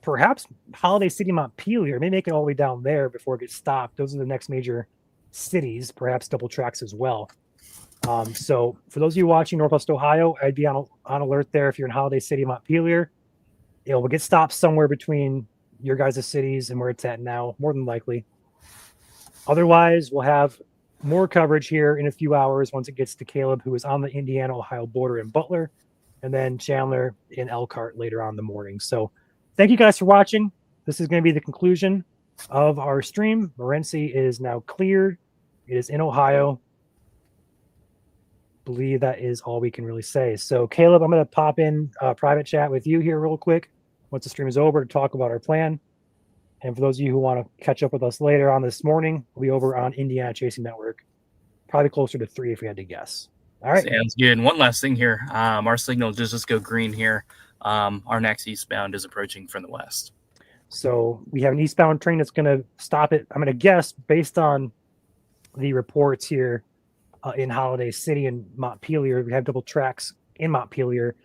perhaps Holiday City, Montpelier. May make it all the way down there before it gets stopped. Those are the next major cities, perhaps double tracks as well. So for those of you watching Northwest Ohio, I'd be on alert there if you're in Holiday City, Montpelier. It will get stopped somewhere between your guys' cities and where it's at now, more than likely. Otherwise, we'll have more coverage here in a few hours once it gets to Caleb, who is on the Indiana-Ohio border in Butler, and then Chandler in Elkhart later on in the morning. So thank you guys for watching. this is going to be the conclusion of our stream. Morenci is now cleared. It is in Ohio. Believe that is all we can really say. So Caleb, I'm going to pop in a private chat with you here real quick once the stream is over to talk about our plan. And for those of you who want to catch up with us later on this morning, we'll be over on Indiana Chasing Network, probably closer to 3 if we had to guess. All right. Sounds good. And one last thing here. Our signal just go green here. Our next eastbound is approaching from the west. So we have an eastbound train that's going to stop it. I'm going to guess based on the reports here in Holiday City and Montpelier. We have double tracks in Montpelier.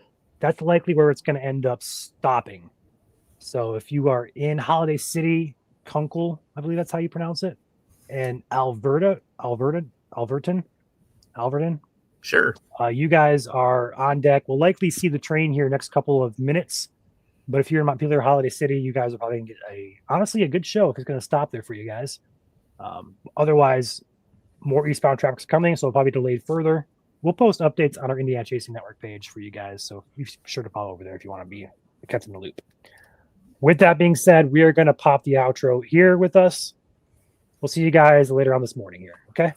That's likely where it's going to end up stopping. So if you are in Holiday City, Kunkel, I believe that's how you pronounce it, and Alverton. Sure. You guys are on deck. We'll likely see the train here next couple of minutes. But if you're in Montpelier, Holiday City, you guys are probably going to get honestly a good show if it's going to stop there for you guys. Otherwise, more eastbound traffic's coming, so it'll probably be delayed further. We'll post updates on our Indiana Chasing Network page for you guys, so be sure to follow over there if you want to be kept in the loop. With that being said, we are going to pop the outro here with us. We'll see you guys later on this morning here, okay?